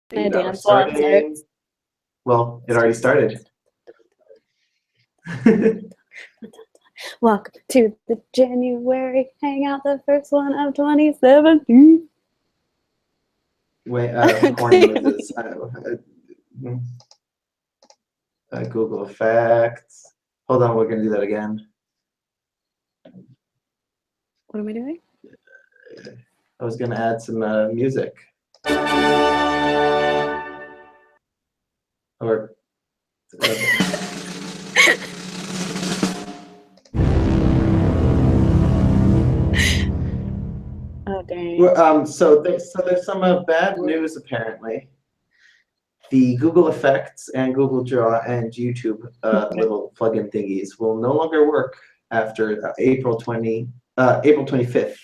Can I dance while it Starting. starts? Well, it already started. Welcome to the January Hangout, the first one of 2017. Wait, horn noises. Google Effects. Hold on, we're gonna do that again. What am I doing? I was gonna add some music. Or. Oh, dang. Well, so there's some bad news apparently. The Google Effects and Google Draw and YouTube little plugin thingies will no longer work after April 25th.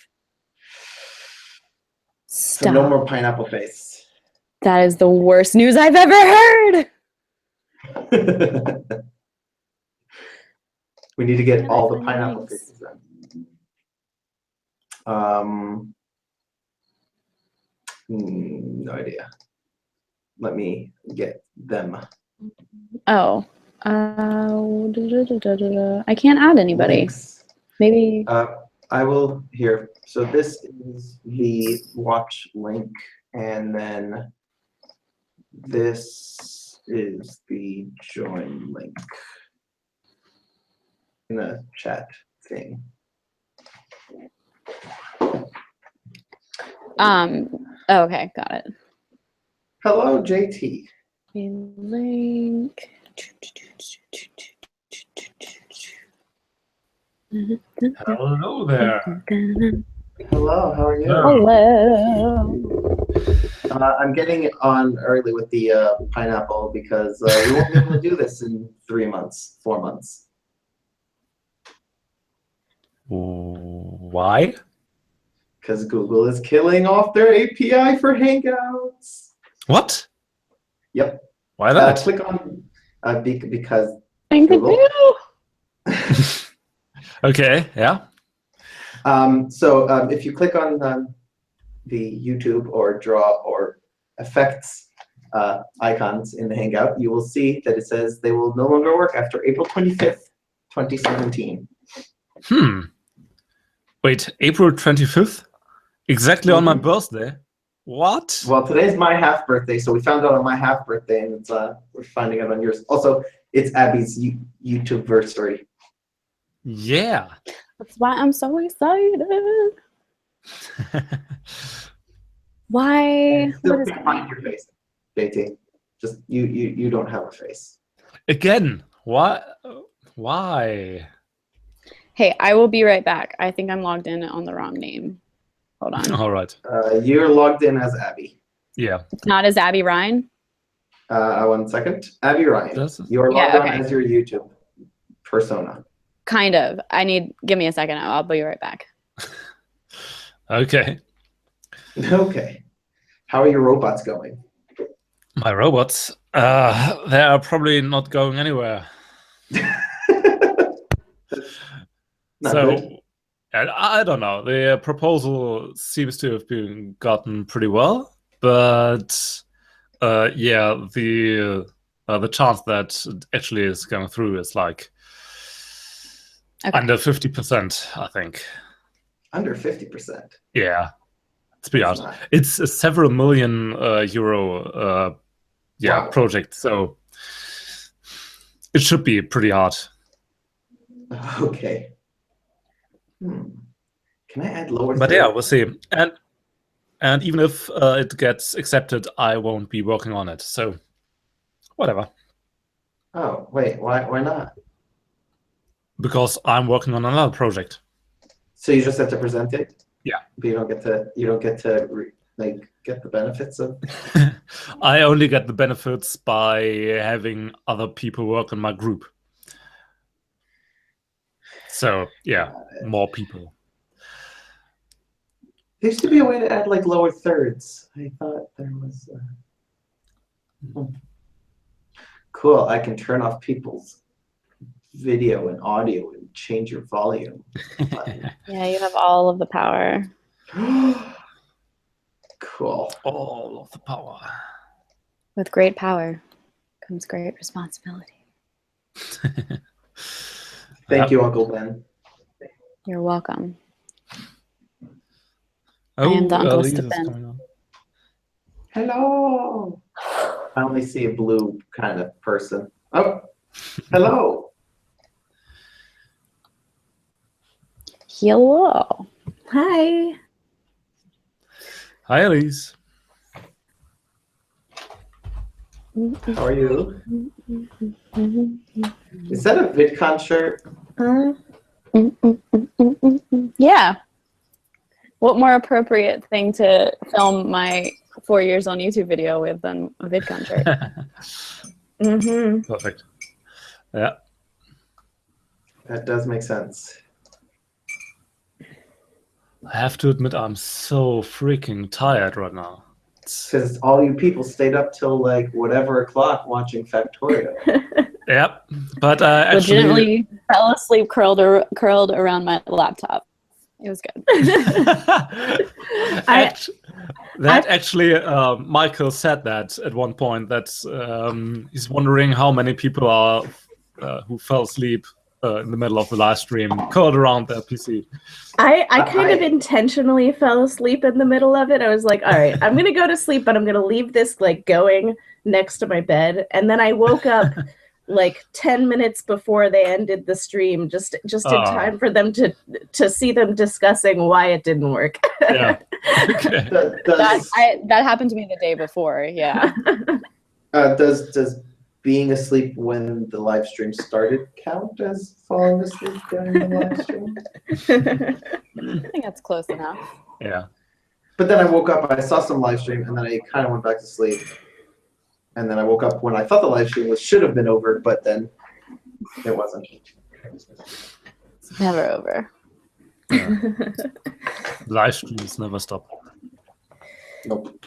Stop. So no more pineapple face. That is the worst news I've ever heard. We need to get Can all I the find pineapple links? faces then. No idea. Let me get them. Oh. I can't add anybody. Links. Maybe. I will here. So this is the watch link, and then this is the join link in the chat thing. Okay, got it. Hello, JT. Link. Hello there. Hello, how are you? Hello. I'm getting it on early with the pineapple because we won't be able to do this in 3 months, 4 months. Why? Because Google is killing off their API for Hangouts. What? Yep. Why that? Click on because Thank Google. you. Okay, yeah. So if you click on the YouTube or Draw or Effects icons in the Hangout, you will see that it says they will no longer work after April 25th, 2017. Wait, April 25th? Exactly on my birthday? What? Well, today's my half birthday, so we found out on my half birthday, and it's we're finding out on yours. Also, it's Abby's YouTube versary. Yeah. That's why I'm so excited. Why? Still What is can't find your face, JT. Just you don't have a face. Again? What? Why? Hey, I will be right back. I think I'm logged in on the wrong name. Hold on. All right. You're logged in as Abby. Yeah. It's not as Abby Ryan? 1 second. Abby Ryan. You're logged on as your YouTube persona. Kind of. Give me a second. I'll be right back. Okay. Okay. How are your robots going? My robots? They are probably not going anywhere. So, I don't know. The proposal seems to have been gotten pretty well, but yeah, the chance that it actually is going through is like under 50%, I think. Under 50%? Yeah, it's pretty hard. It's a several million euro project, so it should be pretty hard. Okay. Can I add lower? But yeah, we'll see. And even if it gets accepted, I won't be working on it. So whatever. Oh wait, why not? Because I'm working on another project. So you just have to present it? Yeah. But you don't get to get the benefits of. I only get the benefits by having other people work on my group. So yeah, more people. There used to be a way to add like lower thirds. I thought there was. Cool. I can turn off people's video and audio and change your volume. Yeah, you have all of the power. Cool. All of the power. With great power comes great responsibility. Thank you, Uncle Ben. You're welcome. Oh, I am the uncleist Lisa's of Ben. coming on. Hello. I only see a blue kind of person. Oh, hello. Hello. Hi. Hi, Elise. How are you? Is that a VidCon shirt? Yeah. What more appropriate thing to film my 4 years on YouTube video with than a VidCon shirt? Perfect. Yeah. That does make sense. I have to admit, I'm so freaking tired right now. Because all you people stayed up till like whatever o'clock watching Factorio. Yep. But actually, Legitimately fell asleep curled around my laptop. It was good. Actually, Michael said that at one point, that he's wondering how many people are who fell asleep in the middle of the live stream, curled around their PC. I kind of intentionally fell asleep in the middle of it. I was like, all right, I'm going to go to sleep, but I'm going to leave this like going next to my bed. And then I woke up like 10 minutes before they ended the stream, just in time for them to see them discussing why it didn't work. Yeah. Okay. That happened to me the day before. Yeah. Does being asleep when the live stream started count as falling asleep during the live stream? I think that's close enough. Yeah. But then I woke up, I saw some live stream, and then I kind of went back to sleep. And then I woke up when I thought the live stream should have been over, but then it wasn't. It's never over. Yeah. Live streams never stop. Nope.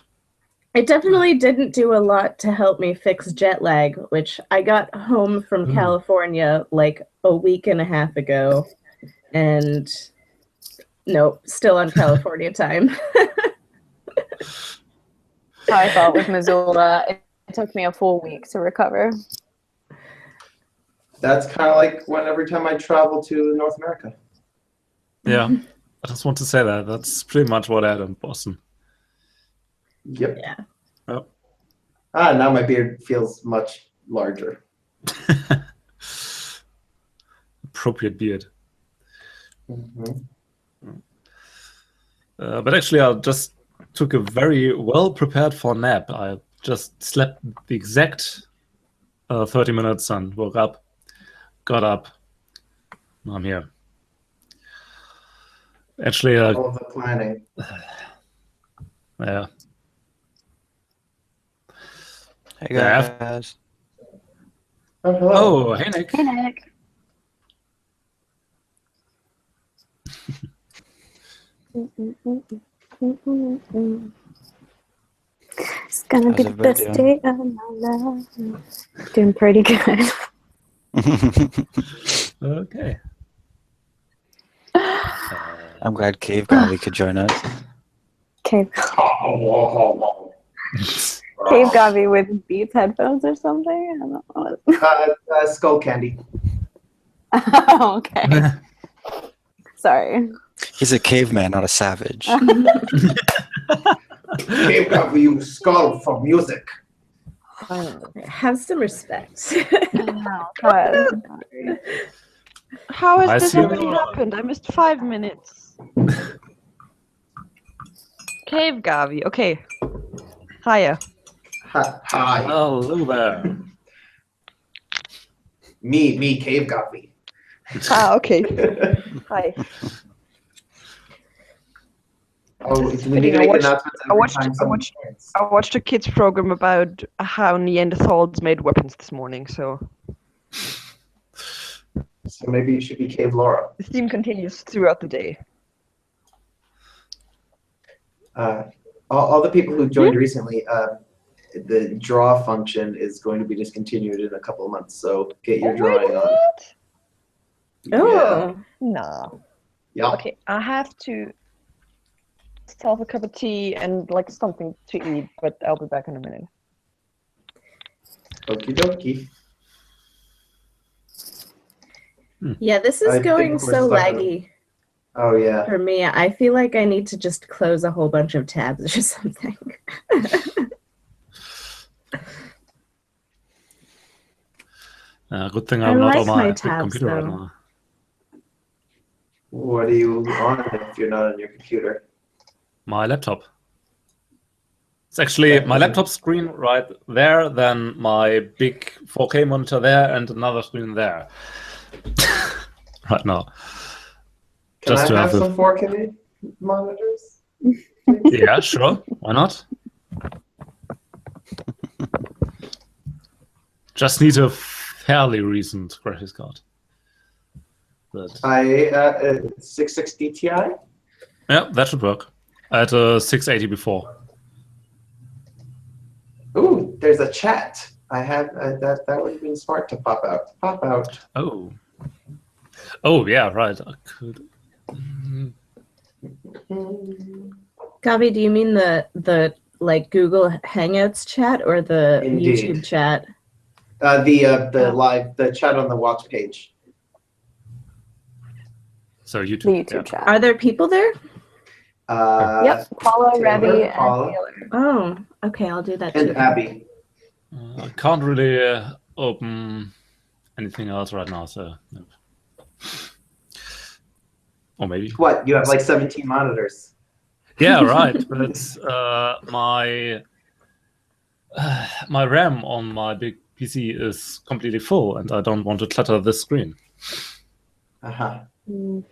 It definitely didn't do a lot to help me fix jet lag, which I got home from California like a week and a half ago. And nope, still on California time. How I felt with Missoula. It took me a full week to recover. That's kind of like when every time I travel to North America. Yeah. I just want to say that. That's pretty much what I had in Boston. Yep. Yeah. Yep. Now my beard feels much larger. Appropriate beard. Mm-hmm. But actually, I just took a very well prepared for nap. I just slept the exact 30 minutes and woke up, got up. I'm here. Actually, All of the planning. yeah. Hey Yeah, guys. Oh, hello. Oh, hey Nick. Hey, Nick. It's gonna How's be the everybody best doing? day of my life. Doing pretty good. Okay. I'm glad Cave Golly could join us. Cave got me with Beats headphones or something. I don't know. Skull candy. Oh, okay. Sorry. He's a caveman, not a savage. Cave got you skull for music. Have some respect. No, God. How has I this see already you. happened? I missed 5 minutes. Cave Gavi. Okay. Hiya. Hi. Hello there. Me, Cave got me. Okay. Hi. Oh, This is we need to fitting. make announcements every time someone joins. I watched a kids program about how Neanderthals made weapons this morning, so So maybe you should be Cave Laura. the theme continues throughout the day. All the people who joined recently, the draw function is going to be discontinued in a couple of months. So get your drawing on. Oh. Nah. Yeah. Okay, I have to have a cup of tea and like something to eat, but I'll be back in a minute. Okie dokie. Yeah, this is I going think we're so stuck on- laggy Oh yeah. for me. I feel like I need to just close a whole bunch of tabs or something. Good thing I I'm not like on my my big tabs, computer right though. now. What are you on if you're not on your computer? My laptop. It's actually my laptop screen right there, then my big 4K monitor there, and another screen there. Right now. Can Just I to have have some 4K monitors? Yeah, sure. Why not? Just need a fairly recent graphics card. But 660 Ti? yeah, that should work. I had a 680 before. Ooh, there's a chat. I had that would have been smart to pop out. Pop out. Oh. Oh yeah, right. I could. Gabi, do you mean the like Google Hangouts chat or the Indeed. YouTube chat? The chat on the watch page. So YouTube. The YouTube yeah. chat. Are there people there? Yep, Paula, Taylor, Revy, and Paula. Taylor. Oh, okay, I'll do that And too. Abby. I can't really open anything else right now, so. No. Or maybe. What? You have like 17 monitors. Yeah, right. But my RAM on my big PC is completely full, and I don't want to clutter this screen. Uh-huh. Mm.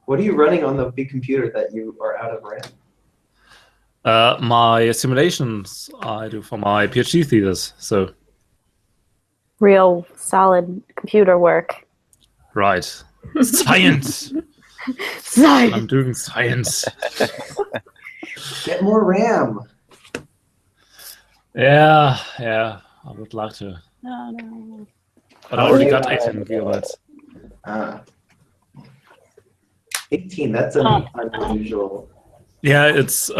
What are you running on the big computer that you are out of RAM? My simulations I do for my PhD thesis. So Real solid computer work. right, science. Science. I'm doing science. Get more RAM. Yeah, I would like to, No, no. but I already got 18 gigabytes. 18, that's an unusual. Yeah, it's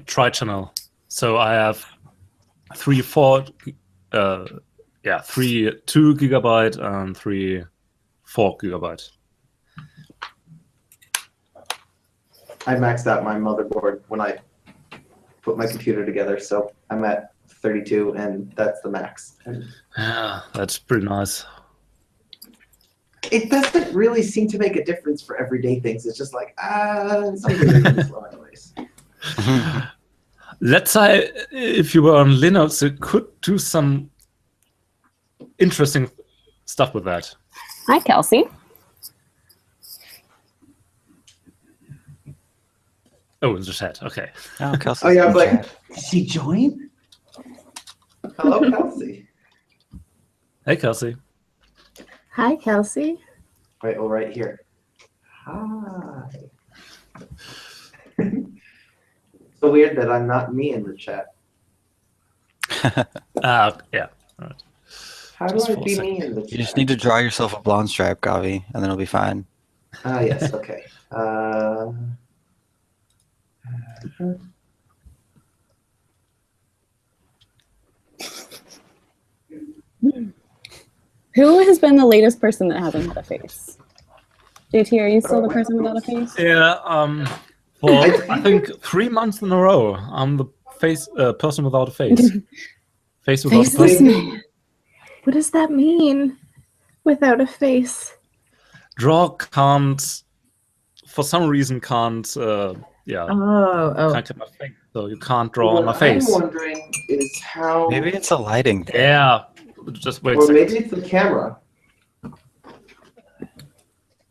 tri-channel. So I have 3 2 gigabyte and 3 4 gigabyte. I maxed out my motherboard when I put my computer together, so I'm at 32, and that's the max. And Yeah, that's pretty nice. it doesn't really seem to make a difference for everyday things. It's just like, something is slow anyways. Let's say if you were on Linux, you could do some interesting stuff with that. Hi, Kelsey. Oh, in the chat. Okay. Oh, Kelsey's Oh yeah, I was in like, chat. did she join? Hello, Kelsey. Hey, Kelsey. Hi, Kelsey. Wait, oh, right here. Hi. So weird that I'm not me in the chat. Yeah. Right. How do Just I for a be second. me in the chat? You just need to draw yourself a blonde stripe, Gavi, and then it'll be fine. Ah, yes, okay. Who has been the latest person that hasn't had a face? JT, are you still the person without a face? Yeah. For I think 3 months in a row, I'm the person without a face. Face without a Faceless person. man. What does that mean? Without a face. Draw can't, for some reason, can't. Oh. Can't get my face, so you can't draw on my What face. I'm wondering is how. Maybe it's a lighting thing. Yeah. Just wait a Or second. maybe it's the camera.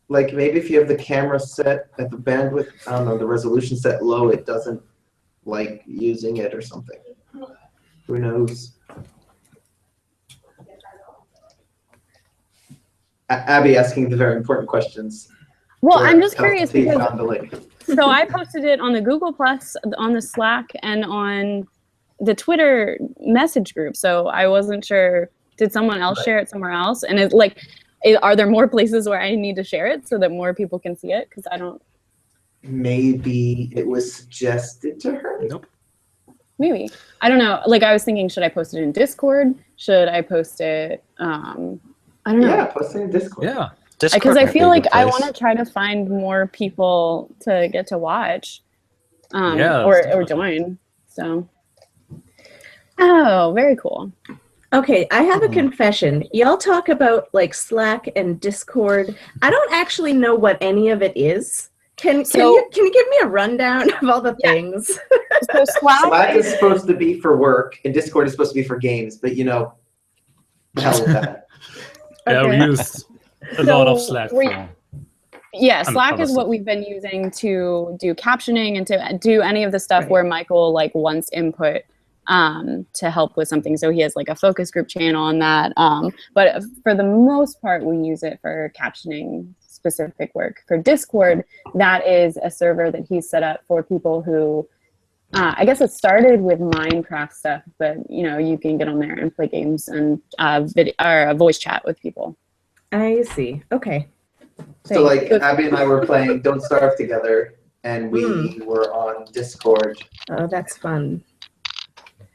Like maybe if you have the camera set at the bandwidth, I don't know, the resolution set low, it doesn't like using it or something. Who knows? Abby asking the very important questions. Well, Where I'm just Kelsey curious because found the link. so I posted it on the Google Plus, on the Slack, and on the Twitter message group. So I wasn't sure. Did someone else share it somewhere else? And it's like, are there more places where I need to share it so that more people can see it? Because I don't. Maybe it was suggested to her. Nope. Maybe. I don't know. Like I was thinking, should I post it in Discord? Should I post it? I don't know. Yeah, post it in Discord. Yeah. Because I might be feel a like good I place. want to try to find more people to get to watch, Yeah, or definitely. join. So, oh, very cool. Okay, I have a confession. Y'all talk about like Slack and Discord. I don't actually know what any of it is. Can you give me a rundown of all the things? So Slack is supposed to be for work, and Discord is supposed to be for games. But you know, hell with that. Yeah, we Okay. use a lot of So Slack we- for. Yeah, Slack other is what stuff. we've been using to do captioning and to do any of the stuff Right. where Michael like wants input to help with something. So he has like a focus group channel on that. But for the most part, we use it for captioning specific work. For Discord, that is a server that he's set up for people who, I guess it started with Minecraft stuff, but you know, you can get on there and play games and voice chat with people. I see. Okay. So like Abby and I were playing Don't Starve together, and we were on Discord. Oh, that's fun.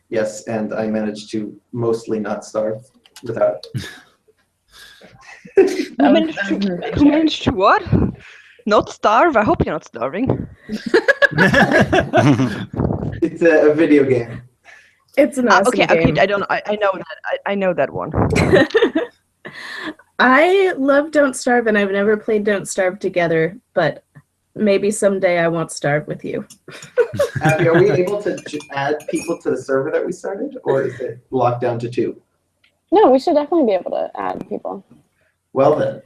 Yes, and I managed to mostly not starve without. Who managed to what? Not starve? I hope you're not starving. It's a video game. It's an awesome Okay, game. I know that. I know that one. I love Don't Starve, and I've never played Don't Starve together, but maybe someday I won't starve with you. Abby, are we able to add people to the server that we started, or is it locked down to 2? No, we should definitely be able to add people. Well then.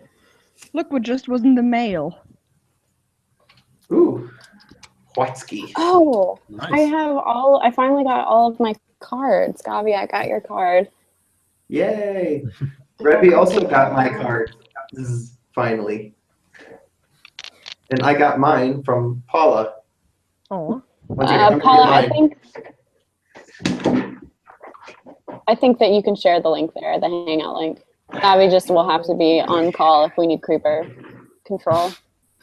Look what just was in the mail. Ooh. Whiteski. Oh, Nice. I finally got all of my cards. Gavi, I got your card. Yay. Rebby also got my card. This is finally. And I got mine from Paula. Oh. Once again, I'm gonna Paula, get mine. I think that you can share the link there, the Hangout link. Gavi just will have to be on call if we need creeper control.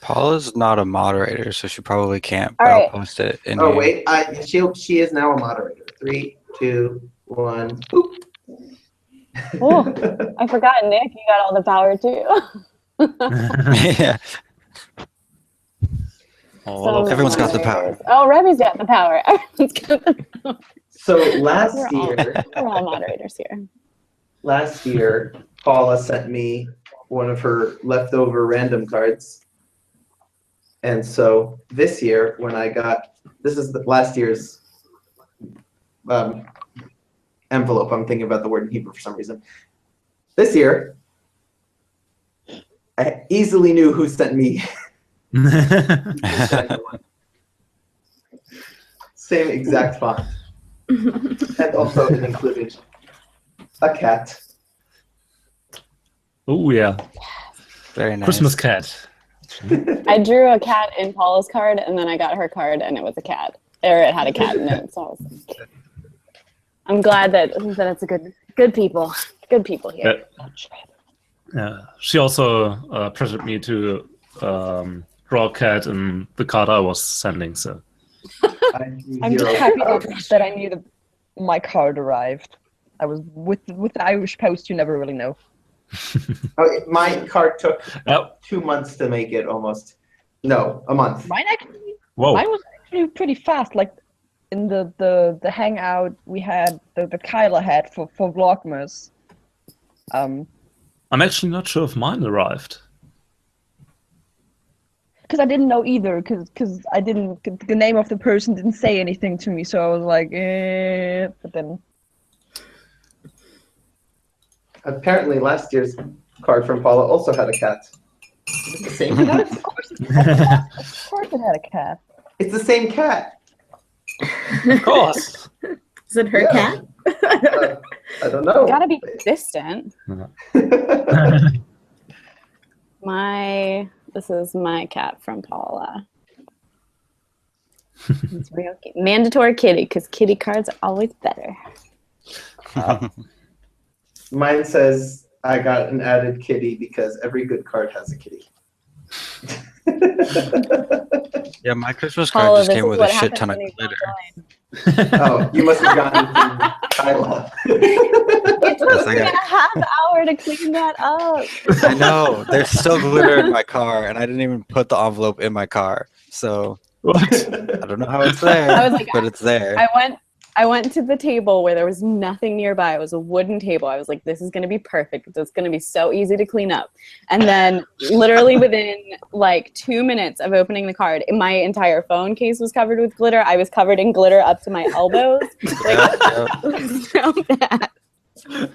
Paula's not a moderator, so she probably can't. But All I'll right. post it in Oh here. wait, she is now a moderator. 3, 2, 1. Boop. Oh, I forgot, Nick. You got all the power too. Yeah. Oh, Everyone's got the power. Oh, Rebby's got the power. Everyone's got the power. So last We're all moderators here. year, Paula sent me one of her leftover random cards. And so this year, when I got, this is last year's envelope. I'm thinking about the word in Hebrew for some reason. This year, I easily knew who sent me. Same exact font. And also it included a cat. Oh yeah, Very nice. Christmas cat. I drew a cat in Paula's card, and then I got her card, and it was a cat, or it had a cat in it. So I was like, I'm glad that it's a good people here. Yeah. She also pressured me to draw a cat in the card I was sending. So I'm just happy that I knew that my card arrived. I was with the Irish Post. You never really know. My card took Yep. 2 months to make it almost. No, a month. Mine Whoa. was actually pretty fast. Like in the Hangout we had the Kyla had for Vlogmas. I'm actually not sure if mine arrived. Because I didn't know either. Because I didn't. The name of the person didn't say anything to me, so I was like, eh. But then. Apparently last year's card from Paula also had a cat. It's the same cat? Of course it had a cat. It's the same cat. Of course. Is it her Yeah. cat? I don't know. Gotta be consistent. This is my cat from Paula. It's real cute. Mandatory kitty, because kitty cards are always better. Mine says I got an added kitty because every good card has a kitty. Yeah, my Christmas card Paula, just this came is with what a shit happens ton of when you don't glitter. join. Oh, you must have gotten from Kyla. It took Yes, I me got- a half hour to clean that up. I know. There's still glitter in my car, and I didn't even put the envelope in my car. So What? I don't know how it's there, I was like, but it's there. I went to the table where there was nothing nearby. It was a wooden table. I was like, this is going to be perfect. It's going to be so easy to clean up. And then literally within like 2 minutes of opening the card, my entire phone case was covered with glitter. I was covered in glitter up to my elbows. Yep, yep. It was so bad. I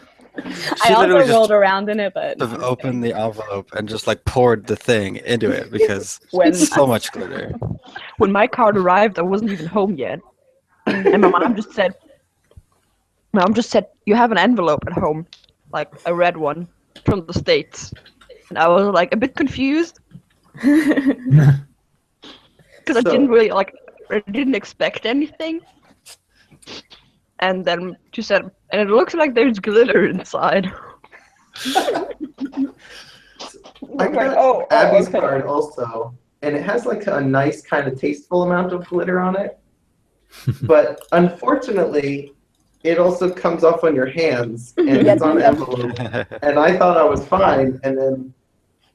She also literally just rolled around in it, but have opened the envelope and just like poured the thing into it because When- it's so much glitter. When my card arrived, I wasn't even home yet, and my mom just said, "You have an envelope at home, like a red one from the States," and I was like a bit confused because I didn't really I didn't expect anything. And then she said, "And it looks like there's glitter inside." I I'm like, got "Oh, Abby's okay." card also, and it has like a nice kind of tasteful amount of glitter on it. But unfortunately, it also comes off on your hands, and it's on the envelope. And I thought I was fine, and then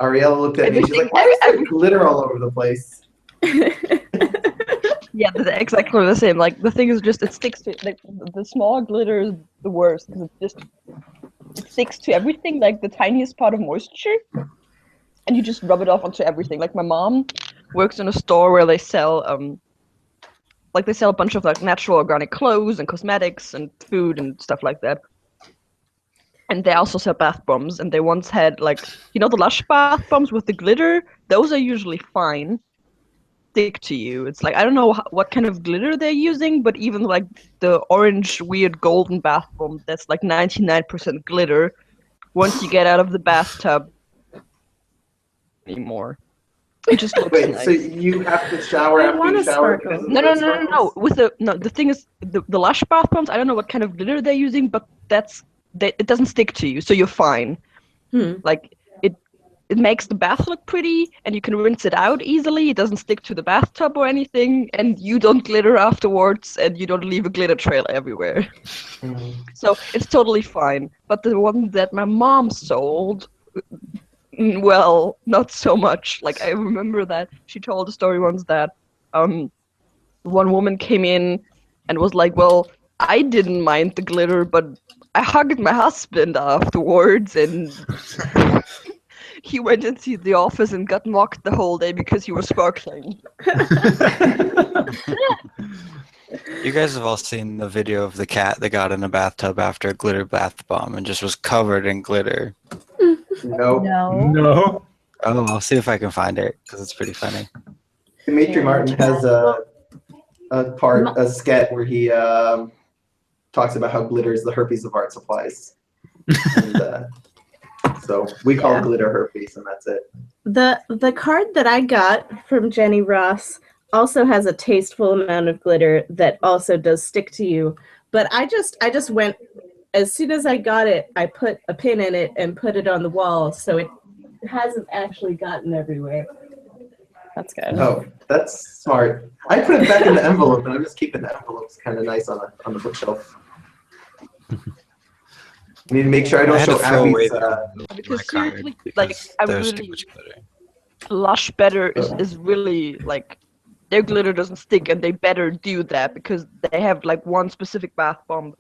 Ariella looked at me. She's like, "Why is there glitter all over the place?" Yeah, they're exactly the same. Like the thing is just it sticks to like the small glitter is the worst because it sticks to everything, like the tiniest part of moisture, and you just rub it off onto everything. Like my mom works in a store where they sell they sell a bunch of like natural organic clothes and cosmetics and food and stuff like that. And they also sell bath bombs, and they once had like the Lush bath bombs with the glitter. Those are usually fine. Stick to you. It's like I don't know what kind of glitter they're using, but even like the orange weird golden bath bomb that's like 99% glitter. Once you get out of the bathtub, anymore. It just looks Wait, nice. so you have to shower I after wanna you shower? sparkle. because of No. those sparkles? The thing is, the Lush bath bombs. I don't know what kind of glitter they're using, but it doesn't stick to you, so you're fine. Like it makes the bath look pretty, and you can rinse it out easily. It doesn't stick to the bathtub or anything, and you don't glitter afterwards, and you don't leave a glitter trail everywhere. So it's totally fine. But the one that my mom sold, well, not so much. Like I remember that she told a story once that one woman came in and was like, "Well, I didn't mind the glitter, but I hugged my husband afterwards, and he went into the office and got mocked the whole day because he was sparkling." You guys have all seen the video of the cat that got in a bathtub after a glitter bath bomb and just was covered in glitter. No. No. Oh, I'll see if I can find it because it's pretty funny. Dimitri Martin has a sketch where he talks about how glitter is the herpes of art supplies. And, so we call glitter herpes, and that's it. The card that I got from Jenny Ross also has a tasteful amount of glitter that also does stick to you. But I just went, as soon as I got it, I put a pin in it and put it on the wall, so it hasn't actually gotten everywhere. That's good. Oh, that's smart. I put it back in the envelope, and I'm just keeping the envelopes kind of nice on the bookshelf. I need to make sure I I don't had show to throw away Abby's. Because my card seriously, like because I there's too really much glitter. Lush better is really like their glitter doesn't stick, and they better do that because they have like one specific bath bomb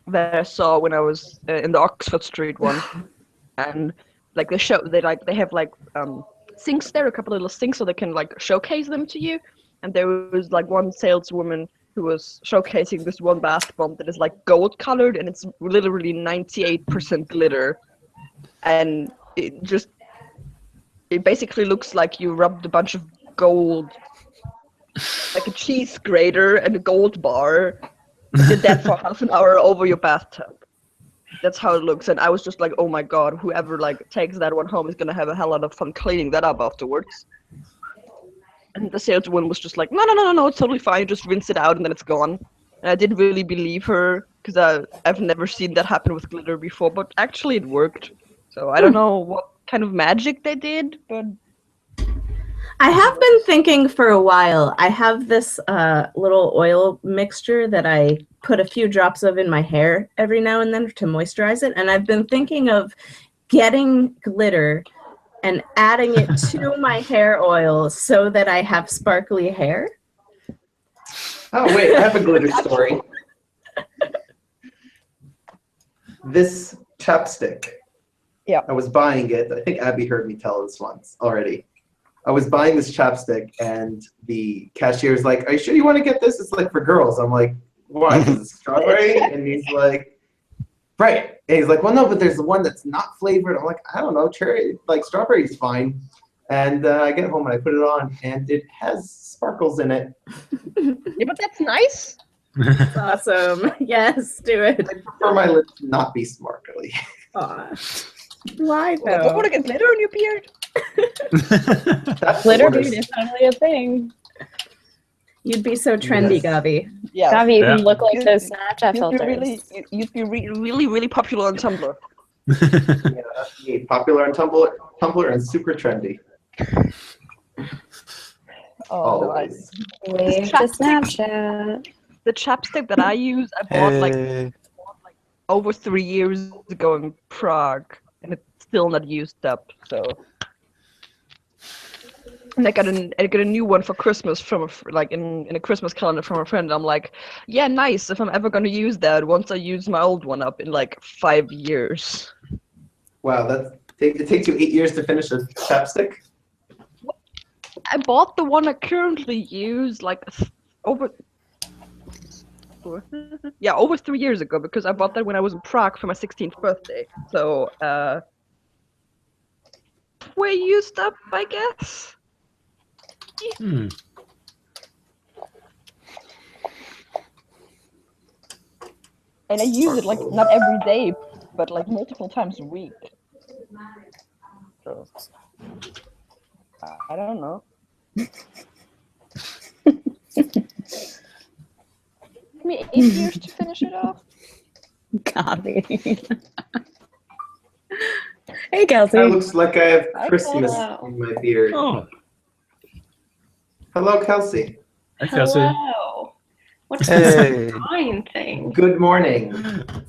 that I saw when I was in the Oxford Street one, and like they have like sinks there, a couple little sinks, so they can like showcase them to you. And there was like one saleswoman who was showcasing this one bath bomb that is like gold colored, and it's literally 98% glitter, and it basically looks like you rubbed a bunch of gold, like a cheese grater and a gold bar, did that for half an hour over your bathtub. That's how it looks, and I was just like, oh my god, whoever like takes that one home is gonna have a hell lot of fun cleaning that up afterwards. And the saleswoman was just like, no, it's totally fine, just rinse it out and then it's gone. And I didn't really believe her because I've never seen that happen with glitter before, but actually it worked. So I don't know what kind of magic they did, but I have been thinking for a while. I have this little oil mixture that I put a few drops of in my hair every now and then to moisturize it. And I've been thinking of getting glitter and adding it to my hair oil so that I have sparkly hair. Oh, wait, I have a glitter story. This chapstick. Yeah. I was buying it. I think Abby heard me tell this once already. I was buying this chapstick, and the cashier's like, "Are you sure you want to get this? It's like for girls." I'm like, "Why? Because it's strawberry?" And he's like, "Right." And he's like, "Well, no, but there's the one that's not flavored." I'm like, "I don't know, cherry, like strawberry's fine." And I get home and I put it on, and it has sparkles in it. Yeah, but that's nice. That's awesome. Yes, do it. I prefer my lips not be sparkly. Aw. Why Well, don't want though? to get glitter on your beard. That's Glitter the bead worst. is totally a thing. You'd be so trendy, Yes. Gabi. Yeah. Gabi, you Yeah. can look like You'd- those Snapchat You'd be filters. really popular on Tumblr. Yeah, popular on Tumblr and super trendy. Always. Wave to Snapchat. The chapstick that I use, I bought like Hey. over 3 years ago in Prague, and it's still not used up. So, and I got a new one for Christmas from in a Christmas calendar from a friend. I'm like, yeah, nice. If I'm ever gonna use that, once I use my old one up in like 5 years. Wow, it takes you 8 years to finish a chapstick? I bought the one I currently use over 3 years ago because I bought that when I was in Prague for my 16th birthday. So way used up, I guess. Hmm. And I use it like not every day, but like multiple times a week. So I don't know. Took me 8 years to finish it off. Gabi. Hey, Kelsey. That looks like I have Hi, Christmas Hello. in my beard. Oh, Hello, Kelsey. hi, Kelsey. Hello. What's Hey. this sign thing? Good morning.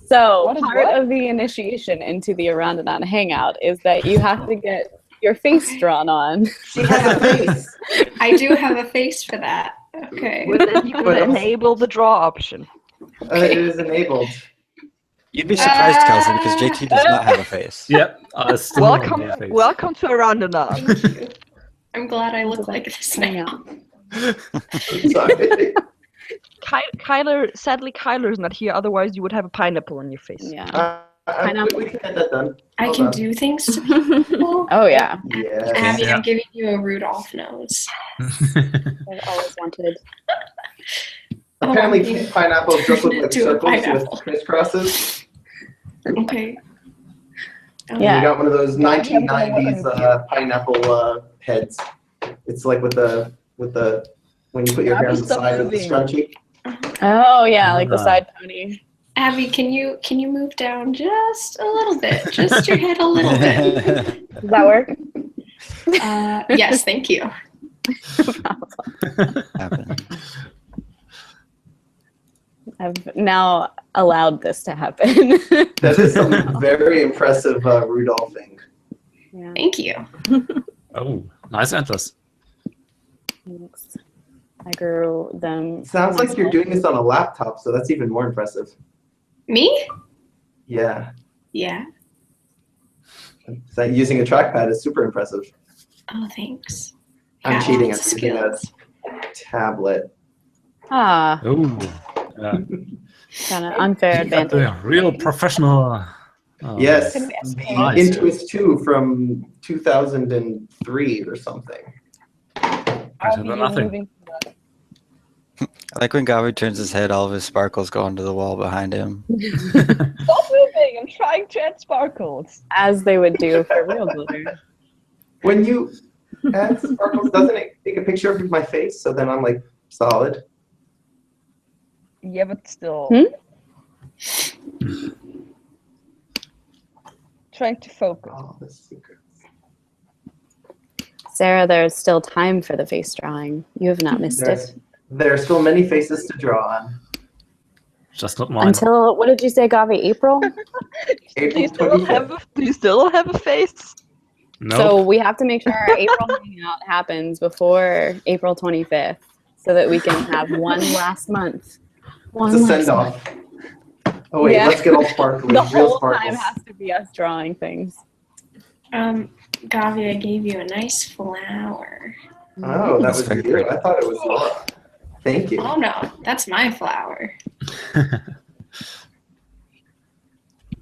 So What is part what? of the initiation into the Arandanauts Hangout is that you have to get your face drawn on. She has a face. I do have a face for that. Okay. With it, you can What else? enable the draw option. It is enabled. You'd be surprised, Kelsey, because JT does not have a face. Yep. Still Welcome, on my face. welcome to Arandanauts. Thank you. I'm glad I look like this now. Sorry. Sadly, Kyler's not here. Otherwise, you would have a pineapple on your face. Yeah. We can get that done. I Hold can on. do things to people. Oh yeah. Yeah. Abby, Yeah. I'm giving you a Rudolph nose. I've always wanted. Apparently, Oh, pineapples just look like Do a circles pineapple. with crisscrosses. Okay. And Yeah. you got one of those Yeah, 1990s pineapple heads. It's like with the when you put your hair on the Stop side of the moving. scrunchie. Oh yeah, like the Ah. side pony. Abby, can you move down just a little bit? Just your head a little bit. Does that work? Yes, thank you. Happen. I've now allowed this to happen. That is some very impressive Rudolphing. Yeah. Thank you. Oh, nice antlers. Thanks. I grew them. Sounds like you're myself. doing this on a laptop, so that's even more impressive. Me? Yeah. Yeah. So using a trackpad is super impressive. Oh, thanks. I'm Got cheating. I'm lots of using a skills. tablet. Ah, Oh, kind of unfair you got advantage. the real professional. Yes, Can we ask the Nice. Intuos 2 from 2003 or something. Better than nothing. I like when Gabi turns his head, all of his sparkles go onto the wall behind him. Stop moving! I'm trying to add sparkles. As they would do for real glitter. When you add sparkles, doesn't it take a picture of my face? So then I'm like solid. Yeah, but still. Trying to focus. Oh, the secrets. Sarah, there's still time for the face drawing. You have not missed it. There are still many faces to draw on. Just not mine. Until, what did you say, Gavi? April? Do you still have a face? Nope. So we have to make sure our April hangout happens before April 25th so that we can have one last month. It's a send-off. Oh wait, Yeah. let's get all sparkly. The real whole sparkles. time has to be us drawing things. Gavi, I gave you a nice flower. Oh, that That's was very you. pretty. I thought it was Laura. Thank you. Oh no, that's my flower.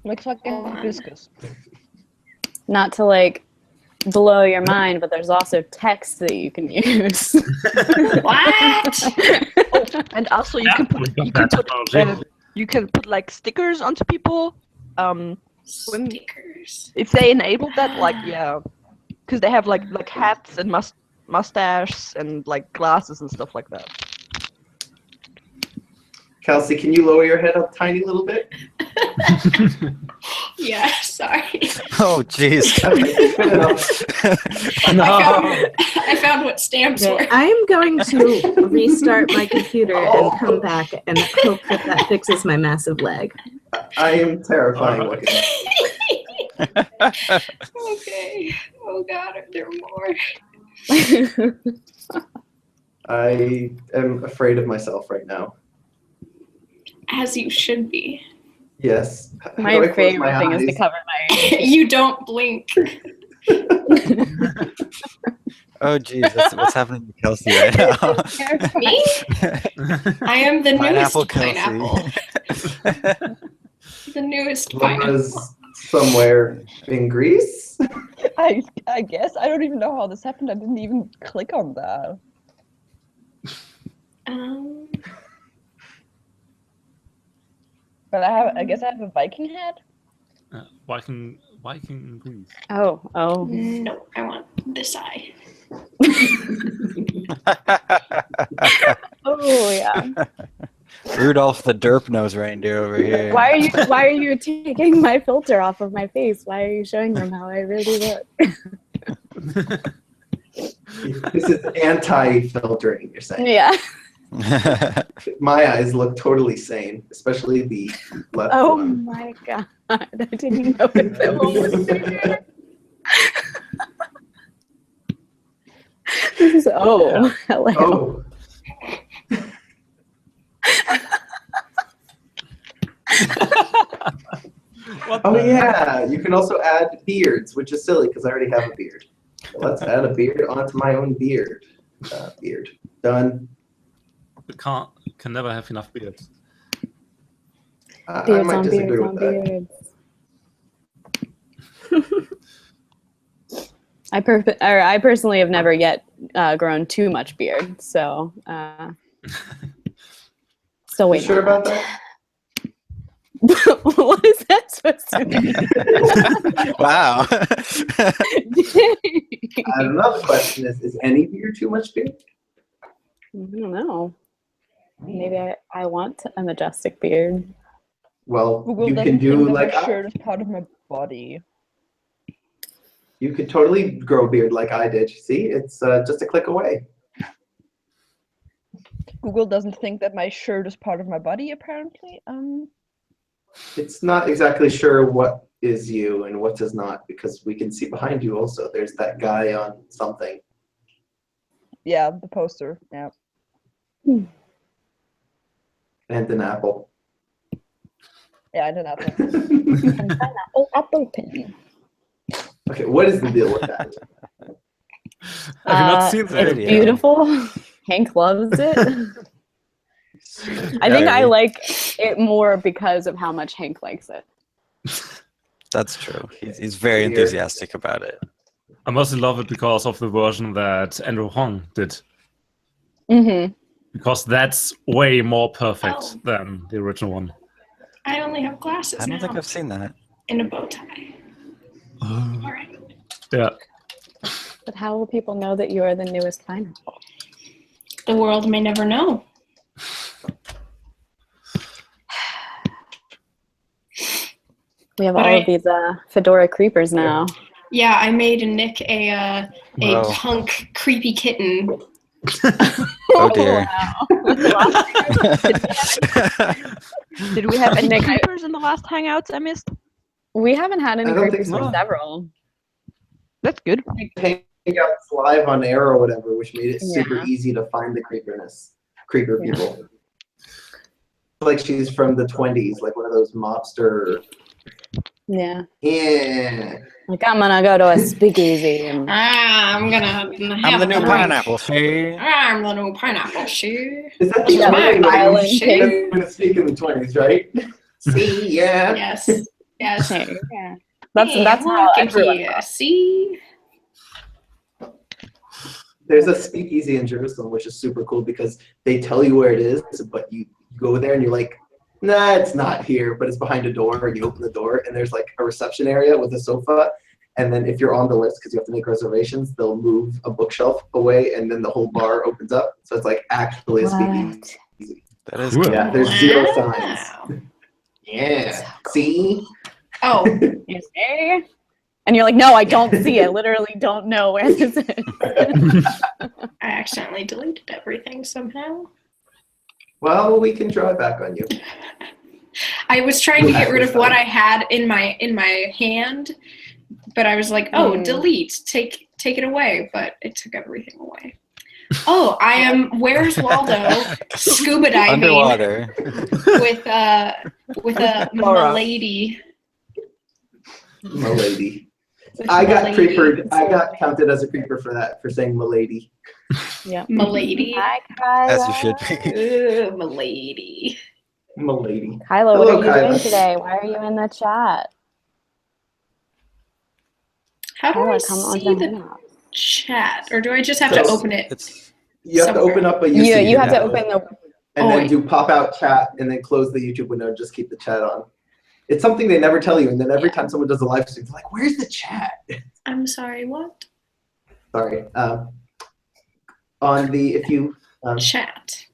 Looks like a hibiscus. Not to like blow your mind, but there's also text that you can use. What? And also you can put like stickers onto people. Stickers. If they enabled that, like because they have like hats and mustaches and like glasses and stuff like that. Kelsey, can you lower your head a tiny little bit? Yeah, sorry. Oh, jeez. Good enough. I found what stamps were. I'm going to restart my computer and come back and hope that fixes my massive leg. I am terrifying looking. Okay. Oh God, are there more? I am afraid of myself right now. As you should be. Yes. How My do I close favorite my thing is to eyes? cover my You don't blink. Oh, jeez. What's happening to Kelsey right now? Me? I am the Pineapple newest pineapple. The newest pineapple. Laura's somewhere in Greece. I guess I don't even know how this happened. I didn't even click on that. But I guess I have a Viking hat. Viking Greece. Oh. No, I want this eye. Oh yeah. Rudolph the derp nose reindeer over here. Why are you taking my filter off of my face? Why are you showing them how I really look? This is anti-filtering, you're saying. Yeah. My eyes look totally sane, especially the left Oh one. my God. I didn't know that one was there. This is hello. Oh. Oh yeah, you can also add beards, which is silly because I already have a beard. So let's add a beard onto my own beard. Beard. Done. We can never have enough beards. I Beards might on disagree beards with on that. beards. I personally have never yet grown too much beard, so still You waiting. sure on about that. that? What is that supposed to mean? Wow. Another question is any beard too much beard? I don't know. Maybe I want a majestic beard. Well, Google you doesn't can do think that like my shirt is part of my body. you could totally grow a beard like I did. See, it's just a click away. Google doesn't think that my shirt is part of my body, apparently. It's not exactly sure what is you and what is not because we can see behind you also. There's that guy on something. Yeah, the poster. Yeah. And an apple. Yeah, I don't know. Apple pen. Okay, what is the deal with that? Have you not seen that? It's beautiful. Hank loves it. I think I like it more because of how much Hank likes it. That's true. He's very enthusiastic about it. I mostly love it because of the version that Andrew Hong did. Mm-hmm. Because that's way more perfect than the original one. I only have glasses I don't think now I've seen that. and a bow tie. All right. Yeah. But how will people know that you are the newest pineapple? The world may never know. We have all of these fedora creepers now. Yeah, I made Nick a Whoa. punk creepy kitten. Oh dear. Did we have any Nick, creepers in the last Hangouts I missed? We haven't had any I don't creepers think for so. several. That's good. Hangouts live on air or whatever, which made it super Yeah. easy to find the creeper people. Like she's from the 20s, like one of those mobster. Yeah. Yeah. Like, I'm gonna go to a speakeasy. And... I'm gonna I'm the new drink. pineapple, see? I'm the new pineapple shoe. Is that the Yeah, only way violin you case. can speak in the 20s, right? See, yeah. Yes. Yes. Hey, yeah. That's Hey, how look at everyone here. See? There's a speakeasy in Jerusalem, which is super cool because they tell you where it is, but you go there and you're like, nah, it's not here, but it's behind a door, and you open the door and there's like a reception area with a sofa. And then if you're on the list, because you have to make reservations, they'll move a bookshelf away and then the whole bar opens up. So it's like actually a speakeasy. That is Cool. cool. Yeah, there's 0 signs. Wow. Yeah. See? Oh, You see? And you're like, no, I don't see it. Literally don't know where this is. I accidentally deleted everything somehow. Well, we can draw it back on you. I was trying to get rid of what I had in my hand, but I was like, oh, delete, take it away, but it took everything away. Oh, I am Where's Waldo scuba diving Underwater. with a milady. Milady. With I got milady. creepered. I got counted as a creeper for that, for saying milady. Yeah. Milady. Hi, Kyla. As you should be. Ooh, milady. Milady. Kyla, Hello, what are you Kyla. doing today? Why are you in the chat? How do Kyla, I come on see to the Hangout. chat? Or do I just have to So- open it? It's You have to open up a YouTube Yeah, you have to window open the. and Oh, then wait. do pop out chat and then close the YouTube window and just keep the chat on. It's something they never tell you, and then every time someone does a live stream, they're like, "Where's the chat?" I'm sorry, what? Sorry. On the Chat.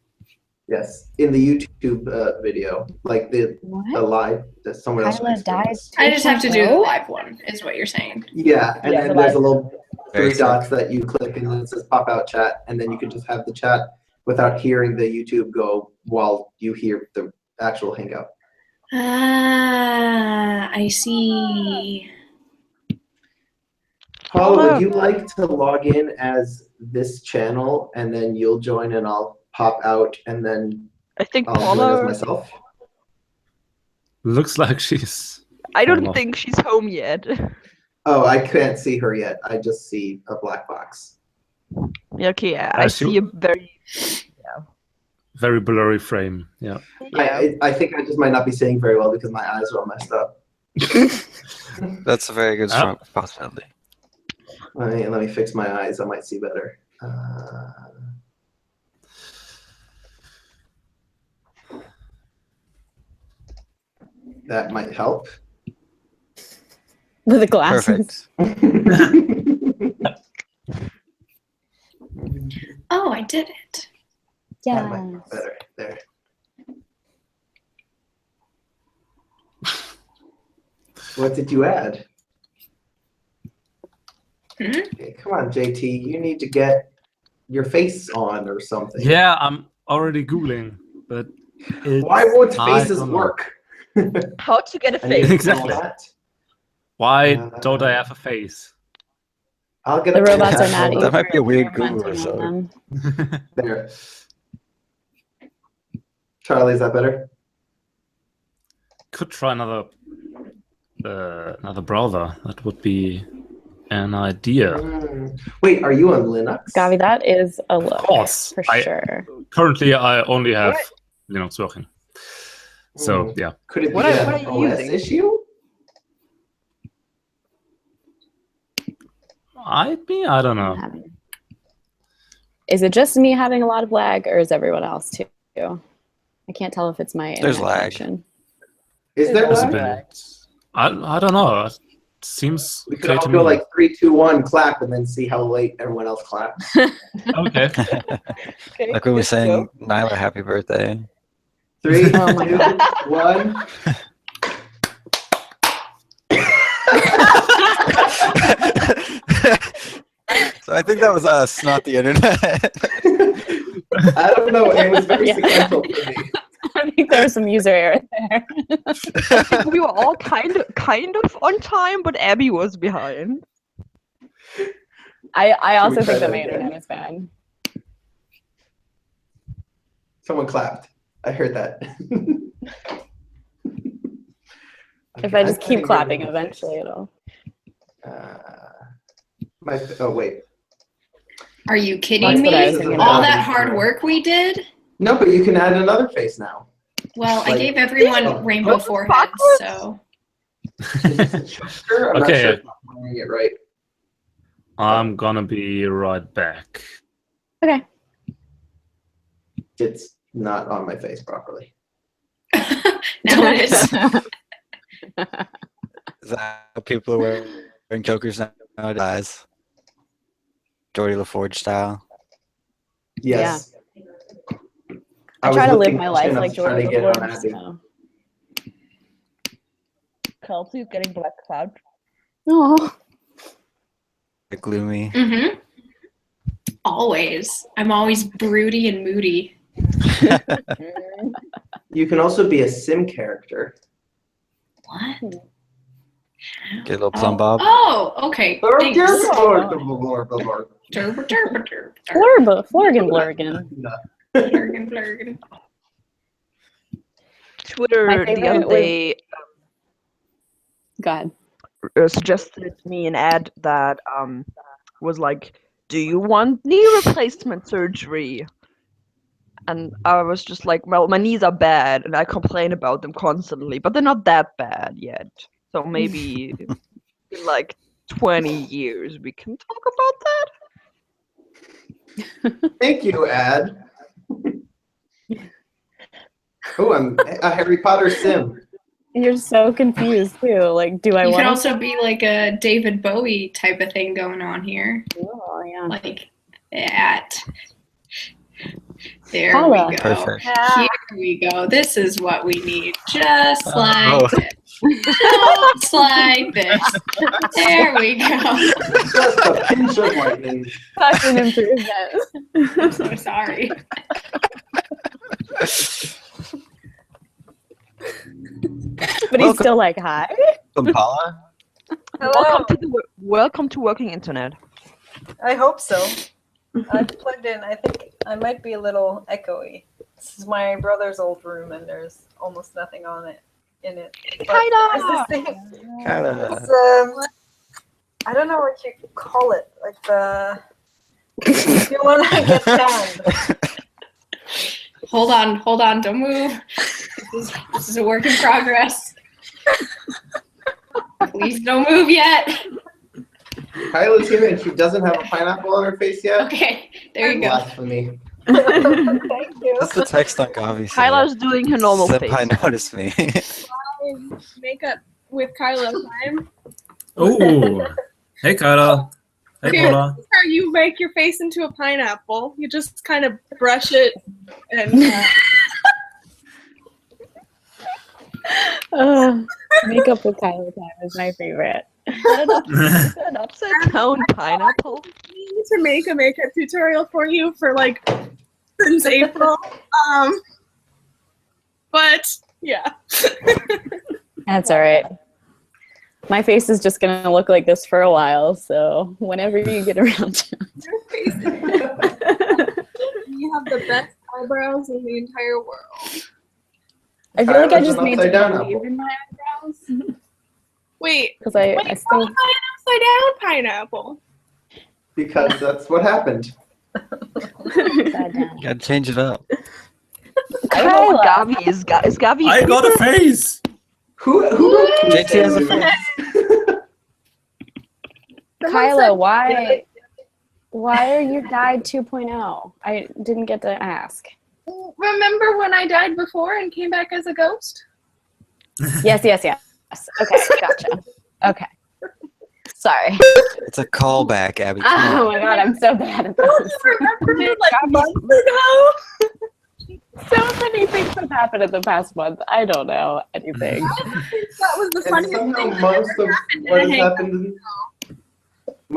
yes, in the YouTube video, like the What? live, that someone else. Kyla dies. I just have to do the 2.0? live one, is what you're saying. Yeah, and Yeah, then the there's a live. little Very 3 dots that you click, and then it says pop out chat, and then you can just have the chat without hearing the YouTube go while you hear the actual Hangout. Ah, I see. Paula, Hello. would you like to log in as this channel, and then you'll join, and I'll pop out, and then I think I'll join as Paula. myself? Looks like she's. I don't Paula. think she's home yet. Oh, I can't see her yet. I just see a black box. Yeah, okay, I she- see a very. Very blurry frame. Yeah. Yeah. I think I just might not be seeing very well because my eyes are all messed up. That's a very good strong possibility. Let me fix my eyes. I might see better. That might help. With the glasses. Perfect. Oh, I did it. That might Yeah. be better. There. What did you add? Hmm? Okay, come on, JT. You need to get your face on or something. Yeah, I'm already Googling, but it's, Why won't I faces don't know. work? How to get a I need to face? Exactly. know that. Why don't I have a face? I'll get The a robots are picture. mad at you. That might be a for weird Google commenting on result. them. There. Charlie, is that better? Could try another browser. That would be an idea. Wait, are you on Linux? Gavi, that is a look. Of course. For sure. Currently, I only have Linux working. So yeah. Could it be What are an you OS using? issue? I don't know. Is it just me having a lot of lag, or is everyone else too? I can't tell if it's my There's internet lag. connection. Is there It's a lag? bit. I don't know. It seems We could okay all to go me. like 3, 2, 1, clap, and then see how late everyone else claps. Okay. Okay, Like we were let's saying, go. Nyla, happy birthday. 3, Oh my 2, 1. So I think that was us, not the internet. I don't know. It was very Yeah. sequential for me. I think there was some user error there. I think we were all kind of on time, but Abby was behind. I also try think that that my again? internet is bad. Someone clapped. I heard that. If Okay, I just I'm keep getting clapping, rid of this. eventually it'll. Oh wait. Are you kidding That's what I was me? thinking All about. that hard work we did? No, but you can add another face now. Well, I Like- gave everyone Oh. rainbow Oh, foreheads, backwards? so Is this a choker? I'm not Okay. sure if I'm doing it right. I'm gonna be right back. Okay. It's not on my face properly. now it is. Is that how people are wearing chokers nowadays? Geordie LaForge style. Yes. I was try to live looking my at life chin, I like was trying Geordie to get it on LaForge. Abby. So. Kelsey's getting black cloud. Oh. Gloomy. Mm-hmm. Always. I'm always broody and moody. You can also be a sim character. What? Get a little plumb bob. Oh, okay. Thanks. Turbo, turbo, turbo, turbo. Flurgan blurgan. Blurgan, blurgan. Twitter My the favorite other was- day God. suggested me an ad that was like, "Do you want knee replacement surgery?" And I was just like, "Well, my knees are bad, and I complain about them constantly, but they're not that bad yet. So maybe in like 20 years we can talk about that." Thank you, Ad. Oh, I'm a Harry Potter sim. You're so confused too. Like, do I You want could also be like a David Bowie type of thing going on here. Oh, yeah. Like that. There Paula. we go. Perfect. Here we go. This is what we need. Just like Oh. this. Just like this. There we go. Just a pinch of lightning. Such an improvement. I'm so sorry. But he's still like, hi. Paula? Welcome to welcome to working internet. I hope so. I've plugged in. I think I might be a little echoey. This is my brother's old room, and there's almost nothing on it in it. But there's this thing. Kinda. It's, I don't know what you call it. Like the you want to get banned. Hold on, don't move. This is a work in progress. Please don't move yet. Kyla's here and she doesn't have a pineapple on her face yet. Okay, there you go. Blasphemy. Thank you. That's the text on Gavi. Kyla's doing her normal face. Senpai noticed me. Makeup with Kyla time. Oh, hey Kyla. Hey Here, Paula. this is how you make your face into a pineapple. You just kind of brush it and Makeup with Kyla time is my favorite. An upside down pineapple. I need to make a makeup tutorial for you for like since April. But yeah. That's all right. My face is just gonna look like this for a while, so whenever you get around to Your face is you have the best eyebrows in the entire world. I feel like I Kyla's just an made upside some down wave apple. in my eyebrows Wait, because I why still an upside down pineapple? Because that's what happened. upside down. Gotta change it up. I don't know what Kyla. Gavi is. Is Gavi? I got a face. Who JT has a face. Kyla, why are you died 2.0? I didn't get to ask. Remember when I died before and came back as a ghost? Yes. Okay, gotcha. Okay. Sorry. It's a callback, Abby. Come on. Oh my god, I'm so bad at this. Remember me like months ago? So many things have happened in the past month. I don't know anything. That was the And funniest somehow thing that most ever of happened in what a has Hangout. happened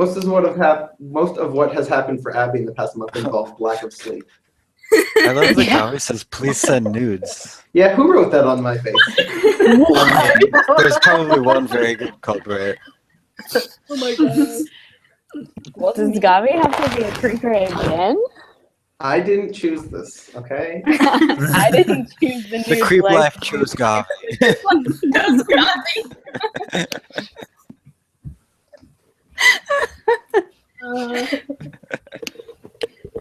Most of what has happened for Abby in the past month involved lack of sleep. I love the comment says, please send nudes. Yeah, who wrote that on my face? There's probably one very good culprit. Oh my god. Does Gabi have to be a creeper again? I didn't choose this, okay? I didn't choose the The news creep like- life chose Gabi. That's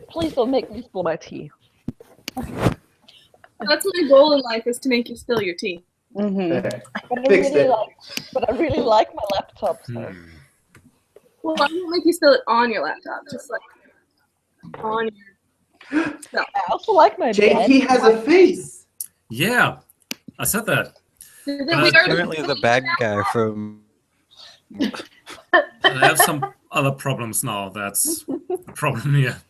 Please don't make me spill my tea. That's my goal in life, is to make you spill your tea. Mhm. Okay. But I really like my laptop. So. Well, I won't make you spill it on your laptop, just like on your. I also like my bed. JT has a face. Yeah, I said that. We Uh, already Apparently the bad guy from... I have some other problems now. That's the problem here.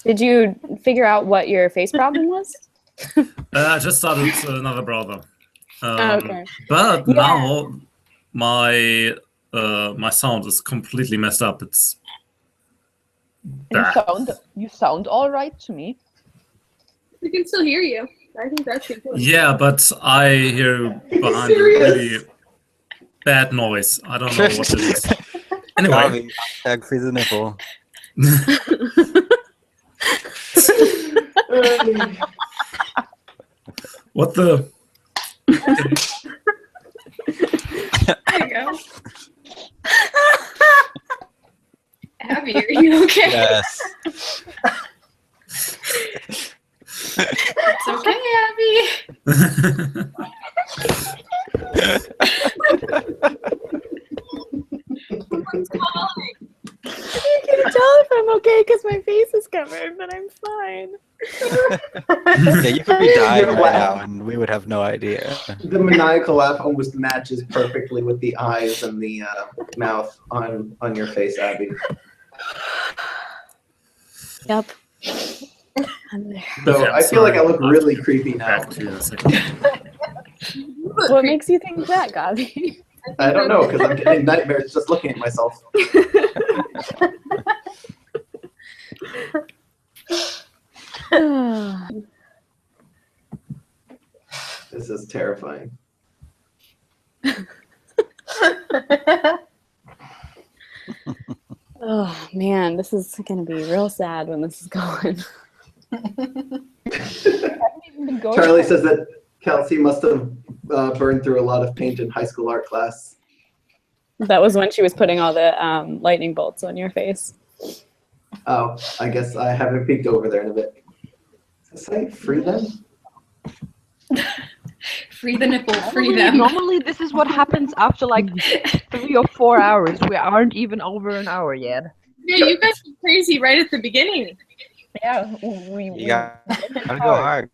Did you figure out what your face problem was? I just started another browser. Okay. But Yeah. now my my sound is completely messed up. It's bad. You sound all right to me. We can still hear you. I think that's important. Yeah, but I hear behind you really bad noise. I don't know what it is. Anyway, Gabi, tag free the nipple. what the? There you go. Abby, are you okay? Yes. It's okay, Abby. I can tell if I'm okay because my face is covered, but I'm fine. Yeah, you could be dying Your right laugh. now and we would have no idea. The maniacal laugh almost matches perfectly with the eyes and the mouth on your face, Abby. Yep. I'm there. So Okay, I feel like I look sorry. really creepy now. Back to you in a second. What makes you think that, Gabi? I don't know, because I'm getting nightmares just looking at myself. This is terrifying. Oh man, this is gonna be real sad when this is gone. Charlie says that Kelsey must have burned through a lot of paint in high school art class. That was when she was putting all the lightning bolts on your face. Oh, I guess I haven't peeked over there in a bit. Does it say free them? Free the nipple, free them. Normally, this is what happens after like 3 or 4 hours. We aren't even over an hour yet. Yeah, you guys were crazy right at the beginning. Yeah, You gotta go hard.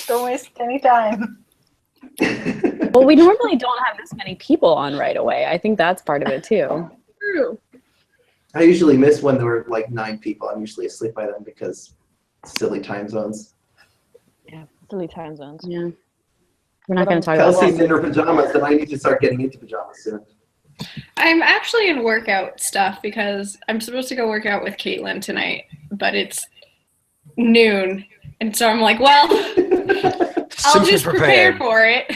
Don't waste any time. Well, we normally don't have this many people on right away. I think that's part of it too. True. I usually miss when there were like 9 people. I'm usually asleep by then because silly time zones. Yeah, silly time zones. Yeah. We're not going to talk about Kelsey's that. in her pajamas, and I need to start getting into pajamas soon. I'm actually in workout stuff because I'm supposed to go work out with Caitlin tonight, but it's noon. And so I'm like, well, I'll Super just prepare prepared. for it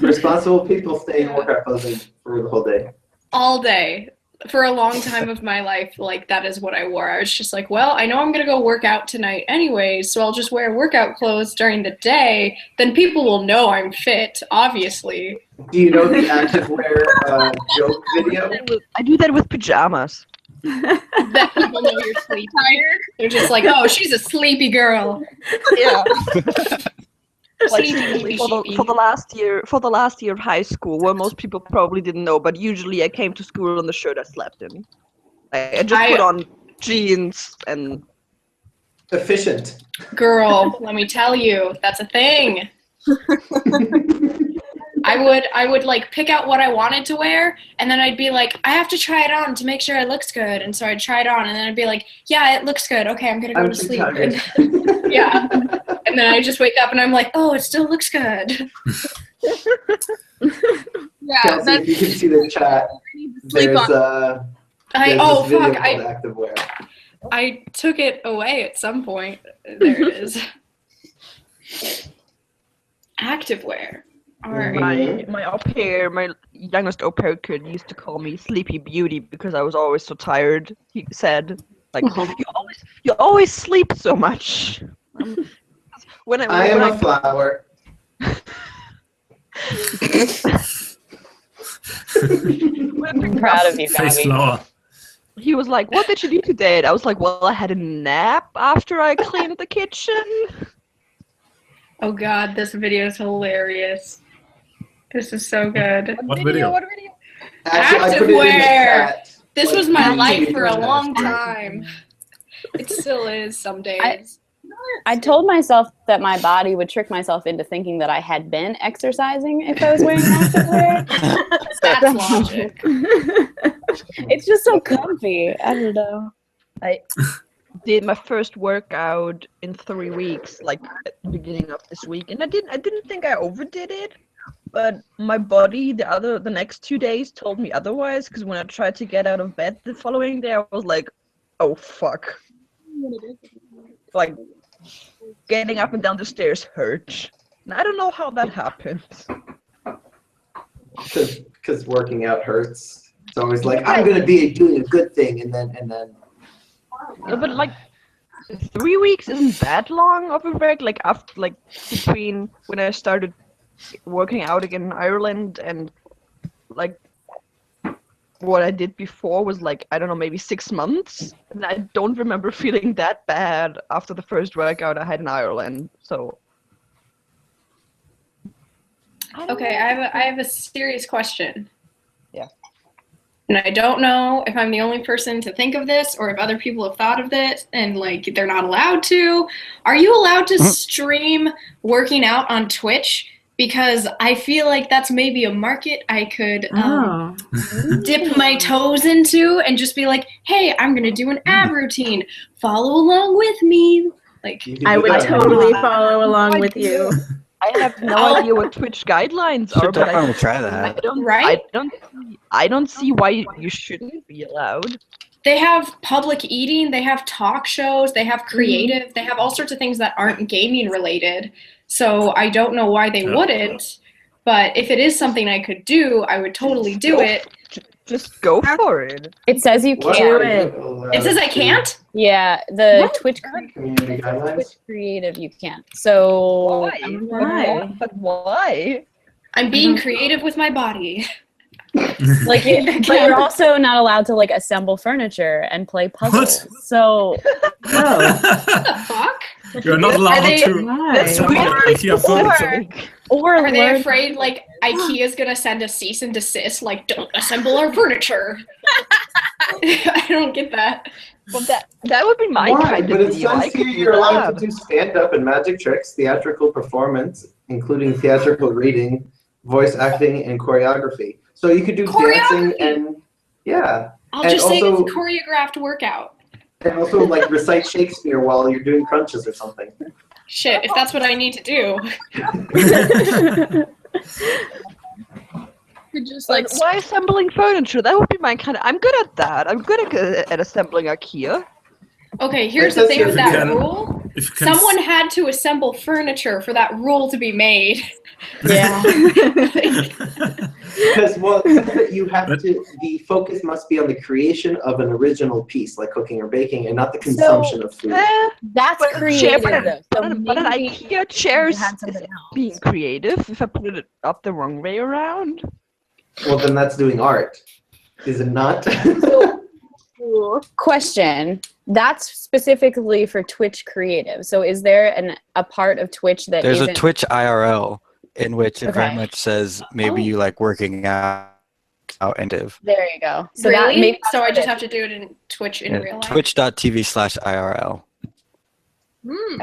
Responsible people stay in workout clothing for the whole day. all day. For a long time of my life, like that is what I wore. I was just like, well, I know I'm going to go work out tonight anyway, so I'll just wear workout clothes during the day. Then people will know I'm fit, obviously. Do you know the activewear joke video? I do that with pajamas. That people know you're sleep tired. They're just like, oh, she's a sleepy girl. Yeah. Like Sleepy, for the last year of high school, well, most people probably didn't know, but usually I came to school on the shirt I slept in. I just put on jeans and Efficient. Girl, let me tell you, that's a thing. I would like pick out what I wanted to wear, and then I'd be like, I have to try it on to make sure it looks good. And so I'd try it on, and then I'd be like, yeah, it looks good. Okay, I'm gonna go I'm to too sleep. tired. Yeah. And then I just wake up and I'm like, oh, it still looks good. Yeah, Kelsey, that's. if you can see the chat, I need to sleep there's on. Oh this video fuck! called Activewear. I took it away at some point. There it is. Activewear. All right. My au pair, my youngest au pair kid used to call me Sleepy Beauty because I was always so tired. He said, like, you always sleep so much. When I am a flower. I'm proud of you, Face Gabby. flower. He was like, "What did you do today?" And I was like, "Well, I had a nap after I cleaned the kitchen." Oh god, this video is hilarious. This is so good. What video? What video? Actually, I put it in the Activewear. chat. This Like, was my you life for a don't long understand. time. It still is some days. I told myself that my body would trick myself into thinking that I had been exercising if I was wearing activewear. That's logic. It's just so comfy. I don't know. I did my first workout in 3 weeks, like at the beginning of this week, and I didn't think I overdid it, but my body the next 2 days told me otherwise. Because when I tried to get out of bed the following day, I was like, "Oh fuck!" Like getting up and down the stairs hurt. And I don't know how that happened. Because working out hurts. It's always like, I'm gonna be doing a good thing, and then No, but like 3 weeks isn't that long of a break. Like after, like between when I started working out again in Ireland and like what I did before was like, I don't know, maybe 6 months. And I don't remember feeling that bad after the first workout I had in Ireland. So Okay, I have a serious question. Yeah. And I don't know if I'm the only person to think of this or if other people have thought of this and like they're not allowed to. Are you allowed to stream working out on Twitch? Because I feel like that's maybe a market I could dip my toes into and just be like, hey, I'm gonna do an ab routine. Follow along with me. Like I would totally follow along with you. I have no idea what Twitch guidelines are, Should but definitely try that. I don't see why you shouldn't be allowed. they have public eating, they have talk shows, they have creative, they have all sorts of things that aren't gaming related. So I don't know why they wouldn't, but if it is something I could do, I would totally do it. Just go for it. It says you What can't. are you It says I allowed can't? Yeah, the What? Twitch Community guidelines? Twitch creative you can't. So Why? But why? I'm being creative with my body. like but you're also not allowed to like assemble furniture and play puzzles. So What the fuck? You're not allowed they- to assemble IKEA furniture. or Are they learn- afraid like IKEA's gonna send a cease and desist, like don't assemble our furniture? I don't get that. Well, that would be my Why? kind But of it video. says I could here do you're allowed that. to do stand-up and magic tricks, theatrical performance, including theatrical reading, voice acting, and choreography. So you could do dancing and I'll And just say also- it's a choreographed workout. and also like recite Shakespeare while you're doing crunches or something. Shit, if that's what I need to do. Could just Like, why assembling furniture? That would be my kind of. I'm good at that. I'm good at assembling IKEA. Okay, here's It the says thing here with if you that can- rule. If you can Someone had to assemble furniture for that rule to be made. yeah. Because well, it says that you have to. The focus must be on the creation of an original piece, like cooking or baking, and not the consumption of food. That's But creative. chair- though. So But an maybe IKEA chair you is had something else. being creative if I put it up the wrong way around. Well, then that's doing art, is it not? Question. That's specifically for Twitch creative. So is there a part of Twitch that There's a isn't Twitch IRL in which it very Okay. much says maybe you like working out and div. there you go. So really? that maybe So I just that's have to do it in Twitch in real life. Twitch.tv/IRL.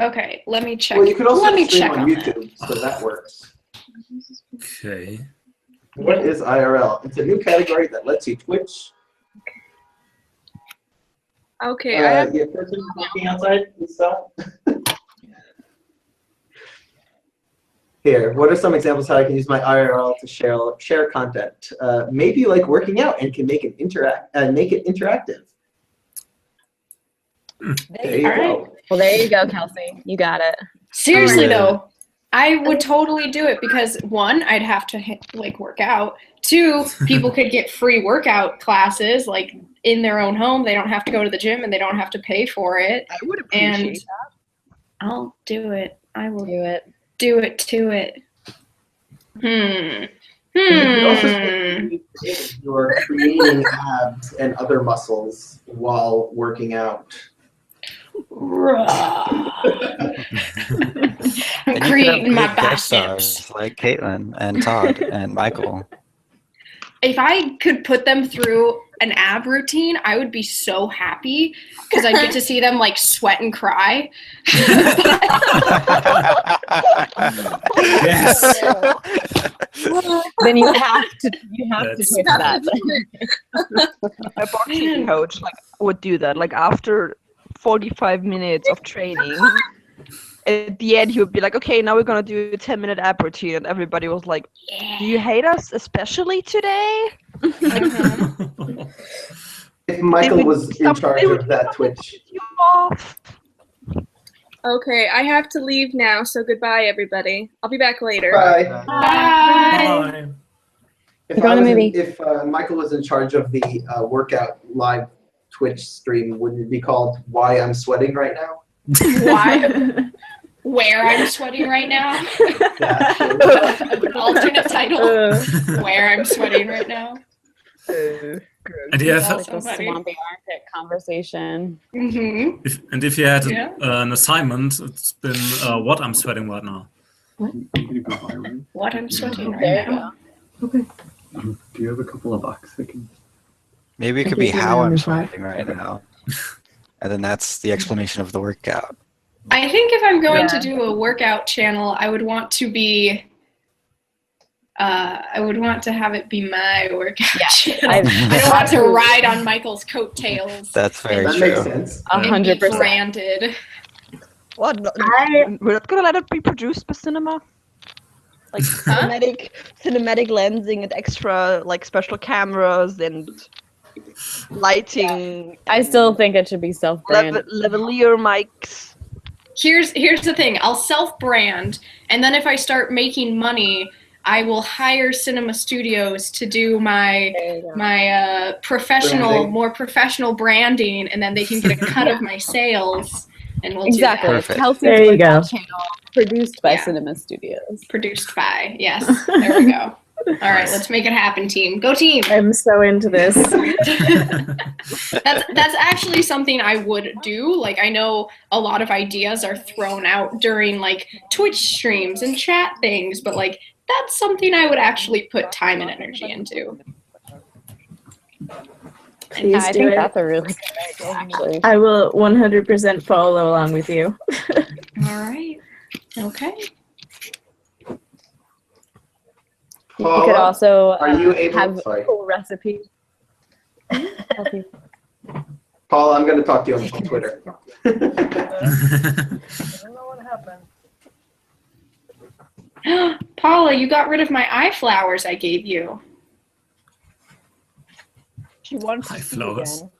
Okay, let me check. Well, you could also let me stream check on on that. YouTube, so that works. Okay. What is IRL? It's a new category that lets you Twitch. Okay, I have person walking outside and stuff. Here, what are some examples how I can use my IRL to share content? Maybe like working out and can make it interactive. There you go. Well, there you go, Kelsey. You got it. Seriously Yeah. though, I would totally do it because one, I'd have to like work out. Two, people could get free workout classes like in their own home. They don't have to go to the gym and they don't have to pay for it. I would appreciate that. I'll do it. I will Do it. do it to it. And you could also say you're creating abs and other muscles while working out. I'm creating my guest biceps. stars like Caitlin and Todd and Michael. If I could put them through an ab routine, I would be so happy because I get to see them like sweat and cry. Yes. Then you have to twist that. My boxing coach would do that. Like after 45 minutes of training, at the end he would be like, "Okay, now we're gonna do a 10-minute ab routine," and everybody was like, "Do you hate us especially today?" If Michael was in charge of that Twitch. Okay, I have to leave now, so goodbye, everybody. I'll be back later. Bye. Bye. If Michael was in charge of the workout live Twitch stream, wouldn't it be called "Why I'm Sweating Right Now"? Why? Where I'm sweating right now. Alternate title. Where I'm sweating right now. And you have, Like a swampy armpit conversation. Mm-hmm. if you had an assignment, it's been what I'm sweating right now. What I'm sweating right There you now. go. Okay. Do you have a couple of bucks I can? Maybe it could be how I'm sweating right now. And then that's the explanation of the workout. I think if I'm going to do a workout channel, I would want to be. I would want to have it be my workout channel. I don't want to ride on Michael's coattails. That's very That true. makes sense. 100%. Branded. What? We're not gonna let it be produced by cinema. Like cinematic lensing and extra special cameras and lighting. I still think it should be self-branded. Lavalier mics. Here's the thing. I'll self-brand, and then if I start making money, I will hire cinema studios to do my more professional branding, and then they can get a cut of my sales, and we'll do that. Perfect. Kelsey's There you go. channel produced by Cinema Studios. Produced by, yes. There we go. All right, let's make it happen, team. Go team. I'm so into this. That's actually something I would do. Like, I know a lot of ideas are thrown out during Twitch streams and chat things, but that's something I would actually put time and energy into. Please I do think it. that's a really good idea, actually. I will 100% follow along with you. All right. Okay. You could also Are you able? have Sorry. cool recipes. Paul, I'm going to talk to you on Twitter. I don't know what happened. Paula, you got rid of my eye flowers I gave you. She wants Eye to see flowers. again.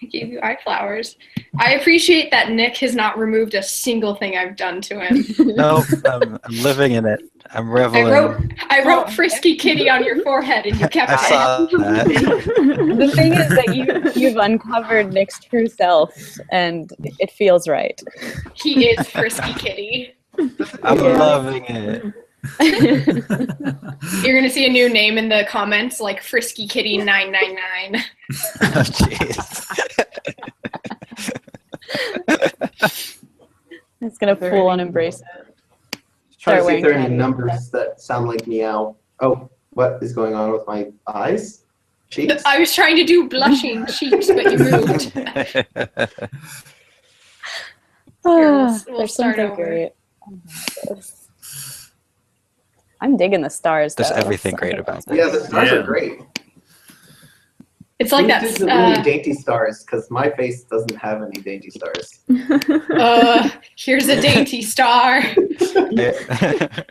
I gave you eye flowers. I appreciate that Nick has not removed a single thing I've done to him. No, I'm living in it. I'm reveling. I wrote Frisky Kitty on your forehead and you kept I it. saw that. The thing is that you've uncovered Nick's true self, and it feels right. He is Frisky Kitty. I'm loving it. You're gonna see a new name in the comments, like Frisky Kitty 999. Oh, jeez. It's gonna full on embrace it. Trying to see wearing if there are any cat ears. numbers that sound like meow. Oh, what is going on with my eyes? Cheeks? I was trying to do blushing cheeks, but you moved. we'll There's start something over. great. I'm digging the stars. There's though. everything great about this. Yeah, the stars Yeah. are great. It's like Please do the that. really dainty stars, because my face doesn't have any dainty stars. Here's a dainty star. The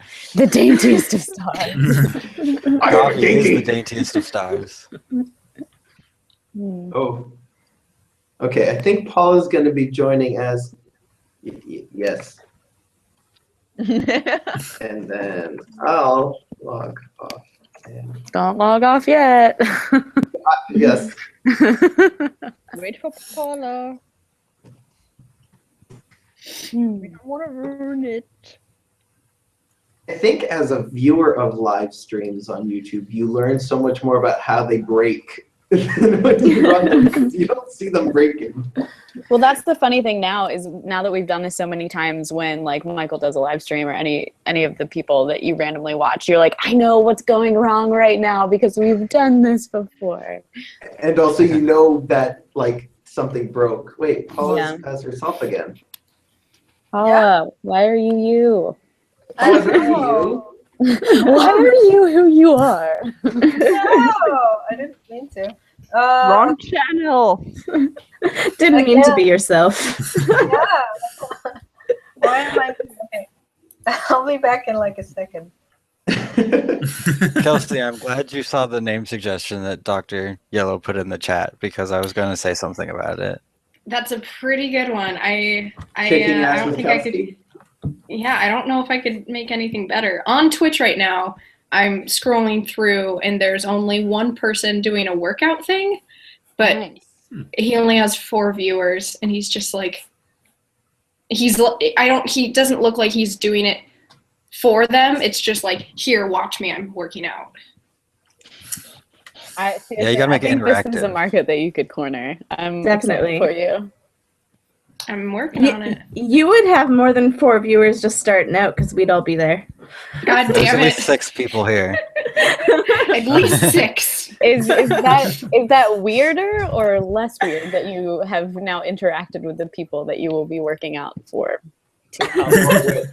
daintiest of stars. Coffee is the daintiest of stars. Oh. Okay, I think Paula's going to be joining as... yes. And then I'll log off. Don't log off yet. Yes. Wait for Paula. We don't want to ruin it. I think as a viewer of live streams on YouTube, you learn so much more about how they break than when you run them, because you don't see them breaking. Well, that's the funny thing now is now that we've done this so many times when like Michael does a live stream or any of the people that you randomly watch, you're like, I know what's going wrong right now because we've done this before. And also you know that like something broke. Wait, Paula as herself again. Paula, why are you you? I don't know. Why are you who you are? No, I didn't mean to. Wrong channel. Didn't mean to be yourself. Yeah. Why am I? Okay. I'll be back in like a second. Kelsey, I'm glad you saw the name suggestion that Dr. Yellow put in the chat because I was going to say something about it. That's a pretty good one. I ass don't with think I could. Yeah, I don't know if I could make anything better. On Twitch right now, I'm scrolling through and there's only one person doing a workout thing, but he only has 4 viewers and he's just like, he doesn't look like he's doing it for them. It's just like, here, watch me, I'm working out. Yeah, you gotta make it interactive. This is a market that you could corner. I'm Definitely excited for you. I'm working on it. You would have more than 4 viewers just starting out because we'd all be there. God There's damn at it. least 6 people here. At least 6. Is that weirder or less weird that you have now interacted with the people that you will be working out for 2 hours?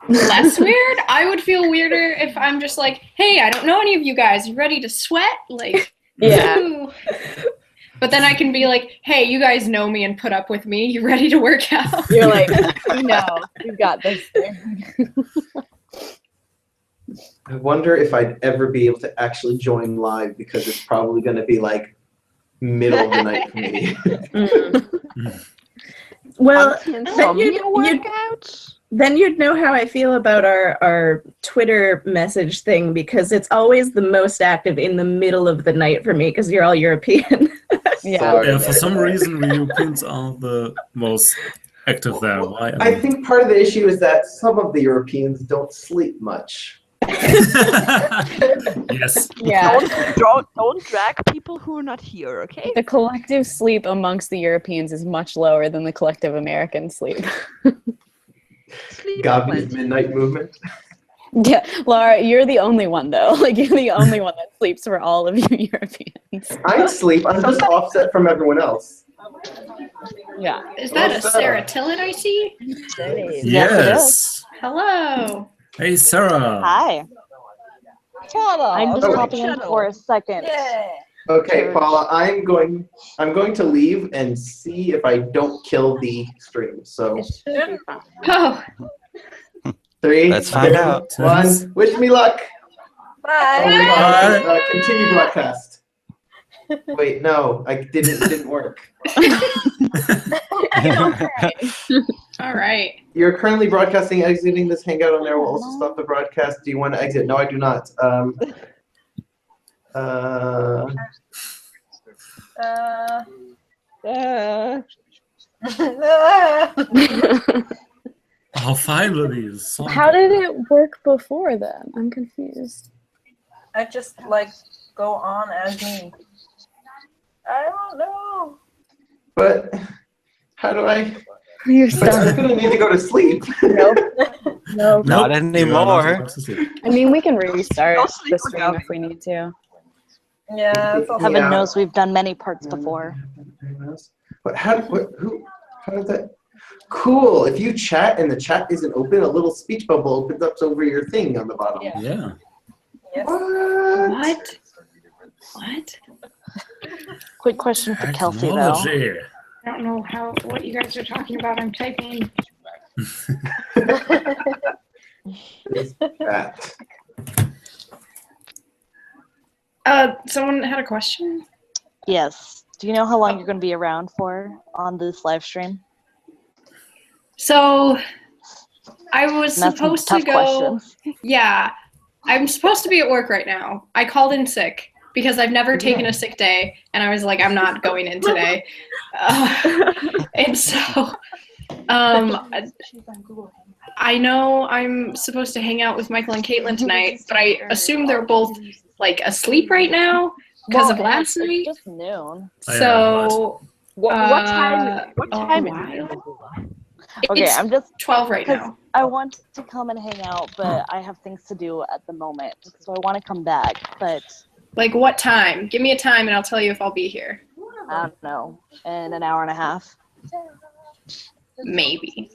Less weird? I would feel weirder if I'm just like, hey, I don't know any of you guys. You ready to sweat? Like, yeah. Ooh. But then I can be like, hey, you guys know me and put up with me. You ready to work out? You're like, no, you got this thing. I wonder if I'd ever be able to actually join live because it's probably going to be like middle of the night for me. Well, workouts. then you'd know how I feel about our Twitter message thing because it's always the most active in the middle of the night for me because you're all European. Yeah, for some reason, we Europeans are the most active there. Why? I think part of the issue is that some of the Europeans don't sleep much. Yes. Yeah. Don't drag people who are not here, okay? The collective sleep amongst the Europeans is much lower than the collective American sleep. Gabi's midnight movement. Yeah, Laura, you're the only one though. Like you're the only one that sleeps for all of you Europeans. I sleep. I'm just offset from everyone else. Yeah. Is that a Sarah Tillett I see? Yes. Hello. Hey, Sarah. Hi. I'm just hopping in for a second. Yeah. Okay, Paula, I'm going to leave and see if I don't kill the stream. So Oh. 3, Let's find out. 1. Wish me luck. Bye. Continue broadcast. Wait, no, it didn't work. All right. You're currently broadcasting. Exiting this Hangout on there will also stop the broadcast. Do you want to exit? No, I do not. Oh, finally. How did it work before then? I'm confused. I just like go on as me. I don't know. But how do I? You're But I'm gonna need to go to sleep. Nope. Nope. Not anymore. I mean, we can restart the stream if we need to. Yeah. That's also Heaven knows we've done many parts before. But how does that? Cool. If you chat and the chat isn't open, a little speech bubble opens up over your thing on the bottom. Yeah. Yes. What? What? Quick question for Kelsey, though. Technology. I don't know what you guys are talking about. I'm typing. That. Someone had a question? Yes. Do you know how long you're going to be around for on this live stream? So, I was And that's some supposed to tough go. questions. Yeah, I'm supposed to be at work right now. I called in sick because I've never taken a sick day, and I was like, I'm not going in today. And so, I know I'm supposed to hang out with Michael and Caitlin tonight, but I assume they're both like asleep right now because of last night. It's just noon. So, What time? What time? Okay, it's I'm just 12 right now. I want to come and hang out, but I have things to do at the moment, so I want to come back. But Like what time? Give me a time and I'll tell you if I'll be here. I don't know, in an hour and a half. Maybe.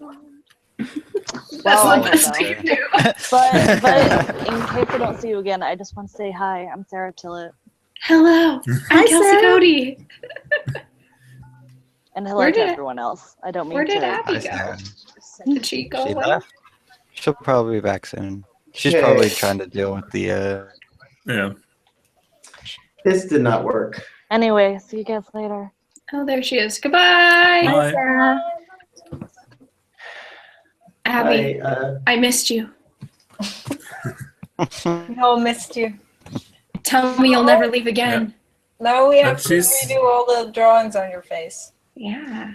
Well, I the best don't you know. can do. But in case I don't see you again, I just want to say hi. I'm Sarah Tillett. Hello, I'm Kelsey Sarah. Cody. And hello Where to did- everyone else. I don't mean Where did to. Abby go? Did she go She away? left. She'll probably be back soon. She's Yay. probably trying to deal with the. Yeah. This did not work. Anyway, see you guys later. Oh, there she is. Goodbye. Bye. Sarah. Abby, I missed you. No, missed you. Tell me you'll never leave again. Now we have But to she's- redo all the drawings on your face. Yeah.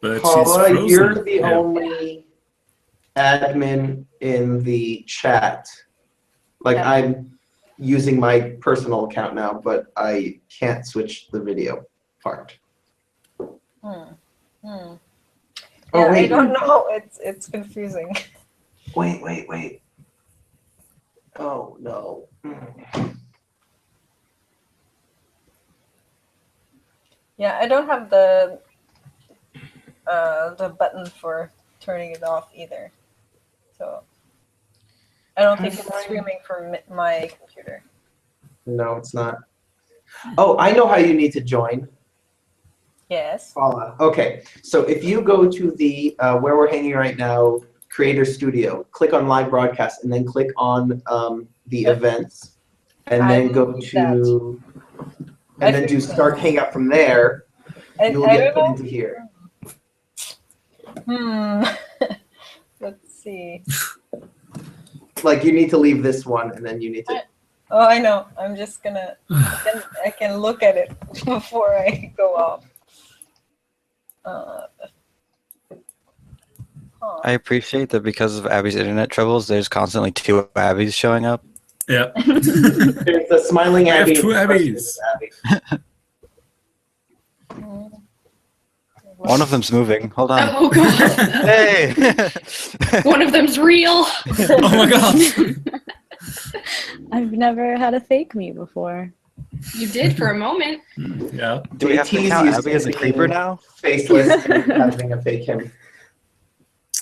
But she's Paula, frozen. you're the Yeah. only admin in the chat. Like Yeah. I'm using my personal account now, but I can't switch the video part. Hmm. Oh, Yeah, I wait. don't know. It's confusing. Wait. Oh no. Yeah, I don't have the button for turning it off either. So I don't think it's streaming from my computer. No, it's not. Oh, I know how you need to join. Yes. Paula. Okay, so if you go to the Where We're Hanging Right Now Creator Studio, click on Live Broadcast, and then click on the events, and then I go will do to, I and then do fixed that. Start Hangout from there. You'll I get don't put know. into here. Let's see. Like you need to leave this one, and then you need to. Oh, I know. I'm just gonna. I can look at it before I go off. I appreciate that because of Abby's internet troubles, there's constantly two Abby's showing up. Yeah. There's the smiling We have Abby. two and the Abbies. frustrated One of them's moving. Hold on. Oh god. Hey! One of them's real. Oh my god. I've never had a fake me before. You did for a moment. Yeah. Do we have to JT's count used Abby as a to creeper being now? Faceless and having a fake him.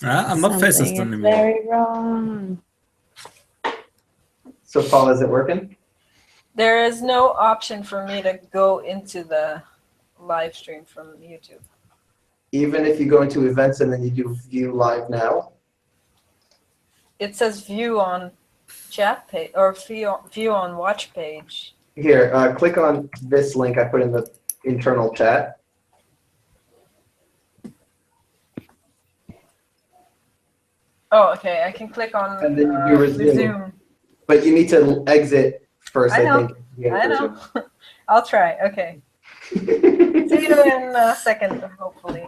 I'm not Something fascist is anymore. very wrong. So, Paul, is it working? There is no option for me to go into the live stream from YouTube. Even if you go into events and then you do view live now? It says view on chat page or view on watch page. Here, click on this link I put in the internal chat. Oh, okay. I can click on And then you resume. resume. But you need to exit first, I I know. think. You I have to know. I'll try. Okay. See resume. you in a second, hopefully.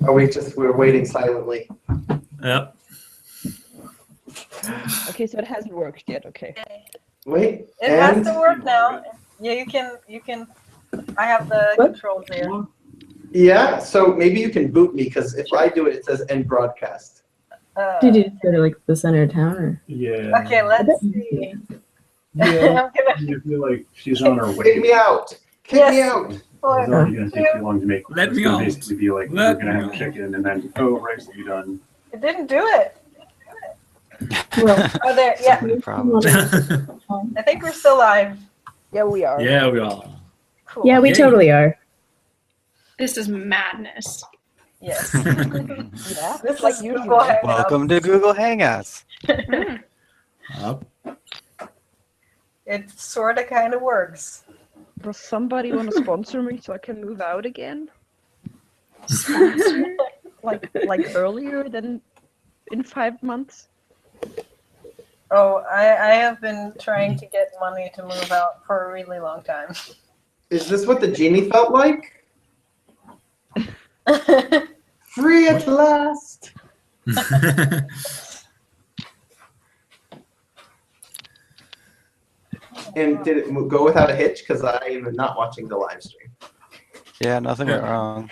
Oh, we're waiting silently. Yeah. Okay, so it hasn't worked yet. Okay. Wait, It has to work now. Yeah, you can. I have the controls here. Yeah, so maybe you can boot me, because if I do it, it says end broadcast. Did you just go to like the center of town or? Yeah. Okay, let's see. Yeah. I'm gonna. I feel like she's on her Kick way. me out! Kick me Yes. out! It's already going to take too long to make. Let It's me gonna out. basically be like, Let we're going to me have out. chicken and then, oh, rice will be done. It didn't do it. Well, Oh, there. Yeah. No problem. I think we're still live. Yeah, we are. Yeah, we are. Cool. yeah, we Yay. totally are. This is madness. Yes. Yeah. This Like is usual. Google Hangout. Welcome to Google Hangouts. Up. It sort of kind of works. Does somebody want to sponsor me so I can move out again? Like earlier than in 5 months? Oh, I have been trying to get money to move out for a really long time. Is this what the genie felt like? Free at last. And did it go without a hitch? Because I am not watching the live stream. Yeah, nothing went wrong.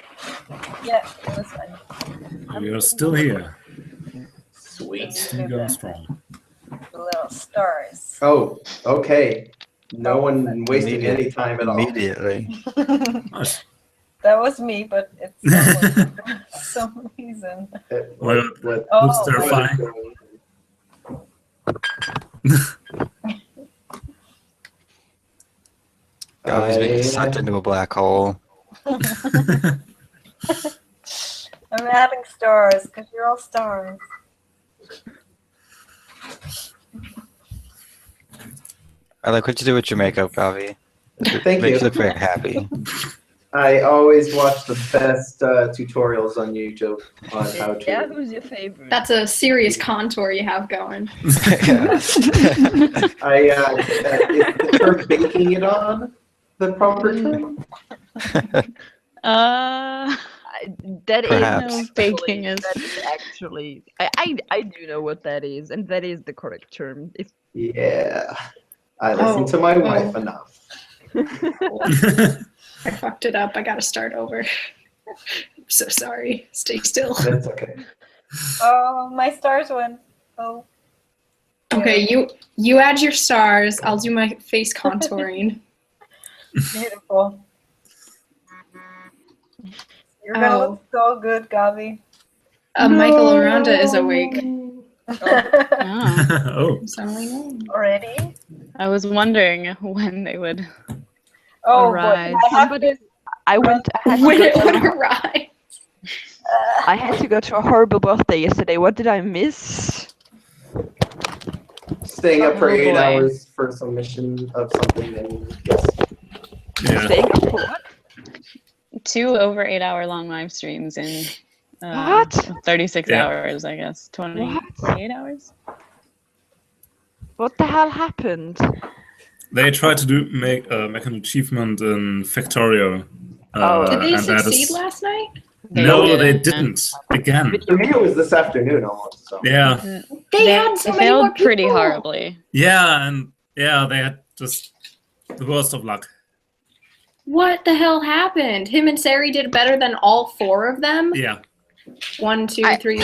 Yeah, it was fine. We are still here. Sweet. Still going strong. The little stars. Oh, okay. No one wasting any time at all. Immediately. Nice. That was me, but it's someone for some reason. Well, What- Oh, looks terrifying. Oh, he's being sucked into a black hole. I'm adding stars because you're all stars. I like what you do with your makeup, Gavi. Thank Makes you. you look very happy. I always watch the best tutorials on YouTube on how to. Yeah, who's your favorite? That's a serious contour you have going. Is the term baking it on the proper term? That is Perhaps. no, baking is. That is actually. I do know what that is, and that is the correct term. If Yeah. I listen to my wife enough. I fucked it up. I gotta start over. I'm so sorry. Stay still. That's okay. Oh, my stars went. Oh. Okay, you add your stars. I'll do my face contouring. Beautiful. You're gonna look so good, Gavi. Michael Aranda is awake. Ah, Oh. Already? I was wondering when they would Oh, arise. I went. I had to When go it to- would arise. I had to go to a horrible birthday yesterday. What did I miss? Staying up for Oh, 8 boy. hours for some mission of something, and yes. Yeah. Staying up for what? 2 over 8 hour long live streams in What? 36 Yeah. hours, I guess. 28 hours? What the hell happened? They tried to make an achievement in Factorio. Did they and that succeed is- last night? No, they didn't. Again. For me, it was this afternoon almost. So. Yeah. They had so They many more failed pretty people. horribly. Yeah, and yeah, they had just the worst of luck. What the hell happened? Him and Sari did better than all 4 of them? Yeah. 1, 2, 3,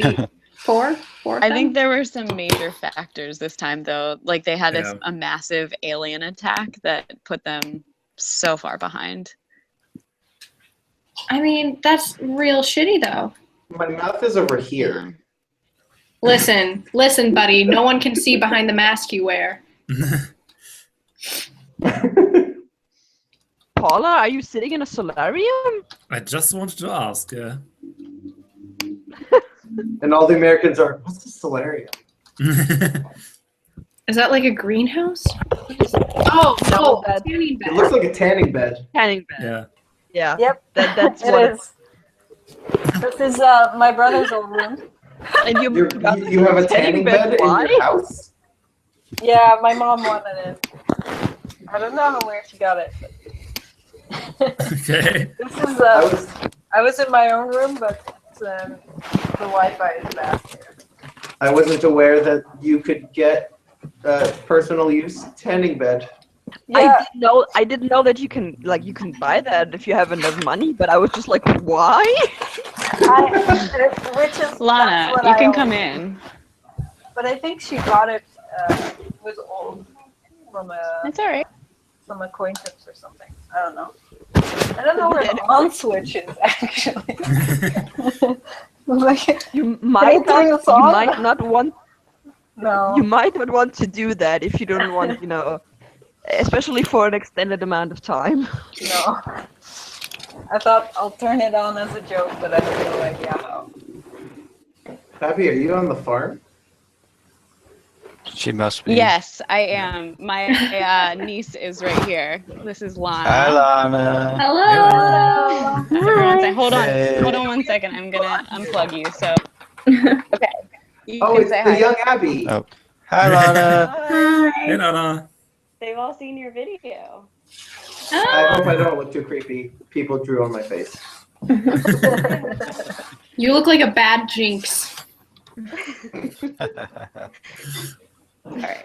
4? 4 of I them? think there were some major factors this time, though. Like they had Yeah. a massive alien attack that put them so far behind. I mean, that's real shitty, though. My mouth is over here. Listen, buddy. No one can see behind the mask you wear. Paula, are you sitting in a solarium? I just wanted to ask, yeah. And all the Americans are, what's a solarium? Is that like a greenhouse? Oh, no. that- Tanning It bed. looks like a tanning bed. Tanning bed. Yeah. Yeah. Yep. That's It what is. This is my brother's old room. And you You have a tanning bed in why? your house? Yeah, my mom wanted it. I don't know where she got it. Okay. This is I was in my own room, but the Wi-Fi is bad here. I wasn't aware that you could get personal use tanning bed. Yeah, I didn't know that you can buy that if you have enough money, but I was just like, why? which is Lana, that's what you I can always come do. in. But I think she got it. It was old from It's all right. some acquaintance or something. I don't know. I don't know where the on switch is actually. Like, You might turn this on? not want. no. You might not want to do that if you don't want, especially for an extended amount of time. No. I thought I'll turn it on as a joke, but I have no idea how. Abby, are you on the farm? She must be. Yes, I am. My niece is right here. This is Lana. Hi, Lana. Hello. Everyone say, hold on. Hey. Hold on 1 second. I'm gonna unplug you. So, okay. You Oh, can it's say the hi. young Abby. Oh. Hi, Lana. Hey, Nana. They've all seen your video. I hope I don't look too creepy. People drew on my face. You look like a bad jinx. All right.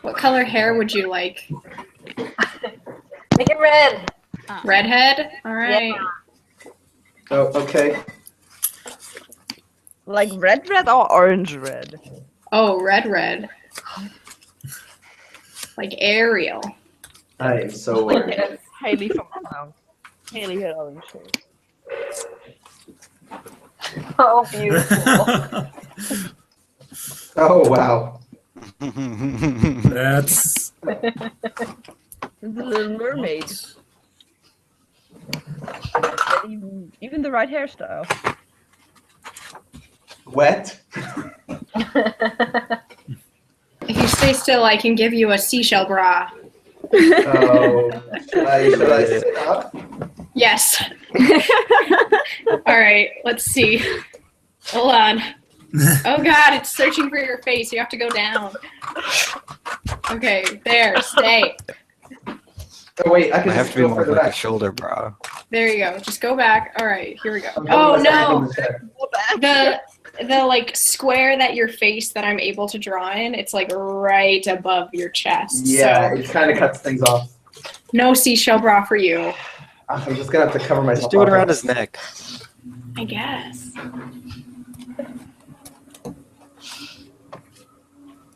What color hair would you like? Make it red. Redhead? All right. Oh, okay. Like red or orange red? Oh, red. Like Ariel. I am so worried. Haley from Hangout. Haley had orange hair. Oh, beautiful. Oh, wow. That's The Little Mermaid. And even the right hairstyle. Wet? If you stay still, I can give you a seashell bra. Oh, should I sit up? Yes. All right, let's see. Hold on. Oh God, it's searching for your face. You have to go down. Okay, there, stay. Oh, wait, I can I have just to be go more further like a back. shoulder bra. There you go. Just go back. All right, here we go. I'm Oh holding myself no, in the chair. the like square that your face that I'm able to draw in, it's like right above your chest. Yeah, So it kind of cuts things off. no seashell bra for you. I'm just gonna have to cover myself Just do it up. around his neck. I guess.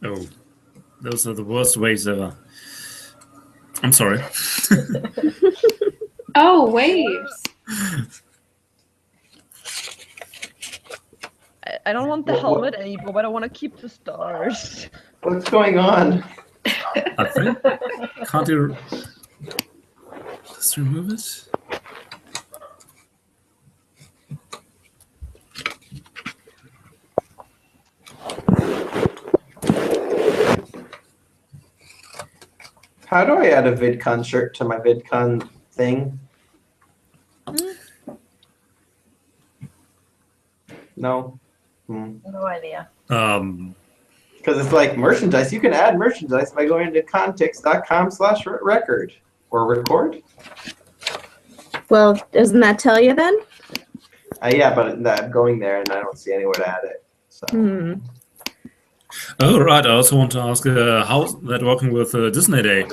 oh, those are the worst ways ever. I'm sorry. Oh, waves. I don't want the helmet anymore, but I want to keep the stars. What's going on? I think. Can't you just remove it? How do I add a VidCon shirt to my VidCon thing? No? No idea. Because it's like merchandise. You can add merchandise by going to context.com/record or record. Well, doesn't that tell you then? Yeah, but I'm going there and I don't see anywhere to add it. So. Oh, right. I also want to ask how's that working with Disney Day?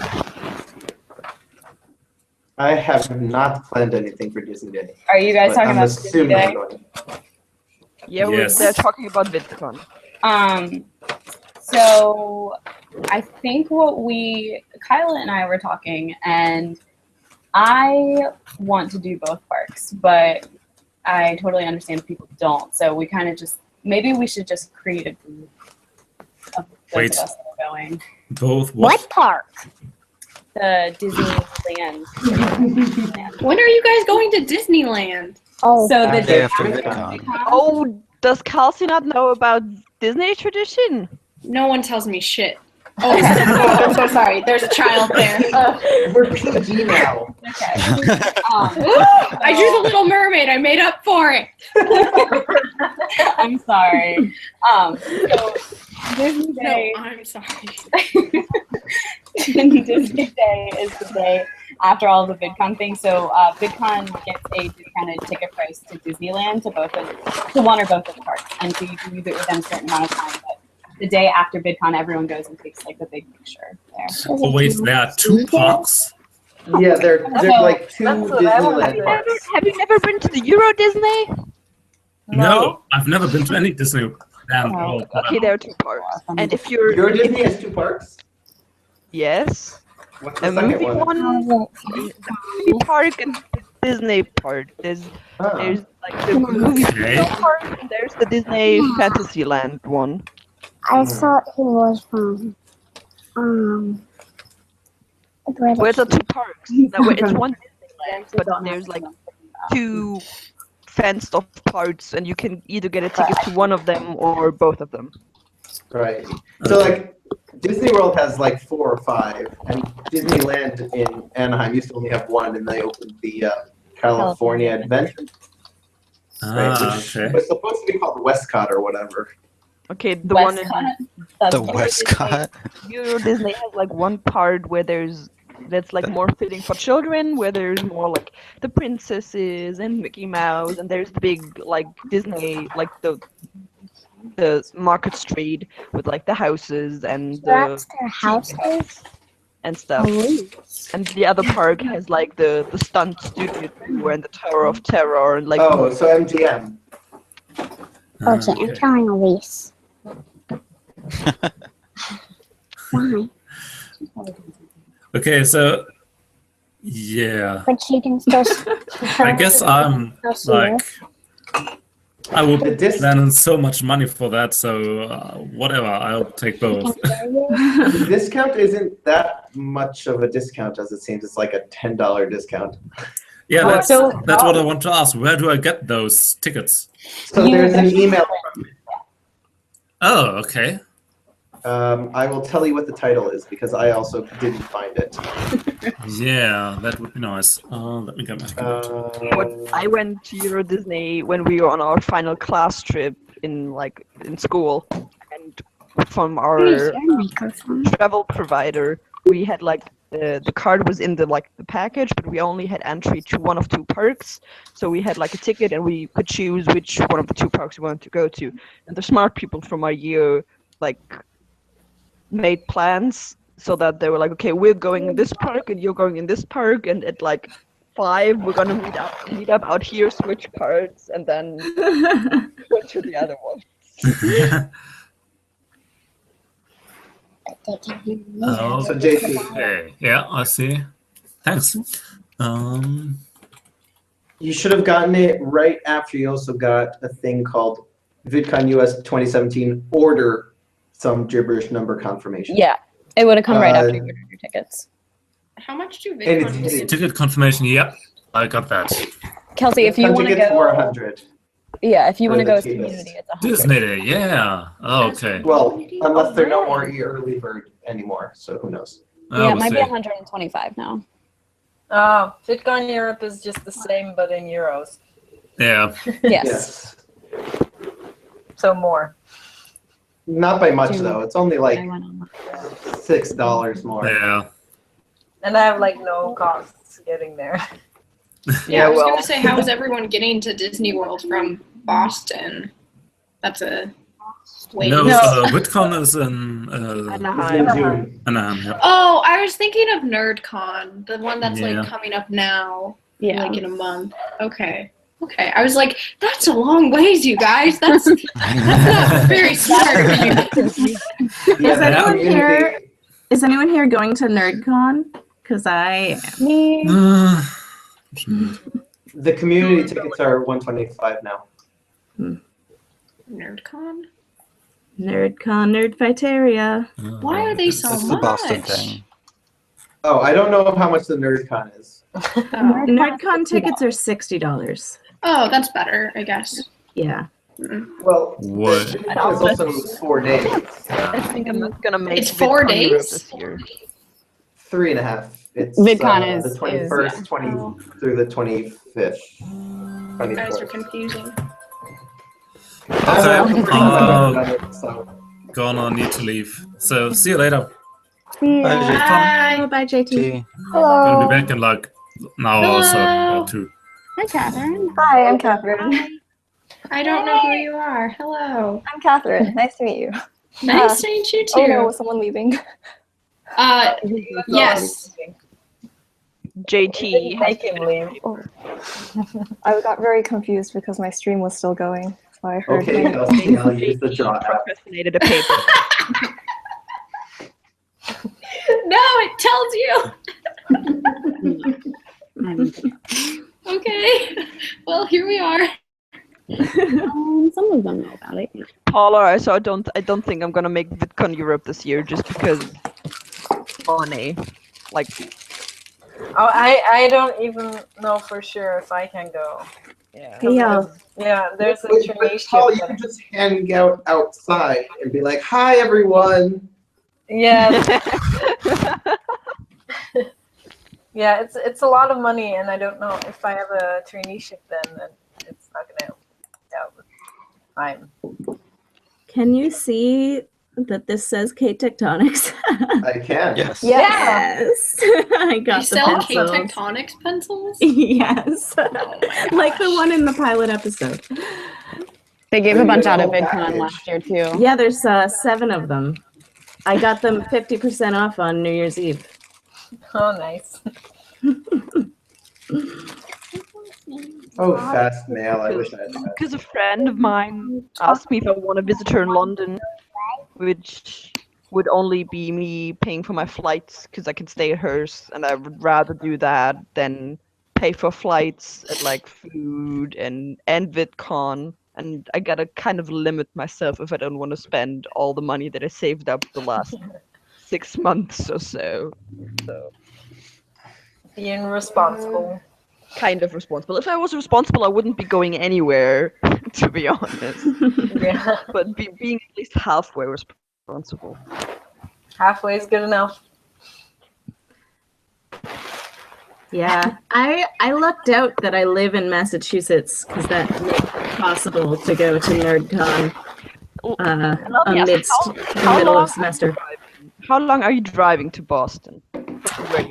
I have not planned anything for Disney Day. Are you guys but talking I'm about Disney assuming Day? I'm going. Yeah, Yes. they're talking about VidCon. So I think Kyla and I were talking, and I want to do both parks, but I totally understand if people don't. So we kind of maybe we should just create a group of those Wait. of us that are going. Both what? park? The Disneyland. When are you guys going to Disneyland? Oh, so the After day VidCon. Oh, does Kelsey not know about Disney tradition? No one tells me shit. Oh, I'm so sorry. There's a child there. We're PG now. Okay. I drew the Little Mermaid. I made up for it. I'm sorry. So Disney Day. No, I'm sorry. Disney Day is the day after all the VidCon things. So VidCon gets a discounted ticket price to Disneyland to one or both of the parks, and so you can use it within a certain amount of time. But the day after VidCon, everyone goes and takes like the big picture there. Oh, wait, there are two parks? Yeah, they're like two That's what I wanted Disneyland to parks. Have you never been to the Euro Disney? No, I've never been to any Disneyland. Okay, there are two parks. And if you're Your Disney has two parks? yes, What's the A second movie one? one, the movie park and the Disney part. There's like the movie studio park and there's the Disney Fantasyland one. I thought he was from Well, it's two parks. No, wait, it's one Disneyland, but there's like two fenced off parts, and you can either get a ticket to one of them or both of them. Right. So like Disney World has like 4 or 5, and Disneyland in Anaheim used to only have 1, and they opened the California Adventure. Which was supposed to be called Westcott or whatever. Okay, the one in The Westcott. Euro Disney has like one part where that's like more fitting for children, where there's more like the princesses and Mickey Mouse, and there's the big like Disney, like the Market Street with like the houses and That's their houses and stuff. And the other park has like the stunt studio and the Tower of Terror and like. Oh, so MGM. Okay, I'm telling Elise. Why? Okay, so yeah. But she can still. I guess I'm like, I would plan on so much money for that, so whatever, I'll take both. The discount isn't that much of a discount as it seems. It's like a $10 discount. Yeah, that's what I want to ask. Where do I get those tickets? So there's an email. Oh, okay. I will tell you what the title is because I also didn't find it. Yeah, that would be nice. Let me get my ticket. I went to Euro Disney when we were on our final class trip in school, and from our travel provider, we had like the card was in the package, but we only had entry to one of 2 parks. So we had like a ticket, and we could choose which one of the 2 parks we wanted to go to. And the smart people from our year made plans so that they were like, okay, we're going in this park and you're going in this park, and at like 5 we're gonna meet up out here, switch cards, and then go to the other one. Oh, so JT. Okay. Yeah, I see. Thanks. You should have gotten it right after you also got a thing called VidCon US 2017 order some gibberish number confirmation. Yeah, it would have come right after you ordered your tickets. How much do And VidCon tickets? Ticket confirmation, yep. I got that. Kelsey, if you want to tickets go, were 100. Yeah, if you For want to the go as cheapest. community, it's 100. Disney Day, yeah. Oh, okay. Well, unless they're no more early bird anymore, so who knows? Yeah, it might be 125 now. Oh, VidCon Europe is just the same, but in euros. Yeah. Yes. So more. Not by much though. It's only like $6 more. Yeah. And I have like no costs getting there. Yeah, I was gonna say, how is everyone getting to Disney World from Boston? That's a wait. No, VidCon is in Anaheim. Anaheim, yeah. Oh, I was thinking of NerdCon, the one that's Yeah. like coming up now, Yeah. like in a month. Okay. Okay. I was like, that's a long ways, you guys. That's not very smart of you. Is anyone here going to NerdCon? Because I The community tickets are $125 now. NerdCon? NerdCon, Nerdfighteria. Why are they so That's much? the Boston thing. Oh, I don't know how much the NerdCon is. NerdCon tickets are $60. Oh, that's better, I guess. Yeah. Well, What? VidCon is also 4 days. I think I'm not gonna make It's 4 VidCon Europe days? this year. 3.5. It's VidCon is the 21st, 20 through the 25th. You guys are confusing. Gonna need to leave. So see you later. Bye. Bye, JT. Gonna be back in like an hour or so, Hello. or 2. Hi, Catherine. Hi, I'm Catherine. I don't know who you are. Hello. I'm Catherine. Nice to meet you. Nice to meet you too. Oh no, was someone leaving? Yes. JT. Make him leave. I got very confused because my stream was still going. So I heard. Okay, I'll use the draw app. Procrastinated a paper. No, it tells you. Okay. Well, here we are. Some of them know about it. Paula, so I don't think I'm gonna make VidCon Europe this year just because money. Like, Oh, I don't even know for sure if I can go. yeah. Yeah, there's a But traineeship. Paul, you can just hang out outside and be like, "Hi, everyone." Yeah. Yeah, it's a lot of money, and I don't know if I have a traineeship then it's not gonna out with time. Can you see that this says Kate Tectonics? I can. Yes. Yes. I got You the sell Kate pencils. Tectonics pencils? Yes. Like the one in the pilot episode. They gave a bunch out at VidCon last year too. Yeah, there's 7 of them. I got them 50% off on New Year's Eve. Oh, nice. Oh, fast mail. I wish I had that. Because a friend of mine asked me if I want to visit her in London, which would only be me paying for my flights because I could stay at hers, and I would rather do that than pay for flights and like food and VidCon. And I gotta kind of limit myself if I don't want to spend all the money that I saved up the last 6 months or so. So Being responsible. kind of responsible. If I was responsible, I wouldn't be going anywhere, to be honest. Yeah. But being at least halfway responsible. Halfway is good enough. Yeah, I lucked out that I live in Massachusetts because that makes it possible to go to NerdCon amidst the middle of semester. How long are you driving to Boston?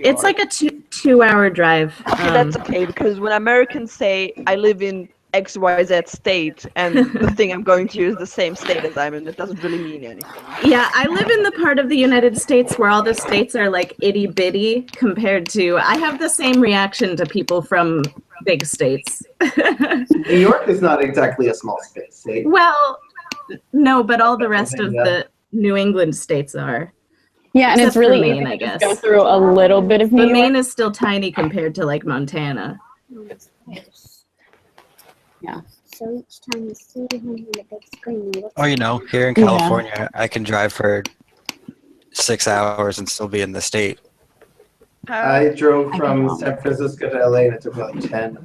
It's like a two-hour drive. Okay, that's okay, because when Americans say, I live in XYZ state, and the thing I'm going to is the same state as I'm in, it doesn't really mean anything. Yeah, I live in the part of the United States where all the states are like itty-bitty compared to, I have the same reaction to people from big states. New York is not exactly a small state. Well, no, but all the rest of the New England states are. Yeah, and Except it's really for Maine, easy I to just guess. go through a little bit of New But York. Maine is still tiny compared to like Montana. Yeah. So each time you see him on the big screen, you look Oh, you know, here in Yeah. California, I can drive for 6 hours and still be in the state. I drove from San Francisco to LA and it took like 10.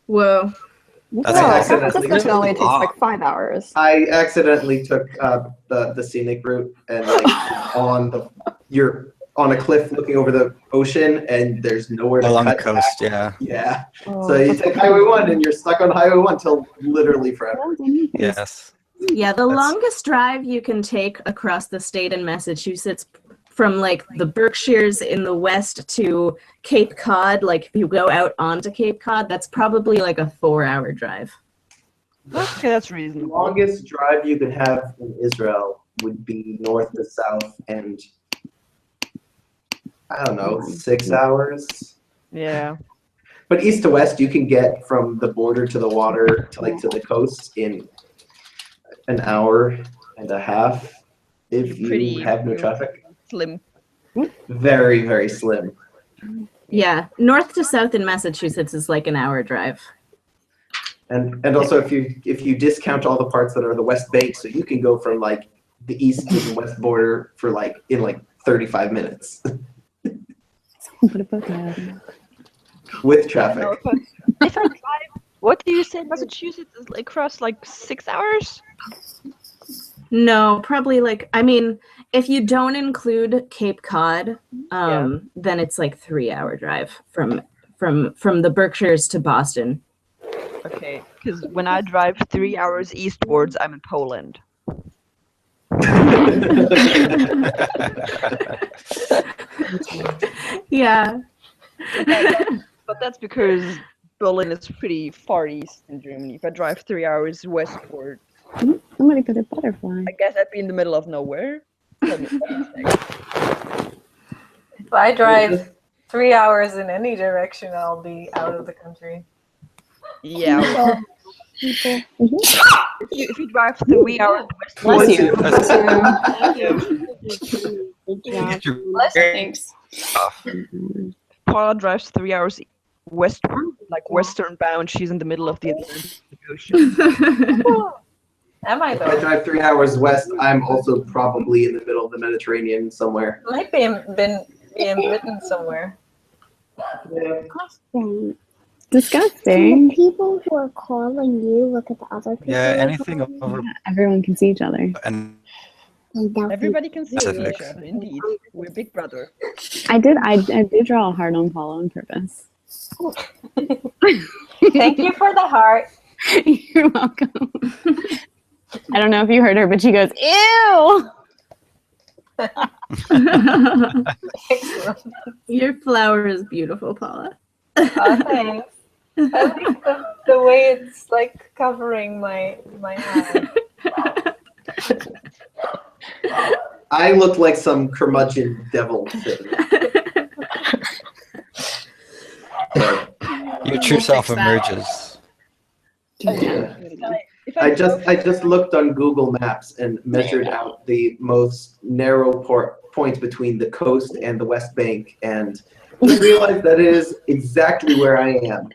Whoa. That's I a lot. accidentally This only takes Ah. like 5 hours. I accidentally took the scenic route and like you're on a cliff looking over the ocean and there's nowhere to Along the cut coast, back. yeah. Yeah. Oh, So you take Highway 1 and you're stuck on Highway 1 till literally forever. Yes. Yeah, the That's- longest drive you can take across the state in Massachusetts from like the Berkshires in the west to Cape Cod, like if you go out onto Cape Cod, that's probably like a 4-hour drive. Okay, that's The reasonable. longest drive you could have in Israel would be north to south and I don't know, 6 hours. Yeah. But east to west, you can get from the border to the water to like to the coast in an hour and a half if you have no traffic. Slim. Very, very slim. Yeah, north to south in Massachusetts is like an hour drive. And also if you discount all the parts that are the West Bank, so you can go from like the east to the west border for like in like 35 minutes with traffic. If I drive, what do you say Massachusetts is like across like 6 hours? No, probably like, I mean, if you don't include Cape Cod, then it's like 3-hour drive from the Berkshires to Boston. Okay, because when I drive 3 hours eastwards, I'm in Poland. Yeah. But that's because Berlin is pretty far east in Germany. If I drive 3 hours westward, Somebody put a butterfly. I guess I'd be in the middle of nowhere. If I drive 3 hours in any direction, I'll be out of the country. Yeah. If you drive 3 hours Bless you. westward, Good job. Thanks. Paula drives 3 hours westward, like western bound. She's in the middle of the Atlantic Ocean. Am I If I though? drive 3 hours west, I'm also probably in the middle of the Mediterranean somewhere. Might be been bitten somewhere. Disgusting. Disgusting. The people who are calling you look at the other people. Yeah, who are anything calling you. over Everyone can see each other. and Like, they'll Everybody can see Pacific. each other, indeed. We're Big Brother. I did draw a heart on Paula on purpose. Thank you for the heart. You're welcome. I don't know if you heard her, but she goes, ew! Excellent. Your flower is beautiful, Paula. Oh, thanks. I like the way it's like covering my eye. I look like some curmudgeon devil thing. your true self emerges. Yeah. I just looked on Google Maps and measured out the most narrow point between the coast and the West Bank, and I realized that is exactly where I am.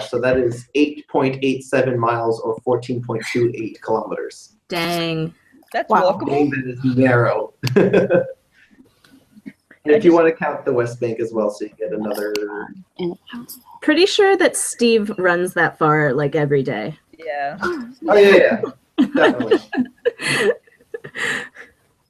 So that is 8.87 miles or 14.28 kilometers. Dang. That's Dang, walkable. that is narrow. And if you want to count the West Bank as well, so you get another. Pretty sure that Steve runs that far like every day. Yeah. Oh yeah, definitely.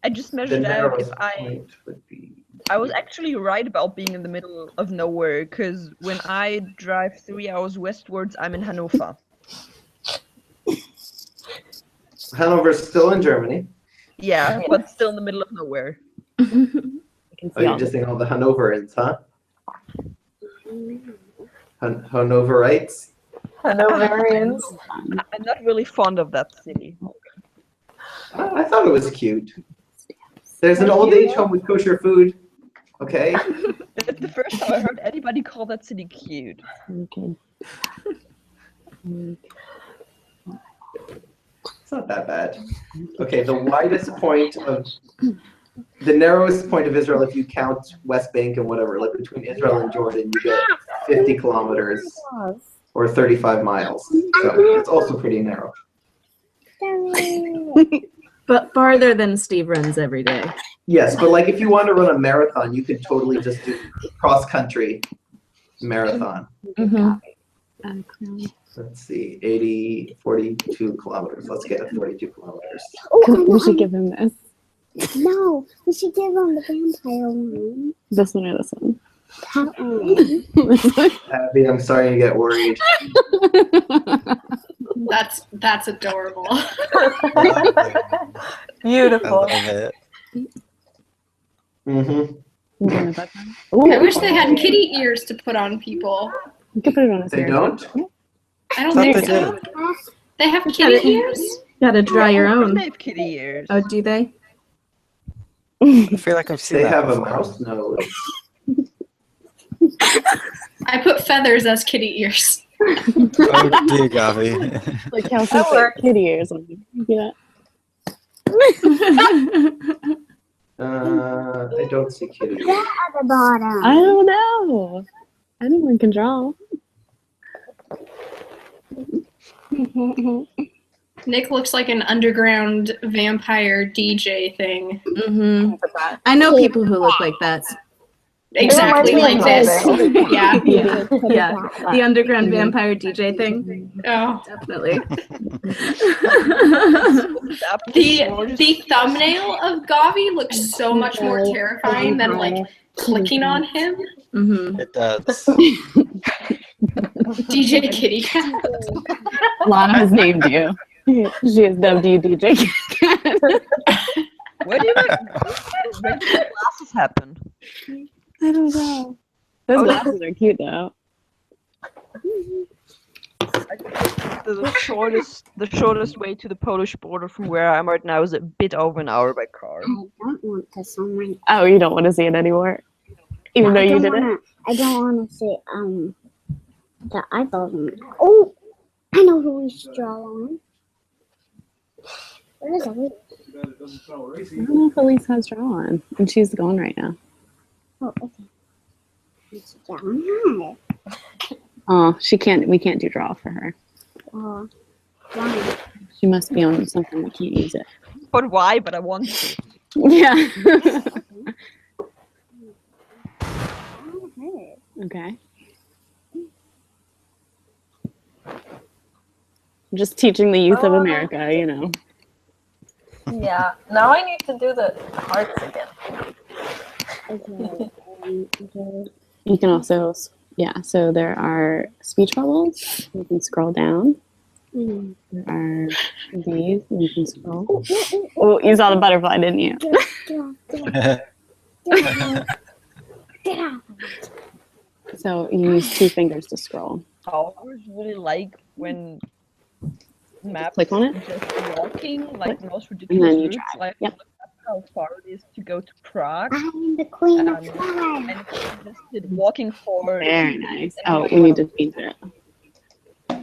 I just The measured out if narrowest I point would be. I was actually right about being in the middle of nowhere, because when I drive 3 hours westwards, I'm in Hanover. Hanover's still in Germany. Yeah, but still in the middle of nowhere. Oh, you're just saying all the Hanoverians, huh? Hanoverites? Hanoverians. I'm not really fond of that city. I thought it was cute. There's an old age home with kosher food. Okay. That's the first time I heard anybody call that city cute. Okay. It's not that bad. Okay, the narrowest point of Israel, if you count West Bank and whatever, like between Israel and Jordan, you get 50 kilometers or 35 miles. So it's also pretty narrow. But farther than Steve runs every day. Yes, but like if you want to run a marathon, you could totally just do cross-country marathon. Let's see, 42 kilometers. Let's get 42 kilometers. We should give him this. No, we should give him the vampire one. This one or this one? That one. Abby, I'm sorry you get worried. That's adorable. Beautiful. I love it. Mm-hmm. I wish they had kitty ears to put on people. You can put it on his They ear. don't? I don't Thought think they so. did. They have kitty ears? Gotta dry your own. They have kitty ears. Oh, do they? I feel like I've seen They that have a before. mouse nose. I put feathers as kitty ears. Oh dear, Gavi. Like how That works. kitty ears on you. Yeah. I don't see kitty. That at the bottom. I don't know. Anyone can draw. Nick looks like an underground vampire DJ thing. Mm-hmm. I know people who look like that. Exactly like this. Yeah. Yeah. The underground vampire DJ thing. Oh. Definitely. The thumbnail of Gavi looks so much more terrifying than like clicking on him. Mm-hmm. It does. DJ Kitty Cat. Lana has named you. She has dubbed you DJ Cat. Where do regular glasses happen? I don't know. Those glasses are cute though. The shortest way to the Polish border from where I am right now is a bit over an hour by car. I don't want to someone. Oh, you don't want to see it anymore? Even though you did it? I don't want to see the eyeballs on it. Oh, I know who we should draw on. Where is it? it doesn't smell I racy. don't know if Elise has draw on, and she's going right now. Oh, okay. It's down. Oh, she can't. We can't do draw for her. Oh, why? She must be on something that can't use it. But why? But I want to. Yeah. Okay. Okay. Just teaching the youth of America, you know. Yeah. Now I need to do the hearts again. Okay. Okay. You can also, yeah, so there are speech bubbles. You can scroll down. Mm. There are these, and you can scroll. Oh, you saw the butterfly, didn't you? So you use 2 fingers to scroll. I always really like when maps Click on it. just walking, like the most And ridiculous then you routes. drive. Like Yep. look at how far it is to go to Prague. I'm the queen of And Prague. just did walking for. Very nice. Oh, we need to change it.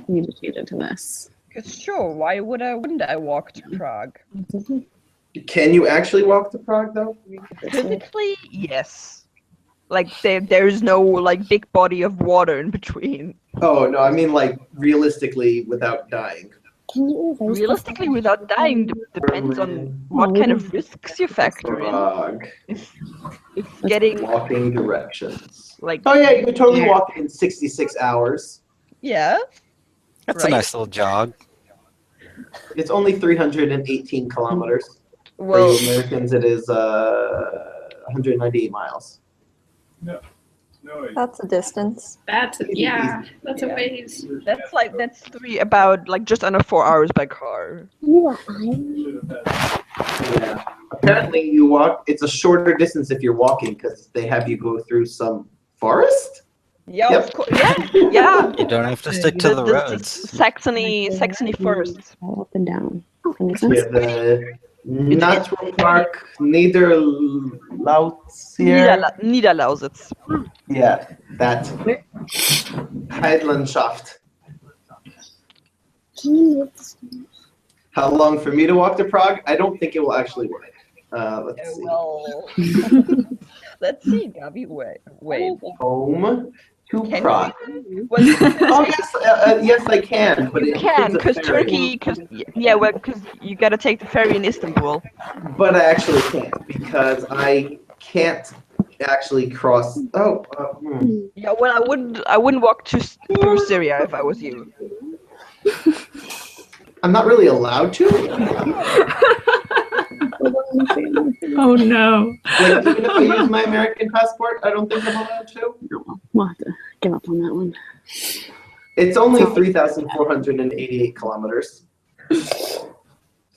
We need to change it to this. Cause sure, why wouldn't I walk to Prague? Can you actually walk to Prague though? Physically, yes. Like there's no like big body of water in between. Oh no, I mean like realistically without dying. Can you erase Realistically, without dying depends on what kind of risks you factor in. Prague. If getting Walking directions. like Oh yeah, you could totally walk in 66 hours. yeah. That's right? a nice little jog. It's only 318 kilometers. Well, For you Americans, it is 198 miles. No. No. That's a distance. That's that's a ways. that's about like just under 4 hours by car. You are Iron. Yeah. Apparently, you walk. It's a shorter distance if you're walking because they have you go through some forest. Yeah, Yep. of course. Yeah. You don't have to stick to the roads. Saxony forests. Up and down. That makes We sense? have the Natural Park Niederlausitz here. Niederlausitz. Yeah, that. Heidlandschaft. Can you move this? How long for me to walk to Prague? I don't think it will actually work. Let's see. Well, let's see, Gabby. Wait. Home to Can Prague. you? Oh yes, yes I can. But You it can, includes a because ferry. Turkey, because you gotta take the ferry in Istanbul. But I actually can't because I can't actually cross. Yeah, well, I wouldn't walk through Syria if I was you. I'm not really allowed to. Oh no. Like even if I use my American passport, I don't think I'm allowed to. No, we'll have to give up on that one. It's only 3,488 kilometers.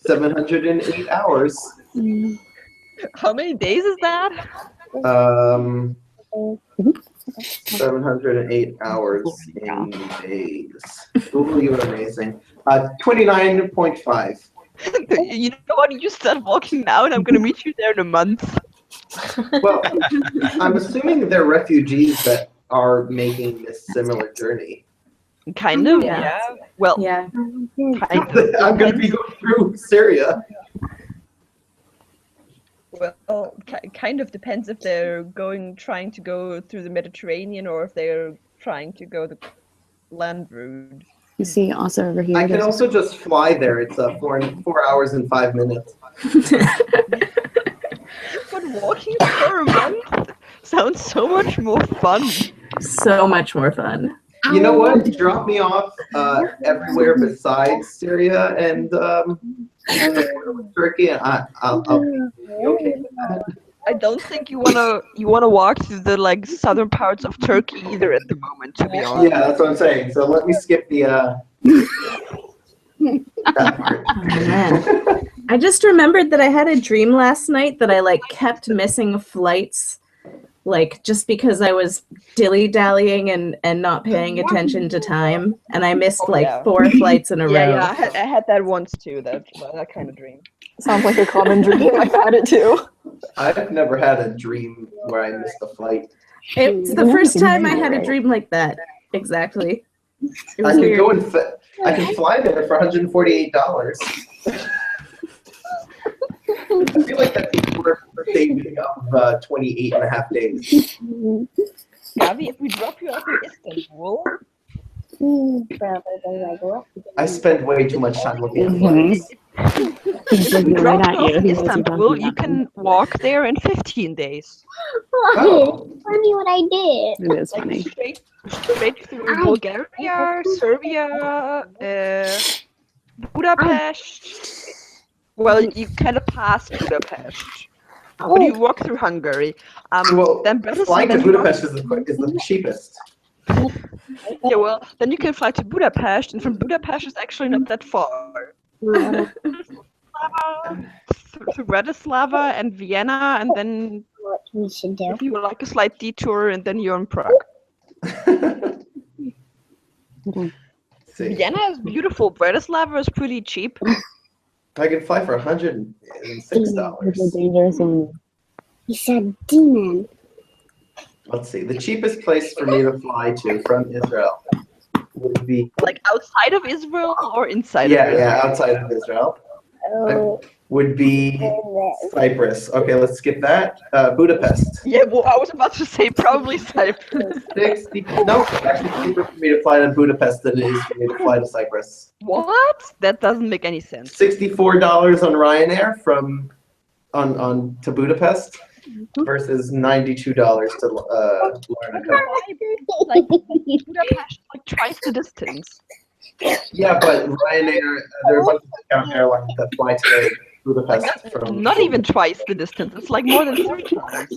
708 hours. How many days is that? 708 hours in days. Google, you are amazing. 29.5. You know what? You start walking now, and I'm gonna meet you there in a month. Well, I'm assuming they're refugees that are making this similar journey. Kind of, Yeah. yeah. Well, Yeah. kind of. I'm going to be going through Syria. Well, kind of depends if they're trying to go through the Mediterranean or if they're trying to go the land route. You see also over here. I can there's- also just fly there. It's 4 hours and 5 minutes. But walking for a month sounds so much more fun. So much more fun. You know what? Drop me off everywhere besides Syria and Turkey, and I'll be okay with that. I don't think you wanna walk through the like southern parts of Turkey either at the moment, to be honest. Yeah, that's what I'm saying. So let me skip the that part. Oh, man. I just remembered that I had a dream last night that I like kept missing flights, like just because I was dilly-dallying and not paying attention to time, and I missed like 4 flights in a row. Yeah, I had that once too. That kind of dream. Sounds like a common dream. I've had it too. I've never had a dream where I missed a flight. It's the first time I had a dream like that. Exactly. It I was can weird. go and I can fly there for $148. I feel like that's worth a saving of 28 and a half days. Gavi, if we drop you off in Istanbul, I spend way too much time looking at flights. if we drop you off in Istanbul, you can walk there in 15 days. Oh. Funny what I did. It is funny. Straight through Bulgaria, Serbia, Budapest. Well, you kind of pass Budapest, but you walk through Hungary. Well, then flying to Budapest is the cheapest. Yeah, well, then you can fly to Budapest, and from Budapest it's actually not that far. Through Bratislava and Vienna, and then What we should do. if you would like a slight detour, and then you're in Prague. Vienna is beautiful. Bratislava is pretty cheap. I can fly for $106. He said demon. Let's see. The cheapest place for me to fly to from Israel would be Like outside of Israel or inside of Israel? yeah, outside of Israel. Would be Cyprus. Okay, let's skip that. Budapest. Yeah, well, I was about to say probably Cyprus. 60. No, it's actually cheaper for me to fly to Budapest than it is for me to fly to Cyprus. What? That doesn't make any sense. $64 on Ryanair from to Budapest versus $92 to Larnaca. Like Budapest is like twice the distance. Yeah, but Ryanair, there are a bunch of discount airlines that fly to Budapest from. Not even twice the distance. It's like more than 3 times.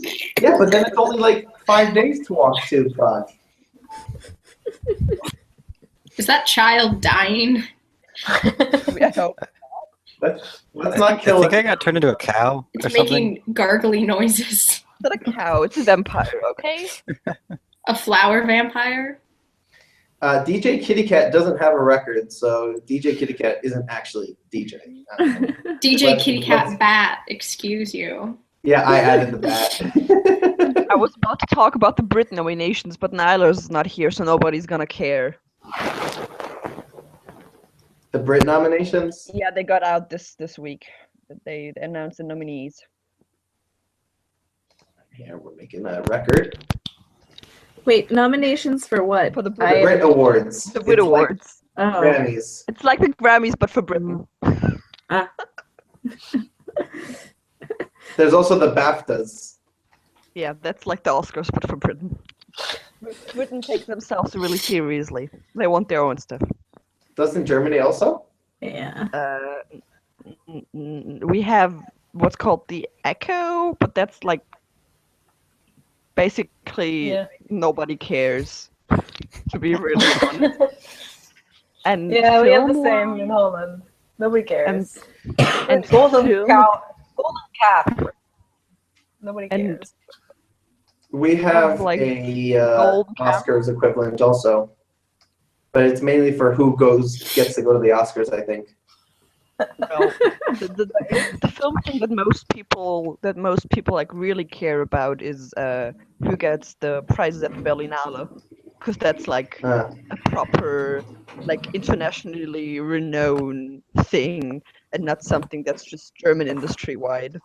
Yeah, but then it's only like 5 days to walk to Prague. Is that child dying? I hope. Let's not kill I think it. I got turned into a cow It's or something. making gargly noises. It's not a cow. It's a vampire. Okay. A flower vampire? DJ Kitty Cat doesn't have a record, so DJ Kitty Cat isn't actually DJ. DJ Kitty Cat Bat, excuse you. Yeah, I added the bat. I was about to talk about the Brit nominations, but Nyla's not here, so nobody's gonna care. The Brit nominations? Yeah, they got out this week. They announced the nominees. Yeah, we're making a record. Wait, nominations for what? For the The Brit Awards. The Brit It's like Awards. Grammys. It's like the Grammys, but for Britain. There's also the BAFTAs. Yeah, that's like the Oscars, but for Britain. Britain takes themselves really seriously. They want their own stuff. Doesn't Germany also? Yeah. We have what's called the Echo, but that's like basically nobody cares, to be really honest. And Yeah, we have the film same in Holland. Nobody cares. and golden film- calf. Nobody cares. We have like a gold Oscars equivalent also, but it's mainly for who gets to go to the Oscars, I think. Well, the film thing that most people like really care about is who gets the prizes at the Berlinale, because that's like a proper, like internationally renowned thing, and not something that's just German industry wide,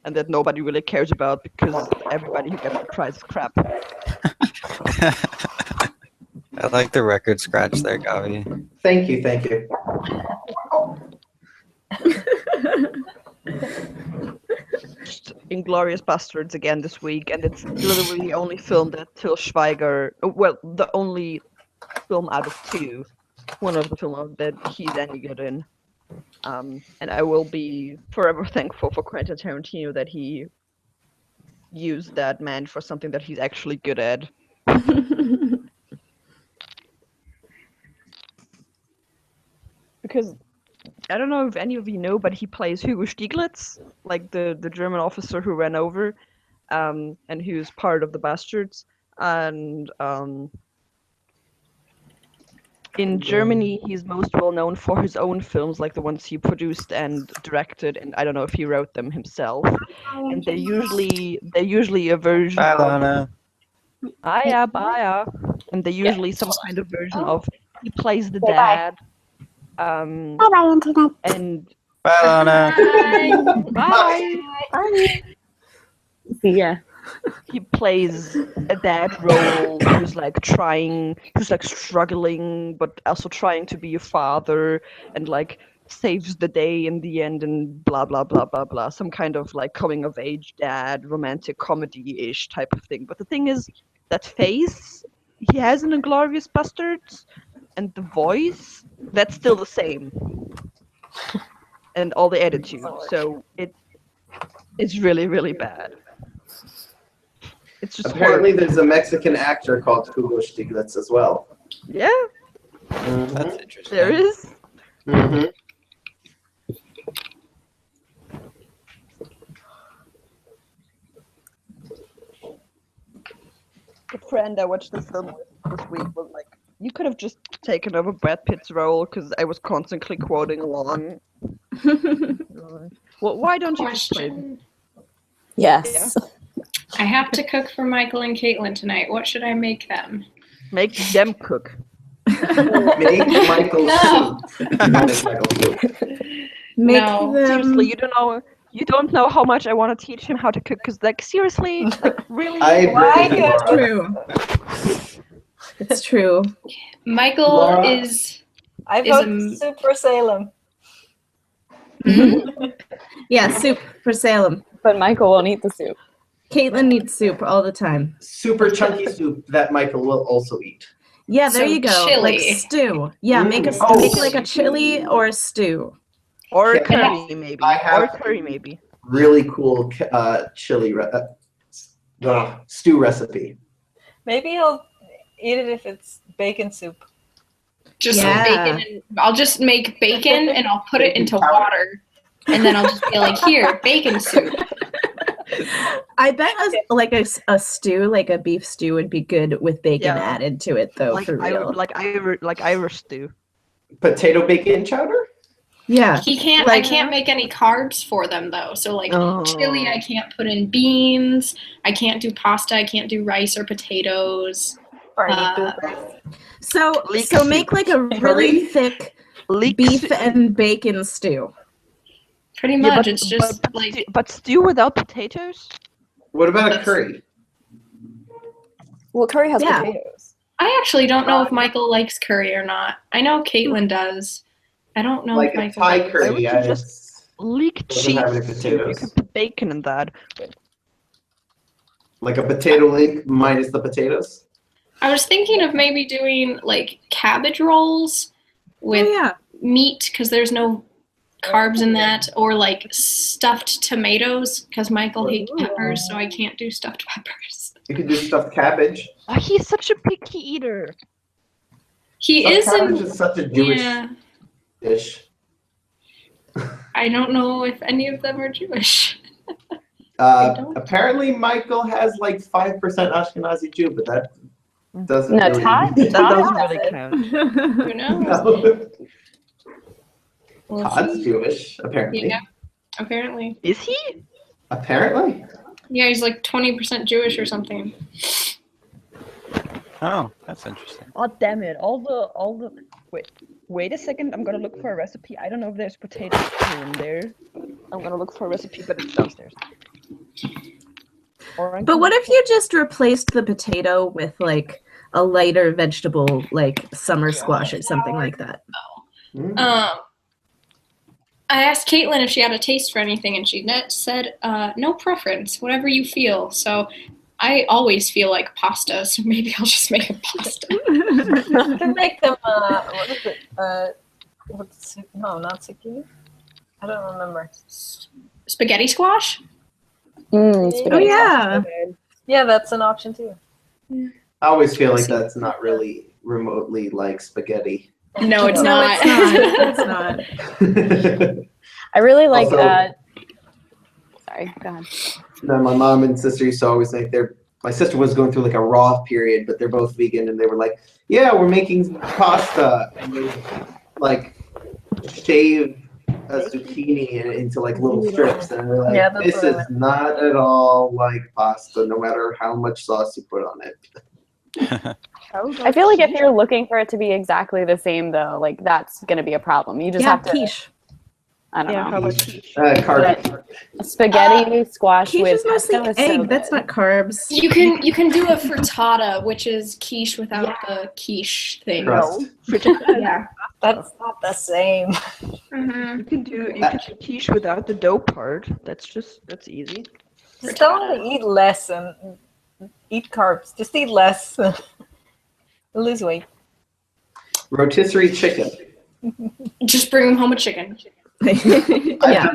and that nobody really cares about because everybody who gets the prize is crap. I like the record scratch there, Gavi. Thank you, thank you. Inglorious Bastards again this week, and it's literally the only film that Til Schweiger, well, the only film out of 2, one of the films that he's any good in. And I will be forever thankful for Quentin Tarantino that he used that man for something that he's actually good at. Because I don't know if any of you know, but he plays Hugo Stieglitz, like the German officer who ran over, and who's part of the Bastards. And in Germany, he's most well known for his own films, like the ones he produced and directed, and I don't know if he wrote them himself. And they're usually a version Bye, of Lana. Baya, and they're usually some kind of version of he plays the Bye-bye. dad. Bye-bye, Internet. And Bye, Lana. Bye. Bye. Yeah. He plays a dad role who's like struggling, but also trying to be a father, and like saves the day in the end, and blah blah blah blah blah. Some kind of like coming of age dad, romantic comedy-ish type of thing. But the thing is, that face he has in *Inglourious Bastards*, and the voice, that's still the same, and all the attitude. So it's really really bad. It's just Apparently, horrible. there's a Mexican actor called Hugo Stiglitz as well. Yeah, That's interesting. there is. Mm-hmm. A friend I watched the film with this week was like, you could have just taken over Brad Pitt's role, because I was constantly quoting along. Well, why don't you just play? Question. Yes. I have to cook for Michael and Caitlin tonight. What should I make them? Make them cook. Make Michael No. soup. Make Michael soup. Make No. them. Seriously, you don't know how much I want to teach him how to cook. Because like seriously, like really. I agree, It's Laura. true. It's true. Michael Laura? is I Is vote a- soup for Salem. Yeah, soup for Salem. But Michael won't eat the soup. Caitlin needs soup all the time. Super chunky soup that Michael will also eat. Yeah, there So you go. chili. Like stew. Yeah, make a Oh. make like a chili or a stew. Or Yeah. curry maybe. I have- Or curry maybe. Really cool chili stew recipe. Maybe he'll eat it if it's bacon soup. just Yeah. bacon. And I'll just make bacon and I'll put it into Powder. water. And then I'll just be like, here, bacon soup. I bet a stew, like a beef stew, would be good with bacon Yeah. added to it, though. Like For real. Irish stew. Potato bacon chowder? Yeah. He can't. Like- I can't make any carbs for them though. So like Oh. chili, I can't put in beans. I can't do pasta. I can't do rice or potatoes. Party Uh, poopers. So Leek so make like a really thick beef and bacon stew. Pretty Yeah, much. but- It's just but like but stew without potatoes? What about a curry? Well, curry has Yeah. potatoes. I actually don't know if Michael likes curry or not. I know Caitlin does. I don't know Like if a Michael Thai does. Why would curry. you just leek doesn't cheese? have any You potatoes. could put bacon in that. Like a potato leek minus the potatoes? I was thinking of maybe doing like cabbage rolls with yeah. meat because there's no carbs in that, or like stuffed tomatoes because Michael hates peppers, so I can't do stuffed peppers. You could do stuffed cabbage. Oh, he's such a picky eater. He Stuffed cabbage isn't. is such a Jewish Yeah, dish. I don't know if any of them are Jewish. don't. Apparently, Michael has like 5% Ashkenazi Jew, but that doesn't No, really Todd- That Todd doesn't has really it. count. Who knows? No. We'll Todd's see. Jewish, apparently. Yeah, apparently. Is he? Apparently. Yeah, he's like 20% Jewish or something. Oh, that's interesting. Oh damn it! All the wait a second. I'm gonna look for a recipe. I don't know if there's potato stew in there. I'm gonna look for a recipe, but it's downstairs. But what if you just replaced the potato with like a lighter vegetable, like summer squash or something like that? I asked Caitlin if she had a taste for anything, and she said, no preference, whatever you feel. So I always feel like pasta, so maybe I'll just make a pasta. You can make them, what is it? What's, no, not zucchini. I don't remember. Spaghetti squash? Oh yeah. Yeah, that's an option too. I always feel like that's not really remotely like spaghetti. No, it's No, not. it's not. It's not. I really like. Also- Sorry, go ahead. No, my mom and sister used to always make my sister was going through like a raw period, but they're both vegan, and they were like, yeah, we're making pasta, and they like shave a zucchini into like little strips, and we're like, Yeah, that's this what I is meant. not at all like pasta, no matter how much sauce you put on it. I feel like if you're looking for it to be exactly the same, though, like that's gonna be a problem. You just Yeah, have to. quiche. I don't Yeah, know. how about quiche? Carb. Spaghetti squash Quiche with is mostly pesto egg. is so That's good. not carbs. You can do a frittata, which is quiche without the quiche thing. Crust. Yeah. That's not the same. Mm-hmm. You can do quiche without the dough part. That's easy. Just tell them to eat less and eat carbs. Just eat less. Lose weight. Rotisserie chicken. Just bring them home a chicken. Yeah.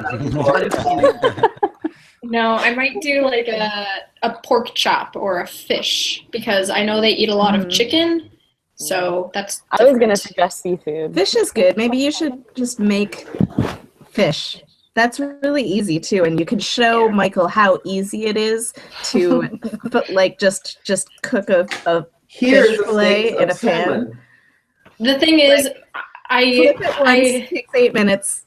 No, I might do like a pork chop or a fish because I know they eat a lot of chicken. So that's I was gonna suggest seafood. Fish is good. Maybe you should just make fish. That's really easy too, and you can show Michael how easy it is to, but like just cook a Here's fish a fillet steak in a of pan. salmon. The thing is, Flip it once, takes 8 minutes.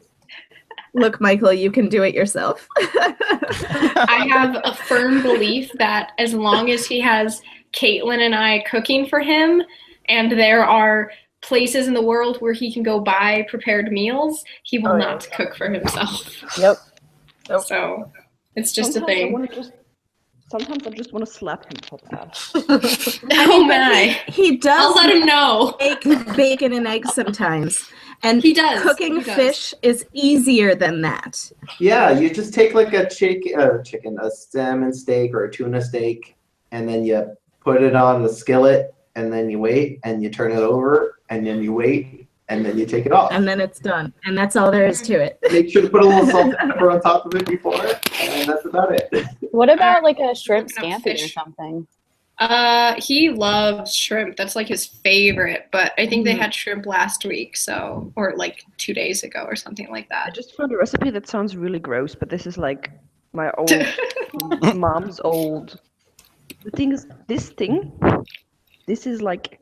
Look, Michael, you can do it yourself. I have a firm belief that as long as he has Caitlin and I cooking for him, and there are places in the world where he can go buy prepared meals, he will not cook for himself. Yep. So it's just Sometimes a thing. Sometimes I just want to slap him for that. Oh my! He does. I'll let him know. Make bacon and eggs sometimes, and He does. cooking He does. fish is easier than that. Yeah, you just take like a a salmon steak or a tuna steak, and then you put it on the skillet, and then you wait, and you turn it over, and then you wait, and then you take it off. And then it's done, and that's all there is to it. Make sure to put a little salt and pepper on top of it before, and that's about it. What about like a shrimp scampi or something? He loves shrimp. That's like his favorite. But I think they had shrimp last week, or like 2 days ago or something like I that. just found a recipe that sounds really gross, but this is like my old mom's old. The thing is, this is like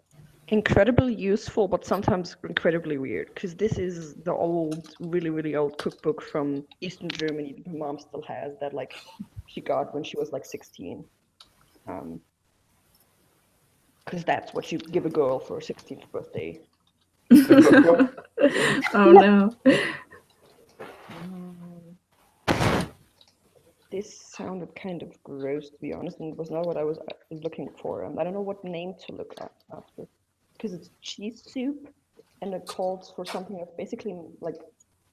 incredibly useful, but sometimes incredibly weird, because this is the old, really, really old cookbook from Eastern Germany that my mom still has, that like she got when she was like 16. Because that's what you give a girl for her 16th birthday. Oh no. This sounded kind of gross, to be honest, and it was not what I was looking for. I don't know what name to look up after, because it's cheese soup, and it calls for something that's basically like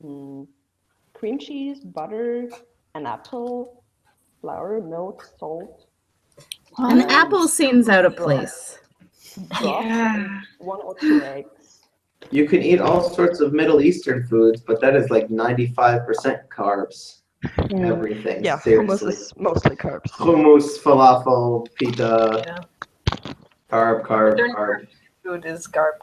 cream cheese, butter, an apple, flour, milk, salt. An apple seems out of place. Broth, and 1 or 2 eggs. You can eat all sorts of Middle Eastern foods, but that is like 95% carbs. Everything. Yeah, seriously. hummus is mostly carbs. Hummus, falafel, pita, carb. Food is carb.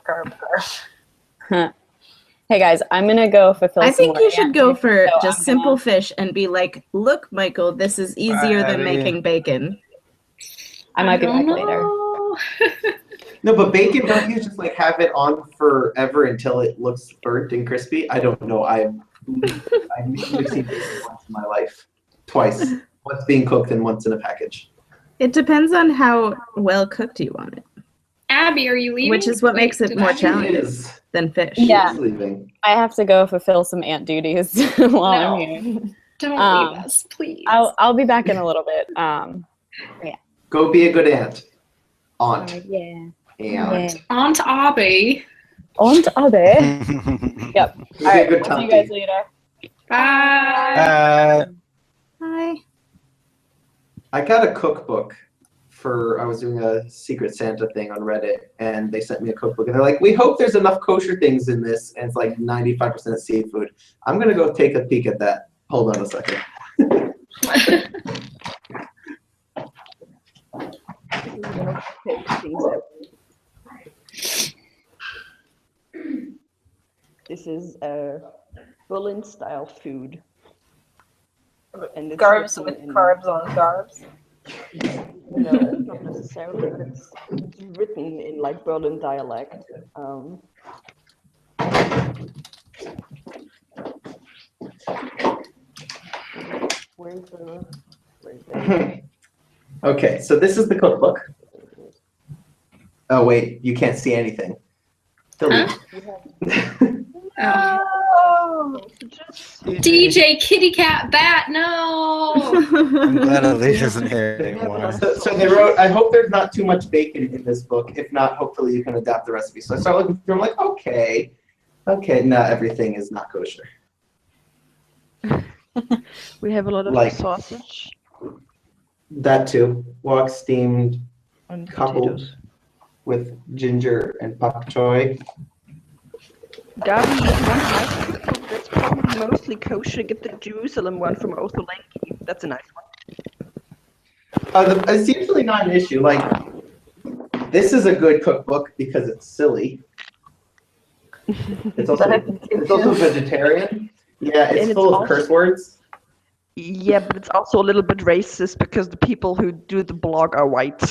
Hey guys, I'm gonna go fulfill. I some think more you should go answers, for so just I'm simple gonna- fish and be like, look, Michael, this is easier than making bacon. I might be back later. No, but bacon, don't you just like have it on forever until it looks burnt and crispy? I don't know. I've seen bacon once in my life. Twice. Once being cooked and once in a package. It depends on how well cooked you want it, Abby, are you leaving? which is what makes it did more I- challenging than fish. Yeah. Leaving. I have to go fulfill some ant duties while No. I'm here. Don't leave us, please. I'll be back in a little bit. Yeah. Go be a good aunt. Aunt. Yeah. Aunt. Aunt Abby. Aunt Abby. Yep. Be All a right. good I'll see you tanty. guys later. Bye. Hi. I got a cookbook I was doing a Secret Santa thing on Reddit, and they sent me a cookbook, and they're like, we hope there's enough kosher things in this, and it's like 95% seafood. I'm gonna go take a peek at that. Hold on a second. This is a Berlin style food. And it's Carbs written with in- carbs on carbs. No, not necessarily, but it's written in like Berlin dialect. Where's the Okay, so this is the cookbook. Oh wait, you can't see anything. Delete. DJ Kitty Cat Bat, no! I'm glad Alicia isn't here anymore. So they wrote, I hope there's not too much bacon in this book. If not, hopefully you can adapt the recipe. So I started looking through, I'm like, okay, not everything is not kosher. We have a lot of Like- sausage That too. Wok steamed, and coupled potatoes. with ginger and pak choy. Gabi, if you want a nice cook that's probably mostly kosher, get the Jerusalem one from Otholenki. That's a nice one. It's usually not an issue. Like, this is a good cookbook because it's silly. It's also vegetarian. Yeah, And it's it's full of also- curse words. Yeah, but it's also a little bit racist because the people who do the blog are white.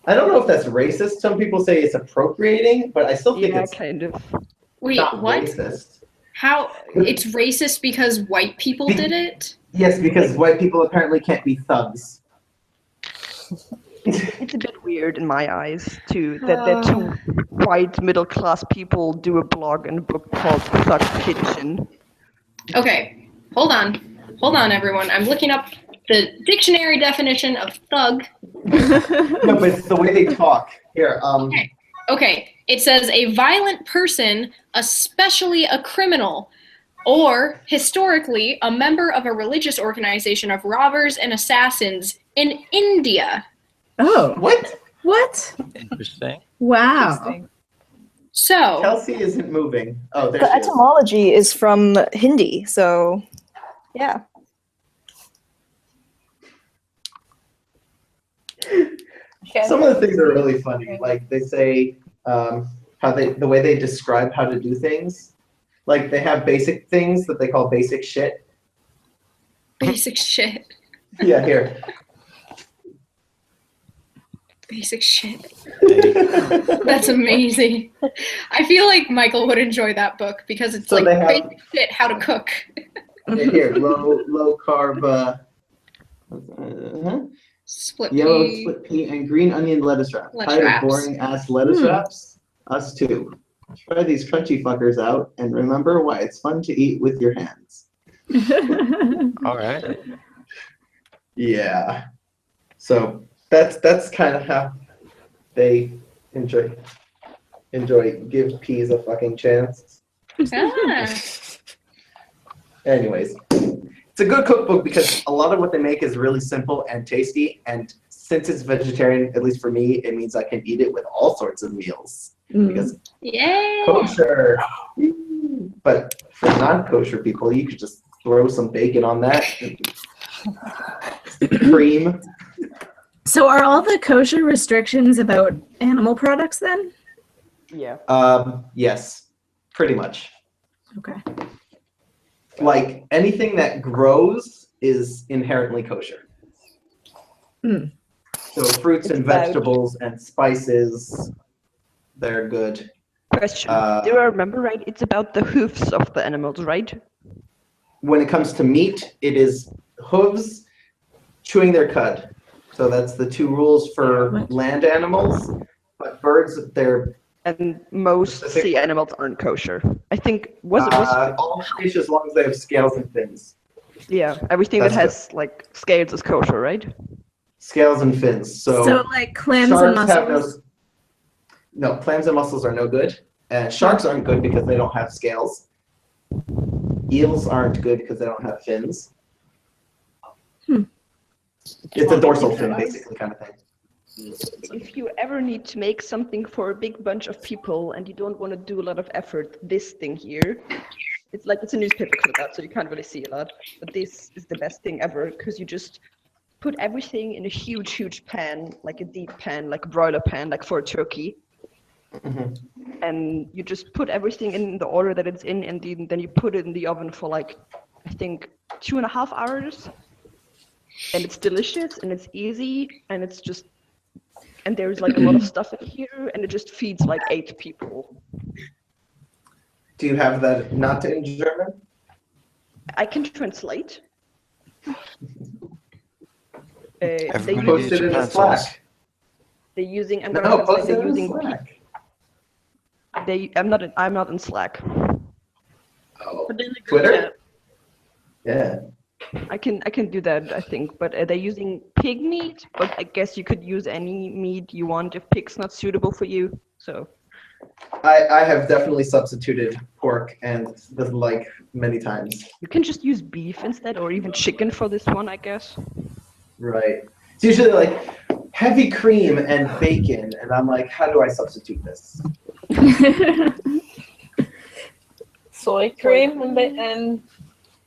I don't know if that's racist. Some people say it's appropriating, but I still think Yeah, it's kind of. Wait, not what? racist. How? It's racist because white people did it? Yes, because white people apparently can't be thugs. It's a bit weird in my eyes, too, that two white middle-class people do a blog and a book called Thug Kitchen. Okay, hold on. Hold on, everyone. I'm looking up the dictionary definition of thug. No, but it's the way they talk. Here, Okay, it says a violent person, especially a criminal, or historically a member of a religious organization of robbers and assassins in India. Oh. What? What? Interesting. Wow. So Kelsey isn't moving. Oh, there The she is. etymology is from Hindi, so yeah. Some of the things are really funny. Like they say the way they describe how to do things. Like they have basic things that they call basic shit. basic shit. Yeah, here. Basic shit. That's amazing. I feel like Michael would enjoy that book because it's So like they have- basic shit how to cook. Here, low carb. Split Yellow pea. split pea and green onion lettuce wrap. Lettuce Tired wraps. of boring ass lettuce wraps? Us too. Try these crunchy fuckers out and remember why it's fun to eat with your hands. All right. Yeah. So that's kind of how they enjoy give peas a fucking chance. Ah. Anyways, it's a good cookbook because a lot of what they make is really simple and tasty, and since it's vegetarian, at least for me, it means I can eat it with all sorts of meals because Yeah. kosher. But for non-kosher people, you could just throw some bacon on that. Cream. So are all the kosher restrictions about animal products then? Yeah. Yes, pretty much. Okay. Like anything that grows is inherently kosher. Mm. So fruits and about- vegetables and spices, they're good. Question. Do I remember right? It's about the hoofs of the animals, right? When it comes to meat, it is hooves, chewing their cud. So that's the two rules for land animals. But birds, they're And most sea animals aren't kosher. I think was all fish as long as they have scales and fins. yeah, everything That's that has like scales is kosher, right? Scales and fins. So like clams and sharks have mussels? no, clams and mussels are no good. And sharks aren't good because they don't have scales. Eels aren't good because they don't have fins. It's a dorsal fin, basically, kind of thing. If you ever need to make something for a big bunch of people and you don't want to do a lot of effort, this thing here, it's like it's a newspaper cutout, so you can't really see a lot. But this is the best thing ever because you just put everything in a huge, huge pan, like a deep pan, like a broiler pan, like for a turkey. And you just put everything in the order that it's in, and then you put it in the oven for like, I think, 2.5 hours. And it's delicious, and it's easy, and it's just, and there's like a lot of stuff in here, and it just feeds like 8 people. Do you have that not in German? I can translate. Everybody Post needs it in the pencils. Slack. They're using, I'm No, gonna post translate, it they're in using Slack. I'm not in Slack. Oh, But in the group Twitter? chat. Yeah. I can do that, I think, but they're using pig meat. But I guess you could use any meat you want if pig's not suitable for you. So I have definitely substituted pork and like many times. you can just use beef instead, or even chicken for this one, I guess. Right. It's usually like heavy cream and bacon, and I'm like, how do I substitute this? Soy cream and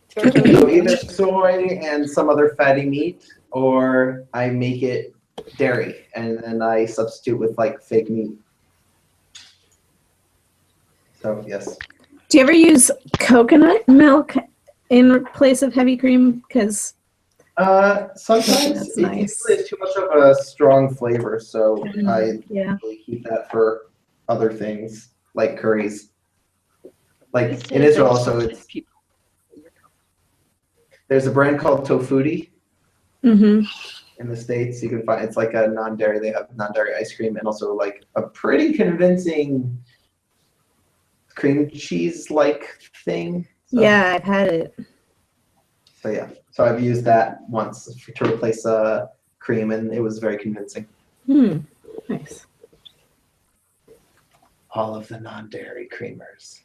So either soy and some other fatty meat, or I make it dairy, and then I substitute with like fake meat. So yes. Do you ever use coconut milk in place of heavy cream? Because Sometimes that's it nice. usually is too much of a strong flavor, so I Yeah. usually keep that for other things like curries. Like It in says Israel, that also it's it's there's a brand called Tofuti Mm-hmm. in the States. You can find it's like a non-dairy. They have non-dairy ice cream and also like a pretty convincing cream cheese-like thing. So, Yeah, I've had it. So yeah, so I've used that once to replace cream, and it was very convincing. Nice. All of the non-dairy creamers.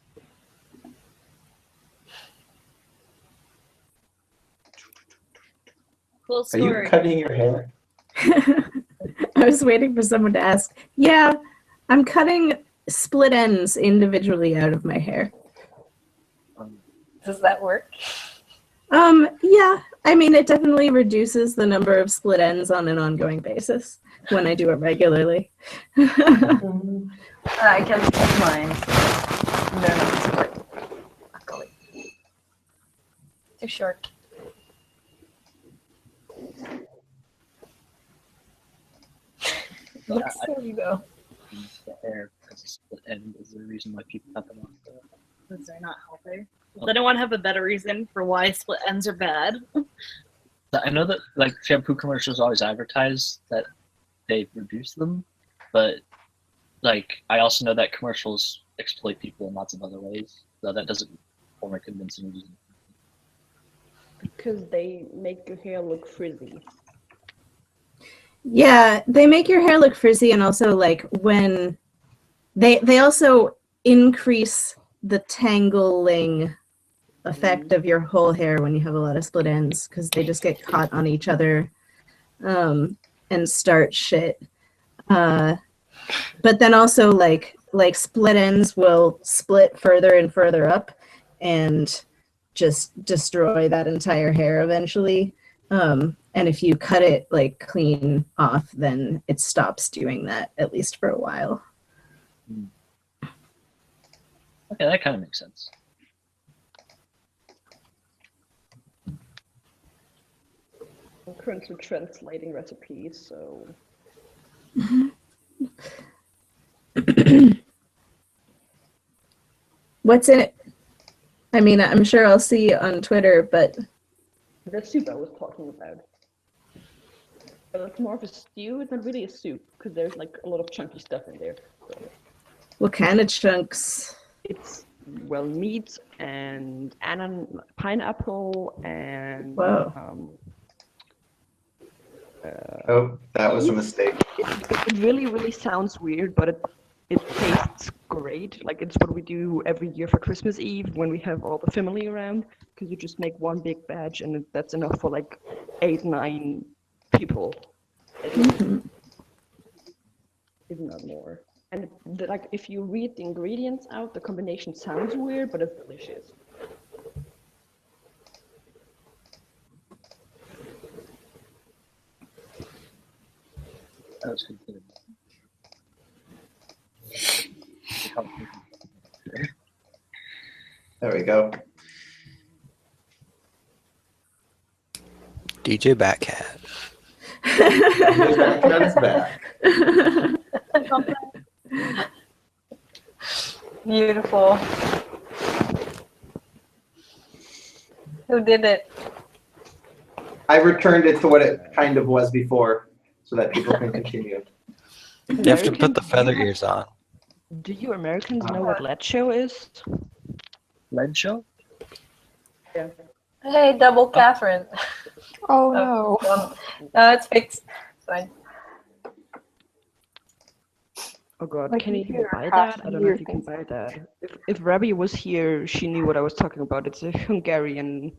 Cool Are you story. cutting your hair? I was waiting for someone to ask. Yeah, I'm cutting split ends individually out of my hair. does that work? Yeah. I mean, it definitely reduces the number of split ends on an ongoing basis when I do it regularly. I can split mine. They're not split. Luckily. Too short. There you go. The hair as a split end is the reason why people cut them off. Because they're not healthy. Does anyone have a better reason for why split ends are bad? I know that like shampoo commercials always advertise that they reduce them, but like I also know that commercials exploit people in lots of other ways, so that doesn't form a convincing reason. Because they make your hair look frizzy. Yeah, they make your hair look frizzy, and also like when they also increase the tangling effect of your whole hair when you have a lot of split ends, because they just get caught on each other and start shit. But then also like split ends will split further and further up and just destroy that entire hair eventually. And if you cut it like clean off, then it stops doing that, at least for a while. Okay, that kind of makes sense. I'm currently translating recipes, so What's in it? I mean, I'm sure I'll see on Twitter, but the soup I was talking about. But it's more of a stew. It's not really a soup because there's like a lot of chunky stuff in there. So what kind of chunks? it's well meat and pineapple and Whoa. Oh, that was a mistake. It really sounds weird, but it tastes great. Like it's what we do every year for Christmas Eve when we have all the family around. Because you just make one big batch and that's enough for like 8-9 people. Mm-hmm. If not more. And like if you read the ingredients out, the combination sounds weird, but it's delicious. That was good. There we go. DJ Batcat. That's back. Beautiful. Who did it? I returned it to what it kind of was before, so that people can continue. You have to put the feather ears on. Do you Americans know what lead show is? Lead show? Yeah. Hey, double Catherine. Oh no. No, it's fixed. It's fine. Oh god, My can you even computer buy has that? I don't know if you can weird buy that. If Rabbi was here, she knew what I was talking about. It's a Hungarian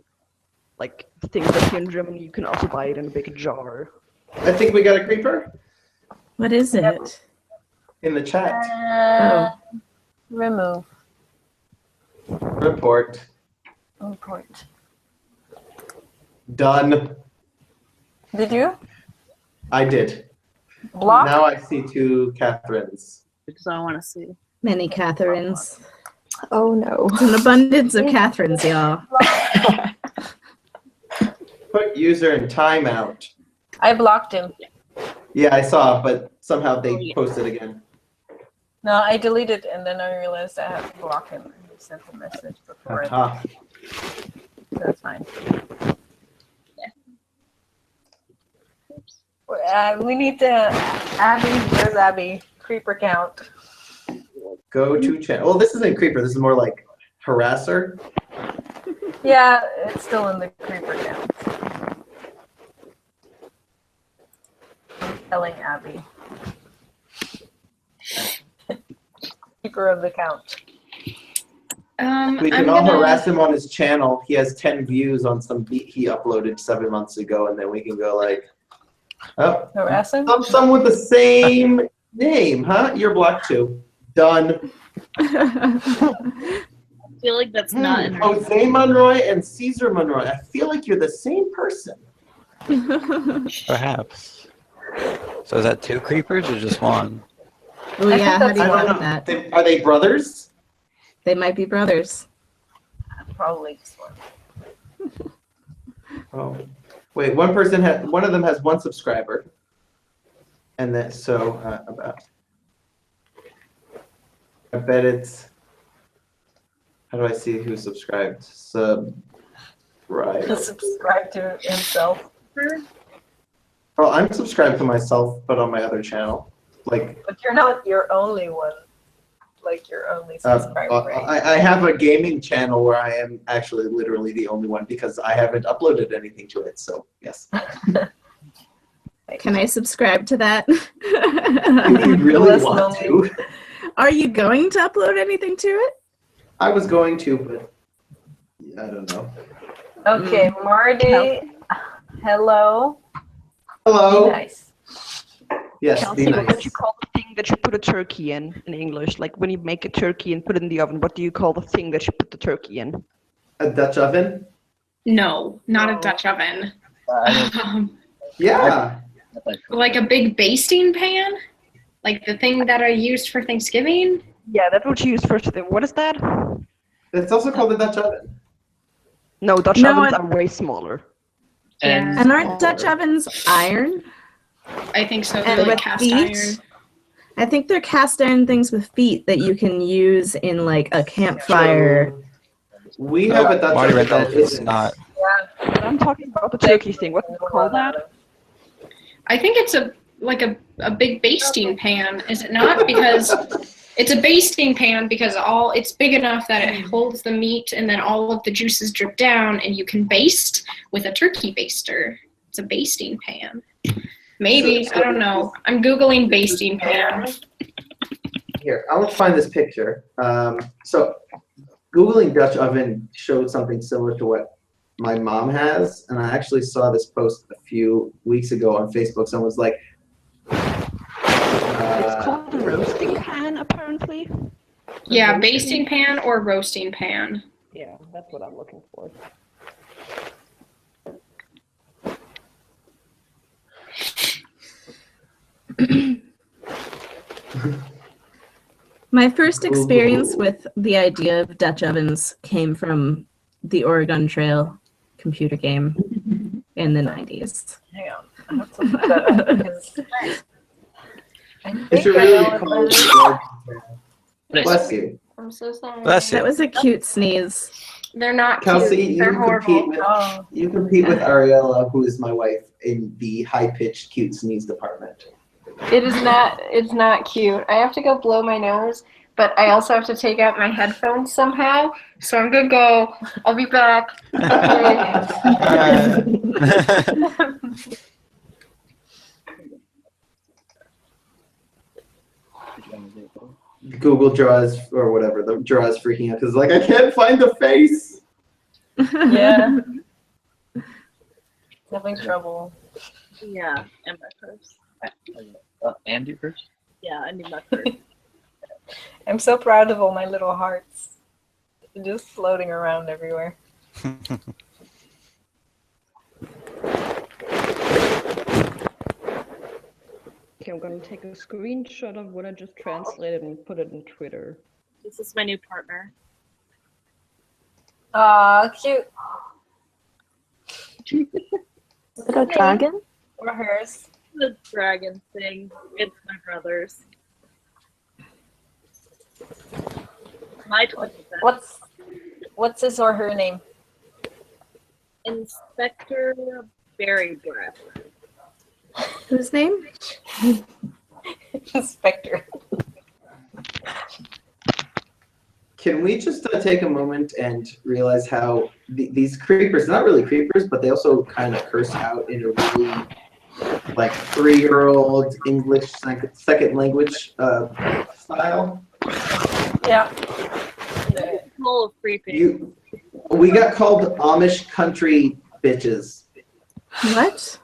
like thing that here in Germany you can also buy it in a big jar. I think we got a creeper What is it? in the chat. Remove. Report. Report. Done. Did you? I did. Block? Now I see 2 Catherines. Because I want to see. Many Catherines. Oh no. It's an abundance of Catherines, y'all. Put user in timeout. I blocked him. Yeah, I saw, but somehow they posted again. No, I deleted and then I realized I had to block him. He sent a message before it. Aha. That's fine. We need to Abby. Where's Abby? Creeper count. Go to channel. Well, this isn't creeper. This is more like harasser. Yeah, it's still in the creeper count. I'm telling Abby. Keeper of the count. We can all harass him on his channel. He has 10 views on some beat he uploaded 7 months ago, and then we can go like, oh, harass him? Some with the same name, huh? You're blocked too. Done. I feel like that's not in Jose Monroy and Caesar Monroy. I feel like you're the same person. Perhaps. So is that 2 creepers or just 1? Oh yeah, how do you I don't want know. that? Are they brothers? They might be brothers. Probably this one. Oh, wait. One of them has 1 subscriber, and then about. I bet it's. How do I see who subscribed? Subscribe. Subscribe to himself. Well, I'm subscribed to myself, but on my other channel, like. But you're not your only one. Like your only subscriber, right? I have a gaming channel where I am actually literally the only one because I haven't uploaded anything to it. So yes. Can I subscribe to that? If you really want to. Are you going to upload anything to it? I was going to, but I don't know. Okay, Marty. Hello. Hello. Be nice. Yes, Kelsey, be what nice. do you call the thing that you put a turkey in English? Like when you make a turkey and put it in the oven, what do you call the thing that you put the turkey in? A Dutch oven? No, not a Dutch oven. Yeah. Like a big basting pan? Like the thing that I used for Thanksgiving? Yeah, that's what you use for. What is that? It's also called a Dutch oven. No, Dutch ovens are way smaller. And aren't Dutch ovens iron? I think so. And They're like with cast feet? iron. I think they're cast iron things with feet that you can use in like a campfire. We have a Dutch Marty oven read that that it's isn't. not. Yeah, but I'm talking about the turkey thing. What do you call that? I think it's a big basting pan, is it not? Because it's a basting pan because it's big enough that it holds the meat and then all of the juices drip down and you can baste with a turkey baster. It's a basting pan. Maybe, I don't know. I'm Googling basting pan. Here, I'll find this picture. So, Googling Dutch oven showed something similar to what my mom has, and I actually saw this post a few weeks ago on Facebook. Someone was like, It's called a roasting pan, apparently. Yeah, basting pan or roasting pan. Yeah, that's what I'm looking for. My first experience with the idea of Dutch ovens came from the Oregon Trail computer game in the 90s. Hang on. I have to look that up because I It think should I really know be what called it is. Bless you. I'm so sorry. Bless you. That was a cute sneeze. They're not Kelsey, cute. They're horrible. you compete with Ariella, who is my wife, in the high-pitched cute sneeze department. It's not cute. I have to go blow my nose. but I also have to take out my headphones somehow. So I'm gonna go. I'll be back. Google draws or whatever. The draw is freaking out because like I can't find the face. Yeah. Having trouble. Yeah, and my purse. And your purse? Yeah, I need my purse. I'm so proud of all my little hearts. They're just floating around everywhere. Okay, I'm gonna take a screenshot of what I just translated and put it in Twitter. This is my new partner. Aw, cute. Is it a dragon? Or hers? The dragon thing. It's my brother's. My twin. What's his or her name? Inspector Berry Breath. Whose name? Inspector. Can we just take a moment and realize how these creepers, not really creepers, but they also kind of curse out in a really like 3-year-old English second language style? Yeah. Full of creeping. We got called Amish country bitches. What?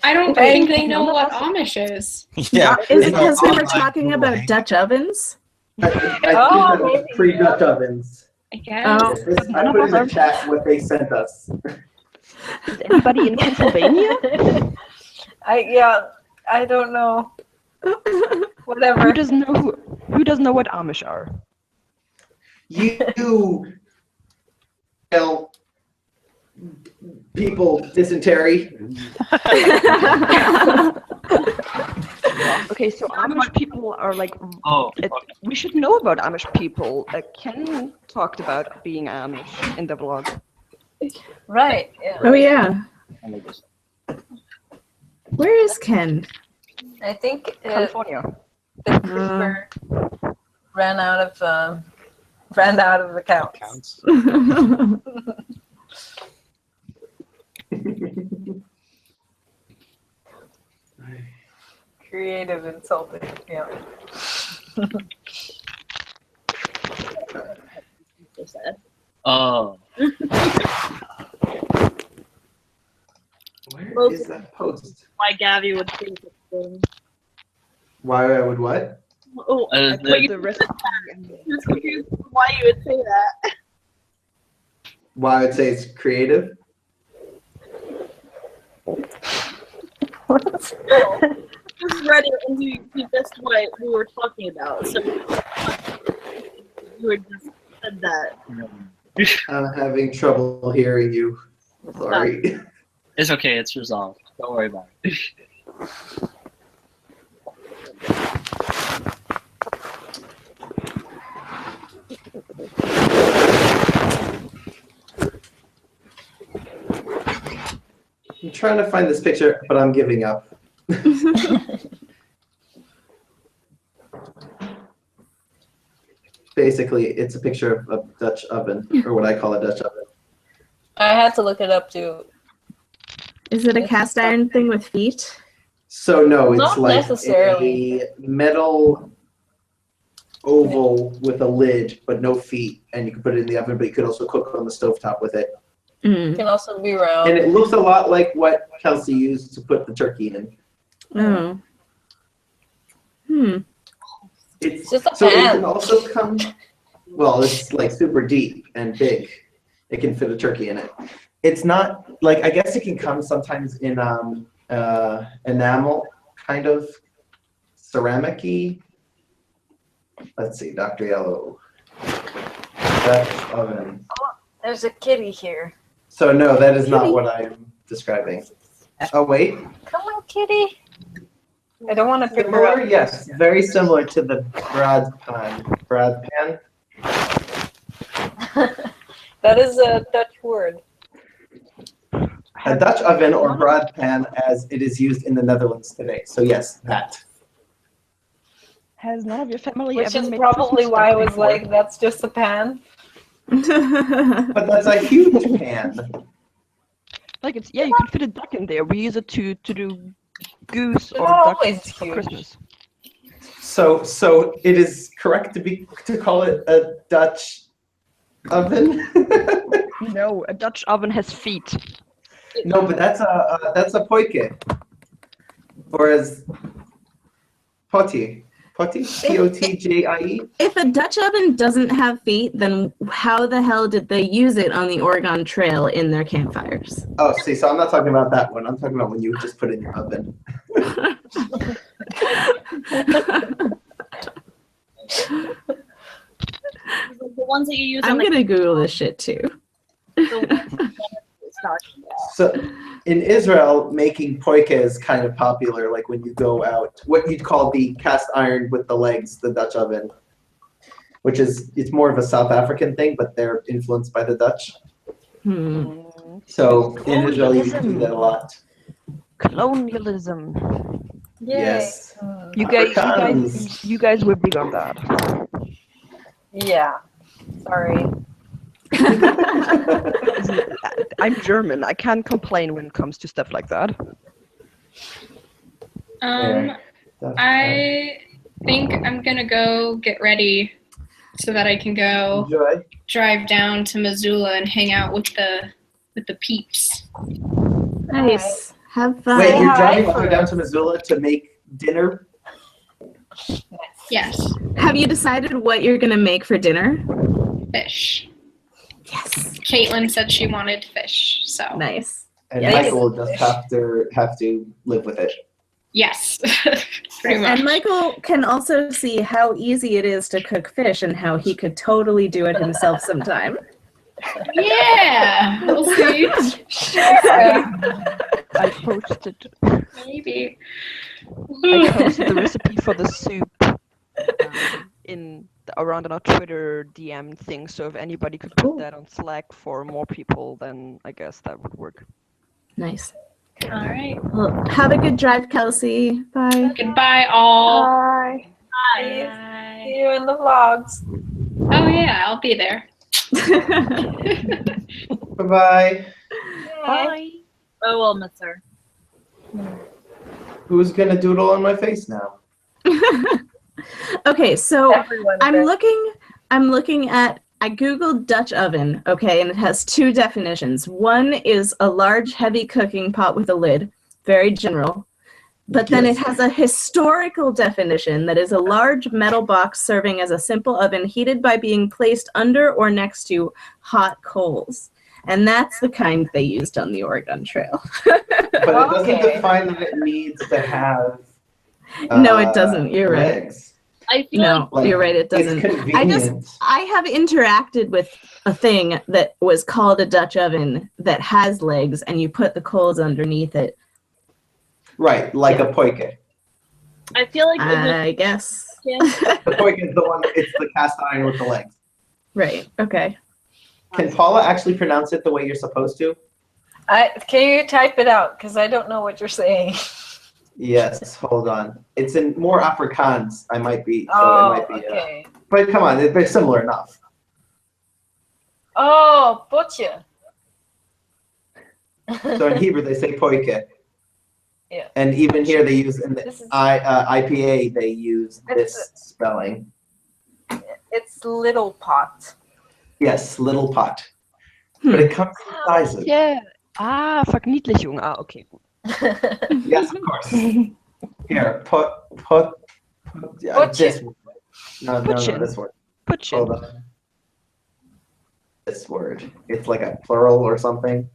I don't think they know what Amish is. Yeah. Is it because we were talking about Dutch ovens? I think that was pre-Dutch ovens. I guess. Oh. I put in the chat what they sent us. Is anybody in Pennsylvania? I don't know. Whatever. Who doesn't know what Amish are? You tell people dysentery. Okay, so Amish people are like. We should know about Amish people. Ken talked about being Amish in the vlog. Right. Yeah. Oh yeah. Where is Ken? I think California. The creeper ran out of accounts. Creative insulting. Yeah. Oh. Where is that post? Why Gabby would say this thing. Why I would what? Oh, I was confused why you would say that. Why I would say it's creative? Just read it and you guessed what we were talking about. So you had just said that. I'm having trouble hearing you. Sorry. It's okay, it's resolved. Don't worry about it. I'm trying to find this picture, but I'm giving up. Basically, it's a picture of a Dutch oven, or what I call a Dutch oven. I had to look it up too. Is it a cast iron thing with feet? So no, it's Not like necessarily. a metal oval with a lid, but no feet, and you can put it in the oven, but you could also cook on the stovetop with it. It can also be round. And it looks a lot like what Kelsey used to put the turkey in. Oh. It's just a so pan. it can also come. Well, it's like super deep and big. It can fit a turkey in it. It's not like, I guess it can come sometimes in enamel, kind of ceramic-y. Let's see, Dr. Yellow. Dutch oven. Oh, there's a kitty here. So no, that is not what I'm describing. Oh wait. Come on, kitty. I don't want to pick her Similar, up. yes, very similar to the brad pan. That is a Dutch word. A Dutch oven or brad pan as it is used in the Netherlands today. So yes, that. Has none of your family Which ever is made probably Christmas why I stuff was before? like, that's just a pan. But that's a huge pan. Like it's you could fit a duck in there. We use it to do goose It's or always ducks for huge. Christmas. So it is correct to call it a Dutch oven. No, a Dutch oven has feet. No, but that's a poike, or as potty, Potjie. If a Dutch oven doesn't have feet, then how the hell did they use it on the Oregon Trail in their campfires? Oh, see, so I'm not talking about that one. I'm talking about when you just put it in your oven. The ones that you use. I'm gonna Google this shit too. So in Israel, making poike is kind of popular. Like when you go out, what you'd call the cast iron with the legs, the Dutch oven, which is it's more of a South African thing, but they're influenced by the Dutch. So in Israel, you do that a lot. Colonialism. Yes. You guys were big on that. Yeah. Sorry. I'm German. I can't complain when it comes to stuff like that. I think I'm gonna go get ready so that I can go drive down to Missoula and hang out with the peeps. Nice. Have fun. Wait, you're driving all the way down to Missoula to make dinner? Yes. Have you decided what you're gonna make for dinner? Fish. Yes. Caitlin said she wanted fish, so. Nice. And Michael will just have to live with it. Yes, pretty much. And Michael can also see how easy it is to cook fish and how he could totally do it himself sometime. Yeah, we'll see. I posted. Maybe. I posted the recipe for the soup in the Arandanauts Twitter DM thing. So if anybody could put that on Slack for more people, then I guess that would work. Nice. All right. Well, have a good drive, Kelsey. Bye. Goodbye, all. Bye. Bye. See you in the vlogs. Oh yeah, I'll be there. Bye-bye. Bye. Oh, well, miss her. Who's gonna doodle on my face now? Okay, so Everyone I'm did. looking at, I Googled Dutch oven, okay, and it has two definitions. One is a large, heavy cooking pot with a lid, very general. But then it has a historical definition that is a large metal box serving as a simple oven heated by being placed under or next to hot coals. And that's the kind they used on the Oregon Trail. But it doesn't define that it needs to have No, it doesn't. You're legs. I feel No, like you're right. It doesn't. It's convenient. I have interacted with a thing that was called a Dutch oven that has legs, and you put the coals underneath it. Right, like a poike. I feel like I guess. The poike is the one. It's the cast iron with the legs. Right. Okay. Can Paula actually pronounce it the way you're supposed to? Can you type it out? Because I don't know what you're saying. Yes. Hold on. It's in more Afrikaans. I might be. So Oh, it might be. okay. But come on, they're similar enough. Oh, potje. So in Hebrew they say poike. Yeah. And even here they use in the This is- IPA they use this spelling. It's little pot. Yes, little pot. But it comes in sizes. Yeah. Verniedlichung. Okay. Yes, of course. Here, put this word. No, this word. Hold on. This word. It's like a plural or something.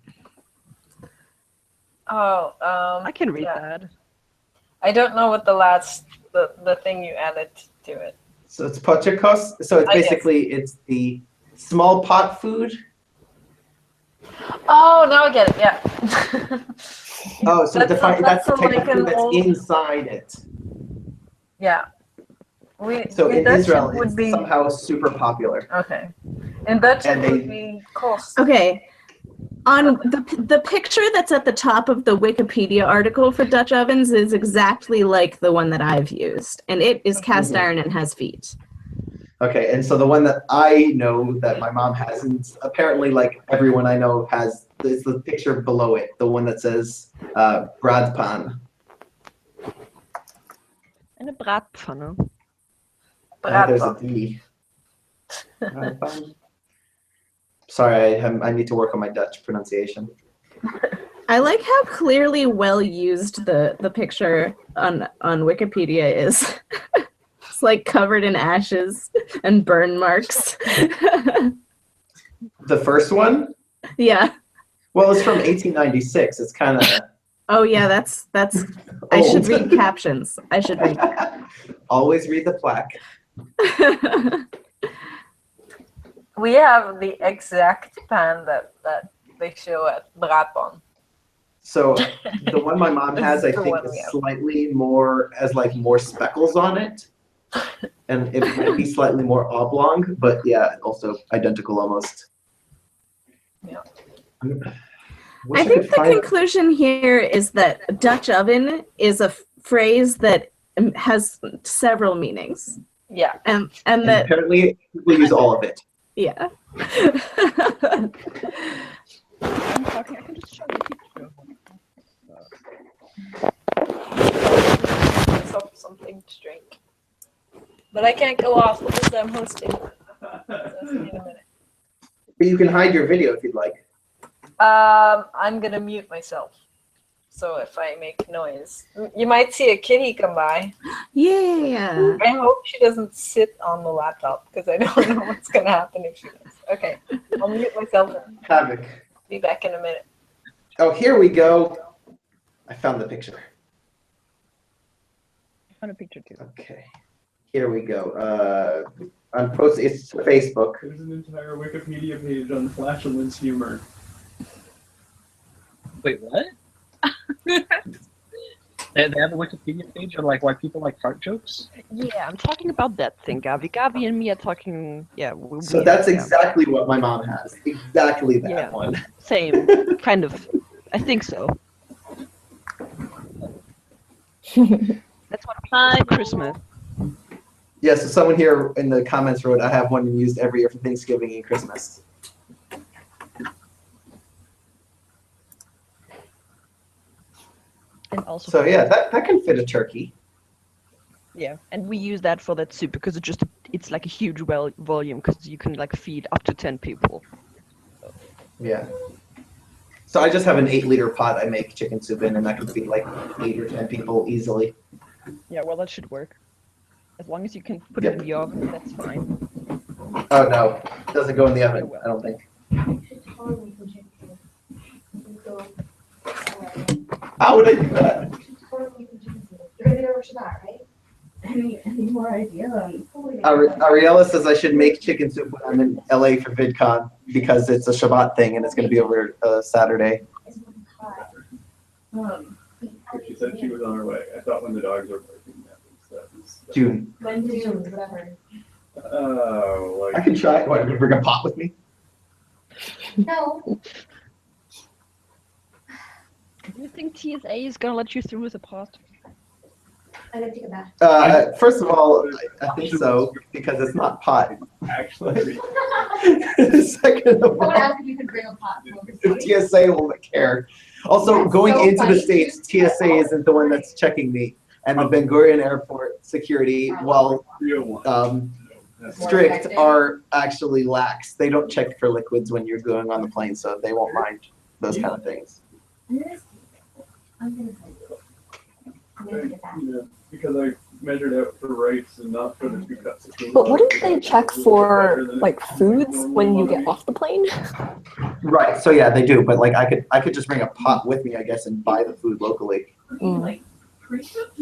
Oh, I can read that. I don't know what the thing you added to it. So it's pochakos. So it's I guess. basically it's the small pot food. Oh, now I get it. Yeah. Oh, so that's the type of like food an that's old- inside it. Yeah. So in Dutch Israel, would it's be somehow super popular. okay. In Dutch, And it would they- be kost. Okay. On the picture that's at the top of the Wikipedia article for Dutch ovens is exactly like the one that I've used, and it is cast iron and has feet. Okay, and so the one that I know that my mom has, and apparently like everyone I know has, is the picture below it, the one that says braadpan. Eine Bratpfanne. There's a D. Braadpan. Sorry, I need to work on my Dutch pronunciation. I like how clearly well used the picture on Wikipedia is. It's like covered in ashes and burn marks. The first one? Yeah. Well, it's from 1896. It's kind of. Oh yeah, that's. I should read captions. I should read. Always read the plaque. We have the exact pan that they show at Brabant. So the one my mom has, I The think, one we is have. slightly more, has like more speckles on it. And it might be slightly more oblong, but yeah, also identical almost. Yeah. I think the conclusion here is that Dutch oven is a phrase that has several meanings. Yeah. And And that apparently we use all of it. yeah. I'm talking, I can just show the picture. Myself something to drink. But I can't go off because I'm hosting. So see you in a minute. But you can hide your video if you'd like. I'm gonna mute myself. So if I make noise, you might see a kitty come by. Yeah. I hope she doesn't sit on the laptop because I don't know what's gonna happen if she does. Okay, I'll mute myself and Havoc. be back in a minute. Oh, here we go. I found the picture. I found a picture too. Okay. Here we go. I'm posting. It's to Facebook. There's an entire Wikipedia page on Flashalins humor. Wait, what? they have a Wikipedia page on like why people like fart jokes? Yeah, I'm talking about that thing, Gavi. Gavi and me are talking. Yeah. So that's exactly what my mom has. Exactly that one. Same, kind of. I think so. That's what we use for Christmas. Yeah, so someone here in the comments wrote, I have one used every year for Thanksgiving and Christmas. And also. So yeah, that can fit a turkey. Yeah, and we use that for that soup because it's like a huge volume because you can like feed up to 10 people. Yeah. So I just have an 8-liter pot I make chicken soup in, and that can feed like 8 or 10 people easily. Yeah, well, that should work. As long as you can put it in the oven, that's fine. Oh no, it doesn't go in the oven, I don't think. How would I do that? Any more idea? Ariella says I should make chicken soup when I'm in LA for VidCon because it's a Shabbat thing and it's going to be over Saturday. She said she was on her way. I thought when the dogs were barking. That was June. Whatever. Oh, I can try. What, you bring a pot with me? No. Do you think TSA is gonna let you through with a pot? I gotta take a bath. First of all, I think so because it's not pot. Actually. Second of I would all, ask if you could bring a pot. TSA will care. Also, That's going so into funny. the States, TSA isn't the one that's checking me. And the Ben Gurion Airport security, while strict, are actually lax. They don't check for liquids when you're going on the plane, so they won't mind those kind of things. I'm gonna Yeah, because I measured out for rice and not for the 2 cups of cake. But wouldn't they check for like foods when you get off the plane? Right. So yeah, they do. But like, I could just bring a pot with me, I guess, and buy the food locally. Mm. Or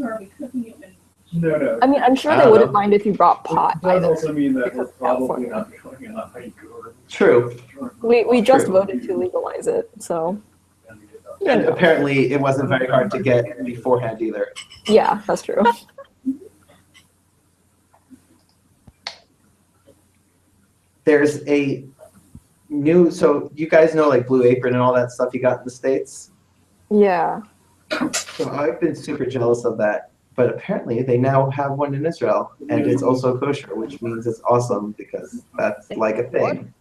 are we cooking it in... No. I mean, I'm sure I they don't wouldn't know. mind if you brought pot It does either. also mean that we're because probably California. not going on a hike or... True. We just True. voted to legalize it, so And apparently, it wasn't very hard to get beforehand either. yeah, that's true. There's a new. So you guys know like Blue Apron and all that stuff you got in the States. Yeah. So I've been super jealous of that. But apparently they now have one in Israel, and it's also kosher, which means it's awesome because that's like a thing.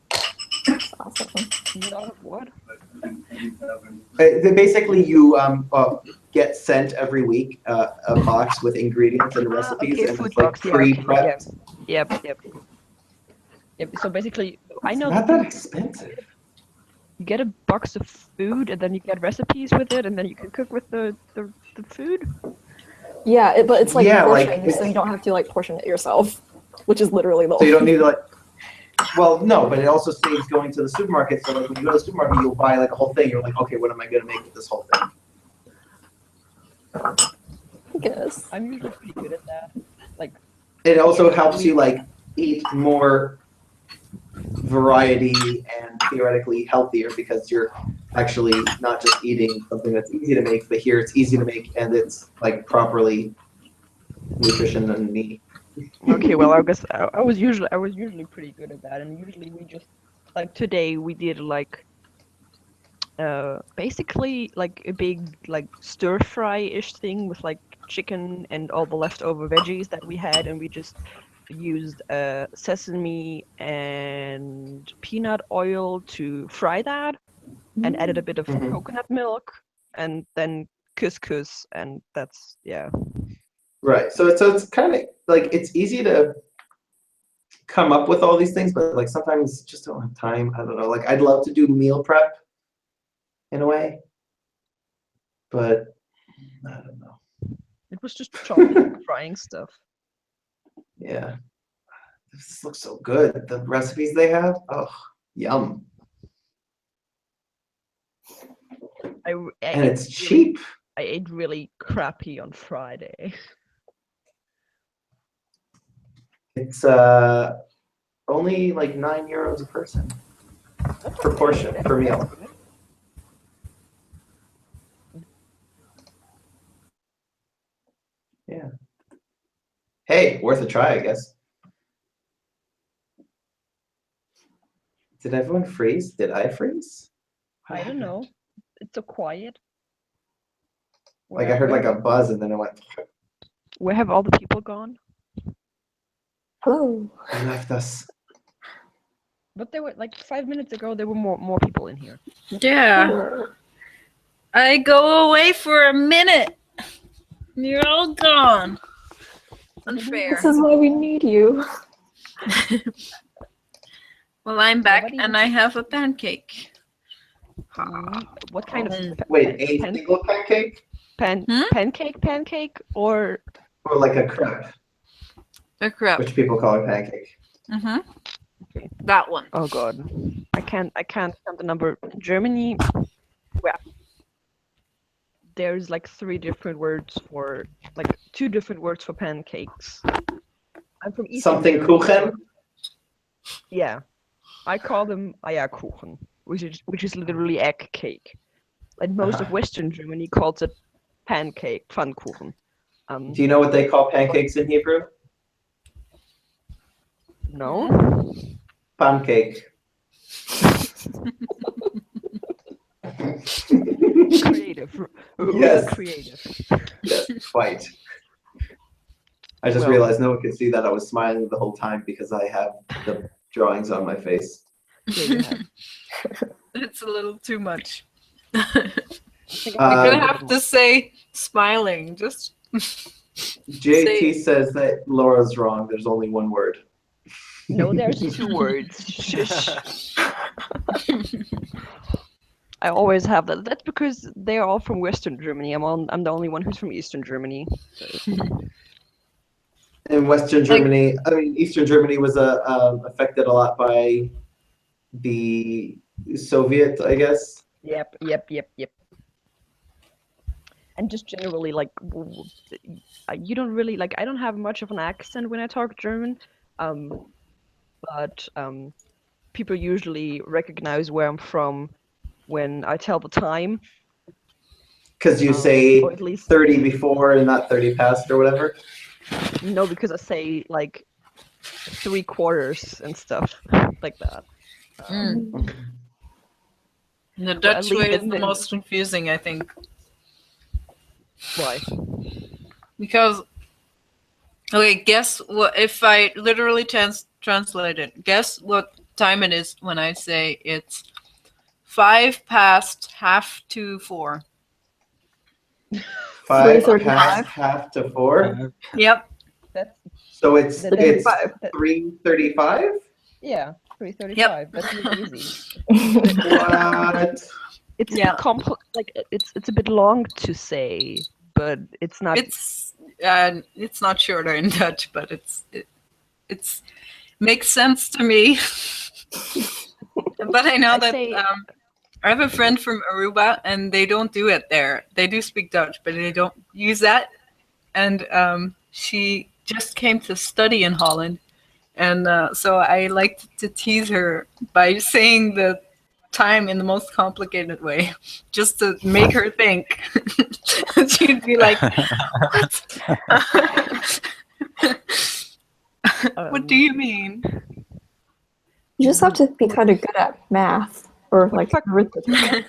Not what? Basically, you get sent every week a box with ingredients and recipes, Okay, and food it's like box. Yeah, pre-prepped. Yep. So basically, I know Not the that expensive. you get a box of food, and then you get recipes with it, and then you can cook with the food. Yeah, but it's like Yeah, like, portioned, so you don't have to like portion it yourself, which is literally the So you don't need to like. Well, no, but it also saves going to the supermarket. So like when you go to the supermarket, you'll buy like a whole thing. You're like, okay, what am I gonna make with this whole thing? I guess. I'm usually pretty good at that. Like, It also helps you like eat more variety and theoretically healthier because you're actually not just eating something that's easy to make, but here it's easy to make and it's like properly nutrition and meat. okay, well, I guess I was usually pretty good at that, and usually we just like today we did like basically like a big like stir fry-ish thing with like chicken and all the leftover veggies that we had, and we just used sesame and peanut oil to fry that, and added a bit of coconut milk, and then couscous, and that's Right. So it's kind of like it's easy to come up with all these things, but like sometimes just don't have time. I don't know. Like I'd love to do meal prep in a way, but I don't know. It was just chopping and frying stuff. Yeah. This looks so good. The recipes they have. Oh, yum. And it's cheap. I ate really crappy on Friday. It's only like €9 a person per portion, per meal. Yeah. Hey, worth a try, I guess. Did everyone freeze? Did I freeze? I don't know. It's so quiet. Like I heard like a buzz and then it went. Where have all the people gone? Hello. They left us. But there were like 5 minutes ago. There were more people in here. Yeah. I go away for a minute. You're all gone. Unfair. This is why we need you. Well, I'm back and I have a pancake. What kind of Wait, a single pancake? Pancake or like a crepe, a crepe, which people call a pancake. Okay. That one. Oh god, I can't count the number. In Germany, well, there's like 3 different words for like 2 different words for pancakes. I'm from Eastern Something Germany. Kuchen. Yeah, I call them Eierkuchen, which is literally egg cake. And most of Western Germany calls it pancake, Pfannkuchen. Do you know what they call pancakes in Hebrew? No. Pancake. Creative. Yes. Creative. Yes, quite. I just Well- realized no one could see that I was smiling the whole time because I have the drawings on my face. It's a little too much. Um, You're gonna have to say smiling. Just JT says that Laura's wrong. There's only one word. No, there's 2 words. Shush. I always have that. That's because they're all from Western Germany. I'm the only one who's from Eastern Germany. So. In Western Germany, I mean, Eastern Germany was affected a lot by the Soviet, I guess. Yep. And just generally, like, you don't really like. I don't have much of an accent when I talk German, but people usually recognize where I'm from when I tell the time. Because you say or at least 30 before and not 30 past or whatever. No, because I say like 3/4 and stuff like that. The Dutch least way is in the the- most confusing, I think. Why? Because, okay, guess what? If I literally translate it, guess what time it is when I say it's 4:05. 5 3:35. past half to 4. Yep. That's So it's That- it's that- 3:35. yeah, 3:35. That's really easy. What? It's a Yeah. bit like it's a bit long to say, but it's not. It's not shorter in Dutch, but it's makes sense to me. But I know I'd that say- I have a friend from Aruba, and they don't do it there. They do speak Dutch, but they don't use that. And she just came to study in Holland, and so I liked to tease her by saying the time in the most complicated way, just to make her think. She'd be like, "What? What do you mean?" You just have to be kind of good at math or like arithmetic.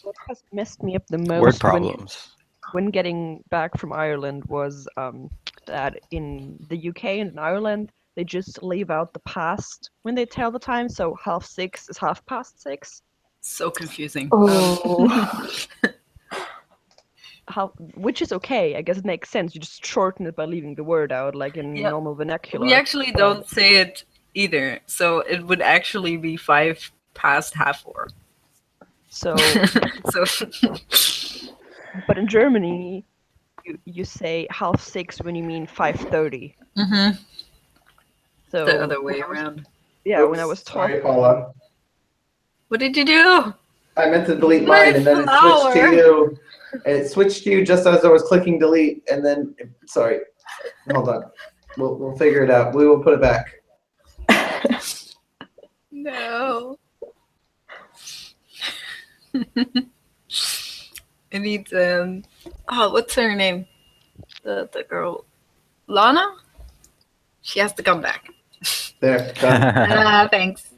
What has messed me up the most Word problems. when getting back from Ireland was that in the UK and in Ireland they just leave out the past when they tell the time. So 6:30 is 6:30. So confusing. Oh. Which is okay. I guess it makes sense. You just shorten it by leaving the word out, like in Yeah. normal vernacular. We actually don't say it either, so it would actually be 4:05. So, So but in Germany, you say 6:30 when you mean 5:30. So the other way when I was- around. Yeah, when I was Sorry, talking. Paula. What did you do? I meant to delete My mine, and then it switched flower. to you. And it switched to you just as I was clicking delete, and then sorry. Hold on. We'll figure it out. We will put it back. No. I need what's her name? The girl, Lana. She has to come back. There. Done. Thanks.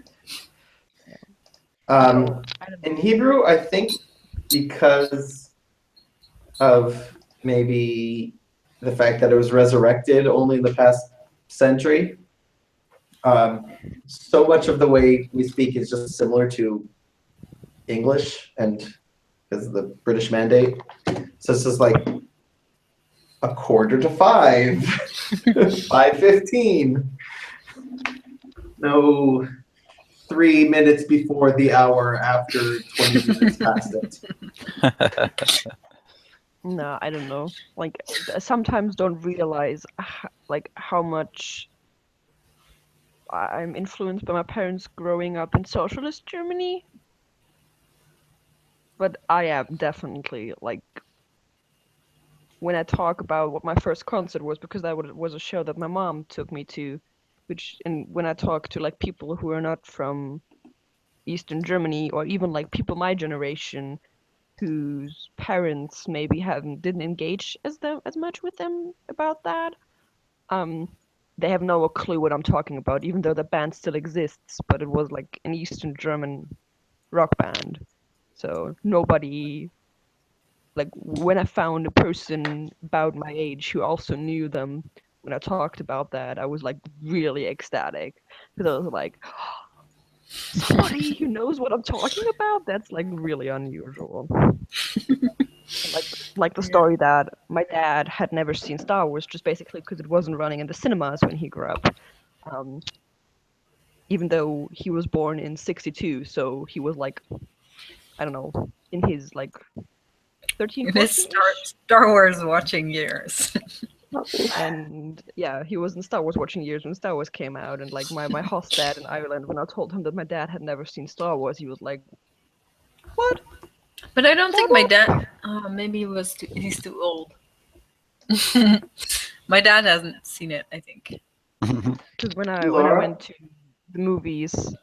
In Hebrew, I think because of maybe the fact that it was resurrected only in the past century, so much of the way we speak is just similar to English, and because of the British mandate. So it's just like 4:45, 5:15. No 3 minutes before the hour after 20 minutes past it. No, I don't know. Like, I sometimes don't realize like how much I'm influenced by my parents growing up in socialist Germany. But I am definitely like, when I talk about what my first concert was, because that was a show that my mom took me to, and when I talk to like people who are not from Eastern Germany, or even like people my generation whose parents maybe didn't engage as much with them about that, they have no clue what I'm talking about, even though the band still exists, but it was like an Eastern German rock band. So nobody, like when I found a person about my age who also knew them, when I talked about that, I was like really ecstatic, because I was like, somebody who knows what I'm talking about? That's like really unusual. like the story that my dad had never seen Star Wars, just basically because it wasn't running in the cinemas when he grew up. Even though he was born in '62, so he was like, I don't know, in his like 13, In his 14? Star Wars watching years. And yeah, he was in Star Wars watching years when Star Wars came out, and like my host dad in Ireland, when I told him that my dad had never seen Star Wars, he was like, "What?" But I don't think my dad. Oh, maybe he's too old. My dad hasn't seen it, I think. Because when I Laura? went to the movies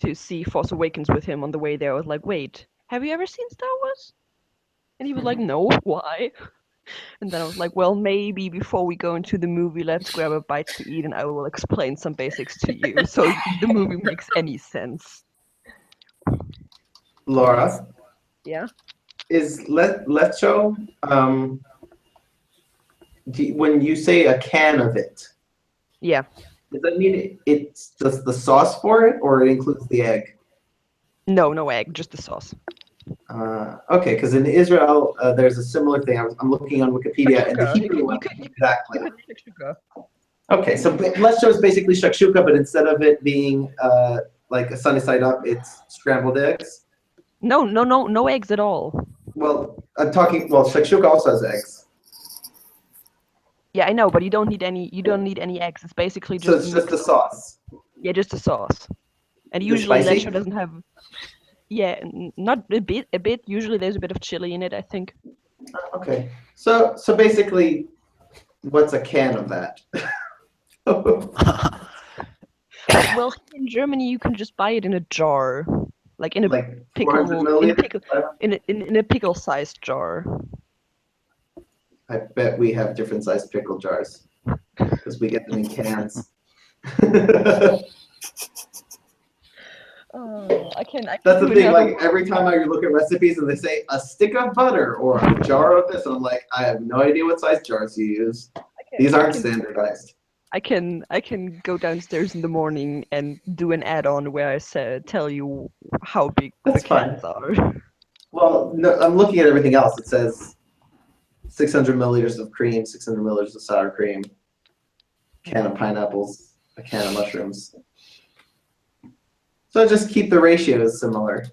to see Force Awakens with him on the way there, I was like, "Wait, have you ever seen Star Wars?" And he was like, "No, why?" And then I was like, well, maybe before we go into the movie, let's grab a bite to eat and I will explain some basics to you so the movie makes any sense. Laura, Yeah? is lecho, when you say a can of it, Yeah. does that mean it's just the sauce for it, or it includes the egg? No, no egg, just the sauce. Okay, because in Israel, there's a similar thing. I'm looking on Wikipedia, and the Hebrew one exactly. Okay, so lecho is basically shakshuka, but instead of it being like a sunny side up, it's scrambled eggs. No eggs at all. Well, I'm talking. Well, shakshuka also has eggs. Yeah, I know, but you don't need any. You don't need any eggs. It's basically just. So it's just the sauce. Yeah, just the sauce. And Is it usually spicy? lecho doesn't have. Yeah, not a bit. A bit. Usually there's a bit of chili in it, I think. Okay. So basically, what's a can of that? Well, in Germany you can just buy it in a jar, like in a pickle, in a pickle-sized jar. I bet we have different sized pickle jars because we get them in cans. I can That's the do thing. another Like every time I look at recipes and they say a stick of butter or a jar of this, and I'm like, I have no idea what size jars you use. These aren't standardized. I can go downstairs in the morning and do an add-on where I tell you how big the cans are. Well, no, I'm looking at everything else. It says 600 milliliters of cream, 600 milliliters of sour cream, can of pineapples, a can of mushrooms. So just keep the ratios similar.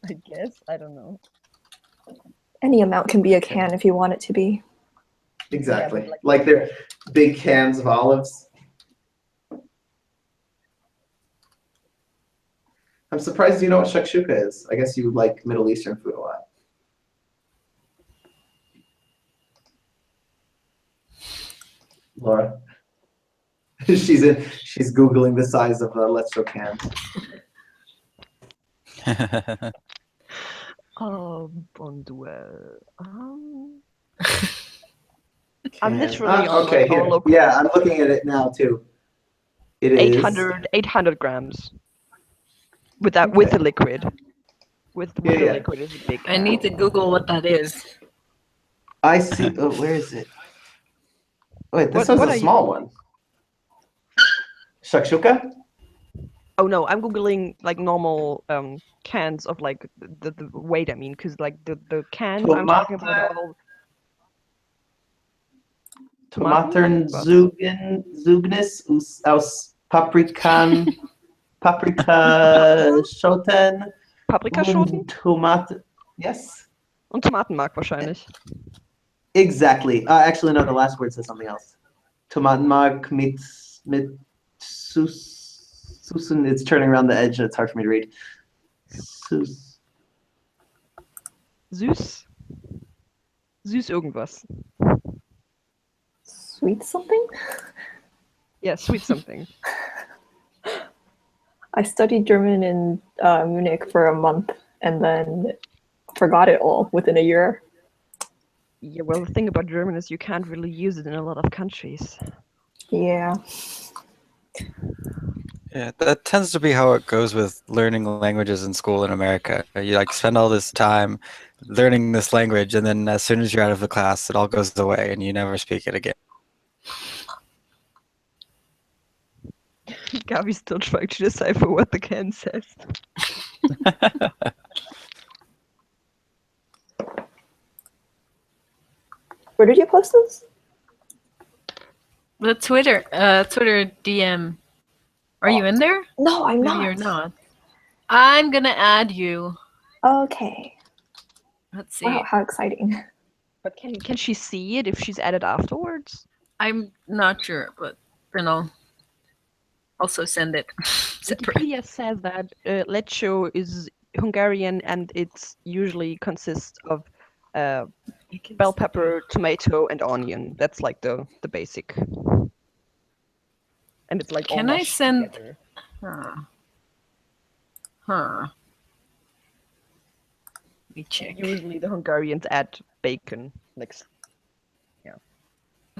I guess. I don't know. Any amount can be a can if you want it to be. Exactly. Like they're big cans of olives. I'm surprised you know what shakshuka is. I guess you like Middle Eastern food a lot. Laura. She's Googling the size of a lecho can. Oh, bonjour. I'm literally on okay, here. local. Yeah, I'm looking at it now too. It is 800 grams. With the liquid. With the liquid is a big. I need to Google what that is. I see. Oh, where is it? Wait, this was a small one. Shakshuka? Oh no, I'm googling like normal cans of like the weight. I mean, because like the cans I'm talking about are all. Tomatern Zugnis aus Paprika Schoten. Paprikaschoten? Tomaten. Yes. Und Tomatenmark wahrscheinlich. Exactly. Actually, no. The last word says something else. Tomatenmark mit Susan. It's turning around the edge. It's hard for me to read. Süß irgendwas. Sweet something? Yeah, sweet something. I studied German in Munich for a month and then forgot it all within a year. Yeah, well, the thing about German is you can't really use it in a lot of countries. Yeah. Yeah, that tends to be how it goes with learning languages in school in America. You like spend all this time learning this language, and then as soon as you're out of the class, it all goes away, and you never speak it again. Gabi's still trying to decipher what the can says. Where did you post this? The Twitter DM. Are you in there? No, I'm Maybe not. you're not. I'm gonna add you. Okay. Let's see. Wow, how exciting. But can she see it if she's added afterwards? I'm not sure, but then I'll also send it separate. Wikipedia says that lecho is Hungarian and it usually consists of bell pepper, tomato, and onion. That's like the basic. And it's like. Can I send? Huh. Let me check. Usually the Hungarians add bacon. Yeah.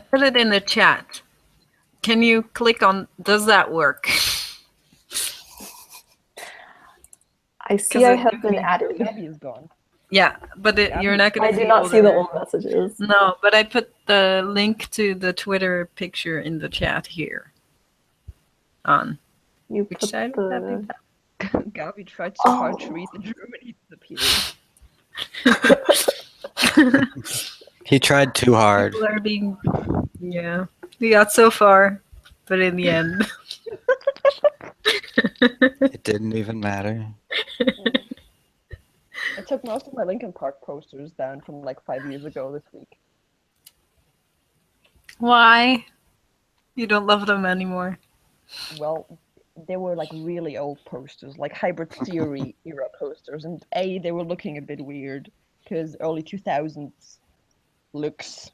Put it in the chat. Can you click on, does that work? I see I have been added. Gabby is gone. Yeah, but you're not going I to do not see the old messages. No, but I put the link to the Twitter picture in the chat here. On you which put side the... would that be? Gabi tried so hard to read the German, he disappeared. He tried too hard. People are being, yeah. We got so far, but in the end, It didn't even matter. I took most of my Linkin Park posters down from like 5 years ago this week. why? You don't love them anymore. Well, they were like really old posters, like Hybrid Theory era posters, and they were looking a bit weird because early 2000s looks.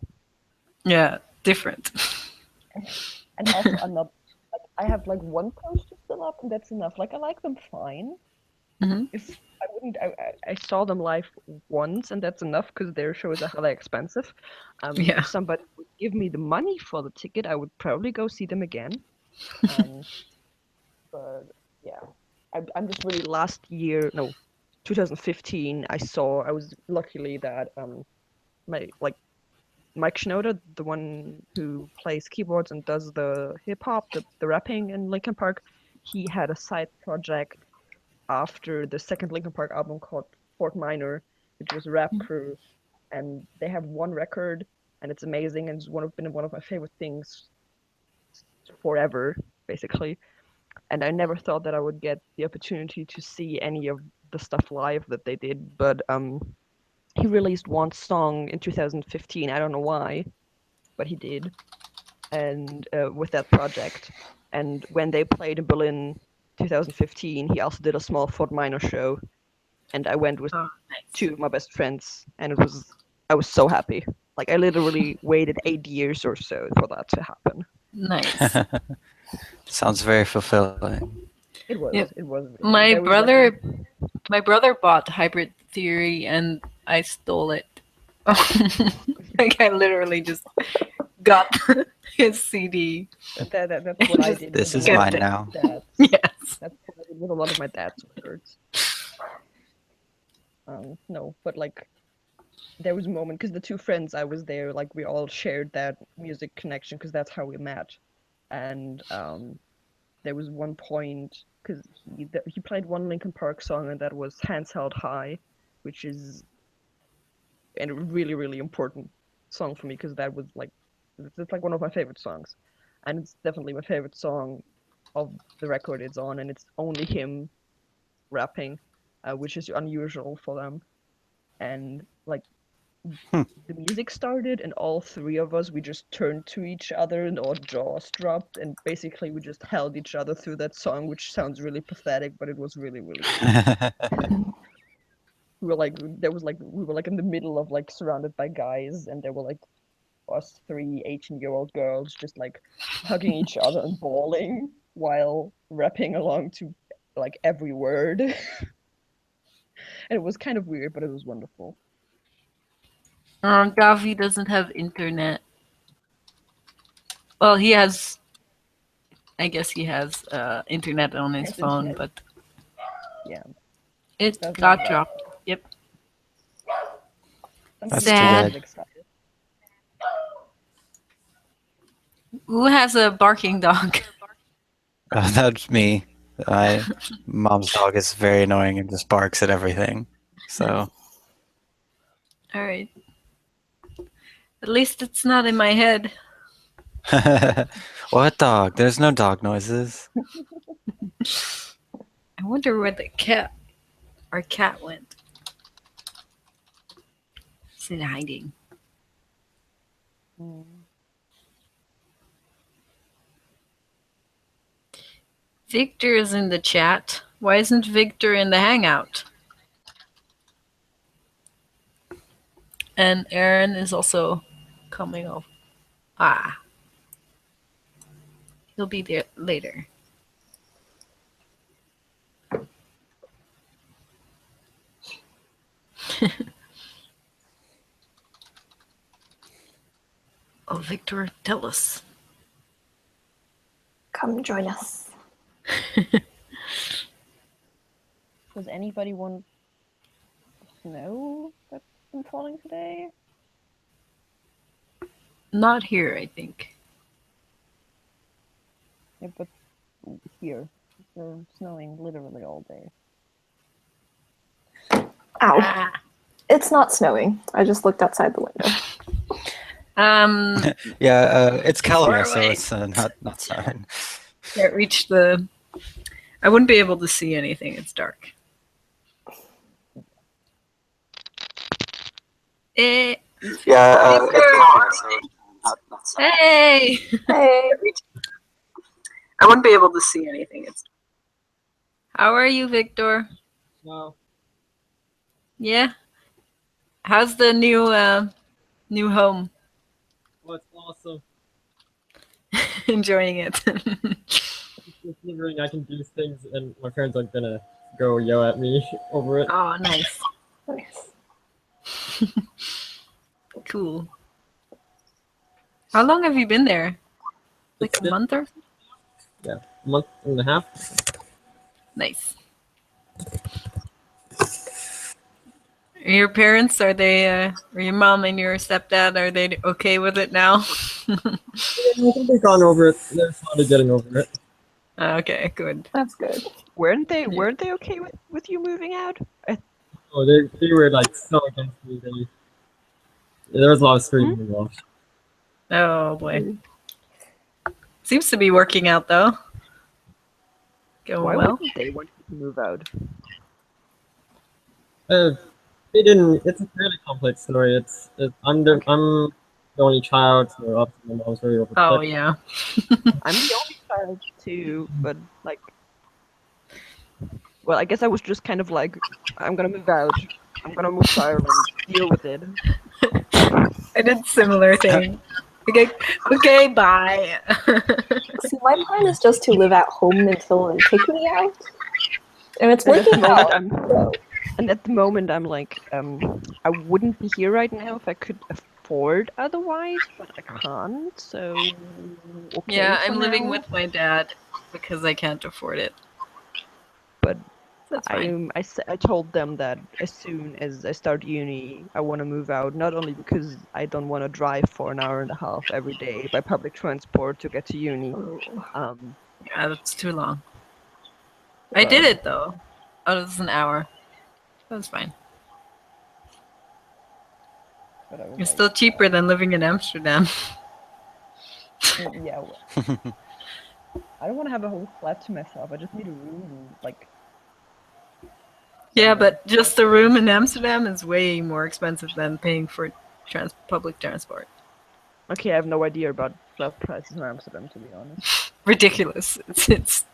Yeah, different. And also, I'm not. Like, I have like one poster still up, and that's enough. Like, I like them fine. Mm-hmm. If I wouldn't, I saw them live once, and that's enough because their shows are hella expensive. Yeah. If somebody would give me the money for the ticket, I would probably go see them again. But yeah, I'm just really last year, no, 2015. I was luckily that Mike Shinoda, the one who plays keyboards and does the hip hop, the rapping in Linkin Park, he had a side project after the second Linkin Park album called Fort Minor, which was Rap Crew, and they have one record, and it's amazing, and it's been one of my favorite things forever, basically. And I never thought that I would get the opportunity to see any of the stuff live that they did, but he released one song in 2015. I don't know why, but he did, and with that project. And when they played in Berlin 2015, he also did a small Fort Minor show, and I went with two of my best friends, and I was so happy. Like I literally waited 8 years or so for that to happen. Nice. Sounds very fulfilling. It was. Yep. It was. My there was, brother, my brother bought Hybrid Theory, and I stole it. Like I literally just got his CD. That's what I did. This with is a lot mine of now. my dad's. Yes. That's what I did with a lot of my dad's records. No, but like, there was a moment because the two friends I was there, like we all shared that music connection because that's how we met, and there was one point because he played one Linkin Park song and that was "Hands Held High," which is a really really important song for me because that was like it's like one of my favorite songs, and it's definitely my favorite song of the record it's on, and it's only him rapping, which is unusual for them, and like. The music started and all three of us we just turned to each other and our jaws dropped and basically we just held each other through that song, which sounds really pathetic, but it was really really we were like in the middle of like surrounded by guys and there were like us three 18-year-old girls just like hugging each other and bawling while rapping along to like every word. And it was kind of weird, but it was wonderful. Gavi doesn't have internet. Well, he has. I guess he has internet on his phone, but yeah, it got dropped. Yep. That's sad. too bad. Who has a barking dog? That's me. My mom's dog is very annoying and just barks at everything. So. All right. At least it's not in my head. What dog? There's no dog noises. I wonder where our cat went. Is it hiding? Victor is in the chat. Why isn't Victor in the Hangout? And Aaron is also coming over. He'll be there later. Oh, Victor, tell us. Come join us. Does anybody want snow that's been falling today? Not here, I think. Yeah, but here. It's snowing literally all day. Ow. It's not snowing. I just looked outside the window. Yeah, it's Calimere, so away. it's not snowing. Can't reach the... I wouldn't be able to see anything. It's dark. Yeah, it's Calimere, so it's not snowing. Hey! Hey! I wouldn't be able to see anything. It's... How are you, Victor? No. Yeah? How's the new home? Oh, it's awesome. Enjoying it. Considering I can do things and my parents aren't gonna go yell at me over it. Oh, nice. Nice. Cool. How long have you been there? Like a month or? Yeah, a month and a half. Nice. Your parents, are they, or your mom and your stepdad, are they okay with it now? Yeah, I think they've gone over it. They're slowly getting over it. Okay, good. That's good. Weren't they okay with you moving out? Oh, they were like so against me. There was a lot of screaming involved. Oh boy. Seems to be working out though. Going Why well. wouldn't they want you to move out? They didn't. It's a really complex story. I'm the only child, so obviously my mom's very overprotective. Oh yeah. I'm the only child too, but like, well, I guess I was just kind of like, I'm gonna move out. I'm gonna move to Ireland. Deal with it. I did similar thing. Okay, bye. See, my plan is just to live at home until they kick me out. And it's And at the working out. And at the moment, I'm like, I wouldn't be here right now if I could afford otherwise, but I can't. So okay. Yeah, for I'm living now. with my dad because I can't afford it. But That's fine. I told them that as soon as I start uni, I want to move out. Not only because I don't want to drive for an hour and a half every day by public transport to get to uni. Yeah, that's too long. I did it though. Oh, it was an hour. That was fine. But I was It's like, still cheaper than living in Amsterdam. yeah. Well, I don't want to have a whole flat to myself. I just need a room, like. Yeah, but just the room in Amsterdam is way more expensive than paying for public transport. Okay, I have no idea about flat prices in Amsterdam, to be honest. Ridiculous. It's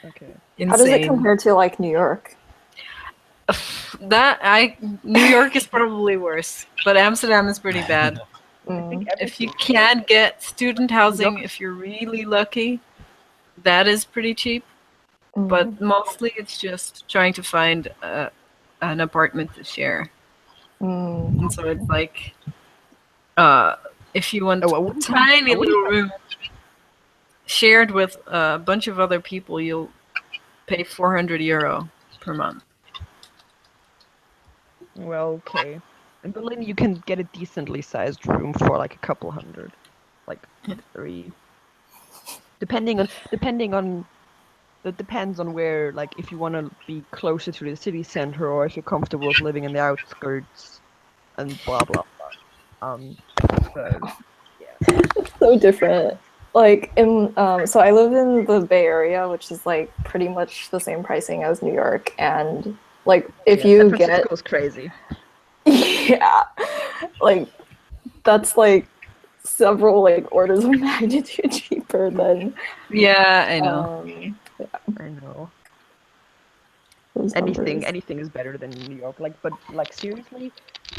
okay. Insane. How does it compare to like New York? New York is probably worse, but Amsterdam is pretty bad. If you can get student housing, if you're really lucky, that is pretty cheap. But mostly it's just trying to find an apartment to share. And so it's like, if you want a tiny little room shared with a bunch of other people, you'll pay €400 per month. Well, okay. In Berlin, you can get a decently sized room for like a couple hundred, like 3. Depending on. It depends on where, like, if you want to be closer to the city center or if you're comfortable with living in the outskirts and blah blah blah. So, yeah. It's so different. Like in so I live in the Bay Area, which is like pretty much the same pricing as New York, and like if you San get Francisco's crazy. Yeah, like that's like several like orders of magnitude cheaper than. Yeah, I know. Yeah. I know. Those numbers. Anything is better than New York. Like, but like seriously,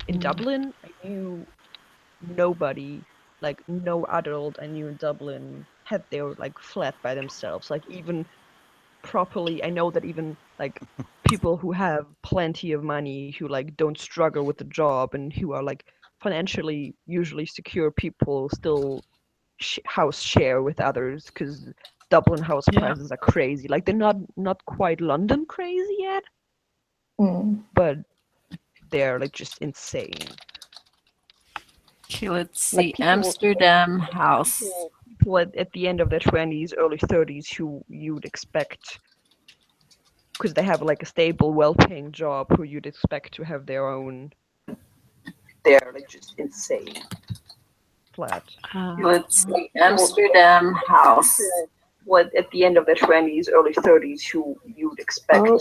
in Dublin, I knew nobody, like no adult I knew in Dublin had their like flat by themselves. Like even properly. I know that even like people who have plenty of money, who like don't struggle with the job, and who are like financially usually secure people, still house share with others because Dublin house prices are crazy. Like they're not quite London crazy yet, but they're like just insane. Okay, let's see. Like people, Amsterdam house. People at the end of their 20s, early 30s, who you'd expect, because they have like a stable, well-paying job, who you'd expect to have their own. They're like just insane. Flat. Let's see. Amsterdam house. What at the end of their 20s, early 30s, who you'd expect. Oh.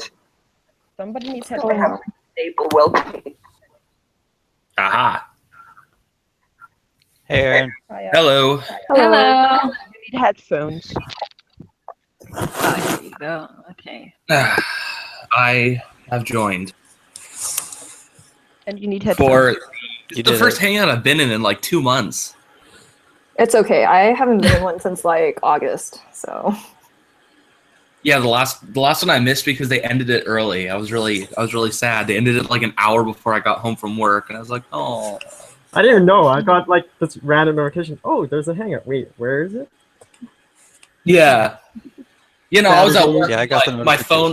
Somebody needs to have a stable, well-paying. Aha. Hey, Aaron. Hello. Hello. You need headphones. Oh, here you go. Okay. I have joined. And you need headphones. The first hangout I've been in like 2 months. It's okay. I haven't been in one since like August, so. Yeah, the last one I missed because they ended it early. I was really sad. They ended it like an hour before I got home from work, and I was like, oh. I didn't even know. I got like this random notification. Oh, there's a hangout. Wait, where is it? Yeah. You know, I was at work. Yeah, I got the like,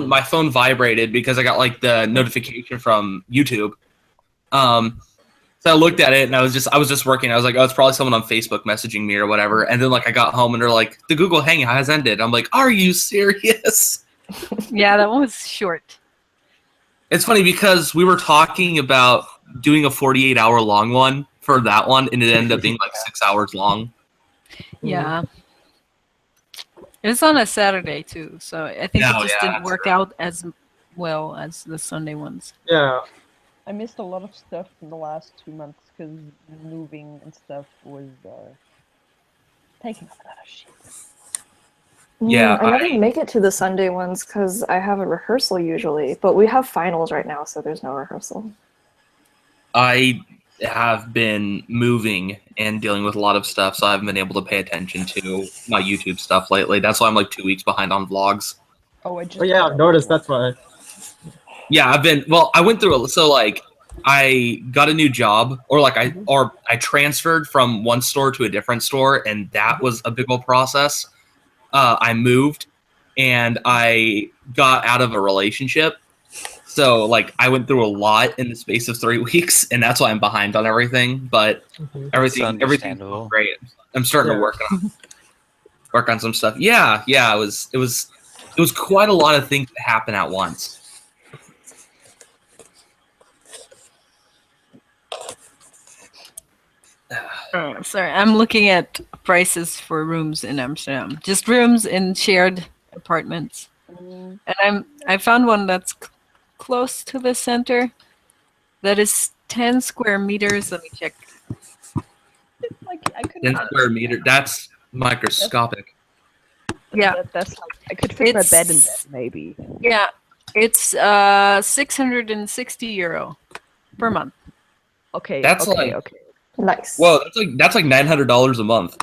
my phone vibrated because I got like the notification from YouTube. So I looked at it and I was just working. I was like, oh, it's probably someone on Facebook messaging me or whatever. And then like I got home and they're like, the Google Hangout has ended. I'm like, are you serious? Yeah, that one was short. It's funny because we were talking about doing a 48-hour long one for that one, and it ended up being like 6 hours long. Yeah. It was on a Saturday too, so I think it just didn't work out as well as the Sunday ones. Yeah. I missed a lot of stuff in the last 2 months because moving and stuff was taking a lot of shit. Yeah, I never make it to the Sunday ones because I have a rehearsal usually, but we have finals right now, so there's no rehearsal. I have been moving and dealing with a lot of stuff, so I haven't been able to pay attention to my YouTube stuff lately. That's why I'm like 2 weeks behind on vlogs. Oh, yeah, I've noticed. That's why. Yeah, I went through it. So like, I got a new job, or like I transferred from one store to a different store, and that was a big old process. I moved, and I got out of a relationship. So like, I went through a lot in the space of 3 weeks, and that's why I'm behind on everything. But everything's great. I'm starting to work on some stuff. Yeah. It was quite a lot of things that happen at once. Oh, sorry, I'm looking at prices for rooms in Amsterdam. Just rooms in shared apartments. And I found one that's close to the center. That is 10 square meters. Let me check. Like, 10 square meter. That's microscopic. Yeah, that's like I could fit my bed in that maybe. Yeah, it's 660 euro per month. Okay. That's okay. Nice. Whoa, that's like $900 a month.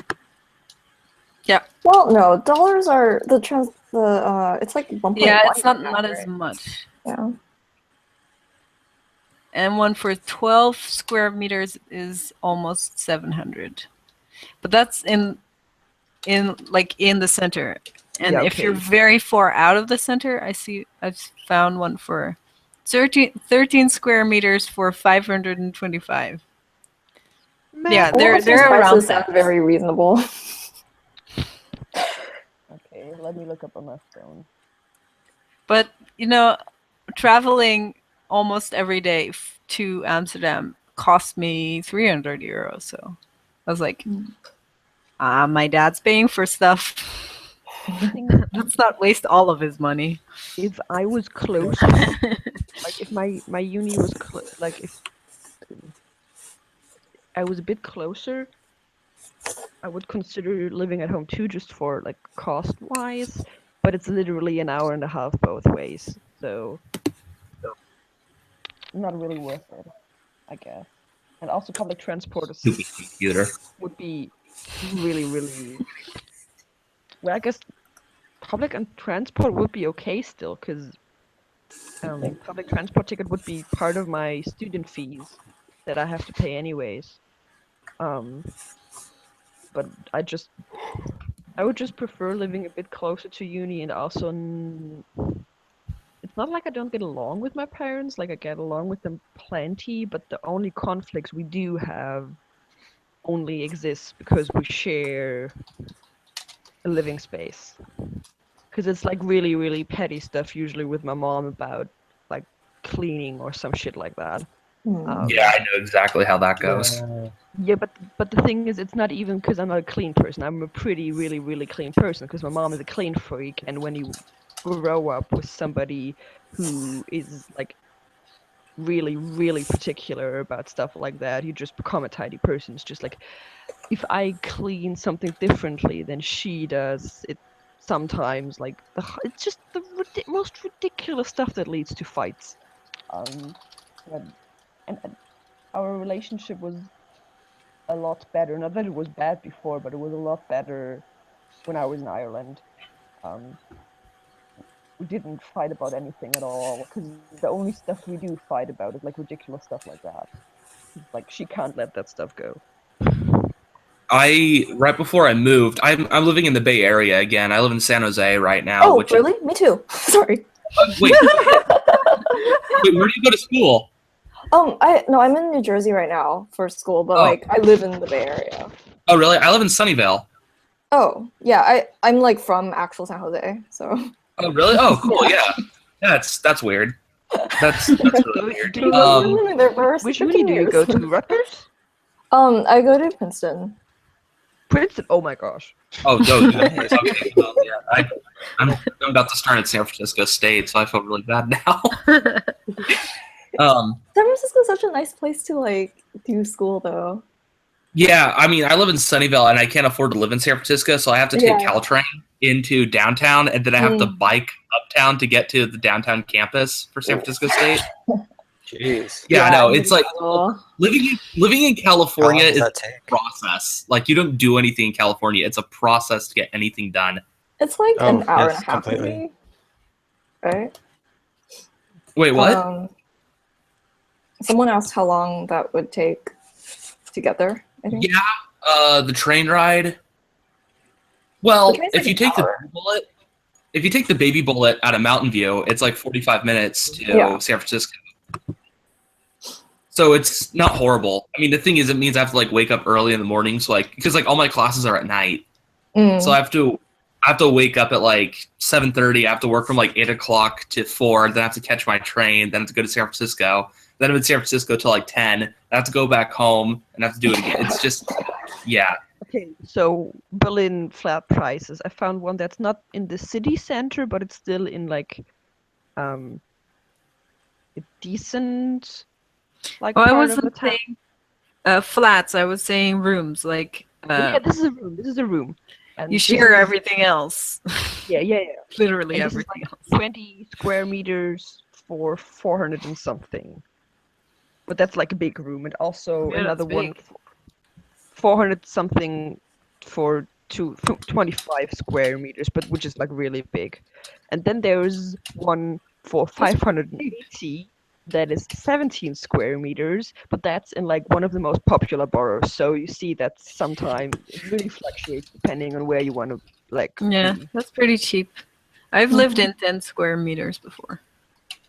Yeah. Well, no, dollars are it's like 1.1. Yeah, it's not as much. Yeah. And one for 12 square meters is almost 700. But that's in the center. And if you're very far out of the center, I've found one for 13 square meters for 525. Yeah, they're around that. Sound very reasonable. Okay, let me look up on my phone. But traveling almost every day to Amsterdam cost me 300 euros. So I was like, my dad's paying for stuff. Let's not waste all of his money. If I was closer, like if my uni was if I was a bit closer, I would consider living at home too, just for like cost wise. But it's literally an hour and a half both ways, so not really worth it, I guess. And also public transport would be really, really. Well, I guess public and transport would be okay still, because public transport ticket would be part of my student fees that I have to pay anyways. But I would just prefer living a bit closer to uni, and also it's not like I don't get along with my parents, like I get along with them plenty, but the only conflicts we do have only exists because we share a living space. Because it's like really, really petty stuff usually with my mom about like cleaning or some shit like that. Yeah, I know exactly how that goes. Yeah, but the thing is, it's not even because I'm not a clean person. I'm a pretty, really, really clean person because my mom is a clean freak, and when you grow up with somebody who is like really, really particular about stuff like that, you just become a tidy person. It's just like, if I clean something differently than she does, it sometimes like it's just the most ridiculous stuff that leads to fights. And our relationship was a lot better. Not that it was bad before, but it was a lot better when I was in Ireland. We didn't fight about anything at all, because the only stuff we do fight about is like ridiculous stuff like that. Like she can't let that stuff go. Right before I moved, I'm living in the Bay Area again. I live in San Jose right now. Oh, really? Me too. Sorry. Wait, where do you go to school? I'm in New Jersey right now for school, but like I live in the Bay Area. Oh, really? I live in Sunnyvale. Oh, yeah, I'm like from actual San Jose, so. Oh, really? Oh, cool. Yeah, that's weird. That's really weird. Which uni do you go to? Rutgers? I go to Princeton. Princeton? Oh my gosh. Oh, no. Okay. Well, yeah, I'm about to start at San Francisco State, so I feel really bad now. San Francisco is such a nice place to like do school, though. Yeah, I mean, I live in Sunnyvale, and I can't afford to live in San Francisco, so I have to take Caltrain into downtown, and then I have to bike uptown to get to the downtown campus for San Francisco State. Jeez. Yeah, no, it's like living in California is a process. Like, you don't do anything in California; it's a process to get anything done. It's like an hour and a half, maybe, right? Wait, what? Someone asked how long that would take to get there, I think. Yeah, the train ride. Well, if you take the baby bullet out of Mountain View, it's like 45 minutes to San Francisco. So it's not horrible. I mean, the thing is, it means I have to like wake up early in the morning, so like because like all my classes are at night, so I have to wake up at like 7:30. I have to work from like 8 o'clock to 4. Then I have to catch my train. Then I have to go to San Francisco. Then I'm in San Francisco till like 10. I have to go back home and I have to do it again. It's just, yeah. Okay, so Berlin flat prices. I found one that's not in the city center, but it's still in like a decent like. Oh, I part of wasn't the town. saying flats. I was saying rooms. Like yeah, this is a room. This is a room. And you share everything else. Yeah. Literally and everything like else. 20 square meters for 400 and something. But that's like a big room, and also another one, 400 something for 25 square meters, but which is like really big. And then there's one for 580 that is 17 square meters, but that's in like one of the most popular boroughs. So you see that sometimes it really fluctuates depending on where you want to like. Yeah, that's pretty cheap. I've lived in 10 square meters before.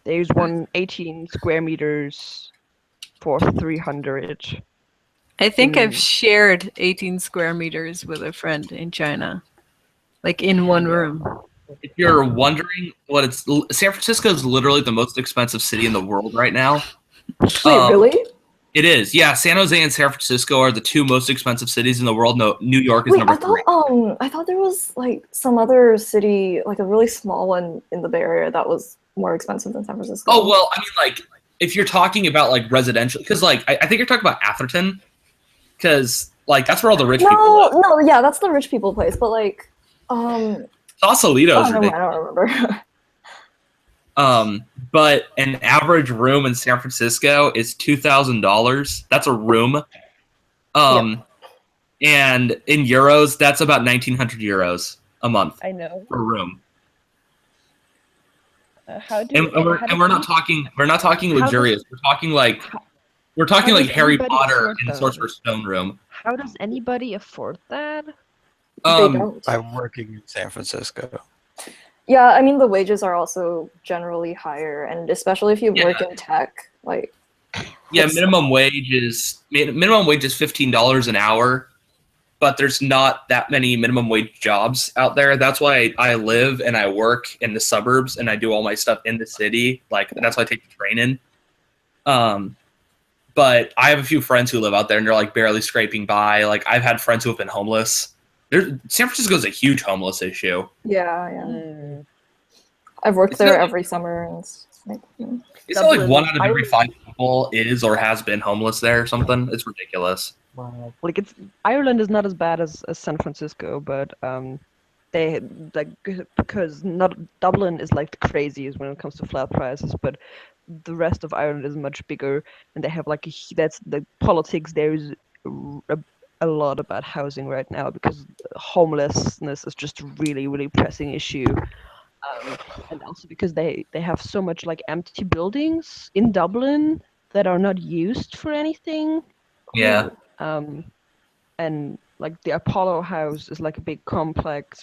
There's one 18 square meters for 300. I think I've shared 18 square meters with a friend in China, like in one room. If you're wondering what San Francisco is literally the most expensive city in the world right now. Wait, really? It is. Yeah, San Jose and San Francisco are the two most expensive cities in the world. No, New York is number 3. I thought there was like some other city, like a really small one in the Bay Area that was more expensive than San Francisco. Oh, well, I mean, like, if you're talking about, like, residential, because, like, I think you're talking about Atherton, because, like, that's where all the rich people live. No, yeah, that's the rich people place, but, like, Sausalito's ridiculous. I don't remember. But an average room in San Francisco is $2,000. That's a room. And in euros, that's about 1,900 euros. a month I know. for a room. How do And we're not talking luxurious. We're talking like Harry Potter in Sorcerer's Stone room. How does anybody afford that? They don't. By working in San Francisco. Yeah, I mean the wages are also generally higher, and especially if you work in tech, like. Yeah, minimum wage is $15 an hour, but there's not that many minimum wage jobs out there. That's why I live and I work in the suburbs and I do all my stuff in the city. Like that's why I take the train in. But I have a few friends who live out there and they're like barely scraping by. Like I've had friends who have been homeless. San Francisco is a huge homeless issue. Yeah. I've worked there every summer, and it's like. It's not like 1 out of every 5 people is or has been homeless there or something. It's ridiculous. Wow. Like Ireland is not as bad as San Francisco, but they like because not Dublin is like the craziest when it comes to flat prices, but the rest of Ireland is much bigger, and they have like that's the politics. There is a lot about housing right now because homelessness is just a really, really pressing issue. And also because they have so much like empty buildings in Dublin that are not used for anything. Yeah. And like the Apollo House is like a big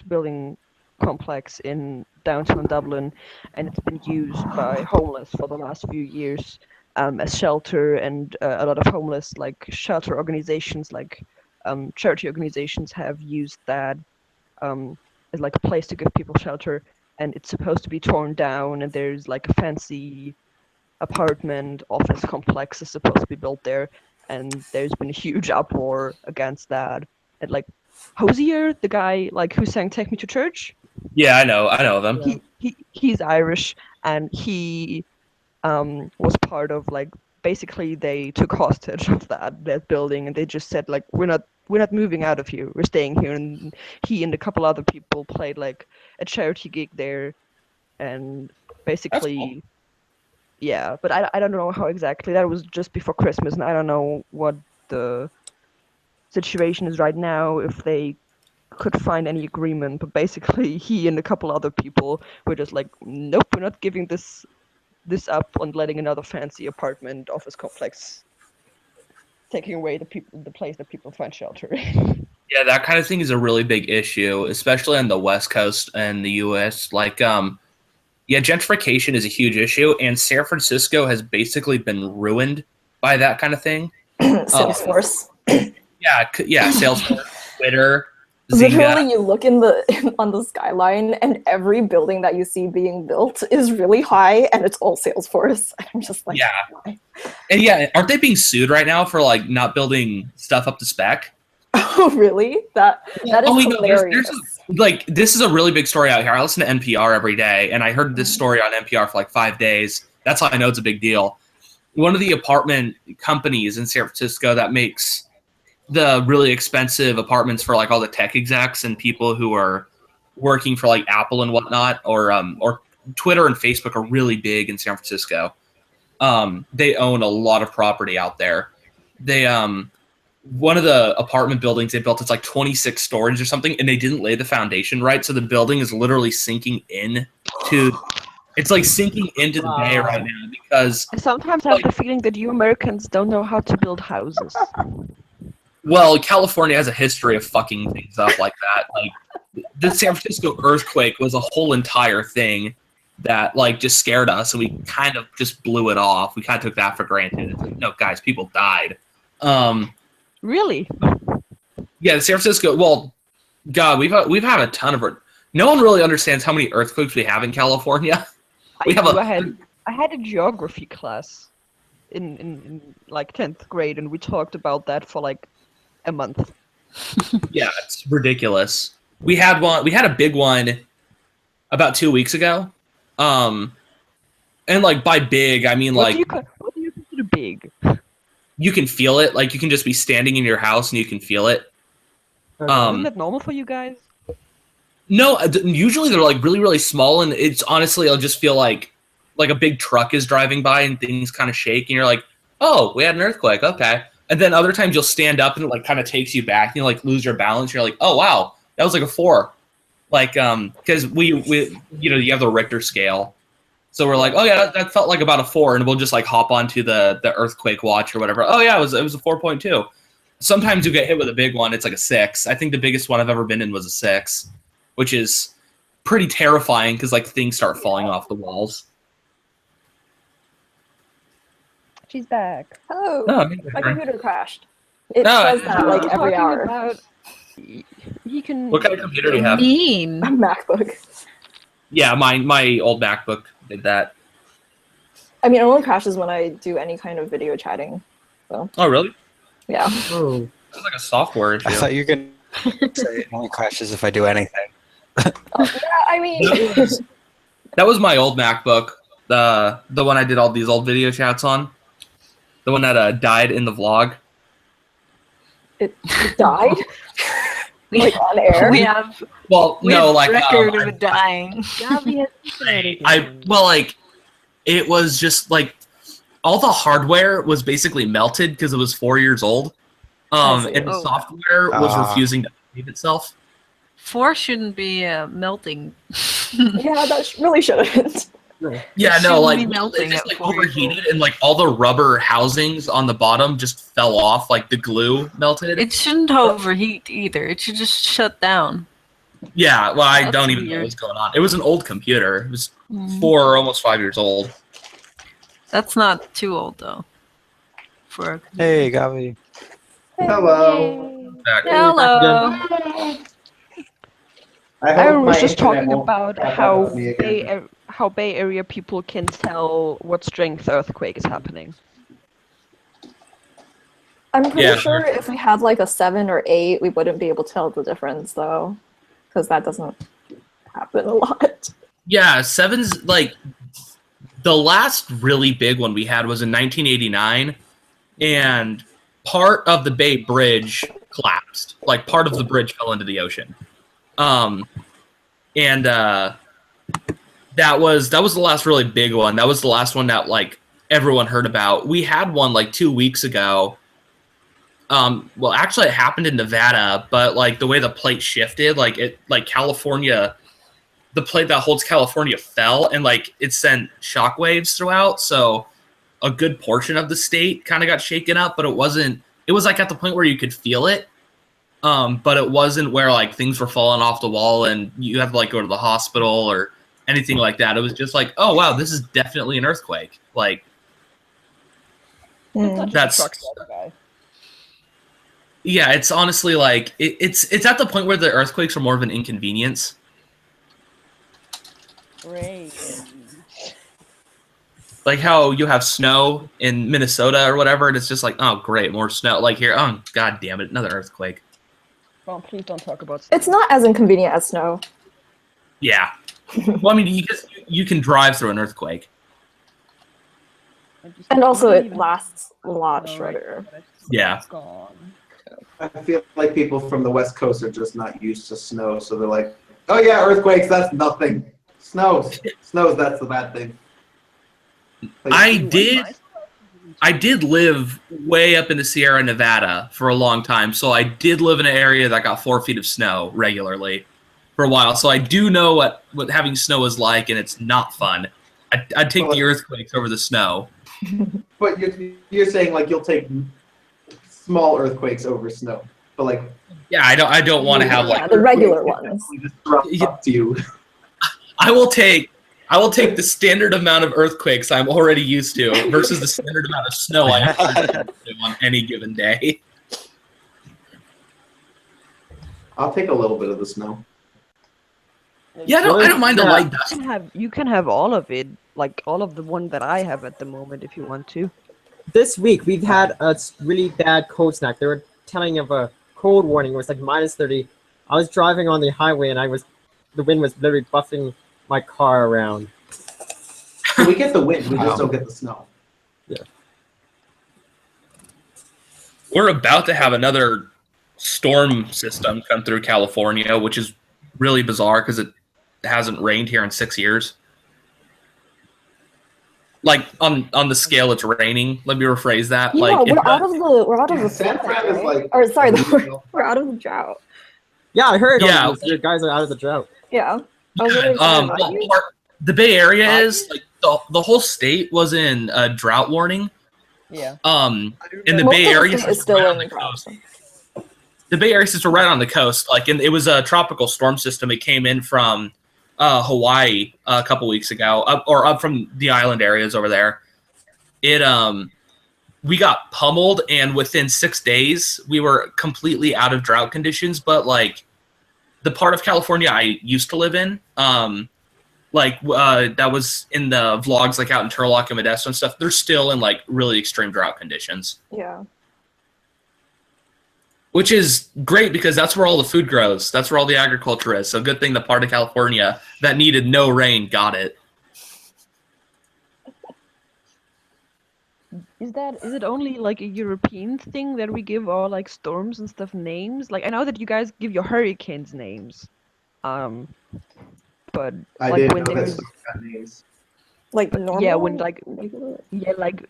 building complex in downtown Dublin, and it's been used by homeless for the last few years as shelter, and a lot of homeless like shelter organizations like charity organizations have used that as like a place to give people shelter. And it's supposed to be torn down, and there's like a fancy apartment office complex is supposed to be built there, and there's been a huge uproar against that. And like Hosier, the guy like who sang "Take Me to Church," Yeah, I know them. he's Irish, and he was part of like basically they took hostage of that building, and they just said like we're not moving out of here, we're staying here. And he and a couple other people played like a charity gig there, and basically cool. Yeah, but I don't know how exactly. That was just before Christmas, and I don't know what the situation is right now, if they could find any agreement. But basically he and a couple other people were just like, nope, we're not giving this up on letting another fancy apartment office complex taking away the place that people find shelter. Yeah, that kind of thing is a really big issue, especially on the West Coast and the U.S. Like, gentrification is a huge issue, and San Francisco has basically been ruined by that kind of thing. Salesforce. Yeah, Salesforce, Twitter, Zynga. Literally, you look on the skyline, and every building that you see being built is really high, and it's all Salesforce. I'm just like, why? And aren't they being sued right now for like not building stuff up to spec? Oh, really? That is hilarious. This is a really big story out here. I listen to NPR every day, and I heard this story on NPR for like 5 days. That's how I know it's a big deal. One of the apartment companies in San Francisco that makes the really expensive apartments for like all the tech execs and people who are working for like Apple and whatnot, or Twitter and Facebook are really big in San Francisco. They own a lot of property out there. They one of the apartment buildings they built, it's like 26 stories or something, and they didn't lay the foundation right, so the building is literally sinking into the bay right now because I sometimes have the feeling that you Americans don't know how to build houses. Well, California has a history of fucking things up like that. Like the San Francisco earthquake was a whole entire thing that like just scared us, and we kind of just blew it off. We kind of took that for granted. It's like, no, guys, people died. Really? Yeah, San Francisco. Well, God, we've had a ton of. No one really understands how many earthquakes we have in California. I had a geography class in like 10th grade, and we talked about that for like a month. Yeah, it's ridiculous. We had a big one about 2 weeks ago. And like by big, I mean like what do you consider big? You can feel it. Like you can just be standing in your house and you can feel it. Isn't that normal for you guys? No, usually they're like really, really small, and it's honestly, I'll just feel like a big truck is driving by and things kind of shake, and you're like, oh, we had an earthquake, okay. And then other times you'll stand up and it like kind of takes you back, and you like lose your balance. You're like, oh wow, that was like a 4. Like, because we you have the Richter scale. So we're like, oh yeah, that felt like about a 4, and we'll just like hop onto the earthquake watch or whatever. Oh yeah, it was a 4.2. Sometimes you get hit with a big one, it's like a 6. I think the biggest one I've ever been in was a 6, which is pretty terrifying because like things start falling off the walls. She's back. Oh, No, my computer crashed. It No, says that like every hour. You can. What kind of computer do you have? Mean. A MacBook. Yeah, my old MacBook did that. I mean, it only crashes when I do any kind of video chatting. So. Oh really? Yeah. Oh. It's like a software issue. I thought you could say it only crashes if I do anything. Yeah, I mean. That was my old MacBook. The one I did all these old video chats on. The one that died in the vlog. It died? Like on air? We have record of it dying. It was just like all the hardware was basically melted because it was 4 years old. And the software was refusing to save itself. 4 shouldn't be melting. Yeah, that really shouldn't. Yeah, It no, shouldn't like be melting it just at like 4 years overheated and like all the rubber housings on the bottom just fell off, like the glue melted. It shouldn't overheat either. It should just shut down. Yeah, well, I That's don't even know weird. what's going on. It was an old computer. It was Mhm. 4 or almost 5 years old. That's not too old though. For Hey, Gavi. Hello. Back. Hello. Aaron was just internet talking won't about pop how up on me again. Bay Area people can tell what strength earthquake is happening. I'm pretty Yeah. sure if we had like a 7 or 8, we wouldn't be able to tell the difference though, because that doesn't happen a lot. Yeah, 7's like the last really big one we had was in 1989, and part of the Bay Bridge collapsed. Like part of the bridge fell into the ocean. That was the last really big one. That was the last one that like everyone heard about. We had one like 2 weeks ago. Well, actually, it happened in Nevada, but like the way the plate shifted, like California, the plate that holds California fell, and like it sent shockwaves throughout. So a good portion of the state kind of got shaken up, but it wasn't. It was like at the point where you could feel it, but it wasn't where like things were falling off the wall and you had to like go to the hospital or anything like that. It was just like, oh wow, this is definitely an earthquake. Like that's. Yeah, it's honestly like it's at the point where the earthquakes are more of an inconvenience. Great. Like how you have snow in Minnesota or whatever, and it's just like, oh great, more snow. Like here, oh god damn it, another earthquake. Oh, please don't talk about. It's not as inconvenient as snow. Yeah. Well, I mean, you can drive through an earthquake. And also it lasts a lot shorter. Yeah. I feel like people from the West Coast are just not used to snow, so they're like, oh yeah, earthquakes, that's nothing. Snows, that's the bad thing. Like, I did live way up in the Sierra Nevada for a long time, so I did live in an area that got 4 feet of snow regularly for a while. So I do know what having snow is like, and it's not fun. I'd take the earthquakes over the snow. But you're saying like you'll take small earthquakes over snow, but like yeah, I don't want to have like the regular ones. Up to you. I will take the standard amount of earthquakes I'm already used to versus the standard amount of snow I have on any given day. I'll take a little bit of the snow. Yeah, I don't mind the light dust. You can have all of it, like all of the one that I have at the moment, if you want to. This week we've had a really bad cold snap. They were telling of a cold warning. It was like -30. I was driving on the highway and the wind was literally buffing my car around. So we get the wind, we just don't get the snow. Yeah. We're about to have another storm system come through California, which is really bizarre because it hasn't rained here in 6 years. Like on the scale it's raining. Let me rephrase that. Yeah, like we're out of the San Fran is like or sorry, we're out of the drought. Yeah, I heard. Yeah. You guys are out of the drought. Yeah. I was really excited about that. The Bay Area is like the whole state was in a drought warning. Yeah. In the Most Bay of the Area state is still in drought. the Bay Area is right on the coast. Like, and it was a tropical storm system. It came in from Hawaii a couple weeks ago, up from the island areas over there. We got pummeled, and within 6 days, we were completely out of drought conditions. But like, the part of California I used to live in, that was in the vlogs, like out in Turlock and Modesto and stuff. They're still in like really extreme drought conditions. Yeah. Which is great because that's where all the food grows. That's where all the agriculture is. So good thing the part of California that needed no rain got it. Is it only like a European thing that we give all like storms and stuff names? Like I know that you guys give your hurricanes names, but I like didn't when know there's that got names. like normal. yeah, when like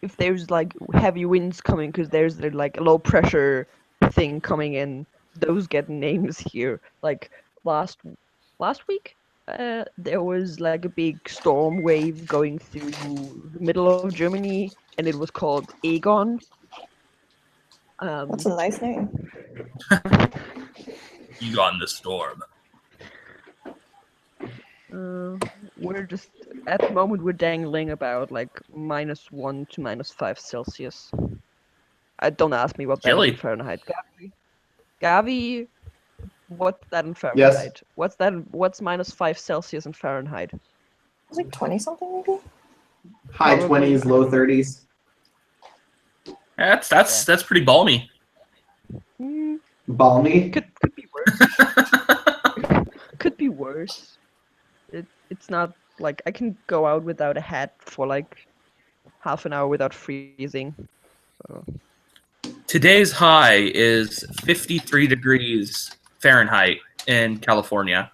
if there's like heavy winds coming because there's like a low pressure thing coming in, those get names here. Like last week, there was like a big storm wave going through the middle of Germany, and it was called Aegon. That's a nice name. Aegon the storm. We're just at the moment we're dangling about like -1 to -5 Celsius. Don't ask me what that is in Fahrenheit. Gavi, what's that in Fahrenheit? What's -5 Celsius in Fahrenheit? It's like 20 something maybe. High 20s, low 30s. That's pretty balmy. Balmy. Could be worse. Could be worse. It's not like I can go out without a hat for like half an hour without freezing. So. Today's high is 53 degrees Fahrenheit in California,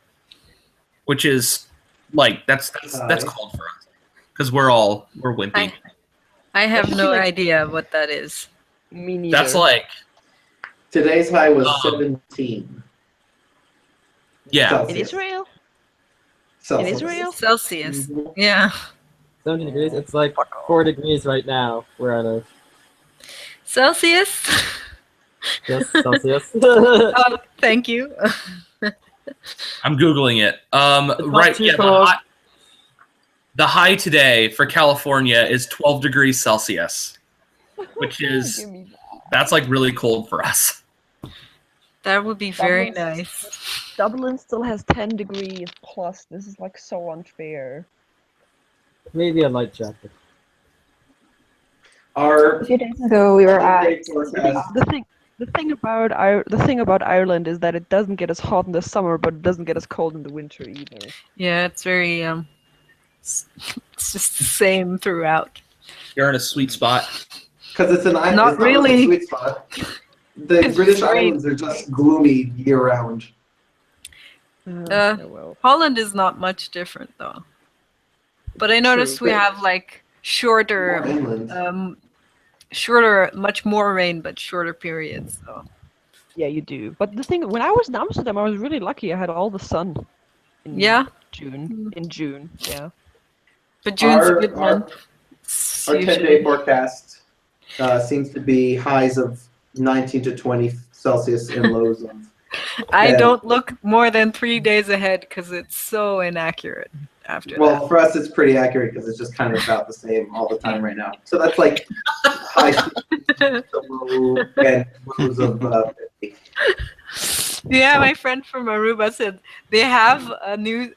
which is like that's cold for us because we're wimpy. I have no idea what that is. Me neither. That's like today's high was 17. Yeah. Celsius. In Israel. Celsius. In Israel? Celsius. Yeah. 17 degrees. It's like 4 degrees right now. Where I live. Celsius. Yes, Celsius. Oh, thank you. I'm googling it. Right. Yeah. The high today for California is 12 degrees Celsius, which is that's like really cold for us. That would be very nice. Dublin still has 10 degrees plus. This is like so unfair. Maybe a light jacket. A few days ago, we were at the thing about Ireland is that it doesn't get as hot in the summer, but it doesn't get as cold in the winter either. Yeah, it's very it's just the same throughout. You're in a sweet spot. Because it's an island. Not it's really. Not a sweet spot. The British Islands are just gloomy year round. Holland is not much different though. But I noticed we have like shorter, much more rain, but shorter periods. So. Yeah, you do. But the thing, when I was in Amsterdam, I was really lucky. I had all the sun. In June. In June, yeah. But June's a good month. Our 10-day forecast seems to be highs of 19 to 20 Celsius and lows of. I don't look more than 3 days ahead because it's so inaccurate after that. Well, for us, it's pretty accurate because it's just kind of about the same all the time right now. So that's like high to low and lows of 50. Yeah, my friend from Aruba said they have a new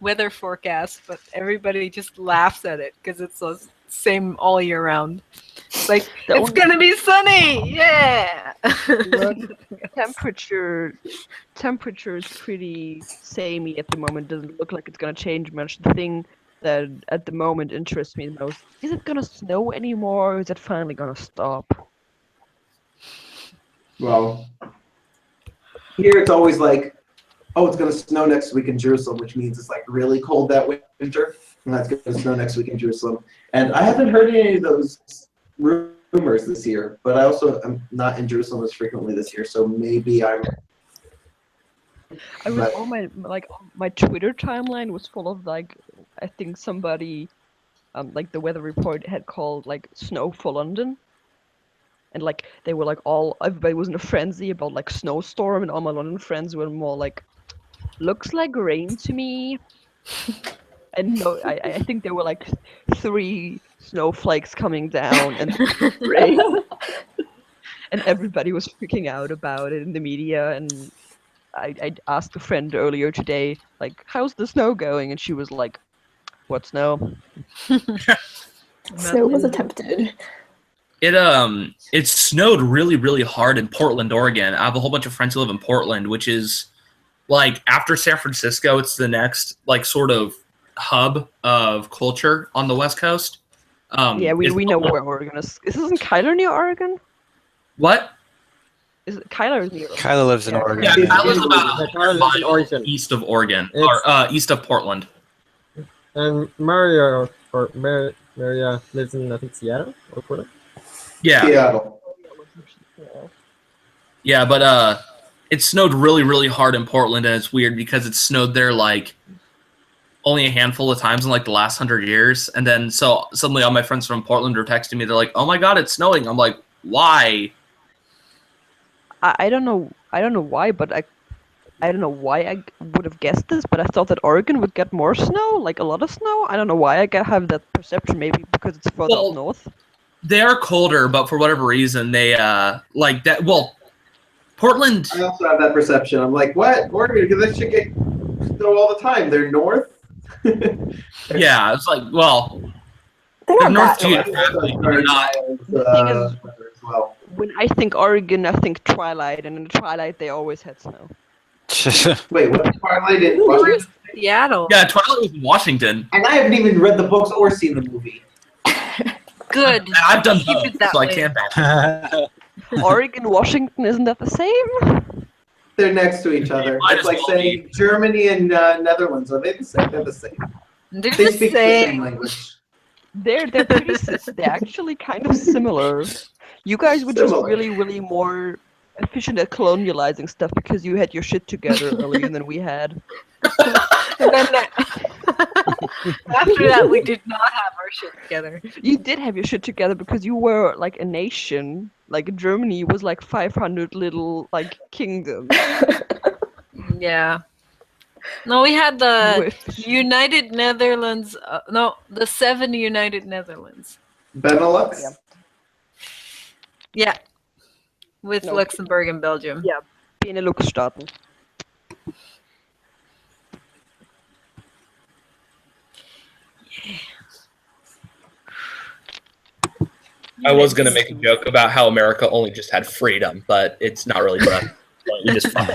weather forecast, but everybody just laughs at it because it's the same all year round. It's like, it's gonna be sunny, yeah. Temperature is pretty samey at the moment. Doesn't look like it's gonna change much. The thing that at the moment interests me the most is it gonna snow anymore, or is it finally gonna stop? Well, here it's always like, oh, it's gonna snow next week in Jerusalem, which means it's like really cold that winter, and that's gonna snow next week in Jerusalem. And I haven't heard any of those rumors this year, but I also am not in Jerusalem as frequently this year, so maybe I'm I was But- all my Twitter timeline was full of like, I think somebody like the weather report had called like snow for London. And like they were like everybody was in a frenzy about like snowstorm, and all my London friends were more like, looks like rain to me. And no, I think there were like 3 snowflakes coming down and rain. And everybody was freaking out about it in the media. And I asked a friend earlier today, like, how's the snow going? And she was like, what snow? Snow was attempted. It snowed really, really hard in Portland, Oregon. I have a whole bunch of friends who live in Portland, which is like after San Francisco, it's the next like sort of hub of culture on the West Coast. Yeah, we know where Oregon is. Isn't Kyler near Oregon? What? Is it Kyler near? Kyla lives in Oregon. Yeah, Kyler's about Kyler lives in Oregon. east of Oregon, or east of Portland. And Maria lives in, I think, Seattle or Portland. Yeah. Seattle. Yeah, but it snowed really, really hard in Portland, and it's weird because it snowed there like only a handful of times in like the last 100 years, and then so suddenly all my friends from Portland are texting me. They're like, "Oh my God, it's snowing!" I'm like, "Why?" I don't know why, but I don't know why I would have guessed this, but I thought that Oregon would get more snow, like a lot of snow. I don't know why I have that perception. Maybe because it's further up north. They are colder, but for whatever reason, they like that. Well, Portland. I also have that perception. I'm like, what? Oregon? Because they should get snow all the time. They're north. Yeah, it's like, well, they're north geographically. They're not. The thing is, when I think Oregon, I think Twilight, and in the Twilight they always had snow. Wait, what? Twilight in Washington? Seattle. Yeah, Twilight was in Washington. And I haven't even read the books or seen the movie. Good. And I've done Keep both, it that so I way. can't back. Oregon, Washington, isn't that the same? They're next to each other. Might It's as like well saying Germany and Netherlands. Are they the same? They're the same. They're They the speak the same same. language. They're pretty they're actually kind of similar. You guys were just Similar. really, really more efficient at colonializing stuff because you had your shit together earlier than we had. And then after that, we did not have our shit together. You did have your shit together because you were like a nation. Like Germany was like 500 little like kingdoms. Yeah. No, we had the United Netherlands. No, the 7 United Netherlands. Benelux? Yeah. With No. Luxembourg and Belgium. Yeah, Benelux-Staaten. I was gonna make a joke about how America only just had freedom, but it's not really done. You just fine.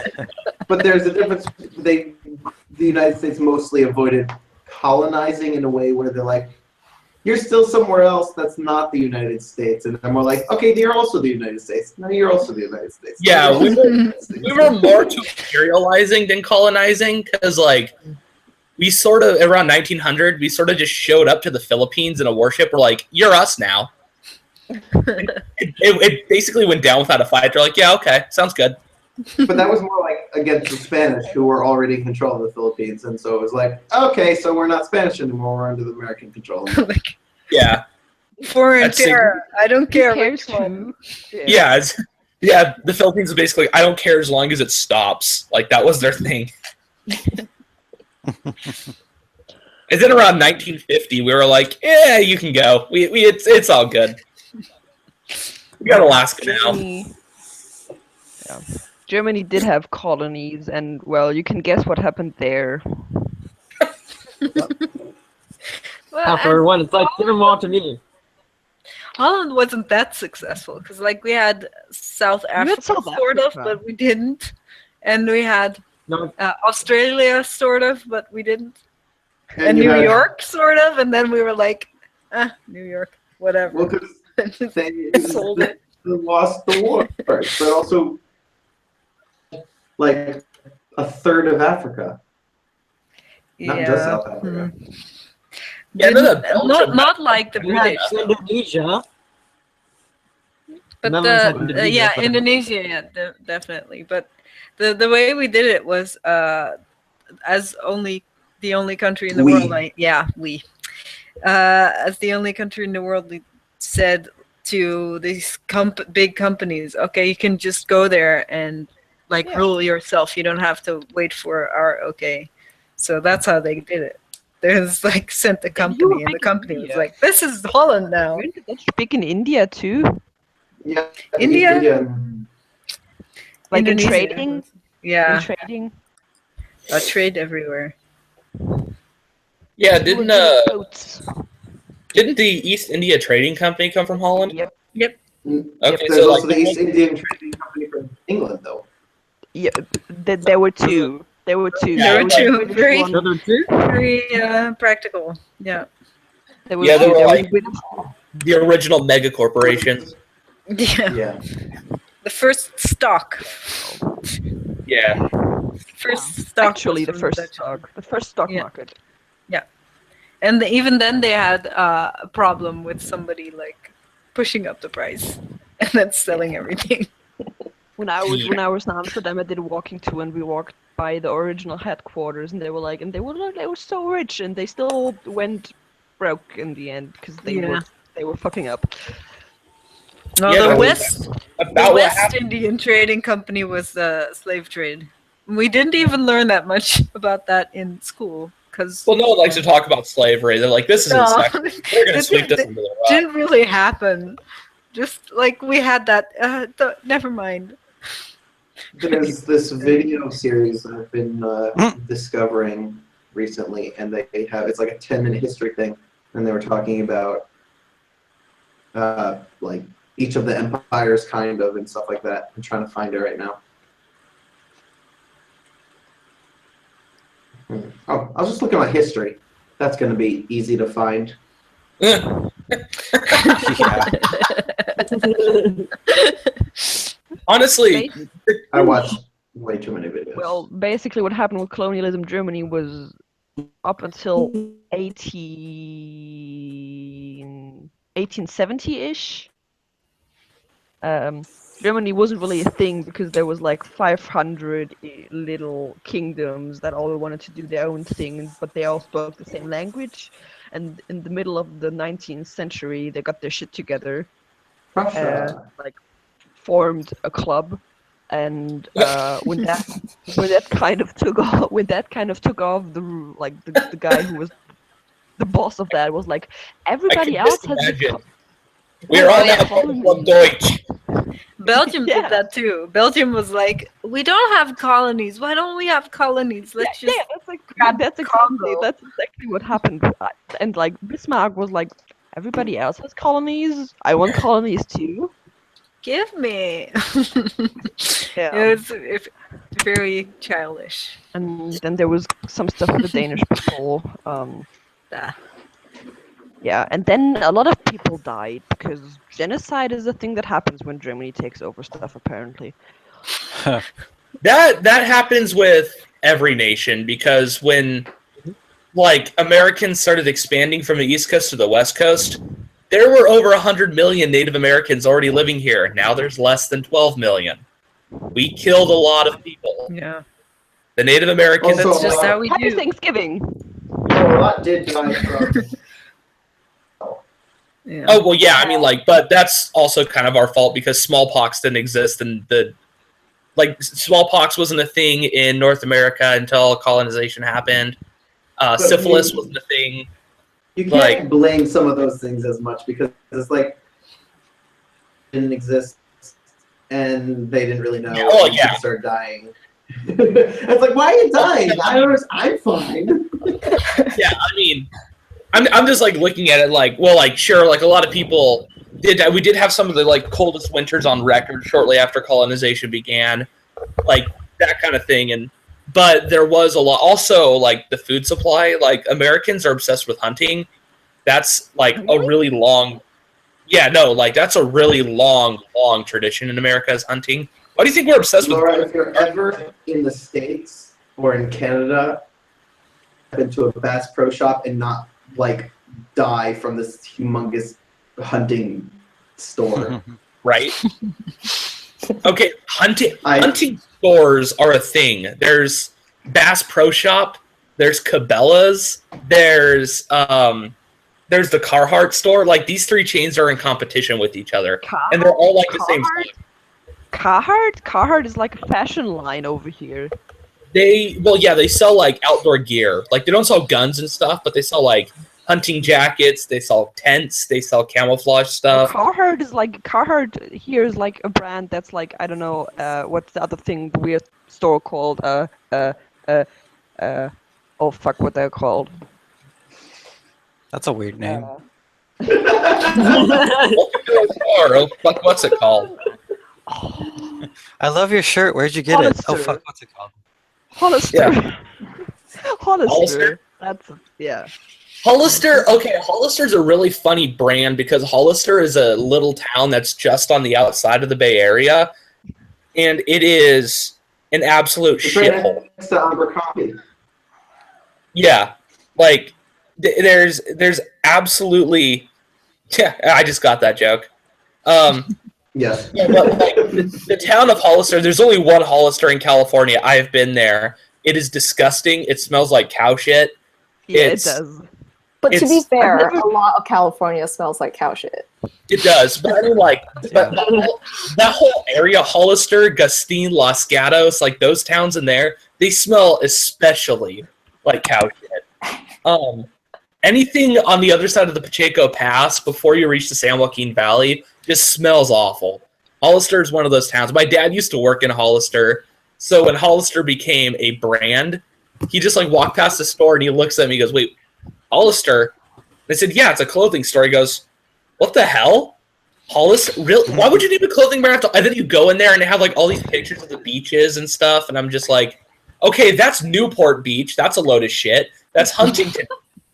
But there's a difference. The United States mostly avoided colonizing in a way where they're like, you're still somewhere else that's not the United States. And they're more like, okay, you're also the United States. No, you're also the United States. Yeah, we were more to imperializing than colonizing, because like we sort of around 1900 we sort of just showed up to the Philippines in a warship. We're like, you're us now. it basically went down without a fight. They're like, yeah, okay, sounds good. But that was more like against the Spanish, who were already in control of the Philippines. And so it was like, okay, so we're not Spanish anymore. We're under the American control. Yeah. Foreign That's terror. I don't care Who which cares one. Yeah, yeah. The Philippines is basically, I don't care as long as it stops. Like that was their thing. And then around 1950, we were like, yeah, you can go. It's all good. We got Alaska now. Yeah. Germany did have colonies, and well, you can guess what happened there. After one, it's like, give them all to me. Holland wasn't that successful because, like, we had South Africa, South sort of, Africa. but we didn't, and we had Australia, sort of, but we didn't, and you New had- York, sort of, and then we were like, New York, whatever. Well, because they sold it. lost the war, but also like a third of Africa, not just South Africa. Yeah, Not like the You had British, Indonesia. but Netherlands had yeah, but- Indonesia, yeah, definitely, but The way we did it was as the only country in the We. world. As the only country in the world, we said to these big companies, okay, you can just go there and like rule yourself. You don't have to wait for our okay. So that's how they did it. There's like sent a company, and the company was like, "This is Holland now." Weren't they big in India too? Yeah, India? Like in Indonesia. trading? Yeah. In trading? Trade everywhere. Yeah, didn't the East India Trading Company come from Holland? Yep. Okay, There's so also like the East Indian Trading Company from England, though. Yeah, there were two. There were two. There were two. Very, One. very practical. Yeah. There were Yeah, two. they were There was like the original mega corporations. Yeah. The first stock. Yeah. First stock. Actually, the was first Dutch. stock. The first stock Yeah. market. Yeah. And even then they had a problem with somebody like pushing up the price and then selling everything. When I was in Amsterdam, I did a walking tour, and we walked by the original headquarters, and they were so rich, and they still went broke in the end because they were fucking up. No, Yeah, the that was West, about the what West happened. Indian Trading Company was the slave trade. We didn't even learn that much about that in school because Well, no one likes to talk about slavery. They're like, this isn't sexy. We're going to sweep this under the rug. Didn't really happen. Just like we had that. Never mind. There's this video series that I've been discovering recently, and they have it's like a 10-minute history thing, and they were talking about like each of the empires, kind of, and stuff like that. I'm trying to find it right now. Oh, I'll just look at my history. That's going to be easy to find. Honestly, I watched way too many videos. Well, basically what happened with colonialism Germany was up until 1870-ish. Germany wasn't really a thing because there was like 500 little kingdoms that all wanted to do their own thing, but they all spoke the same language. And in the middle of the 19th century, they got their shit together, like formed a club, and when that kind of took off, the guy who was the boss of that was like, everybody else has. We're all now one Deutsch. Belgium did that too. Belgium was like, we don't have colonies. Why don't we have colonies? Let's just that's exactly what happened. And like Bismarck was like, everybody else has colonies. I want colonies too. Give me. Yeah. It's very childish. And then there was some stuff with the Danish people. Yeah, and then a lot of people died because genocide is a thing that happens when Germany takes over stuff, apparently. That happens with every nation, because when like Americans started expanding from the East Coast to the West Coast, there were over 100 million Native Americans already living here. Now there's less than 12 million. We killed a lot of people. Yeah. The Native Americans. That's just how we Happy do. Thanksgiving. A lot did die from. Yeah. Oh well, yeah. I mean, like, but that's also kind of our fault because smallpox didn't exist, and smallpox wasn't a thing in North America until colonization happened. Syphilis wasn't a thing. You can't blame some of those things as much because it's like didn't exist, and they didn't really know. Oh yeah. People started dying. It's like, why are you dying? I'm fine. Yeah, I mean, I'm just like looking at it like, well, like sure, like a lot of people did. We did have some of the like coldest winters on record shortly after colonization began, like that kind of thing. But there was a lot also like the food supply. Like Americans are obsessed with hunting. That's like a really long. Yeah, no, like that's a really long tradition in America is hunting. Why do you think we're obsessed with? Laura, if you're ever in the States or in Canada, into a Bass Pro Shop and not like die from this humongous hunting store. Right? Okay, hunting stores are a thing. There's Bass Pro Shop. There's Cabela's. There's the Carhartt store. Like these three chains are in competition with each other, and they're all like the same thing. Carhartt is like a fashion line over here. They sell like outdoor gear. Like they don't sell guns and stuff, but they sell like hunting jackets. They sell tents. They sell camouflage stuff. Carhartt here is like a brand that's like, I don't know, what's the other thing, the weird store called? Oh fuck, what they're called? That's a weird name. What's it called? I love your shirt. Where'd you get it? Oh fuck, what's it called? Hollister. Yeah. Hollister. Yeah. Hollister. Okay, Hollister's a really funny brand because Hollister is a little town that's just on the outside of the Bay Area, and it is an absolute shithole. Next to Abercrombie. Yeah, like there's absolutely. Yeah, I just got that joke. Yes. Yeah, but like the town of Hollister, there's only one Hollister in California. I have been there. It is disgusting. It smells like cow shit. Yeah, it does. But to be fair, a lot of California smells like cow shit. It does, but I mean, like, but that whole area, Hollister, Gustine, Los Gatos, like those towns in there, they smell especially like cow shit. Anything on the other side of the Pacheco Pass before you reach the San Joaquin Valley just smells awful. Hollister is one of those towns. My dad used to work in Hollister, so when Hollister became a brand, he just like walked past the store and he looks at me and he goes, "Wait, Hollister?" I said, "Yeah, it's a clothing store." He goes, "What the hell? Hollister? Really? Why would you need a clothing brand?" And then you go in there and they have like all these pictures of the beaches and stuff, and I'm just like, okay, that's Newport Beach. That's a load of shit. That's Huntington.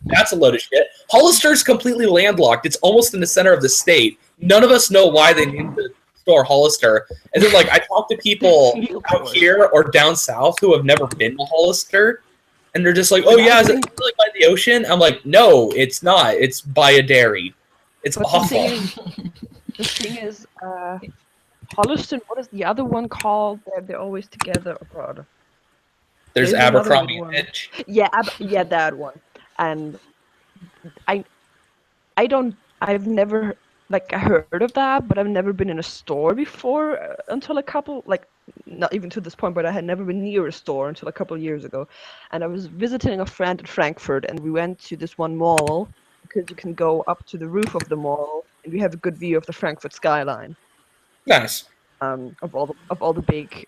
That's a load of shit. Hollister is completely landlocked. It's almost in the center of the state. None of us know why they named the store Hollister. And then, like, I talk to people out here or down south who have never been to Hollister, and they're just like, "Oh yeah, is it really by the ocean?" I'm like, "No, it's not. It's by a dairy. It's awful." The thing is, Hollister. What is the other one called? They're always together abroad. There's Abercrombie and Fitch. Yeah, that one. And I've never, like, I heard of that, but I've never been in a store before until a couple, like, not even to this point, but I had never been near a store until a couple of years ago. And I was visiting a friend in Frankfurt, and we went to this one mall because you can go up to the roof of the mall, and we have a good view of the Frankfurt skyline. Nice. Of all the big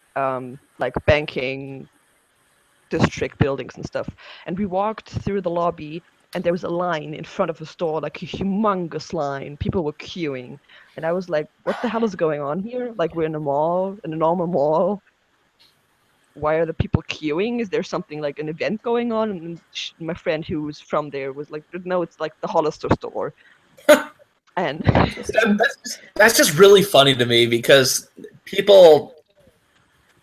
like banking district buildings and stuff. And we walked through the lobby, and there was a line in front of the store, like a humongous line. People were queuing, and I was like, "What the hell is going on here? Like, we're in a mall, in a normal mall. Why are the people queuing? Is there something like an event going on?" And my friend who was from there was like, "No, it's like the Hollister store." And that's just really funny to me because people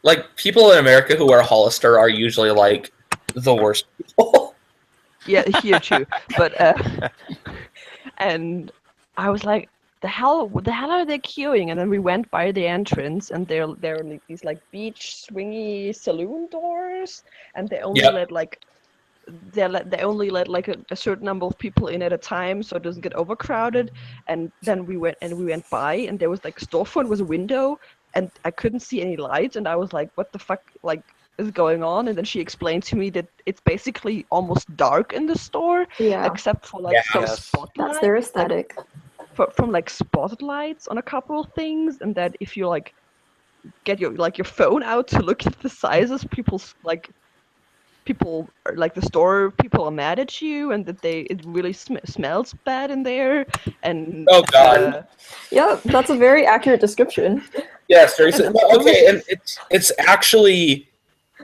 in America who wear Hollister are usually like the worst people. Yeah, here too. But and I was like, the hell are they queuing? And then we went by the entrance, and there are like these like beach swingy saloon doors, and they only let like they only let like a certain number of people in at a time, so it doesn't get overcrowded. And then we went by, and there was like a storefront was a window, and I couldn't see any lights, and I was like, "What the fuck, like, is going on?" And then she explained to me that it's basically almost dark in the store, except for like some spotlights. That's their aesthetic. From like spotlights on a couple of things, and that if you like get your phone out to look at the sizes, people are like the store people are mad at you, and that it really smells bad in there. And oh god, yeah, that's a very accurate description. Yes, okay, and it's actually,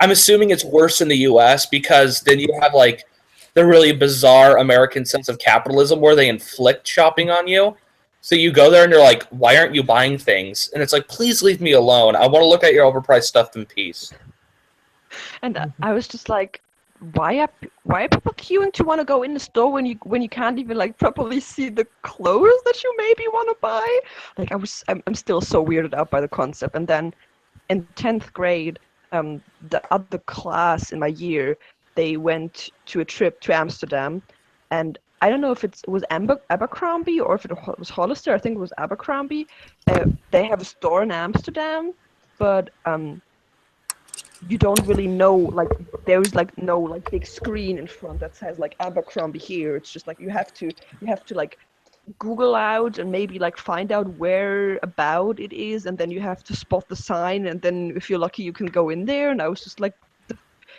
I'm assuming it's worse in the U.S. because then you have like the really bizarre American sense of capitalism where they inflict shopping on you. So you go there and you're like, "Why aren't you buying things?" And it's like, "Please leave me alone. I want to look at your overpriced stuff in peace." And I was just like, why are people queuing to want to go in the store when you can't even like properly see the clothes that you maybe want to buy? Like I'm still so weirded out by the concept. And then in 10th grade, the other class in my year, they went to a trip to Amsterdam, and I don't know if it was Abercrombie or if it was Hollister. I think it was Abercrombie. They have a store in Amsterdam, but you don't really know, like there's like no like big screen in front that says like Abercrombie here. It's just like you have to like Google out and maybe like find out where about it is, and then you have to spot the sign, and then if you're lucky you can go in there. And I was just like,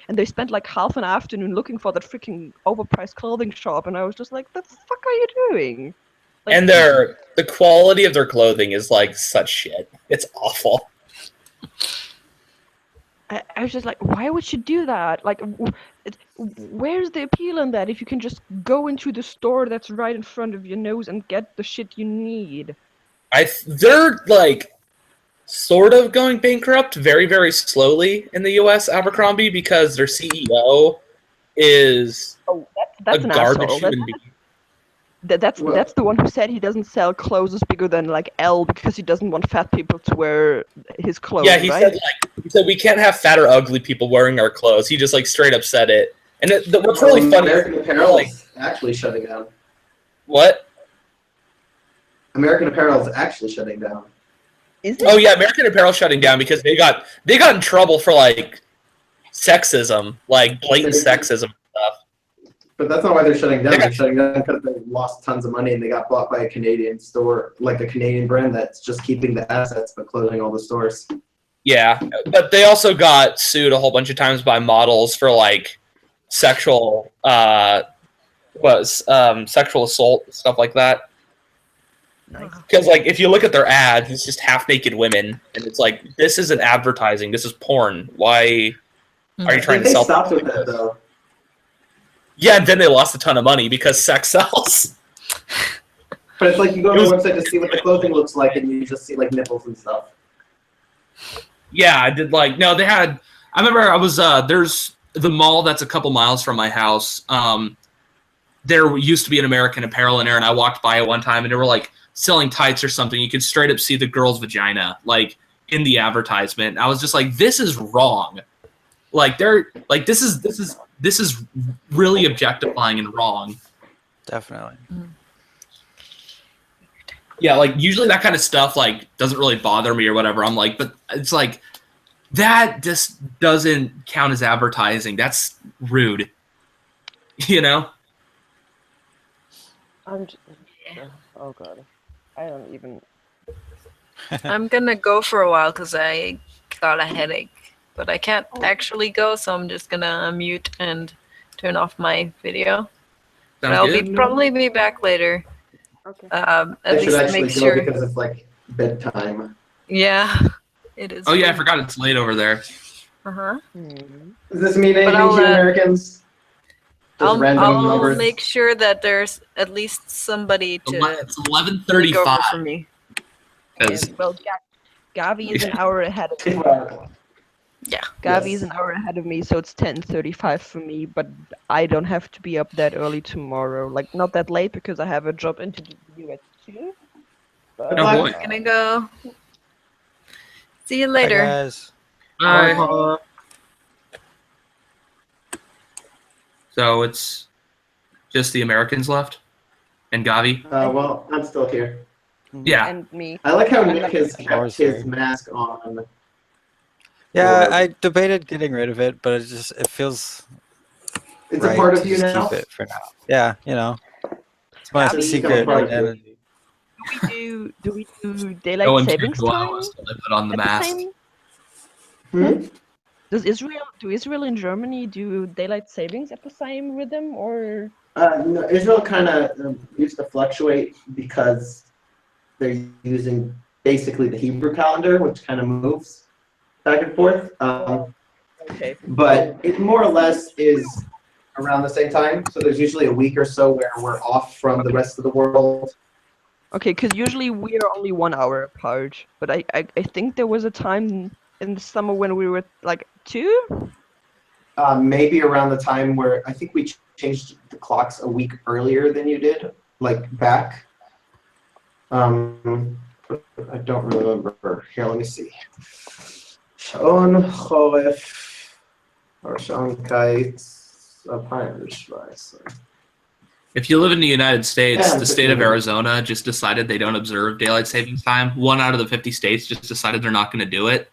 and they spent like half an afternoon looking for that freaking overpriced clothing shop, and I was just like, the fuck are you doing? Like, And the quality of their clothing is like such shit. It's awful. I was just like, why would you do that? Like, where's the appeal in that if you can just go into the store that's right in front of your nose and get the shit you need? They're like sort of going bankrupt very, very slowly in the U.S. Abercrombie because their CEO is that's a an garbage asshole. human being. That's the one who said he doesn't sell clothes bigger than like L because he doesn't want fat people to wear his clothes. Yeah, he right? said we can't have fat or ugly people wearing our clothes. He just like straight up said it. And what's really funny American is Apparel like, is actually shutting down. what? American Apparel is actually shutting down. Oh yeah, American Apparel shutting down because they got in trouble for like sexism, like blatant sexism stuff. But that's not why they're shutting down. They're shutting down because they lost tons of money and they got bought by a Canadian store, like a Canadian brand that's just keeping the assets but closing all the stores. Yeah, but they also got sued a whole bunch of times by models for like sexual sexual assault, stuff like that. Because like if you look at their ads, it's just half naked women, and it's like, this isn't advertising, this is porn. Why are you trying to sell? They stopped with that though. Yeah, and then they lost a ton of money because sex sells. But it's like you go to the website to see what the clothing looks like, and you just see like nipples and stuff. Yeah, I did like no. They had. I remember I was there's the mall that's a couple miles from my house. There used to be an American Apparel in there, and I walked by it one time, and they were like selling tights or something. You could straight up see the girl's vagina like in the advertisement. I was just like, this is wrong. Like they're like this is really objectifying and wrong. Definitely. Yeah, like usually that kind of stuff like doesn't really bother me or whatever. I'm like, but it's like that just doesn't count as advertising. That's rude. You know? Oh god, I don't even. I'm gonna go for a while because I got a headache, but I can't actually go, so I'm just gonna mute and turn off my video. But I'll probably be back later. Okay. I At should least actually make go sure. because it's like bedtime. Yeah, it is. Oh yeah, I forgot it's late over there. Uh-huh. Does this mean anything I'll, to you Americans? Just random I'll numbers? make sure that there's at least somebody to. It's take 11:35 over for me. Well, Gavi is an hour ahead of me. Yeah. Gavi is an hour ahead of me, so it's 10:35 for me. But I don't have to be up that early tomorrow. Like not that late because I have a job interview at 2. But Oh boy. I'm gonna go. See you later. Bye, guys. Bye. So it's just the Americans left, and Gavi. Well, I'm still here. Yeah. And me. I like how Nick has kept his mask on. Yeah, I debated getting rid of it, but it feels. It's a part of to you just now? Keep it for now. Yeah, you know, it's my Gavi, secret identity. Do we do daylight No one cared savings who I time? was till I put on the at mask. same- Do Israel and Germany do daylight savings at the same rhythm, or? No, Israel kind of used to fluctuate because they're using basically the Hebrew calendar, which kind of moves back and forth. Okay. But it more or less is around the same time. So there's usually a week or so where we're off from the rest of the world. Okay, because usually we are only 1 hour apart, but I think there was a time in the summer when we were like 2. maybe around the time where I think we changed the clocks a week earlier than you did, like back. I don't remember. Here, let me see. Shaon Choref or Shaon Kites If you live in the United States, Yeah, the state of 50 minutes. Arizona just decided they don't observe daylight savings time. 1 out of the 50 states just decided they're not going to do it.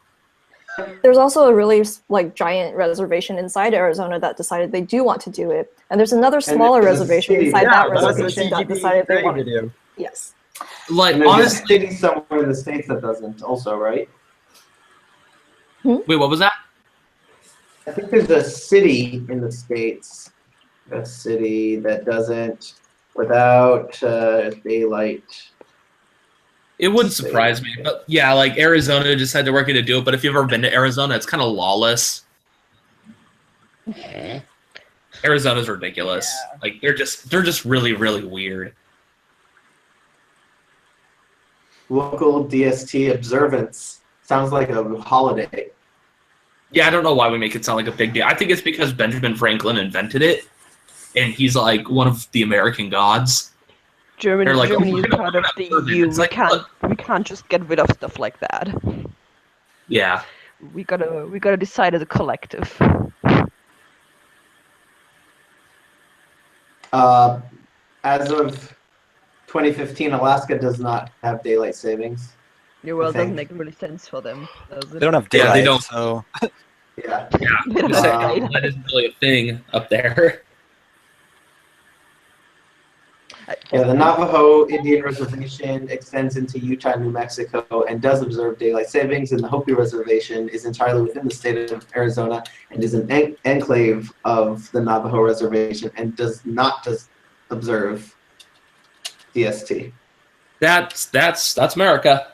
There's also a really like giant reservation inside Arizona that decided they do want to do it, and there's another smaller there's a reservation city inside there. that Yeah, that's a reservation that CGP decided they want video. to. Yes. Like, And there's honestly, a city somewhere in the States that doesn't also, right? wait, what was that? I think there's a city in the States, a city that doesn't without daylight. It wouldn't surprise me, but yeah, like Arizona decided they weren't going to do it. But if you've ever been to Arizona, it's kind of lawless. Arizona's ridiculous. Like they're just really, really weird. Local DST observance sounds like a holiday. Yeah, I don't know why we make it sound like a big deal. I think it's because Benjamin Franklin invented it, and he's like one of the American gods. Germany, They're like, Germany "Oh, is part of the EU. It's like, We can't just get rid of stuff like that. Yeah. We gotta decide as a collective. As of 2015, Alaska does not have daylight savings. Yeah, well, it doesn't think. make really sense for them, does it? They don't have Yeah, daylight, they don't. so Yeah. They don't have daylight. That isn't really a thing up there. Yeah, the Navajo Indian Reservation extends into Utah, New Mexico, and does observe daylight savings, and the Hopi Reservation is entirely within the state of Arizona and is an enclave of the Navajo Reservation and does not observe DST. That's America.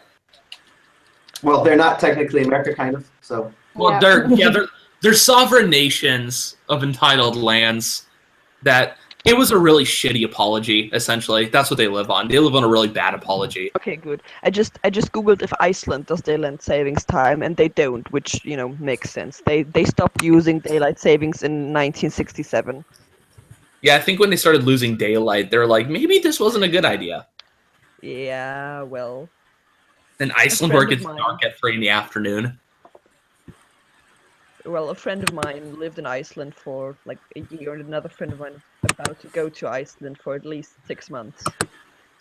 Well, they're not technically America, kind of, so. Well, they're sovereign nations of entitled lands that it was a really shitty apology, essentially. That's what they live on. They live on a really bad apology. Okay, good. I just googled if Iceland does daylight savings time, and they don't, which makes sense. They stopped using daylight savings in 1967. Yeah, I think when they started losing daylight, they were like, maybe this wasn't a good idea. Yeah, well. And Iceland friend where it of gets mine- dark at 3 in the afternoon. Well, a friend of mine lived in Iceland for like a year, and another friend of mine is about to go to Iceland for at least 6 months.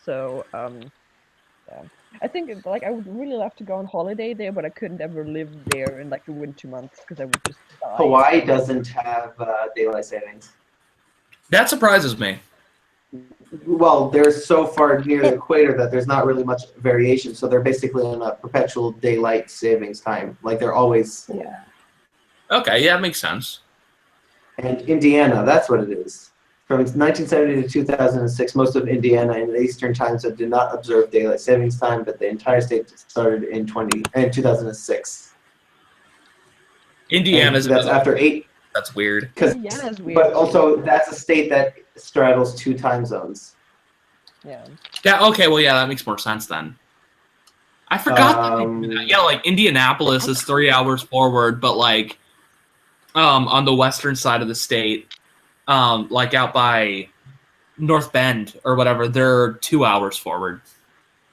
So, yeah. I think I would really love to go on holiday there, but I couldn't ever live there in like the winter months because I would just die. Hawaii doesn't have daylight savings. That surprises me. Well, they're so far near the equator that there's not really much variation, so they're basically on a perpetual daylight savings time. Like they're always. Yeah. Okay, yeah, it makes sense. And Indiana, that's what it is. From 1970 to 2006, most of Indiana and the Eastern time zone did not observe daylight savings time, but the entire state started in 2006. Indiana's And that's after 8. That's weird. Indiana's weird. But also, that's a state that straddles 2 time zones. Yeah. Yeah, okay, well, yeah, that makes more sense then. I forgot that they do that. Yeah, like Indianapolis is 3 hours forward, but like on the western side of the state, like out by North Bend or whatever, they're 2 hours forward.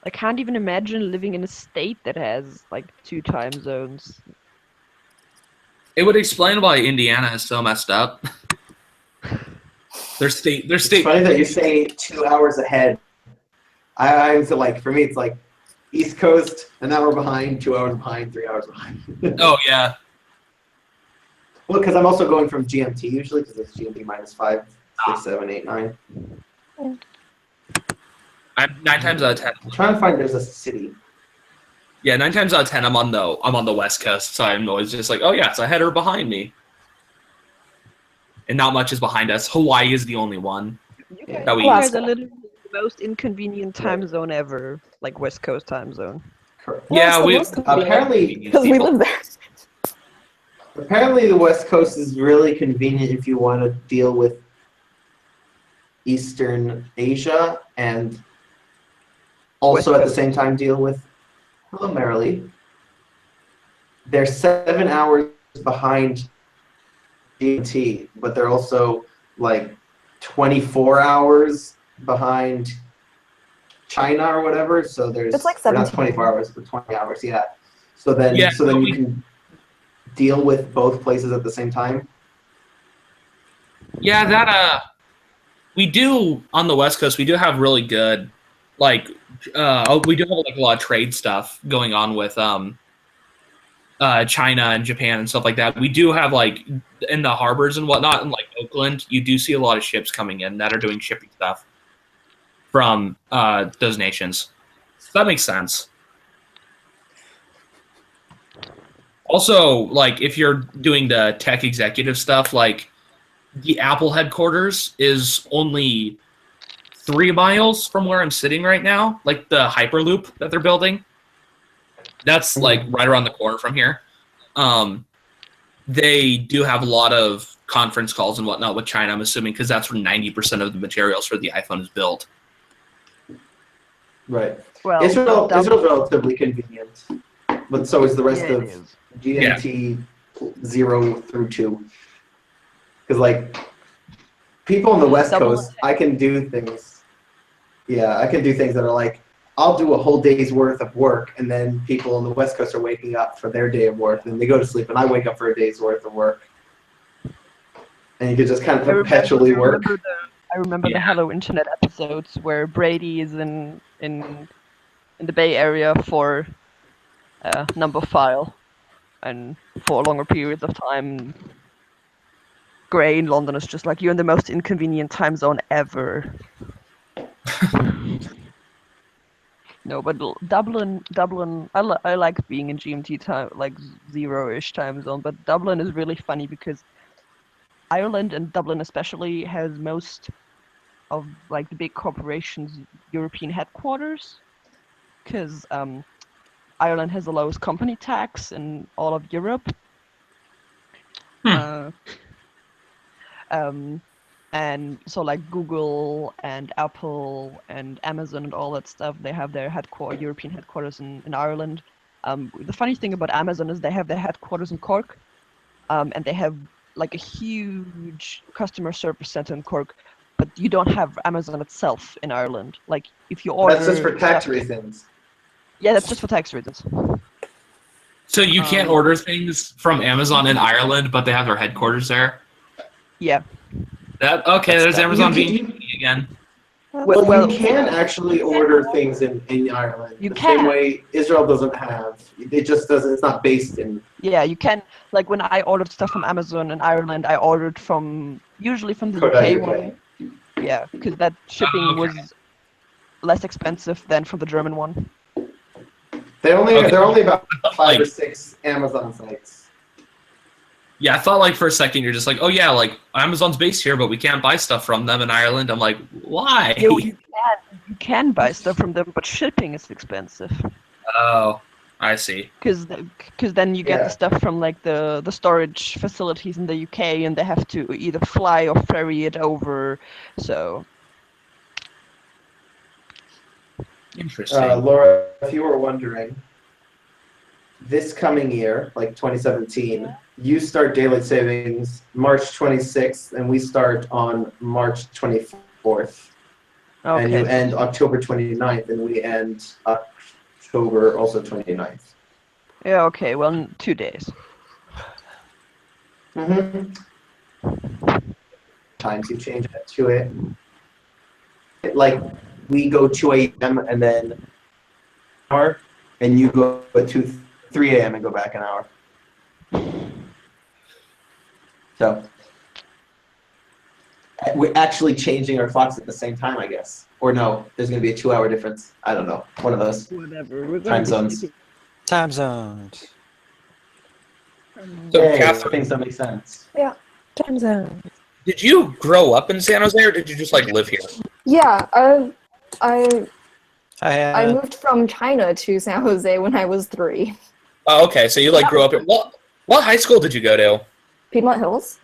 I can't even imagine living in a state that has like 2 time zones. It would explain why Indiana is so messed up. Their state. It's funny that you say 2 hours ahead. I was like, for me, it's like East Coast, an hour behind, 2 hours behind, 3 hours behind. Oh, yeah. Well, because I'm also going from GMT usually, because it's GMT minus 5, 6, 7, 8, 9. I'm 9 times out of 10. I'm trying to find there's a city. Yeah, 9 times out of 10, I'm on the West Coast, so I'm always just like, oh yeah, it's ahead or behind me. And not much is behind us. Hawaii is the only one. You guys that we are literally the most inconvenient time zone ever, like West Coast time zone. Yeah, we apparently because we live there. Apparently, the West Coast is really convenient if you want to deal with Eastern Asia and also at the same time deal with. Hello, Marilee. They're 7 hours behind GMT, but they're also like 24 hours behind China or whatever. So there's It's like or not 17. 24 hours, but 20 hours. Yeah. So then Yeah, you can deal with both places at the same time. Yeah, that we do on the West Coast. We do have really good, like, we do have like a lot of trade stuff going on with China and Japan and stuff like that. We do have like in the harbors and whatnot, in like Oakland, you do see a lot of ships coming in that are doing shipping stuff from those nations. So that makes sense. Also, like if you're doing the tech executive stuff, like the Apple headquarters is only 3 miles from where I'm sitting right now, like the Hyperloop that they're building. That's like right around the corner from here. They do have a lot of conference calls and whatnot with China, I'm assuming, because that's where 90% of the materials for the iPhone is built. Right. Well, Israel's relatively convenient, but so is the rest Yeah, it of is. GMT 0 through 2. Because like people on the West Coast, I can do things. Yeah, I can do things that are like I'll do a whole day's worth of work, and then people on the West Coast are waking up for their day of work, and they go to sleep, and I wake up for a day's worth of work. And you can just kind of perpetually work. I remember the Hello Internet episodes where Brady is in the Bay Area for number file, and for longer periods of time, Gray in London is just like, you're in the most inconvenient time zone ever. No, but Dublin, I like being in GMT time, like 0-ish time zone, but Dublin is really funny because Ireland, and Dublin especially, has most of like the big corporations' European headquarters, because Ireland has the lowest company tax in all of Europe. And so like Google and Apple and Amazon and all that stuff, they have their European headquarters in Ireland. The funny thing about Amazon is they have their headquarters in Cork, and they have like a huge customer service center in Cork, but you don't have Amazon itself in Ireland. Like if you order, That's just for tax reasons. Yeah, that's just for tax reasons. So you can't order things from Amazon in Ireland, but they have their headquarters there? Yeah. There's Amazon being cheeky again. Well, you can actually order things in Ireland. You the can. Same way Israel doesn't have. It just doesn't. It's not based in. Yeah, you can. Like when I ordered stuff from Amazon in Ireland, I ordered usually from the UK one. Yeah, because that shipping was less expensive than from the German one. They're only about 5 or 6 Amazon sites. Yeah, I thought like for a second you're just like, oh yeah, like Amazon's based here, but we can't buy stuff from them in Ireland. I'm like, why? You can buy stuff from them, but shipping is expensive. Oh, I see. Because then you get the stuff from like the storage facilities in the UK, and they have to either fly or ferry it over. So. Interesting. Laura, if you were wondering, this coming year, like 2017, you start daylight savings March 26th, and we start on March 24th. Okay. And you end October 29th, and we end October also 29th. Yeah, okay, well, 2 days. Times you change it to it. Like, we go 2 a.m. and then an hour, and you go at 3 a.m. and go back an hour. So we're actually changing our clocks at the same time, I guess. Or no, there's going to be a 2-hour difference. I don't know. One of those. Whatever. Time zones. Time zones. So, Hey, Catherine, things that make sense. Yeah, time zone. did you grow up in San Jose, or did you just like live here? Yeah, I moved from China to San Jose when I was 3. Oh, okay. So you like grew up here. What high school did you go to? Piedmont Hills.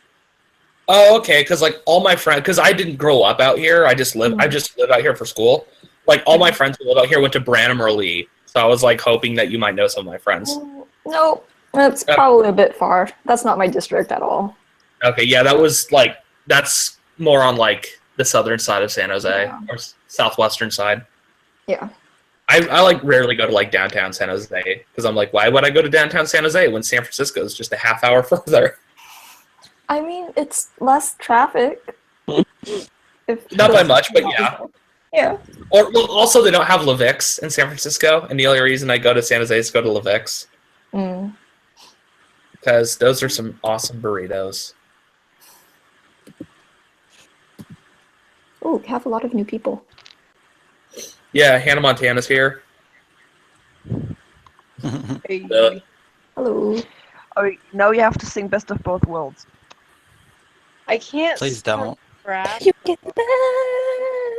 Oh, okay. Because like all my friends, because I didn't grow up out here. I just live out here for school. Like all my friends who live out here went to Branham or Lee. So I was like hoping that you might know some of my friends. No, that's probably a bit far. That's not my district at all. Okay, yeah, that was like that's more on like the southern side of San Jose or southwestern side. Yeah. I like rarely go to like downtown San Jose because I'm like, why would I go to downtown San Jose when San Francisco is just a half hour further? I mean, it's less traffic. Not by much, but yeah. Yeah. Or well, also they don't have LaVix in San Francisco, and the only reason I go to San Jose is to go to LaVix because those are some awesome burritos. Oh, we have a lot of new people. Yeah, Hannah Montana's here. Hey. Hello. Oh, now you have to sing Best of Both Worlds. I can't. Please don't. Rap. You get the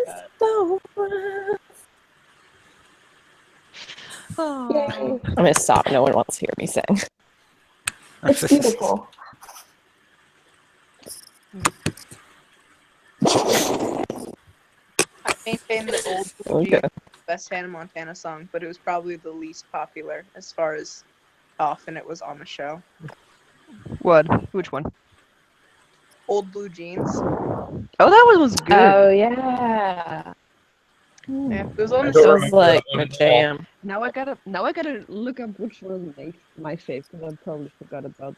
best of us. Oh. I'm gonna stop. No one wants to hear me sing. It's beautiful. I maintain the old Okay. best Hannah Montana song, but it was probably the least popular as far as how often it was on the show. What? Which one? Old Blue Jeans. Oh, that one was good. Oh yeah. Yeah, it was on the It show. was like a jam. Now I gotta look up which one my fave because I probably forgot about.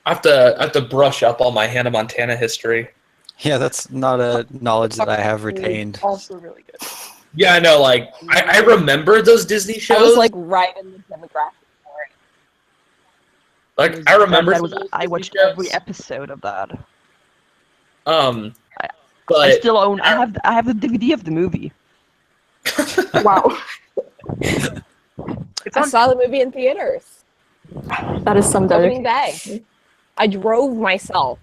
I have to brush up on my Hannah Montana history. Yeah, that's not a knowledge that I have retained. Also really good. Yeah, I know. Like I remember those Disney shows. I was like right in the demographic for it. Like I remember. I watched every episode of that. But I still own. I have the DVD of the movie. Wow. I saw the movie in theaters. That is some Opening dedication. day. I drove myself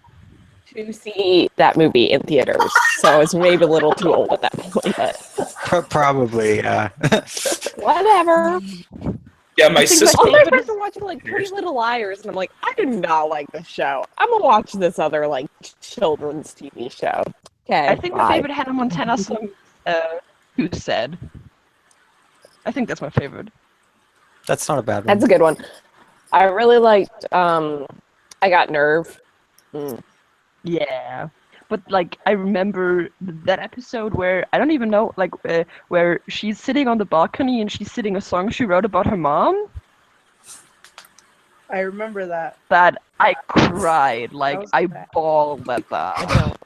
to see that movie in theaters, so I was maybe a little too old at that point. But Probably, yeah. whatever. Yeah, my sister. All my friends are watching like Pretty Little Liars, and I'm like, I do not like this show. I'm gonna watch this other like children's TV show. Okay. I think my bye. favorite Hannah Montana song. Who said? I think that's my favorite. That's not a bad one. That's a good one. I really liked I Got Nerve. Yeah, but like I remember that episode where I don't even know, like where she's sitting on the balcony and she's singing a song she wrote about her mom. I remember that. That I cried, like I bawled at that.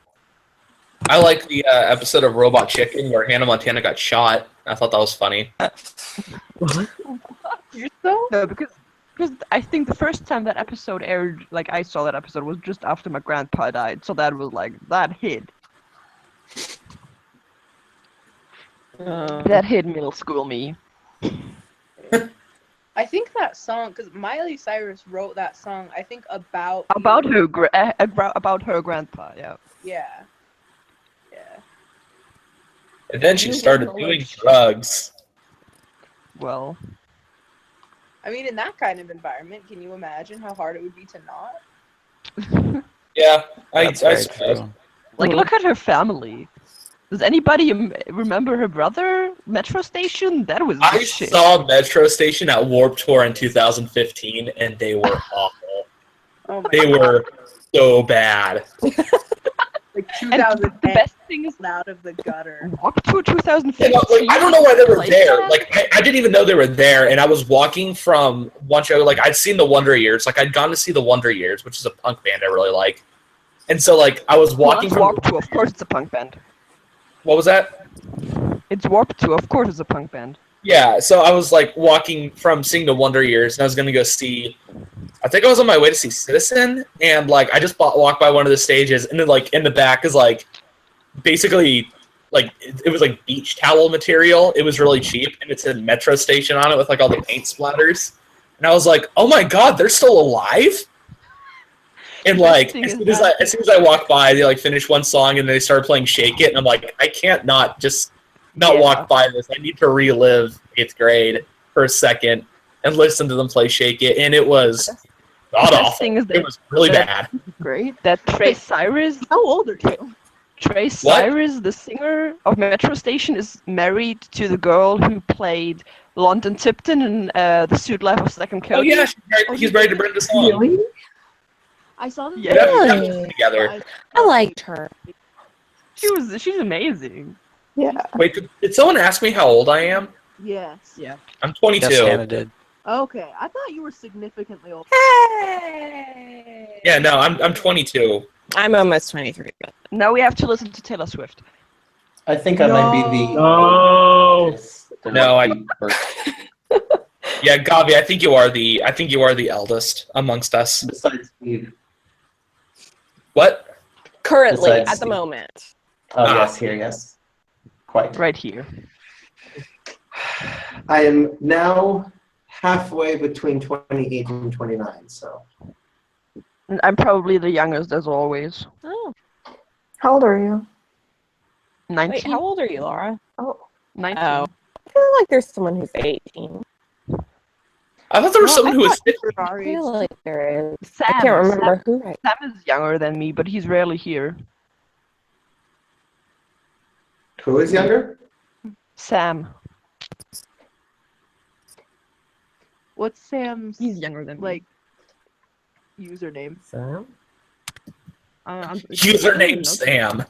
I like the episode of Robot Chicken where Hannah Montana got shot. I thought that was funny. No, because I think the first time that episode aired, like I saw that episode, was just after my grandpa died, so that was like that hit. That hit middle school me. I think that song, because Miley Cyrus wrote that song, I think about her about her grandpa. Yeah. Yeah. And then she started doing drugs. Well. I mean, in that kind of environment, can you imagine how hard it would be to not? Yeah, I very suppose. Like, look at her family. Does anybody remember her brother? Metro Station? That was I shit. saw Metro Station at Warped Tour in 2015, and they were awful. They were so bad. Like And the 2010 best thing is out of the gutter. Warped Tour 2015. Like, I don't know why they were there. Like I didn't even know they were there, and I was walking from one show. Like I'd seen the Wonder Years. Like I'd gone to see the Wonder Years, which is a punk band I really like. And so like I was walking from Warped Tour. Of course, it's a punk band. What was that? It's Warped Tour. Of course, it's a punk band. Yeah, so I was like walking from seeing the Wonder Years, and I was gonna go see. I think I was on my way to see Citizen, and like I just walked by one of the stages, and then like in the back is like basically like it was like beach towel material. It was really cheap, and it said Metro Station on it with like all the paint splatters. And I was like, oh my god, they're still alive! And like as soon as I walked by, they like finished one song, and they started playing "Shake It," and I'm like, I can't not walk by this. I need to relive 8th grade for a second and listen to them play "Shake It," and it was god awful. It was really bad. Great. That Trey Cyrus. How old are you? Trey Cyrus, the singer of Metro Station, is married to the girl who played London Tipton in The Suite Life of Second Cody. Oh yeah, he's married to Brenda Song. Really? I saw them. Yeah, that Really? was together. I liked her. She's amazing. Yeah. Wait, did someone ask me how old I am? Yes. Yeah. I'm 22. Yes, Hannah did. Okay, I thought you were significantly older. Yeah, no, I'm 22. I'm almost 23. Now we have to listen to Taylor Swift. I think I might be the. No. No, Yeah, Gavi, I think you are the eldest amongst us. Besides Steve. What? Currently, Besides at the Steve. moment. Oh yes, here, yes. Quite. Right here. I am now halfway between 28 and 29, so. And I'm probably the youngest as always. Oh. How old are you? 19. Wait, how old are you, Laura? Oh. 19. Oh. I feel like there's someone who's 18. I thought there was someone who was I feel like there is. Sam. I can't remember who right Sam is younger than me, but he's rarely here. Who is younger? Sam. What's Sam's? He's younger than like username. Sam. Username Sam.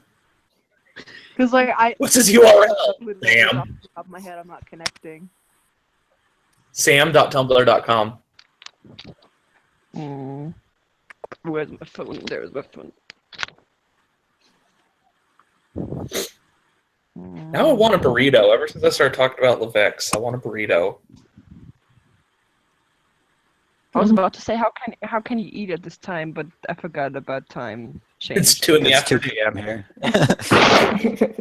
Because like What's his URL? Sam. Off Sam. the top of my head, I'm not connecting. Sam.tumblr.com. Where's my phone? There's my phone. Now I want a burrito. Ever since I started talking about Levex, I want a burrito. I was about to say how can you eat at this time, but I forgot about time change. It's 2 in the It's 2 afternoon. p.m. here.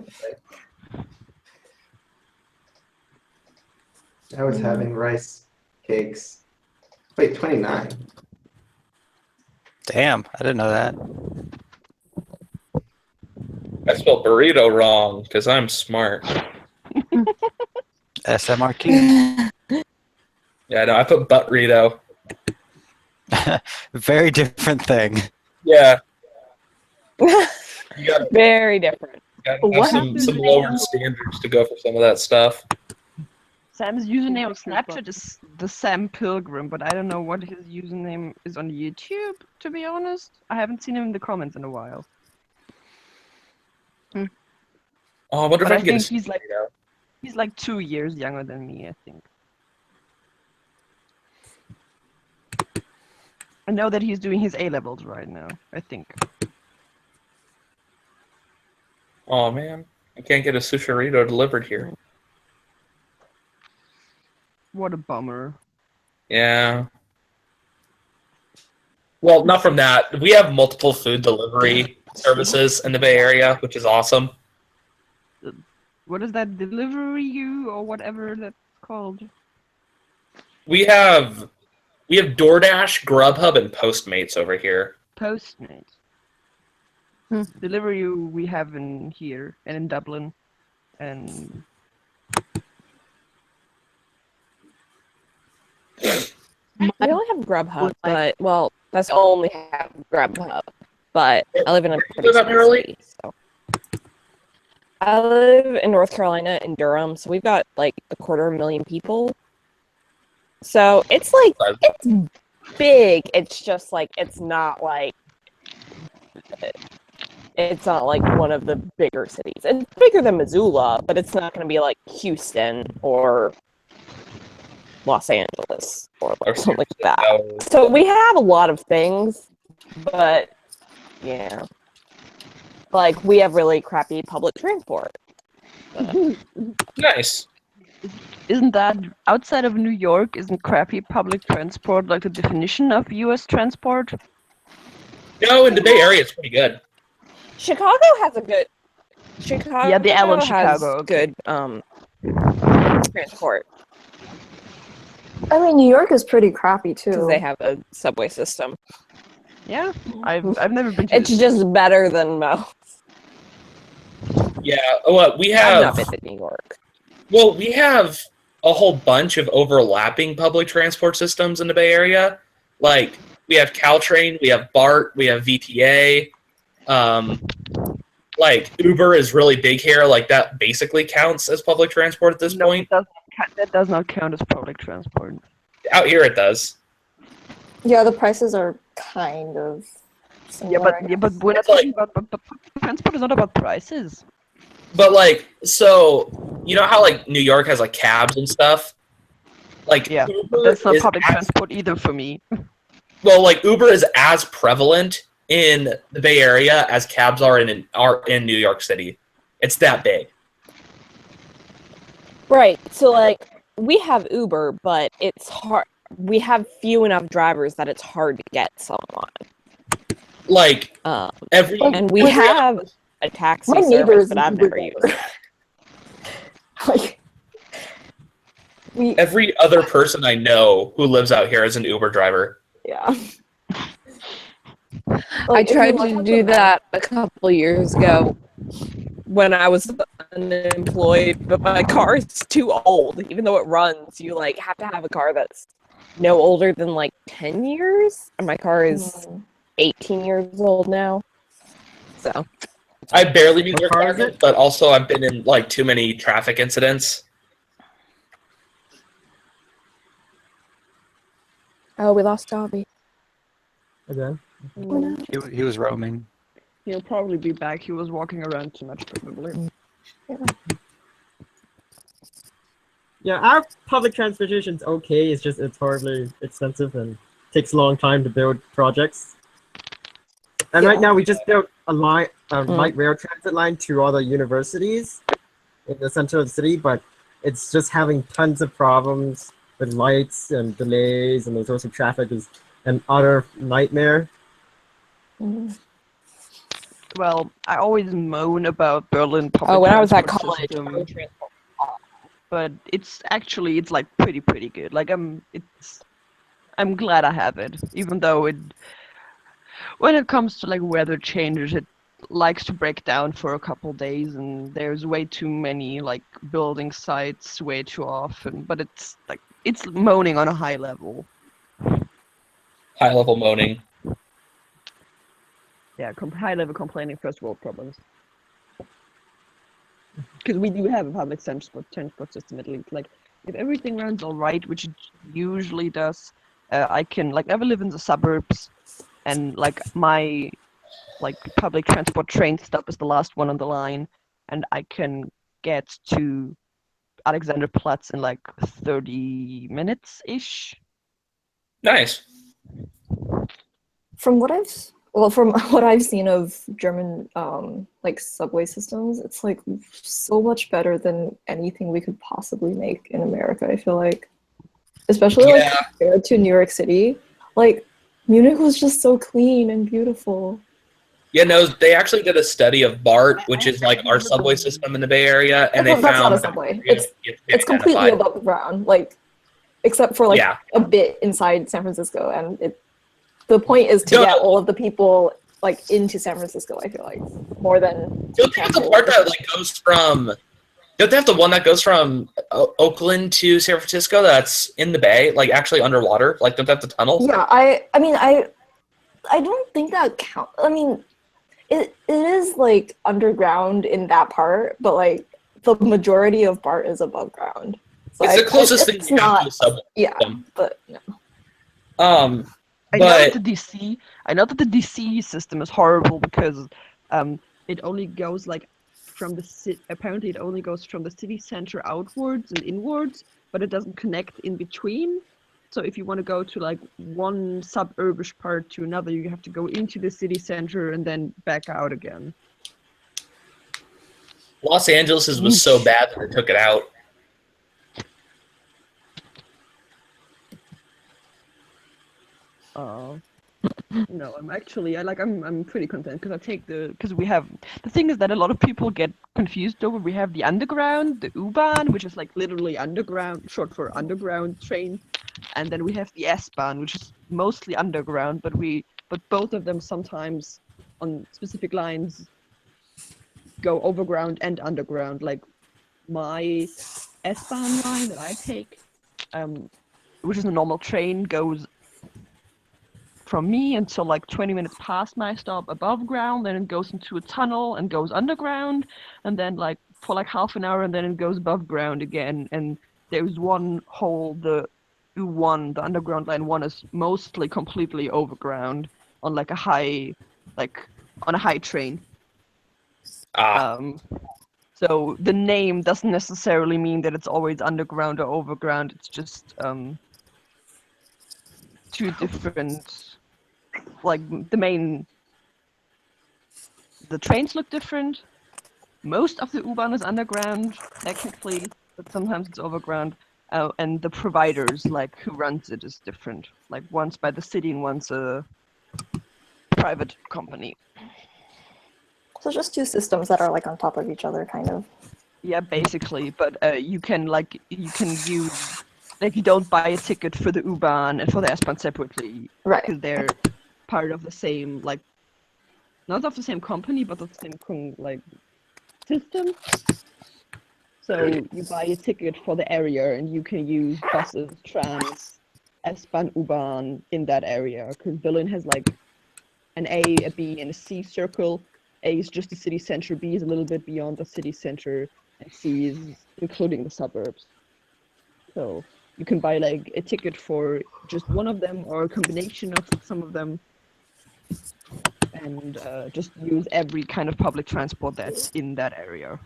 I was having rice cakes. Wait, 29. Damn, I didn't know that. I spelled burrito wrong because I'm smart. SMRQ. Yeah, no, I put butt-rito. Very different thing. Yeah. You gotta, Very different. gotta have some lower standards to go for some of that stuff. Sam's username on Snapchat is the Sam Pilgrim, but I don't know what his username is on YouTube, to be honest. I haven't seen him in the comments in a while. Oh, I wonder But if I I can get think a he's like 2 years younger than me, I think. I know that he's doing his A-levels right now, I think. Oh, man. I can't get a sushirito delivered here. What a bummer. Yeah. Well, not from that. We have multiple food delivery services in the Bay Area, which is awesome. What is that, Deliveroo or whatever that's called? We have DoorDash, Grubhub, and Postmates over here. Postmates. Deliveroo we have in here and in Dublin, and I only have Grubhub, but well, that's only have Grubhub. But I live in a pretty small city, so I live in North Carolina in Durham, so we've got like 250,000 people. So it's like it's big. It's just like it's not like one of the bigger cities. It's bigger than Missoula, but it's not going to be like Houston or Los Angeles or like something like that. So we have a lot of things, but yeah, like we have really crappy public transport. Nice. Isn't that outside of New York? Isn't crappy public transport like the definition of U.S. transport? No, in the Bay Area, it's pretty good. Chicago has a good. Chicago. Yeah, the L of has Chicago. Good transport. I mean, New York is pretty crappy too. Because they have a subway system. Yeah, I've never been to. It's just better than most. Yeah, well, we I've not have. been to New York. Well, we have a whole bunch of overlapping public transport systems in the Bay Area. Like, we have Caltrain, we have BART, we have VTA. Like, Uber is really big here. Like, that basically counts as public transport at this point. That does not count as public transport. Out here, it does. Yeah, the prices are kind of similar, I but guess. we're not talking about. But transport is not about prices. But like, so you know how like New York has like cabs and stuff. Like Yeah, but Uber that's not is public as, transport either for me. well, like Uber is as prevalent in the Bay Area as cabs are in New York City. It's that big. Right. So like we have Uber, but it's hard. We have few enough drivers that it's hard to get someone. Like and we have a taxi My neighbor service, is but an I've Uber never used it. Every other person I know who lives out here is an Uber driver. Yeah. Like, I tried to do that a couple years ago when I was unemployed, but my car is too old. Even though it runs, you like have to have a car that's no older than like 10 years, and my car is 18 years old now. So I barely meet What your car is requirements, but also I've been in like too many traffic incidents. oh, we lost Dobby. Okay. He was roaming. He'll probably be back. He was walking around too much, probably. Yeah, our public transportation's okay. It's just it's horribly expensive and takes a long time to build projects. And right now we just built a line, light rail transit line to all the universities in the center of the city, but it's just having tons of problems with lights and delays, and there's also traffic is an utter nightmare. Well, I always moan about Berlin public when I was at transport college, system, public transport. but it's like pretty good. Like I'm glad I have it, even though when it comes to like weather changes, it likes to break down for a couple days, and there's way too many like building sites way too often. But it's moaning on a high level. High level moaning. Yeah, high level complaining, first world problems. Because we do have a public transport system at least. Like if everything runs all right, which it usually does, I live in the suburbs, and like my public transport train stop is the last one on the line, and I can get to Alexanderplatz in like 30 minutes ish. Nice. From what I've seen of German like subway systems, it's like so much better than anything we could possibly make in America. I feel like, especially like compared to New York City, like Munich was just so clean and beautiful. Yeah, no, they actually did a study of BART, which is like our subway system in the Bay Area, and they That's found not a subway. It's completely above the ground, like except for like a bit inside San Francisco, and the point is to get all of the people like into San Francisco. I feel like more than don't they have the part that like goes from? Don't they have the one that goes from Oakland to San Francisco that's in the Bay, like actually underwater? Like, don't they have the tunnel? Yeah, I don't think that counts. I mean, it is like underground in that part, but like the majority of BART is above ground. So it's the closest thing you have to a subway. Yeah, but no. I know that the DC system is horrible because it only goes like apparently it only goes from the city center outwards and inwards, but it doesn't connect in between. So if you want to go to like one suburbish part to another, you have to go into the city center and then back out again. Los Angeles was so bad that they took it out. No, I'm pretty content because because we have the thing is that a lot of people get confused over. We have the underground, the U-Bahn, which is like literally underground, short for underground train, and then we have the S-Bahn, which is mostly underground, but both of them sometimes on specific lines go overground and underground. Like my S-Bahn line that I take, which is a normal train, goes from me until like 20 minutes past my stop above ground, then it goes into a tunnel and goes underground, and then like for like half an hour, and then it goes above ground again. And there's one hole, the U1, the underground line 1 is mostly completely overground on like a high like on a high train. Ah. So the name doesn't necessarily mean that it's always underground or overground. It's just two different, like the trains look different. Most of the U-Bahn is underground, technically, but sometimes it's overground. And the providers, like who runs it, is different. Like one's by the city and one's a private company. So just two systems that are like on top of each other, kind of. Yeah, basically. But you can use, like, you don't buy a ticket for the U-Bahn and for the S-Bahn separately, right? Because they're part of the same, like, not of the same company, but of the same system. So you buy a ticket for the area, and you can use buses, trams, S-Bahn, U-Bahn in that area. Because Berlin has like an A, a B, and a C circle. A is just the city center, B is a little bit beyond the city center, and C is including the suburbs. So you can buy like a ticket for just one of them or a combination of some of them, and just use every kind of public transport that's in that area.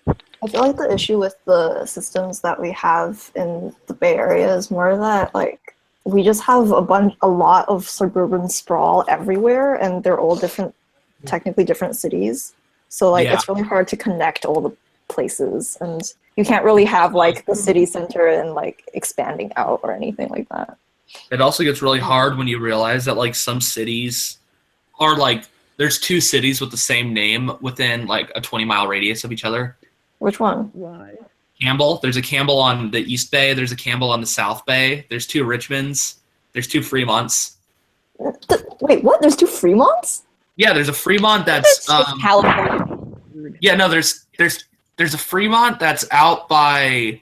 I feel like the issue with the systems that we have in the Bay Area is more that like we just have a lot of suburban sprawl everywhere, and they're all technically different cities. So like it's really hard to connect all the places, and you can't really have like the city center and like expanding out or anything like that. It also gets really hard when you realize that like some cities are like there's two cities with the same name within like a 20-mile radius of each other. Which one? Why? Campbell. There's a Campbell on the East Bay. There's a Campbell on the South Bay. There's two Richmonds. There's two Fremonts. Wait, what? There's two Fremonts? Yeah, there's a Fremont that's California. Yeah, no, there's a Fremont that's out by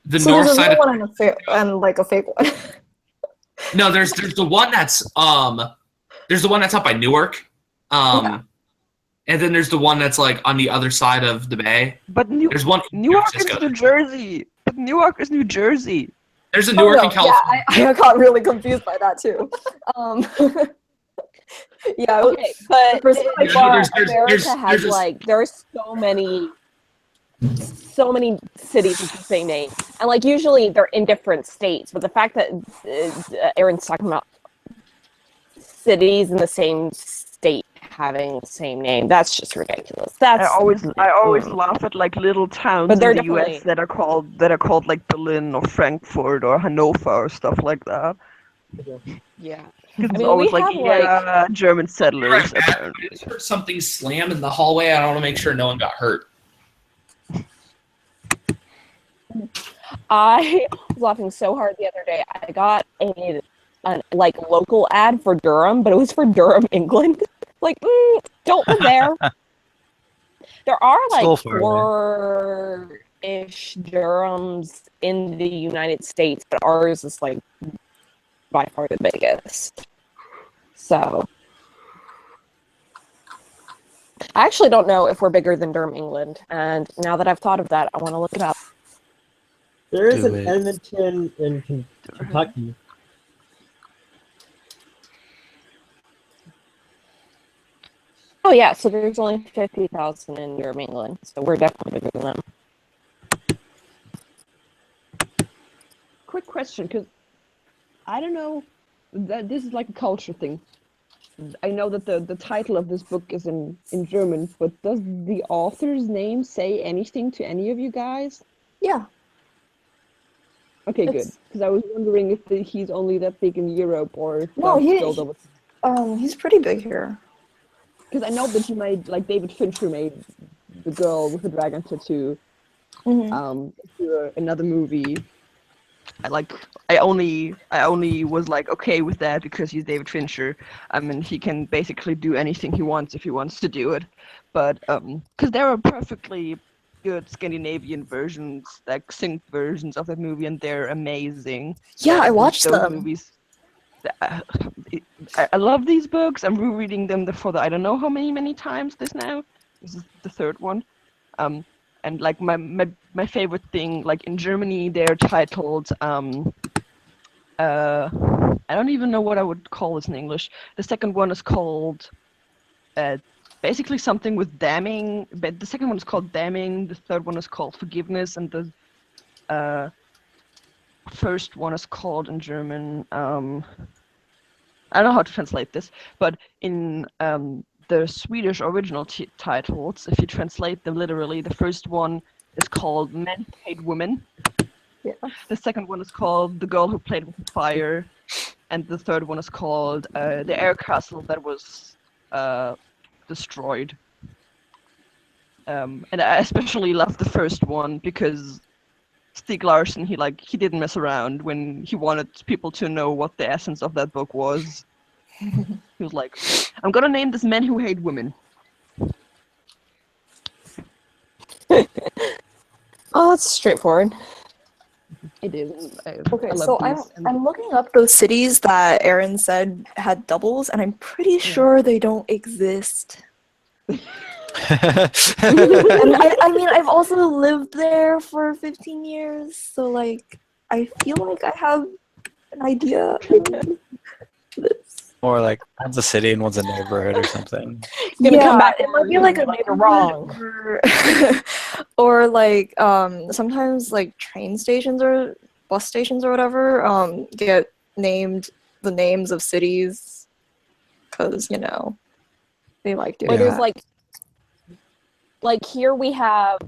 the so north there's a side real of one and like a fake one. No, there's the one that's there's the one that's out by Newark. And then there's the one that's like on the other side of the bay. But there's one in Newark San Francisco. is New Jersey. But Newark is New Jersey. There's a Newark in California. Yeah, I got really confused by that too. Yeah, okay, but there's- America has there's- like there's so many cities with the same name, and like usually they're in different states. But the fact that Aaron's talking about cities in the same state having the same name, that's just ridiculous. That's I always laugh at like little towns But they're in the US definitely- that are called like Berlin or Frankfurt or Hanover or stuff like that. Yeah. It's I mean, always we like, have, German settlers. Right, I apparently. just heard something slam in the hallway. I want to make sure no one got hurt. I was laughing so hard the other day. I got a like local ad for Durham, but it was for Durham, England. Like, don't live there. There are like Still far away. 4-ish Durhams in the United States, but ours is like by far the biggest. So I actually don't know if we're bigger than Durham, England. And now that I've thought of that, I want to look it up. There is Do an it. Edmonton in Kentucky. Oh yeah, so there's only 50,000 in Durham, England. So we're definitely bigger than them. Quick question, because I don't know, this is like a culture thing. I know that the title of this book is in German, but does the author's name say anything to any of you guys? Yeah. Okay, good. Because I was wondering if he's only that big in Europe or if No, that's he's pretty big here. Because I know that he made, like David Fincher made The Girl with the Dragon Tattoo. To another movie. I only was like okay with that because he's David Fincher. I mean, he can basically do anything he wants if he wants to do it. But because there are perfectly good Scandinavian versions, like synced versions of that movie, and they're amazing. Yeah, I watched Those them. movies. I love these books. I'm rereading them for the I don't know how many times this now. This is the third one. And like my favorite thing, like in Germany, they're titled I don't even know what I would call this in English. The second one is called basically something with damning. But the second one is called damning. The third one is called forgiveness, and the first one is called in German. I don't know how to translate this, but in the Swedish original titles, if you translate them literally, the first one is called Men Who Hate Women. Yeah. The second one is called The Girl Who Played with Fire, and the third one is called The Air Castle That Was Destroyed. And I especially love the first one because Stieg Larsson, he didn't mess around when he wanted people to know what the essence of that book was. He was like, I'm gonna name this Men Who Hate Women. Oh, that's straightforward. It is. Okay, I so love these. I'm looking up those cities that Aaron said had doubles, and I'm pretty sure they don't exist. And I mean, I've also lived there for 15 years, so like, I feel like I have an idea of this. Or like one's a city and one's a neighborhood or something. Yeah, it might be like a you're neighborhood wrong. or like sometimes like train stations or bus stations or whatever get named the names of cities because they like doing Or there's that. like here we have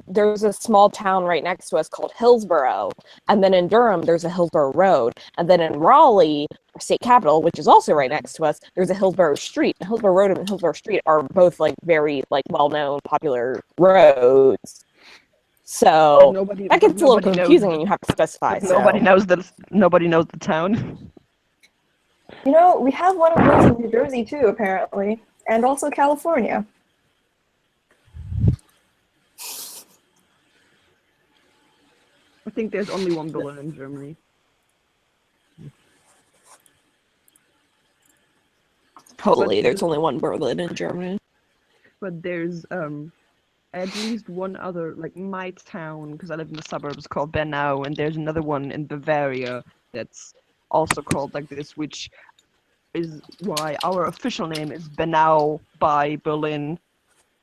there's a small town right next to us called Hillsborough, and then in Durham there's a Hillsborough Road, and then in Raleigh, our state capital, which is also right next to us, there's a Hillsborough Street. And Hillsborough Road and Hillsborough Street are both like very like well-known, popular roads. So that gets a little confusing, and you have to specify. Nobody knows that. Nobody knows the town. We have one of those in New Jersey too, apparently, and also California. I think there's only one Berlin in Germany. Totally, there's only one Berlin in Germany. But there's at least one other, like my town, because I live in the suburbs, called Bernau, and there's another one in Bavaria that's also called like this, which is why our official name is Bernau by Berlin,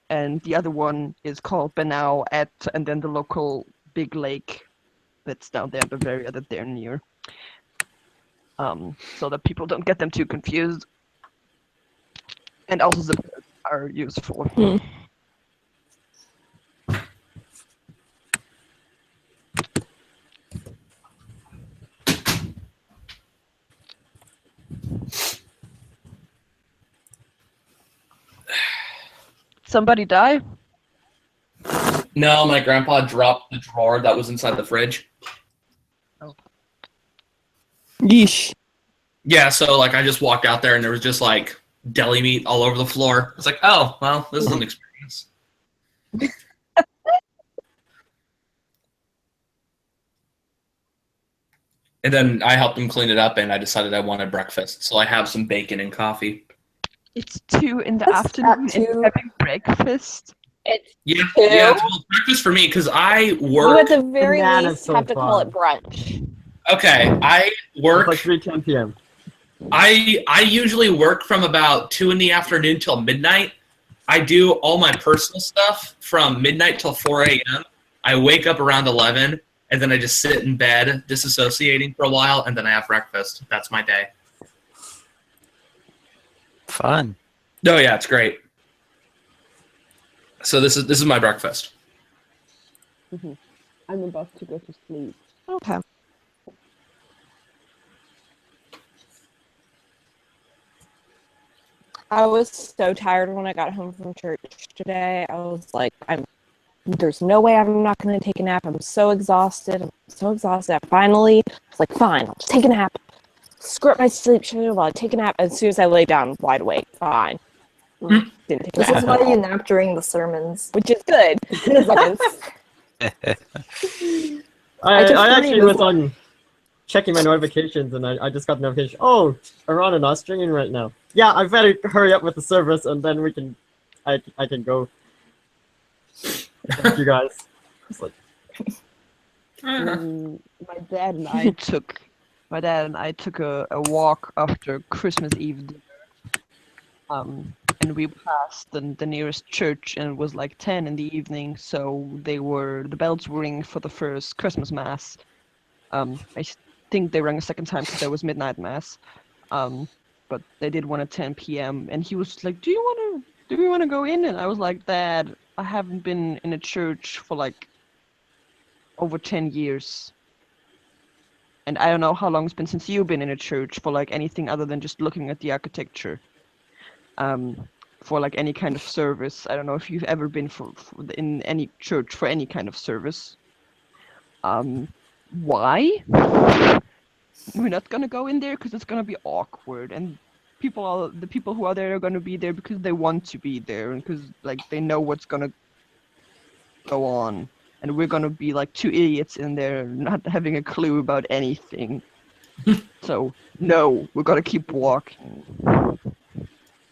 and the other one is called Bernau at, and then the local big lake that's down there in Bavaria that they're near. So that people don't get them too confused. And also zip codes are useful. Somebody die? No, my grandpa dropped the drawer that was inside the fridge. Oh. Yeesh. Yeah, so like I just walked out there and there was just like deli meat all over the floor. It's like, oh, well, this is an experience. And then I helped him clean it up and I decided I wanted breakfast. So I have some bacon and coffee. It's 2 in the afternoon and you're having breakfast? Yeah, Two? yeah, it's well, breakfast for me because I work. You at the very Bananas least so have to call far. it brunch. Okay, I work. It's like 3:10 p.m. I usually work from about 2 in the afternoon till midnight. I do all my personal stuff from midnight till 4 a.m. I wake up around 11, and then I just sit in bed, disassociating for a while, and then I have breakfast. That's my day. Fun. Oh yeah, it's great. So this is my breakfast. I'm about to go to sleep. Okay. I was so tired when I got home from church today. I was like, there's no way I'm not going to take a nap. I'm so exhausted. I finally was like, fine, I'll just take a nap. Screw up my sleep schedule while I take a nap. As soon as I lay down wide awake, fine. Didn't take a This nap is at why all. you nap during the sermons. Which is good. I actually was on checking my notifications and I just got the notification. Oh, Arandanauts streaming right now. Yeah, I better hurry up with the service and then we can, I can go. Thank you guys. It's like, My dad and I took my dad and I took a walk after Christmas Eve dinner. And we passed the nearest church, and it was like 10 in the evening, so the bells were ringing for the first Christmas mass. I think they rang a second time because there was midnight mass. But they did one at 10 p.m. and he was like, do we want to go in? And I was like, Dad, I haven't been in a church for like over 10 years. And I don't know how long it's been since you've been in a church for like anything other than just looking at the architecture. For like any kind of service. I don't know if you've ever been in any church for any kind of service. Why? We're not gonna go in there because it's gonna be awkward, and the people who are there are gonna be there because they want to be there and because like they know what's gonna go on, and we're gonna be like two idiots in there not having a clue about anything. So no, we're gonna keep walking.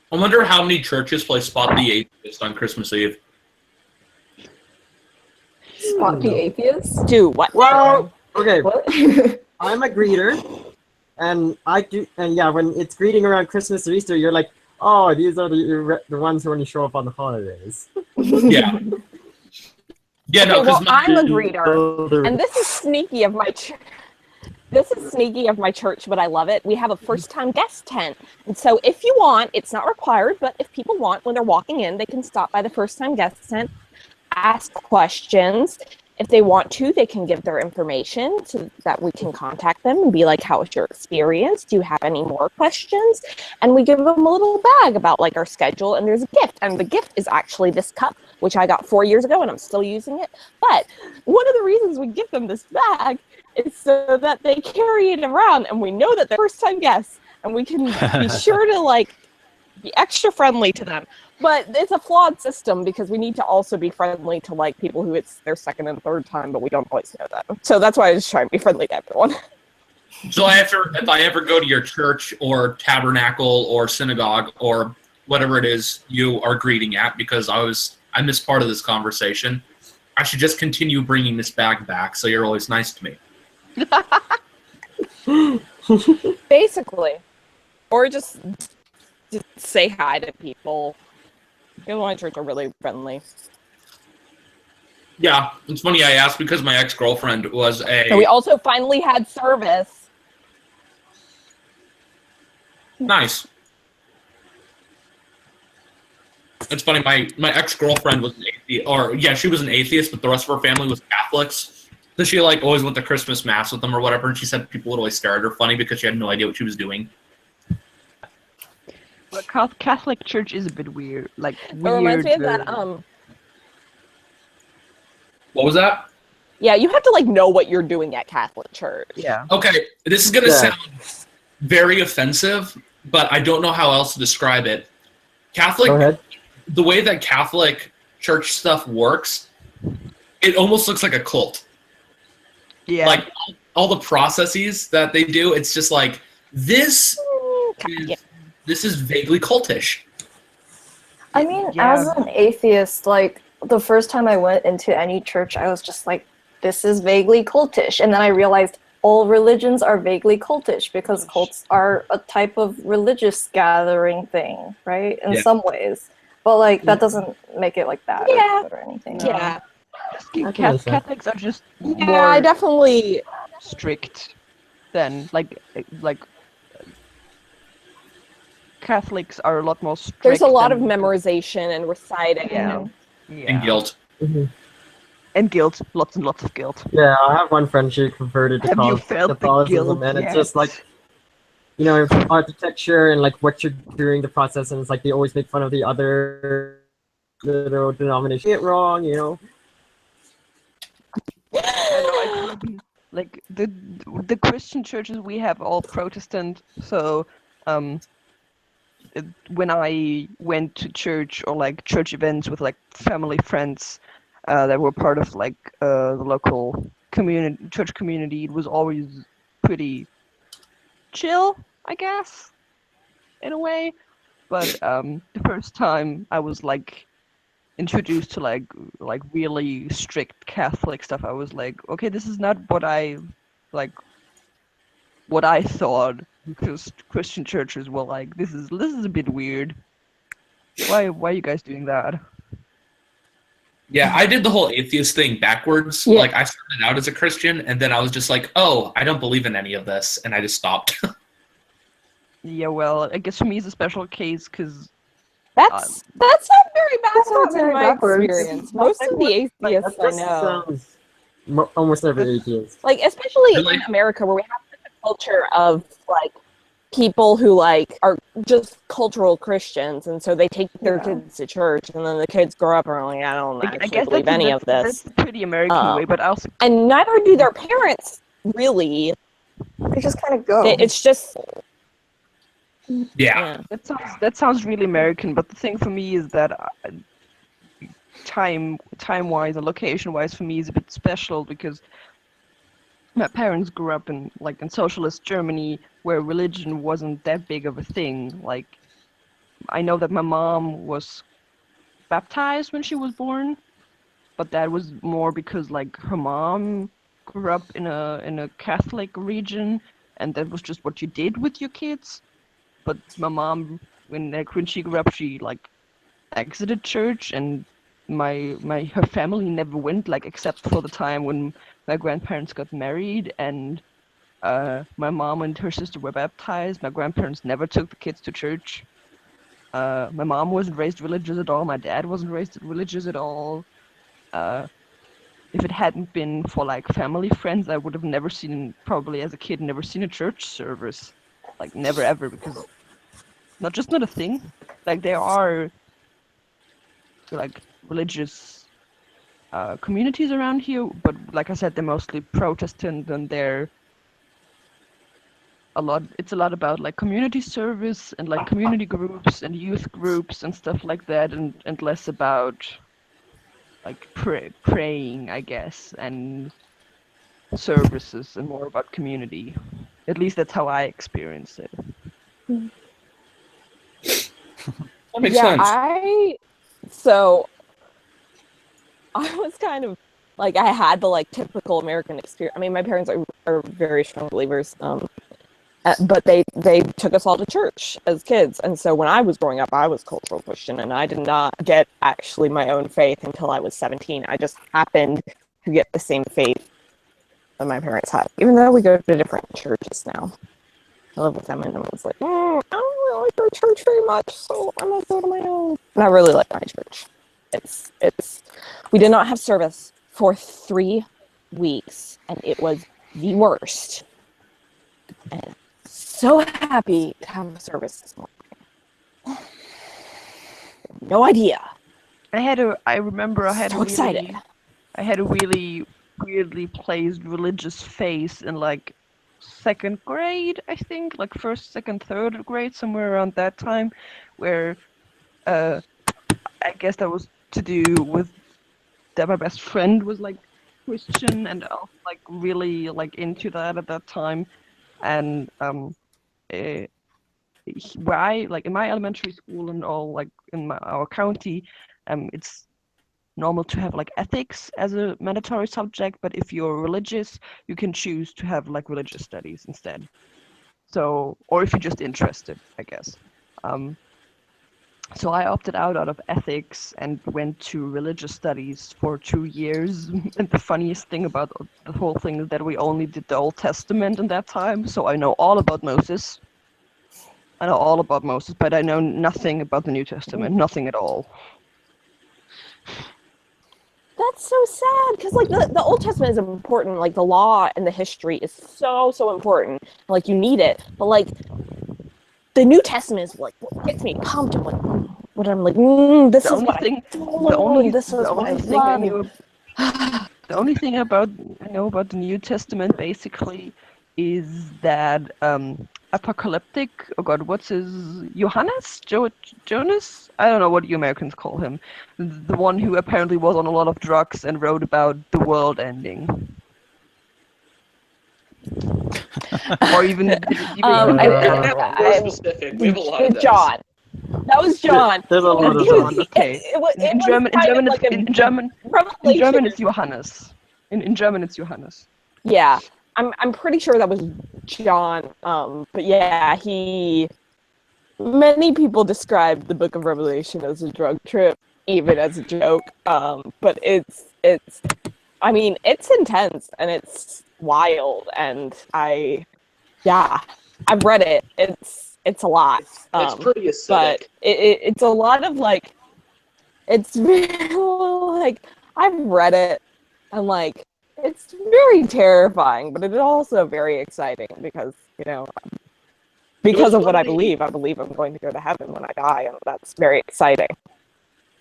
I wonder how many churches play Spot the Atheist on Christmas Eve. Spot the atheist? Do what? Well, okay. What? I'm a greeter, and yeah, when it's greeting around Christmas or Easter, you're like, oh, these are the ones who only show up on the holidays. Yeah. Yeah, no, Okay, well, because I'm a greeter, and this is sneaky of my church. This is sneaky of my church, but I love it. We have a first-time guest tent. And so if you want, it's not required, but if people want, when they're walking in, they can stop by the first-time guest tent, ask questions. If they want to, they can give their information so that we can contact them and be like, how was your experience? Do you have any more questions? And we give them a little bag about like our schedule, and there's a gift. And the gift is actually this cup, which I got 4 years ago, and I'm still using it. But one of the reasons we give them this bag is so that they carry it around, and we know that they're first-time guests, and we can be sure to like be extra friendly to them. But it's a flawed system because we need to also be friendly to like people who it's their second and third time, but we don't always know that. So that's why I just try and be friendly to everyone. So if I ever go to your church or tabernacle or synagogue or whatever it is you are greeting at, because I missed part of this conversation, I should just continue bringing this bag back so you're always nice to me. Basically. Or just say hi to people. People in my church are really friendly. Yeah, it's funny I asked because my ex-girlfriend was a... And we also finally had service. Nice. It's funny, my ex-girlfriend was an atheist, she was an atheist, but the rest of her family was Catholics. So she like always went to Christmas mass with them or whatever, and she said people would always stare at her funny because she had no idea what she was doing. But Catholic Church is a bit weird. Like weird. It reminds me of that. What was that? Yeah, you have to like know what you're doing at Catholic Church. Yeah. Okay, this is gonna sound very offensive, but I don't know how else to describe it. The way that Catholic Church stuff works, it almost looks like a cult. Yeah. Like all the processes that they do, it's just like this is vaguely cultish. I mean, as an atheist, like the first time I went into any church, I was just like, this is vaguely cultish. And then I realized all religions are vaguely cultish because cults are a type of religious gathering thing, right? In some ways. But like that doesn't make it like bad or anything. Yeah. Catholics are just more I definitely strict than like Catholics are a lot more strict. There's a lot of memorization and reciting. And guilt. And guilt, lots and lots of guilt. Yeah, I have one friend she converted to Catholicism, and it's just like, you know, architecture and like what you're doing the process, and it's like they always make fun of the other little denomination. Get wrong, you know. Like the Christian churches we have all Protestant, so when I went to church or like church events with like family friends that were part of like the local church community, it was always pretty chill, I guess, in a way. But the first time I was like introduced to like really strict Catholic stuff, I was like, okay, this is not what I like what I thought, because Christian churches were like, this is a bit weird. Why are you guys doing that? Yeah, I did the whole atheist thing backwards. Yeah. Like I started out as a Christian, and then I was just like, oh, I don't believe in any of this, and I just stopped. Yeah, well, I guess for me it's a special case because That's not very backwards very in my backwards. experience. Most of the atheists I Just know, sounds almost every atheist. like especially in America, where we have such a culture of like people who like are just cultural Christians, and so they take their kids to church, and then the kids grow up and are like, I don't actually guess believe any of this. That's a pretty American way, but also and neither do their parents really. They just kind of go. It's just. Yeah. That sounds really American, but the thing for me is that time-wise and location-wise for me is a bit special because my parents grew up in socialist Germany where religion wasn't that big of a thing. Like I know that my mom was baptized when she was born, but that was more because like her mom grew up in a Catholic region and that was just what you did with your kids. But my mom, when she grew up, she like exited church, and her family never went, like except for the time when my grandparents got married, and my mom and her sister were baptized. My grandparents never took the kids to church. My mom wasn't raised religious at all. My dad wasn't raised religious at all. If it hadn't been for like family friends, I would have never seen, probably as a kid, never seen a church service. Like never ever, because not a thing. Like there are like religious communities around here, but like I said, they're mostly Protestant, and it's a lot about like community service and like community groups and youth groups and stuff like that, and less about like praying, I guess, and services, and more about community. At least that's how I experience it. That makes sense. I was kind of like, I had the like typical American experience. I mean, my parents are very strong believers, but they took us all to church as kids, and so when I was growing up, I was cultural Christian, and I did not get actually my own faith until I was 17. I just happened to get the same faith that my parents had, even though we go to different churches now. I live with them, and I was like, I don't really like our church very much, so I'm gonna go to my own. And I really like my church. We did not have service for 3 weeks, and it was the worst. And so happy to have a service this morning. No idea. I remember I had so excited. I had a really weirdly placed religious phase in like 2nd grade, I think, like 1st, 2nd, 3rd grade, somewhere around that time, where I guess that was to do with that my best friend was like Christian, and I was like really like into that at that time, and where I like in my elementary school and all, like in our county, it's normal to have like ethics as a mandatory subject, but if you're religious, you can choose to have like religious studies instead. So, or if you're just interested, I guess. So I opted out of ethics and went to religious studies for 2 years. And the funniest thing about the whole thing is that we only did the Old Testament in that time, so I know all about Moses. But I know nothing about the New Testament, nothing at all. That's so sad, because like the Old Testament is important, like the law and the history is so important, like you need it, but like the New Testament is like what gets me pumped, and like what I'm like, this is what I follow, this is what I love. The only thing I know about the New Testament basically is that apocalyptic, oh god, what's his, Jonas? I don't know what you Americans call him. The one who apparently was on a lot of drugs and wrote about the world ending. Or even more specific. We have a lot of those. John. That was John. There's a lot of John. Okay. In German, it's Johannes. In German, it's Johannes. Yeah, I'm pretty sure that was John. But yeah, many people describe the Book of Revelation as a drug trip, even as a joke. But it's I mean, it's intense and it's wild, and I've read it. It's a lot. It's pretty acidic. But it's a lot of like, it's really like, I've read it and like, it's very terrifying, but it's also very exciting because, you know, because of what I believe. I believe I'm going to go to heaven when I die, and that's very exciting.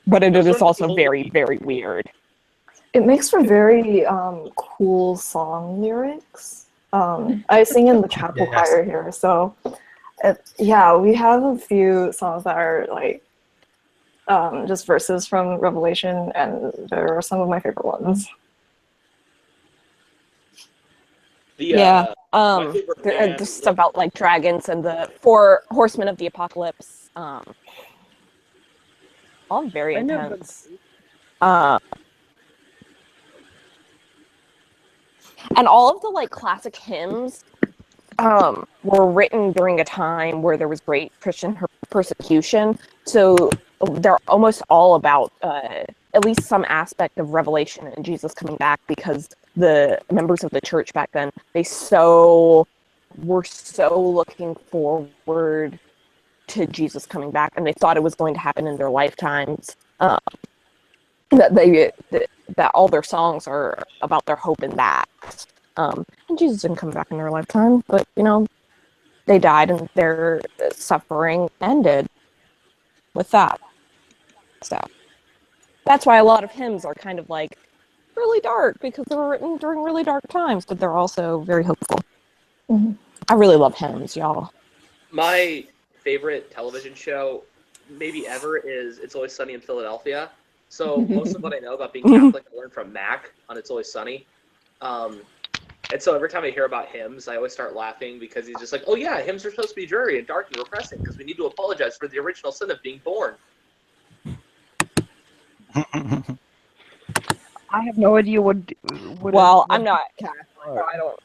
But it is also very, very weird. It makes for very cool song lyrics. I sing in the chapel choir here, so we have a few songs that are like just verses from Revelation, and there are some of my favorite ones. They're just about like dragons and the 4 horsemen of the apocalypse. All very intense. And all of the like classic hymns were written during a time where there was great Christian persecution. So they're almost all about at least some aspect of Revelation and Jesus coming back, because the members of the church back then, were so looking forward to Jesus coming back, and they thought it was going to happen in their lifetimes. That all their songs are about their hope in that. And Jesus didn't come back in their lifetime, but you know, they died and their suffering ended with that. So that's why a lot of hymns are kind of like really dark, because they were written during really dark times, but they're also very hopeful. Mm-hmm. I really love hymns, y'all. My favorite television show, maybe ever, is It's Always Sunny in Philadelphia. So most of what I know about being Catholic, I learned from Mac on It's Always Sunny. And so every time I hear about hymns, I always start laughing, because he's just like, oh yeah, hymns are supposed to be dreary and dark and repressing because we need to apologize for the original sin of being born. I have no idea what I'm not Catholic. I don't.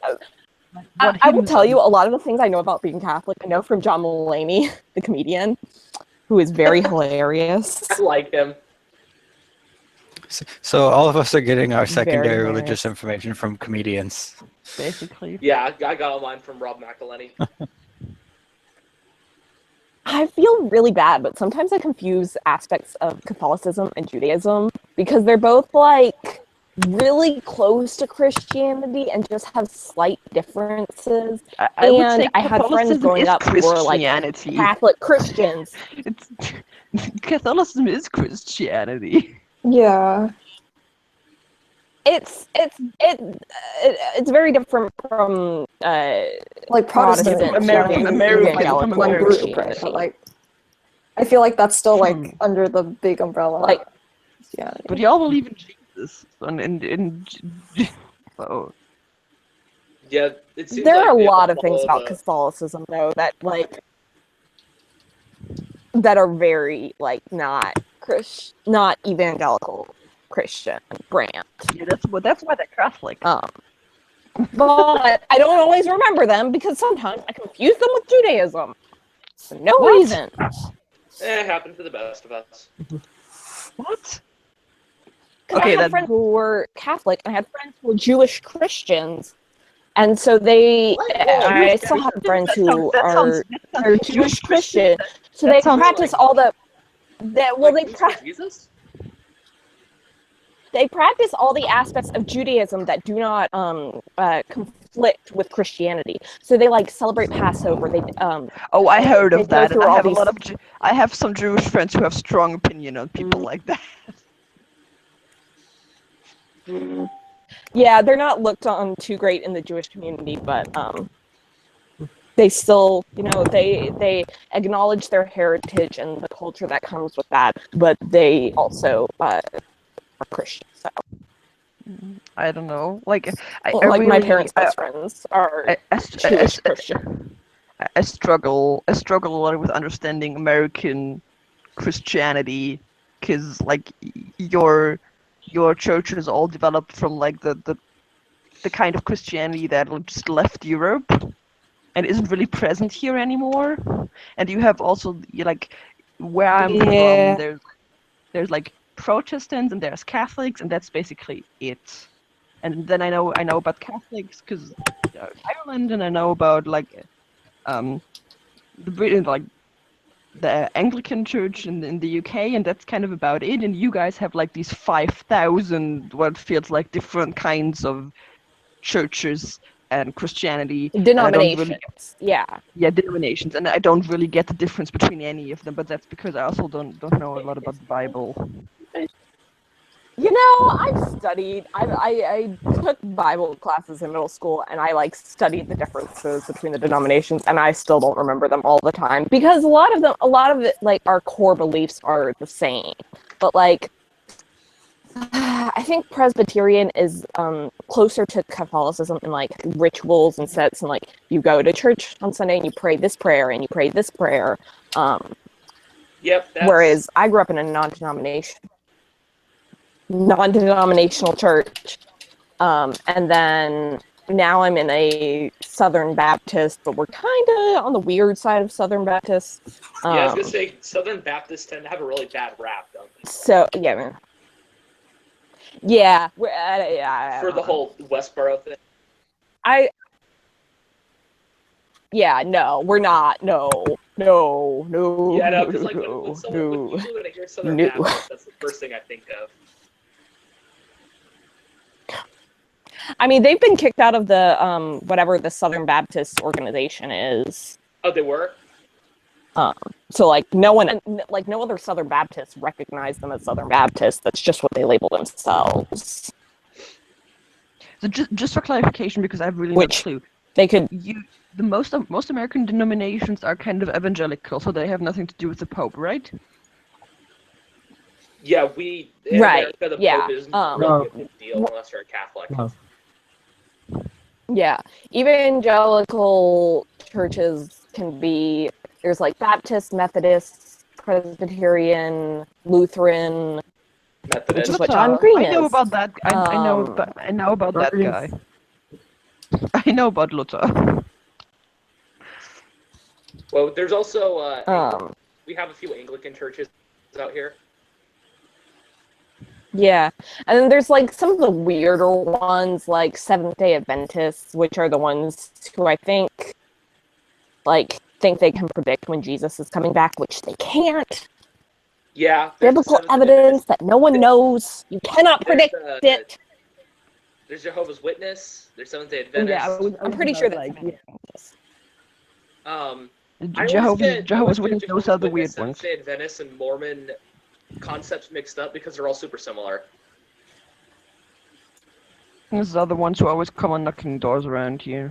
I will tell you a lot of the things I know about being Catholic. I know from John Mulaney, the comedian, who is very hilarious. I like him. So all of us are getting our secondary Very religious information from comedians. Basically. Yeah, I got all mine from Rob McElhenney. I feel really bad, but sometimes I confuse aspects of Catholicism and Judaism, because they're both like really close to Christianity and just have slight differences. I would say I had friends growing up who were like Catholic Christians. Catholicism is Christianity. Yeah. It's very different from like Protestant American group, right? But like, I feel like that's still like under the big umbrella. Like, Christianity. But y'all believe in Jesus, so. Yeah, it seems there like are a they lot of all things about the- Catholicism though that are very like not evangelical Christian brand. Yeah, that's why they're Catholic. But I don't always remember them, because sometimes I confuse them with Judaism for no reason. It happened to the best of us. What? Okay, I had friends who were Catholic, and I had friends who were Jewish Christians, and so I still have friends who are Jewish Christian. So they practice all Jesus? They practice all the aspects of Judaism that do not conflict with Christianity. So they like celebrate Passover. They I heard of that. through I all have these- I have some Jewish friends who have strong opinion on people like that. Yeah, they're not looked on too great in the Jewish community, but they still, they acknowledge their heritage and the culture that comes with that, but they also are Christian. So I don't know. Like, my parents' best friends are Jewish Christian. I struggle a lot with understanding American Christianity, because like your church is all developed from like the the kind of Christianity that just left Europe and isn't really present here anymore. And you have also like where I'm Yeah. from, there's like Protestants and there's Catholics, and that's basically it. And then I know about Catholics because Ireland, and I know about like the Britain, like the Anglican Church in the UK, and that's kind of about it. And you guys have like these 5,000 what feels like different kinds of churches and Christianity. And I don't really Denominations. Yeah. Yeah, denominations, and I don't really get the difference between any of them. But that's because I also don't know a lot about the Bible. You know, I've studied. I took Bible classes in middle school, and I like studied the differences between the denominations, and I still don't remember them all the time because a lot of it, like our core beliefs are the same. But like, I think Presbyterian is closer to Catholicism in like rituals and sets, and like you go to church on Sunday and you pray this prayer and you pray this prayer. Yep. Whereas I grew up in a non-denominational church, and then now I'm in a Southern Baptist, but we're kind of on the weird side of Southern Baptist. Yeah, I was gonna say Southern Baptists tend to have a really bad rap, don't they? So yeah, For the whole Westboro thing. No, we're not. No. Yeah, no, because like usually when I hear Southern Baptist, that's the first thing I think of. I mean, they've been kicked out of the whatever the Southern Baptist organization is. Oh, they were? So like no other Southern Baptists recognize them as Southern Baptists. That's just what they label themselves. So just for clarification, because I have really no clue. They could most American denominations are kind of evangelical, so they have nothing to do with the Pope, right? Yeah, in Right. America, the Yeah. Pope isn't really a big deal unless you're a Catholic. Yeah, evangelical churches can be, there's like Baptist, Methodist, Presbyterian, Lutheran, which is what John Green is. I know about that. I know about that guy. I know about Luther. Well, there's also we have a few Anglican churches out here. Yeah, and then there's like some of the weirder ones, like Seventh-day Adventists, which are the ones who I think think they can predict when Jesus is coming back, which they can't. Yeah. Biblical evidence that no one knows. You cannot predict it. There's Jehovah's Witness. There's Seventh-day Adventists. I'm pretty sure that's Jehovah's Witnesses, those are the weird ones. Seventh-day Adventists and Mormon concepts mixed up because they're all super similar. These are the ones who always come on knocking doors around here.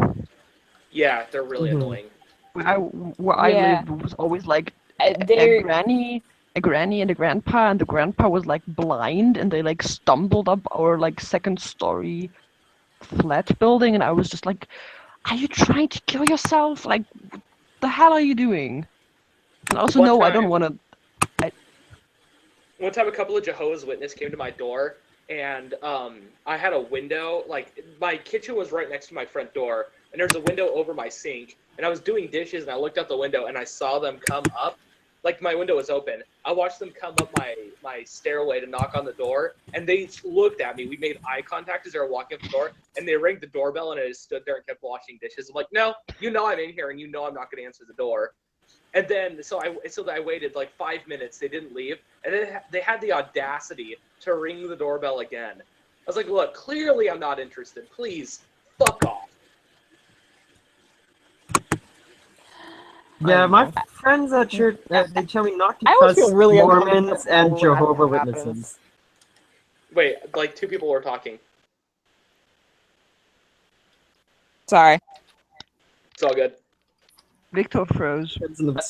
Yeah, they're really annoying. Where I lived was always like a granny and a grandpa, and the grandpa was like blind, and they like stumbled up our like second-story flat building, and I was just like, "Are you trying to kill yourself? Like, what the hell are you doing?" And also, I don't want to. One time, a couple of Jehovah's Witnesses came to my door, and I had a window. Like, my kitchen was right next to my front door, and there's a window over my sink. And I was doing dishes, and I looked out the window, and I saw them come up. Like, my window was open. I watched them come up my stairway to knock on the door, and they looked at me. We made eye contact as they were walking up the door, and they rang the doorbell, and I just stood there and kept washing dishes. I'm like, no, you know I'm in here, and you know I'm not going to answer the door. And then, so I waited like 5 minutes. They didn't leave. And then they had the audacity to ring the doorbell again. I was like, look, clearly I'm not interested. Please, fuck off. Yeah, my friends at church, they tell me not to I always trust feel really Mormons and uncomfortable when Jehovah's that Witnesses. happens. Wait, like 2 people were talking. Sorry. It's all good. Victor froze.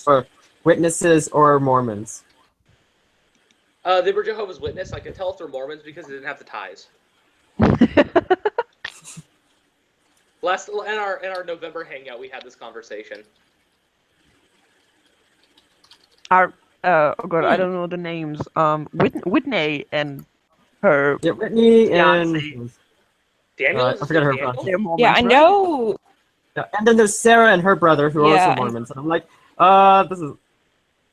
For witnesses or Mormons. They were Jehovah's Witness. I can tell if they're Mormons because they didn't have the ties. In our November hangout, we had this conversation. Oh god, I don't know the names. Whitney and her Whitney fiance. Daniel I forgot her Daniel? brother. Yeah, I know. Yeah, and then there's Sarah and her brother who are Yeah, also and- Mormons, and I'm like, this is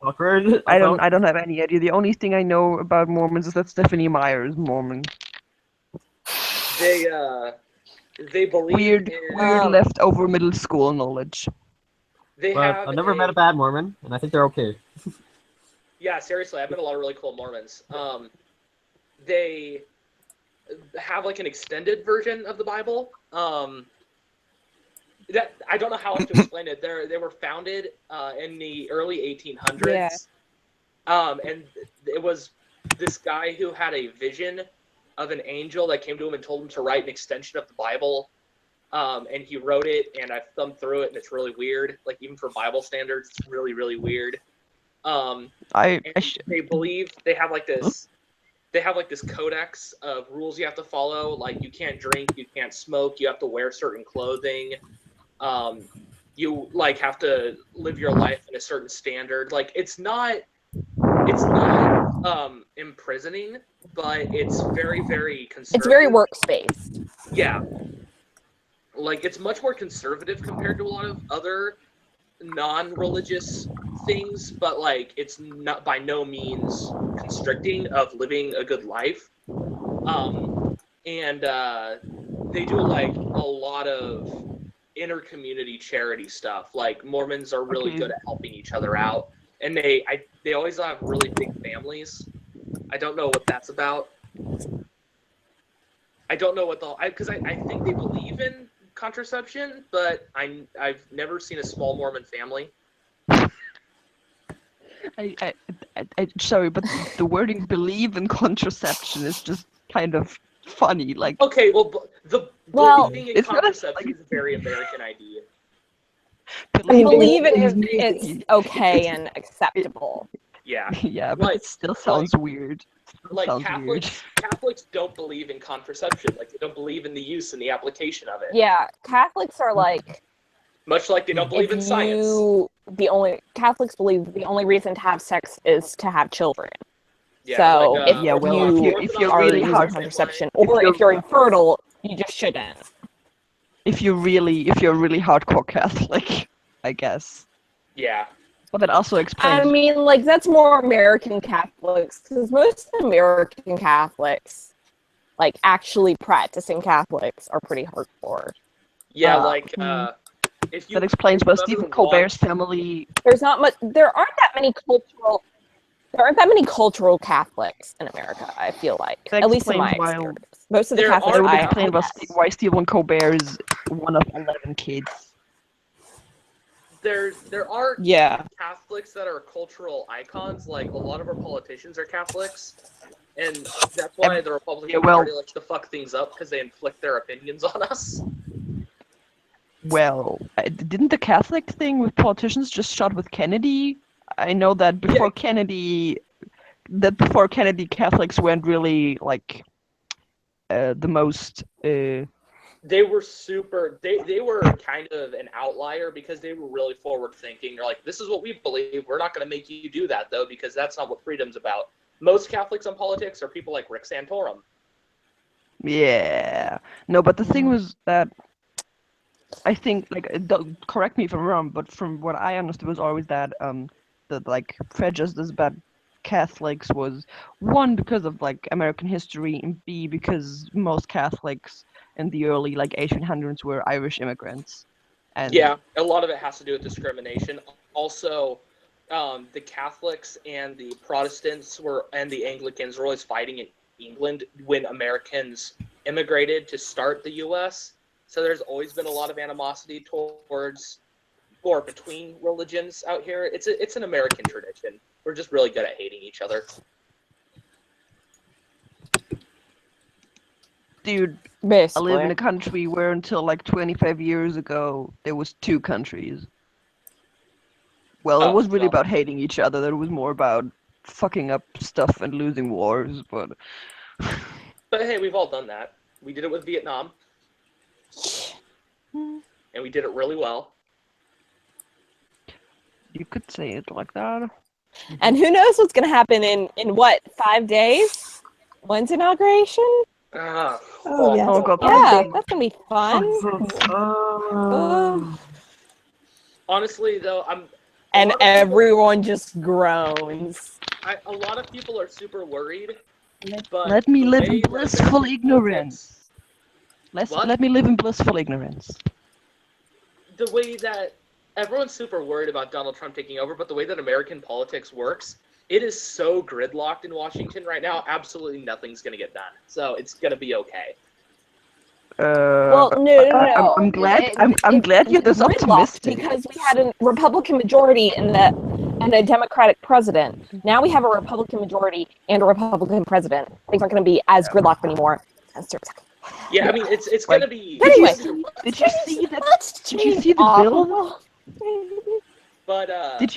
awkward. I don't have any idea. The only thing I know about Mormons is that Stephanie Meyer is Mormon. They believe Weird leftover middle school knowledge. They But have I've never met a bad Mormon, and I think they're okay. Yeah, seriously, I've met a lot of really cool Mormons. They have like an extended version of the Bible. That I don't know how else to explain it. They were founded in the early 1800s. Yeah. And it was this guy who had a vision of an angel that came to him and told him to write an extension of the Bible. And he wrote it, and I thumbed through it, and it's really weird. Like, even for Bible standards, it's really, really weird. They believe they have like this. They have like this codex of rules you have to follow. Like, you can't drink, you can't smoke, you have to wear certain clothing. You like have to live your life in a certain standard. Like, it's not imprisoning, but it's very, very conservative. It's very works-based. Yeah. Like, it's much more conservative compared to a lot of other non-religious things, but like it's not by no means constricting of living a good life. And they do like a lot of inter-community charity stuff. Like, Mormons are really good at helping each other out, and they always have really big families. I don't know what that's about. I don't know what because I think they believe in contraception, but I've never seen a small Mormon family. Sorry, but the wording "believe in contraception" is just kind of funny. Like, okay, believing in contraception is a very American idea. Believe it's okay and acceptable. Yeah. Yeah, but it still sounds weird. Like, Catholics don't believe in contraception. Like, they don't believe in the use and the application of it. Yeah, Catholics are like, much like they don't believe in science. Catholics believe the only reason to have sex is to have children. Yeah, so like, if you're really hard contraception, or if you're infertile, you just shouldn't. If you're really hardcore Catholic, I guess. Yeah. But that also explains. I mean, like, that's more American Catholics, because most American Catholics, like actually practicing Catholics, are pretty hardcore. Yeah, if you, that explains why Stephen Colbert's family. There aren't that many cultural Catholics in America, I feel like. That at least in my explains experience. Most of the Catholics That would I explain why Stephen Colbert is one of 11 kids. There are Catholics that are cultural icons. Like, a lot of our politicians are Catholics, and that's why the Republican Party likes to fuck things up, because they inflict their opinions on us. Well, didn't the Catholic thing with politicians just start with Kennedy? I know that before Kennedy, Catholics weren't really like the most. They were they were kind of an outlier because they were really forward thinking. They're like, this is what we believe. We're not going to make you do that, though, because that's not what freedom's about. Most Catholics on politics are people like Rick Santorum. Yeah. No, but the thing was that I think, like, correct me if I'm wrong, but from what I understood was always that like prejudice about Catholics was, one, because of like American history, and B, because most Catholics in the early like 1800s were Irish immigrants. And yeah, a lot of it has to do with discrimination. Also, the Catholics and the Protestants and the Anglicans were always fighting in England when Americans immigrated to start the U.S. So there's always been a lot of animosity towards or between religions out here. It's an American tradition. We're just really good at hating each other. Dude, basically. I live in a country where until like 25 years ago, there was 2 countries. Well, it was really about hating each other. It was more about fucking up stuff and losing wars, but... But hey, we've all done that. We did it with Vietnam. And we did it really well. You could say it like that. And who knows what's going to happen in what, 5 days? When's inauguration? Oh, yes. Oh god, yeah, that's gonna be fun. Honestly, though, And everyone just groans. a lot of people are super worried. But let me the live way in that blissful American ignorance. What? Let me live in blissful ignorance. The way that everyone's super worried about Donald Trump taking over, but the way that American politics works, it is so gridlocked in Washington right now. Absolutely nothing's gonna get done. So it's gonna be okay. Well, no. I'm glad. I'm glad you're this gridlocked optimistic. because we had a Republican majority and a Democratic president. Now we have a Republican majority and a Republican president. Things aren't going to be as gridlocked anymore. Yeah, I mean it's gonna be. Anyway, did you see that? Did you see the bill? But Did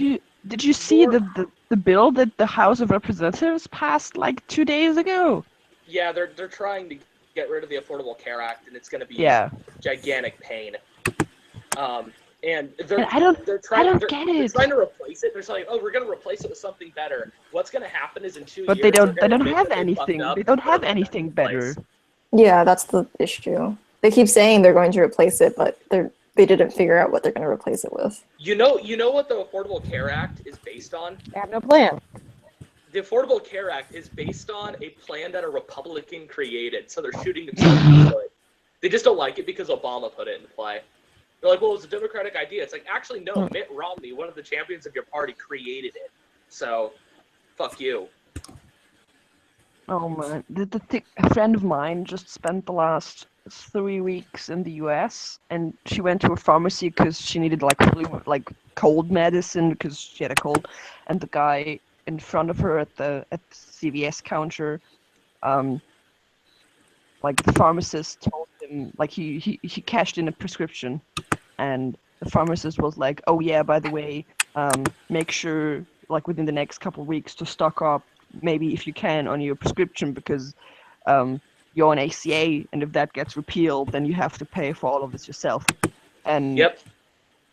you see the bill that the House of Representatives passed like 2 days ago? Yeah, they're trying to get rid of the Affordable Care Act, and it's going to be gigantic pain. And they're trying to replace it. They're saying, oh, we're going to replace it with something better. What's going to happen is in 2 years, But they don't have anything. They don't have anything better. Yeah, that's the issue. They keep saying they're going to replace it, but they didn't figure out what they're going to replace it with. You know what the Affordable Care Act is based on? They have no plan. The Affordable Care Act is based on a plan that a Republican created, so they're shooting themselves in the foot. They just don't like it because Obama put it into play. They're like, well, it was a Democratic idea. It's like, actually, no, Mitt Romney, one of the champions of your party, created it. So, fuck you. Oh man, a friend of mine just spent the last 3 weeks in the U.S. and she went to a pharmacy because she needed like cold medicine because she had a cold, and the guy in front of her at the CVS counter, like the pharmacist told him, like he cashed in a prescription, and the pharmacist was like, oh yeah, by the way, make sure like within the next couple of weeks to stock up, maybe if you can, on your prescription because you're on ACA, and if that gets repealed, then you have to pay for all of this yourself. And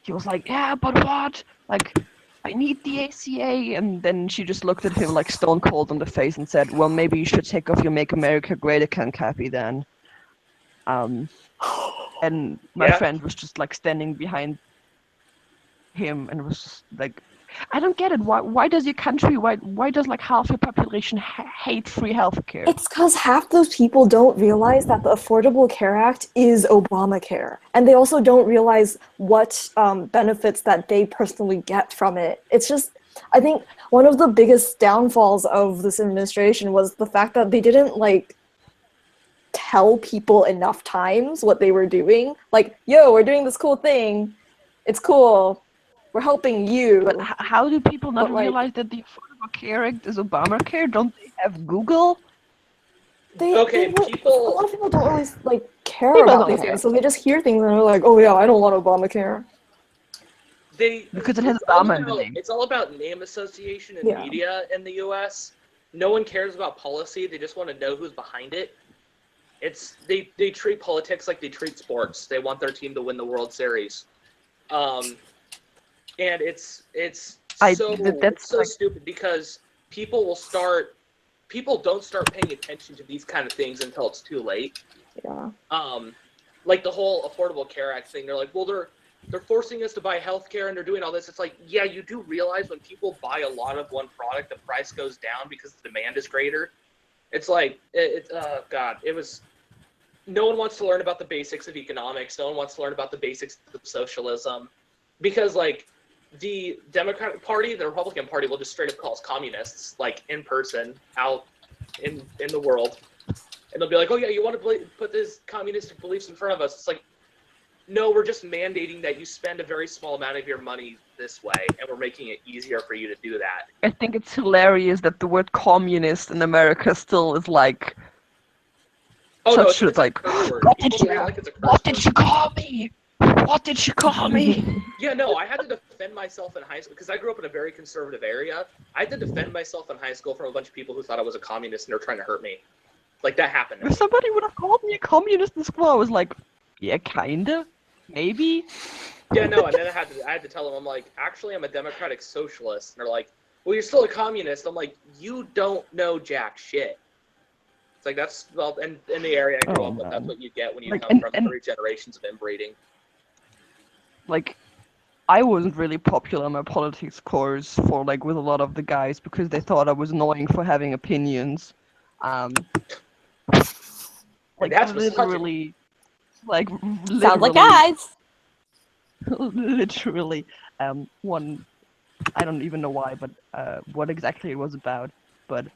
he was like, yeah, but what? Like, I need the ACA. And then she just looked at him like stone cold on the face and said, well, maybe you should take off your Make America Great Again cappy then. And my friend was just like standing behind him and was just like, I don't get it. Why does your country, why does like half your population hate free healthcare? It's because half those people don't realize that the Affordable Care Act is Obamacare. And they also don't realize what benefits that they personally get from it. It's just, I think one of the biggest downfalls of this administration was the fact that they didn't like tell people enough times what they were doing. Like, yo, we're doing this cool thing. It's cool. We're helping you. But how do people not realize that the Affordable Care Act is Obamacare? Don't they have Google? A lot of people don't always like care about these things, so they just hear things and they're like, "Oh yeah, I don't want Obamacare." Because it has Obama in the name. It's all about name association and media in the U.S. No one cares about policy; they just want to know who's behind it. They treat politics like they treat sports. They want their team to win the World Series. And it's so stupid because people don't start paying attention to these kind of things until it's too late. Yeah. Like the whole Affordable Care Act thing. They're like, well, they're forcing us to buy healthcare and they're doing all this. It's like, yeah, you do realize when people buy a lot of one product, the price goes down because the demand is greater. It's like God, it was. No one wants to learn about the basics of economics. No one wants to learn about the basics of socialism, because like. The Democratic Party, the Republican Party will just straight up call us communists, like in person, out in the world. And they'll be like, oh yeah, you want to put this communistic beliefs in front of us. It's like, no, we're just mandating that you spend a very small amount of your money this way, and we're making it easier for you to do that. I think it's hilarious that the word communist in America still is like... what did you call me? What did you call me? Yeah, no, I had to defend myself in high school because I grew up in a very conservative area. I had to defend myself in high school from a bunch of people who thought I was a communist and they were trying to hurt me. Like, that happened. If somebody would have called me a communist in school, I was like, yeah, kinda, maybe. Yeah, no, and then I had to tell them, I'm like, actually, I'm a democratic socialist. And they're like, well, you're still a communist. I'm like, you don't know jack shit. It's like that's well, in the area I grew Oh, up with, that's man. what you get when you Like, come and- from 3 generations of inbreeding. Like, I wasn't really popular in my politics course for like with a lot of the guys because they thought I was annoying for having opinions. Like that's literally, like Sounds like literally, guys. literally, one. I don't even know why, but what exactly it was about. But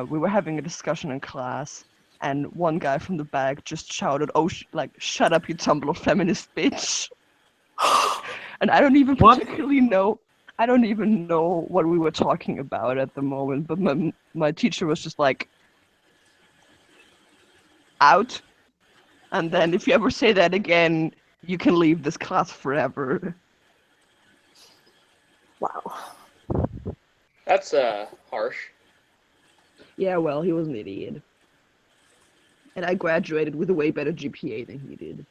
we were having a discussion in class, and one guy from the back just shouted, "Oh, like shut up, you Tumblr feminist bitch!" And I don't even particularly know. I don't even know what we were talking about at the moment. But my teacher was just like, "Out." And then if you ever say that again, you can leave this class forever. Wow. That's harsh. Yeah, well, he was an idiot. And I graduated with a way better GPA than he did.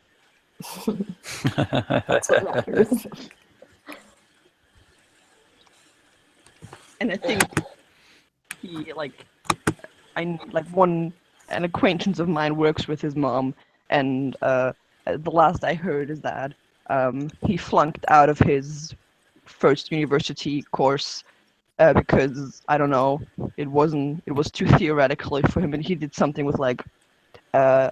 That's what matters. And I think he an acquaintance of mine works with his mom, and the last I heard is that he flunked out of his first university course because I don't know, it was too theoretically for him, and he did something with like a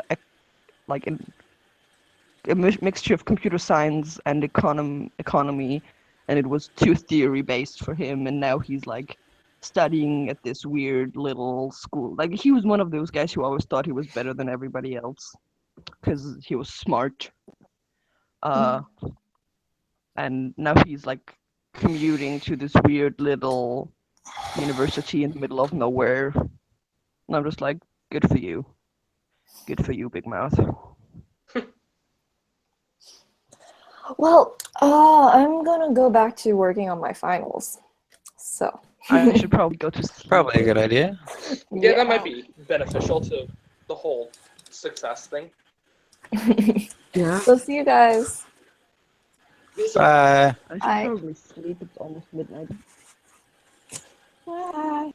mixture of computer science and economy, and it was too theory based for him, and now he's like studying at this weird little school. Like he was one of those guys who always thought he was better than everybody else because he was smart. And now he's like commuting to this weird little university in the middle of nowhere. And I'm just like, good for you. Good for you, Big Mouth. Well, I'm gonna go back to working on my finals. So I should probably go to sleep. Probably a good idea. Yeah, that might be beneficial to the whole success thing. Yeah. So see you guys. Bye. I should Bye. probably sleep. It's almost midnight. Bye.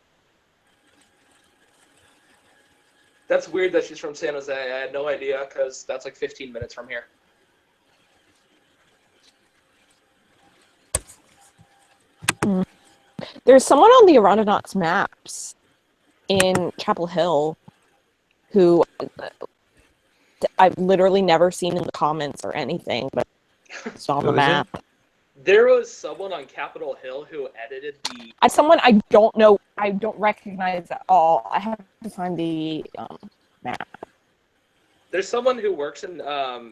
That's weird that she's from San Jose. I had no idea because that's like 15 minutes from here. There's someone on the Arandanauts maps in Chapel Hill who I've literally never seen in the comments or anything, but it's on the Who is it? map. There was someone on Capitol Hill who edited the. Someone I don't know, I don't recognize at all. I have to find the map. There's someone who works in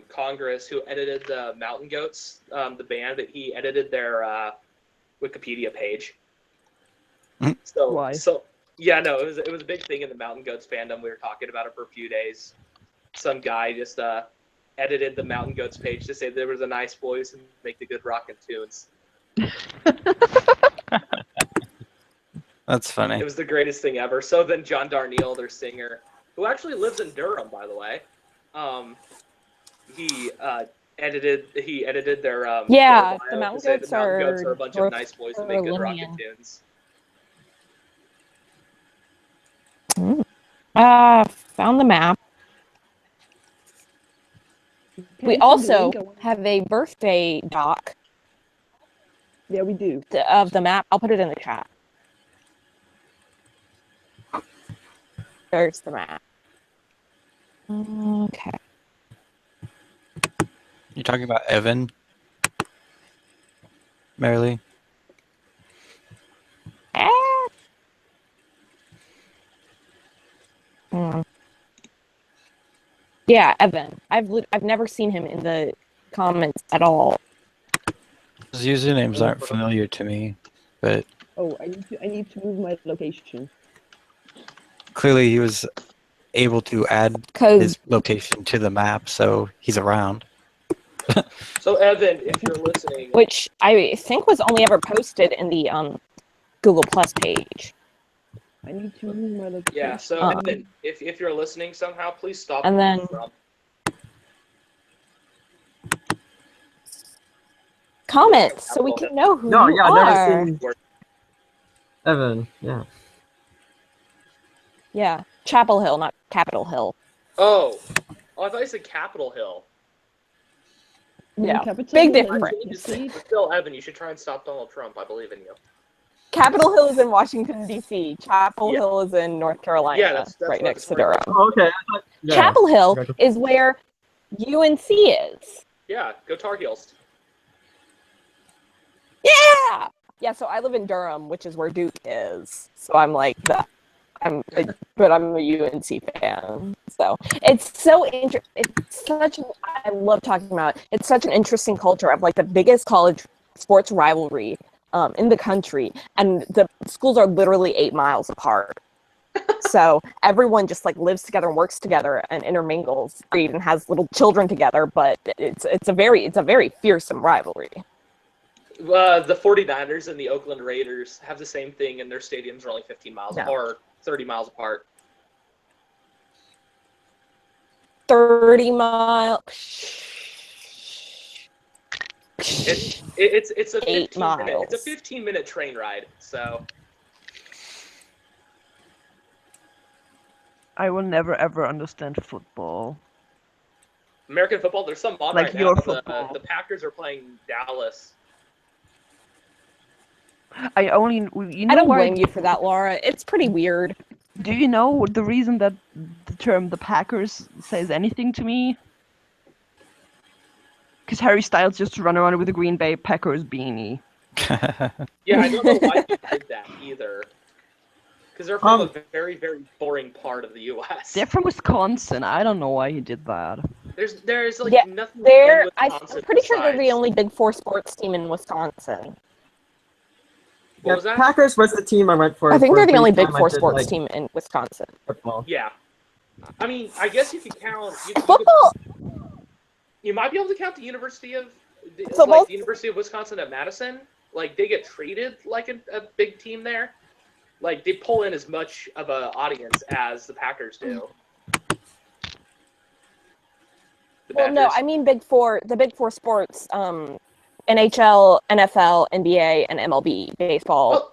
Congress who edited the Mountain Goats, the band, that he edited their Wikipedia page. So, Why? So yeah, no, it was a big thing in the Mountain Goats fandom. We were talking about it for a few days. Some guy just edited the Mountain Goats page to say there was a nice voice and make the good rockin' tunes. That's funny. It was the greatest thing ever. So then John Darnielle, their singer, who actually lives in Durham, by the way, he edited their Yeah, their bio the Mountain to say Goats the Mountain Goats are are a bunch of North nice boys who make good rockin' Carolinian. tunes. Found the map. We also have a birthday doc. Yeah, we do. Of the map. I'll put it in the chat. There's the map. Okay. You're talking about Evan? Marilee? Yeah, Evan. I've never seen him in the comments at all. His usernames aren't familiar to me, but Oh, I need to move my location. clearly he was able to add his location to the map, so he's around. So Evan, if you're listening, Which I think was only ever posted in the Google Plus page. I need to move my location. yeah. So Evan, if you're listening somehow, please stop. And where then- you're from. Comments, so we can know who No, you yeah, I've are. never seen Evan. Yeah. Yeah. Chapel Hill, not Capitol Hill. Oh, I thought you said Capitol Hill. Yeah, Capitol big Hill has difference. But still, Evan, you should try and stop Donald Trump. I believe in you. Capitol Hill is in Washington, D.C. Chapel Yeah. Hill is in North Carolina, Yeah, that's right what I next just to wanted Durham. Oh, okay. Yeah. Chapel Hill Gotcha. is where UNC is. Yeah, go Tar Heels. Yeah! Yeah, so I live in Durham, which is where Duke is. So I'm like, but I'm a UNC fan. So it's so it's such, I love talking about it. It's such an interesting culture of like the biggest college sports rivalry in the country. And the schools are literally 8 miles apart. So everyone just like lives together and works together and intermingles and has little children together, but it's a very fearsome rivalry. The 49ers and the Oakland Raiders have the same thing, and their stadiums are only 15 miles No. or 30 miles apart. 30 mile. It's a 8 15-minute miles. it's a 15-minute train ride. So I will never ever understand football. American football, there's some on Like right your now. football. The Packers are playing Dallas. I only, you know I don't why- blame you for that, Laura. It's pretty weird. Do you know the reason that the term the Packers says anything to me? Because Harry Styles just run around with a Green Bay Packers beanie. Yeah, I don't know why they did that either. Because they're from a very, very boring part of the U.S. They're from Wisconsin. I don't know why he did that. There's like Yeah, nothing they're. in I'm Wisconsin pretty sure they're the besides- only Big Four sports team in Wisconsin. What was that? Packers was the team I went for. I think for they're a the brief only Big time. I Four did, sports like, team in Wisconsin. Football. Yeah. I mean, I guess you could count. Football. You might be able to count the University of, Football? the University of Wisconsin at Madison. Like they get treated like a big team there. Like they pull in as much of an audience as the Packers do. Well, no, I mean Big Four. The Big Four sports: NHL, NFL, NBA, and MLB. Baseball,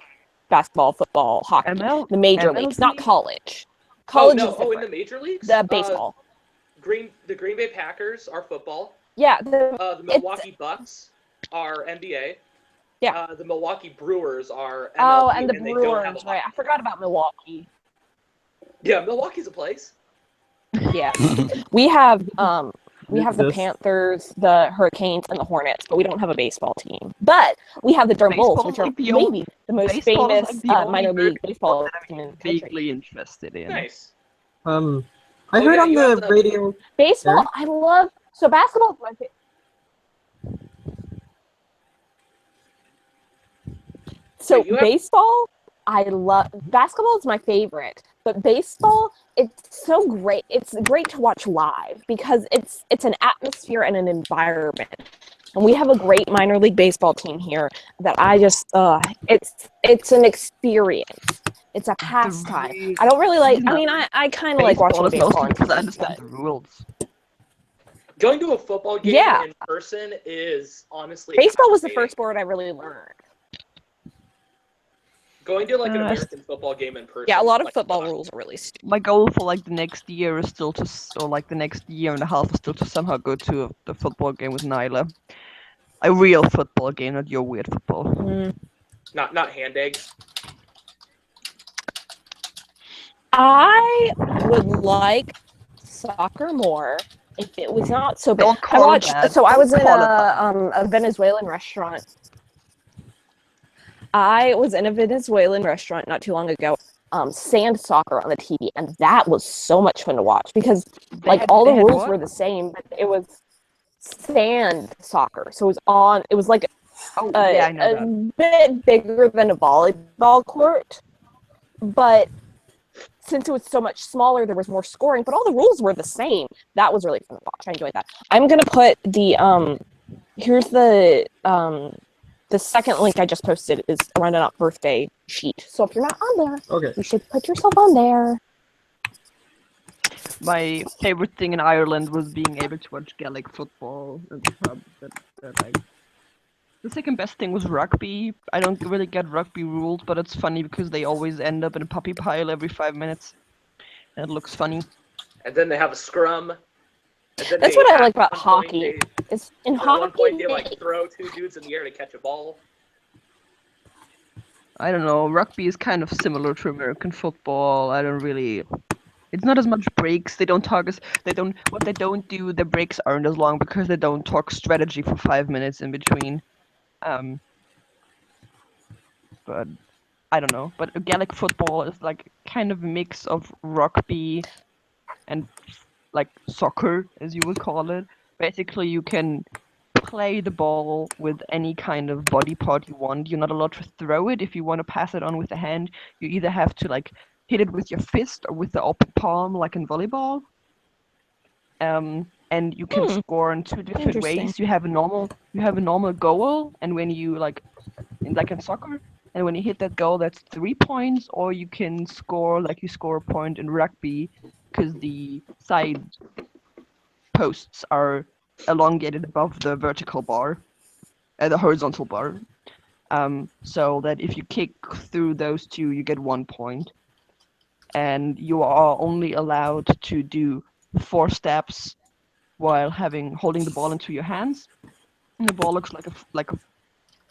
basketball, football, hockey. The major leagues, not college. College is in different. the major leagues. The baseball. The Green Bay Packers are football. Yeah. The Milwaukee Bucks are NBA. Yeah. The Milwaukee Brewers are MLB, Oh, and the they don't have Brewers, a right? I forgot about Milwaukee. Yeah, Milwaukee's a place. Yeah. We have the This- Panthers, the Hurricanes, and the Hornets, but we don't have a baseball team. But we have the Durham Bulls, Baseball's which are like the maybe the most baseball is famous like the only minor very league baseball team in the country. Vaguely interested in. Nice. I Oh, heard yeah, on you the have the- radio. Baseball, Yeah. I love. So basketball is my favorite. So you have- baseball, I love. Basketball is my favorite, but baseball, it's so great. It's great to watch live because it's an atmosphere and an environment. And we have a great minor league baseball team here that I just it's an experience. It's a pastime. I don't really like. I mean, I kind of like watching baseball in because I person, understand the rules. Going to a football game Yeah. in person is honestly baseball was the fascinating. first sport I really learned. Going to like an Uh, American football game in person. Yeah, a lot of like, football rules are really stupid. My goal for like the next year is still to, or like the next year and a half is still to somehow go to the football game with Nyla. A real football game, not your weird football. Not hand eggs. I would like soccer more if it was not so big. Don't I call it watched. that. So I was in Don't call it a Venezuelan restaurant. I was in a Venezuelan restaurant not too long ago. Sand soccer on the TV, and that was so much fun to watch because like all the they had rules what? were the same, but it was sand soccer. So it was like yeah, I know a that. bit bigger than a volleyball court, but since it was so much smaller, there was more scoring, but all the rules were the same. That was really fun to watch. I enjoyed that. I'm gonna put the here's the second link I just posted is Arandanauts birthday sheet. So if you're not on there, Okay. you should put yourself on there. My favorite thing in Ireland was being able to watch Gaelic football at the pub. The second best thing was rugby. I don't really get rugby rules, but it's funny because they always end up in a puppy pile every 5 minutes. It looks funny. And then they have a scrum. And then That's they, what I like at about one point, hockey. It's in at one hockey. point, they like throw two dudes in the air to catch a ball. I don't know. Rugby is kind of similar to American football. I don't really. It's not as much breaks. They don't talk as they don't. What they don't do, the breaks aren't as long because they don't talk strategy for 5 minutes in between. But I don't know. But Gaelic football is like kind of a mix of rugby and like soccer, as you would call it. Basically, you can play the ball with any kind of body part you want. You're not allowed to throw it. If you want to pass it on with the hand, you either have to like hit it with your fist or with the open palm, like in volleyball. And you can score in two different Interesting. ways. You have a normal goal, and when you like in soccer, and when you hit that goal, that's 3 points. Or you can score like you score a point in rugby, because the side posts are elongated above the vertical bar, the horizontal bar. So that if you kick through those two, you get 1 point. And you are only allowed to do 4 steps while holding the ball into your hands. And the ball looks like a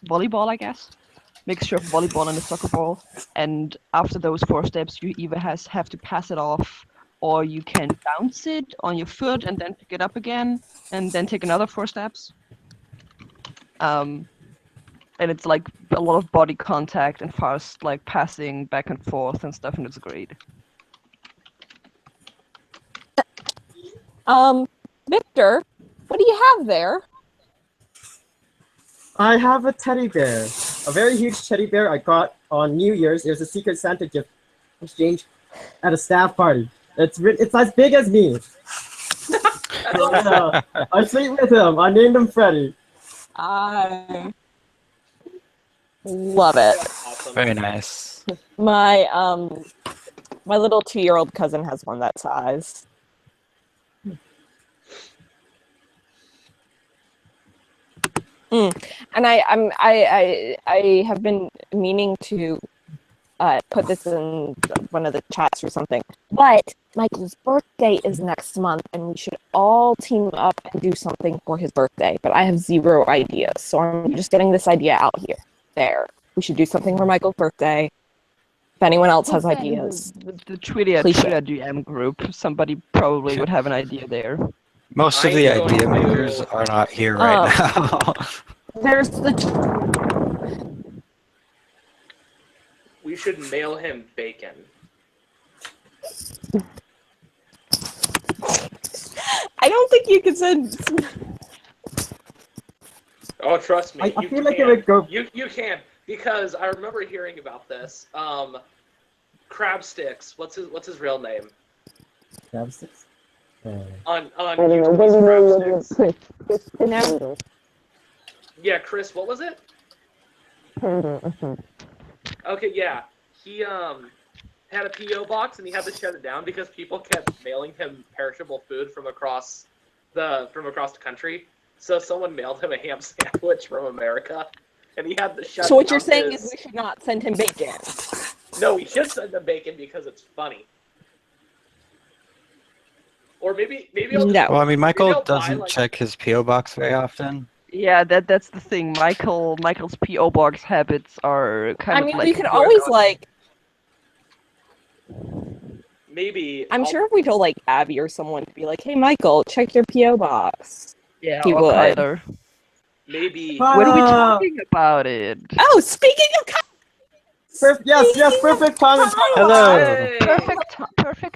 volleyball, I guess. Mixture of volleyball and a soccer ball. And after those 4 steps, you either have to pass it off, or you can bounce it on your foot and then pick it up again, and then take another 4 steps. And it's like a lot of body contact and fast like passing back and forth and stuff, and it's great. Victor, what do you have there? I have a teddy bear, a very huge teddy bear I got on New Year's. It was a Secret Santa gift exchange at a staff party. It's as big as me. I sleep with him. I named him Freddy. I love it. Very nice. My my little 2-year-old cousin has one that size. And I have been meaning to put this in one of the chats or something. But Michael's birthday is next month, and we should all team up and do something for his birthday. But I have 0 ideas, so I'm just getting this idea out here. There, we should do something for Michael's birthday. If anyone else has ideas, The Twitter DM group, somebody probably would have an idea there. Most of the idea makers are not here right now. There's the. We should mail him bacon. I don't think you can send. Oh, trust me. I feel like it would go. You can, because I remember hearing about this. Crab Sticks. What's his real name? Crab Sticks. On YouTube's Crab Sticks. No. Yeah, Chris. What was it? Okay, yeah. He had a PO box and he had to shut it down because people kept mailing him perishable food from across the country. So someone mailed him a ham sandwich from America, and he had to shut. So what you're down saying his... is we should not send him bacon. No, we should send him bacon because it's funny. Or maybe I'll just, Well, I mean, Michael maybe I'll buy, doesn't like... check his PO box very often. Yeah, that's the thing. Michael's PO box habits are kind I of mean, like. we could always like. Maybe. I'm sure if we told like Abby or someone to be like, "Hey, Michael, check your PO box." Yeah, he or would. Kyler. Maybe. When are we talking about it? Oh, speaking of. Yes, perfect timing. Hello. Perfect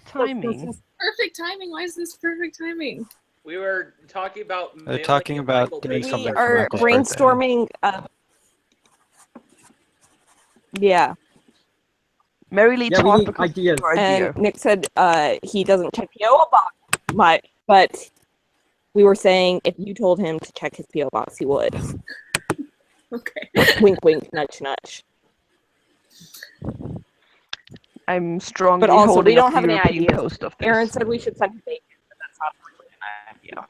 timing. Perfect timing. Why is this perfect timing? We were talking about. They're talking about doing something We for are Michael's birthday. brainstorming. Yeah. Mary Lee Yeah, we talked need because ideas. of your idea. And Nick said he doesn't check PO box, but we were saying if you told him to check his PO box, he would. Okay. Wink, wink, nudge, nudge. I'm strongly But also, holding we don't up have the any European ideas. coast of this. Aaron said we should send him bacon, but that's not really an idea.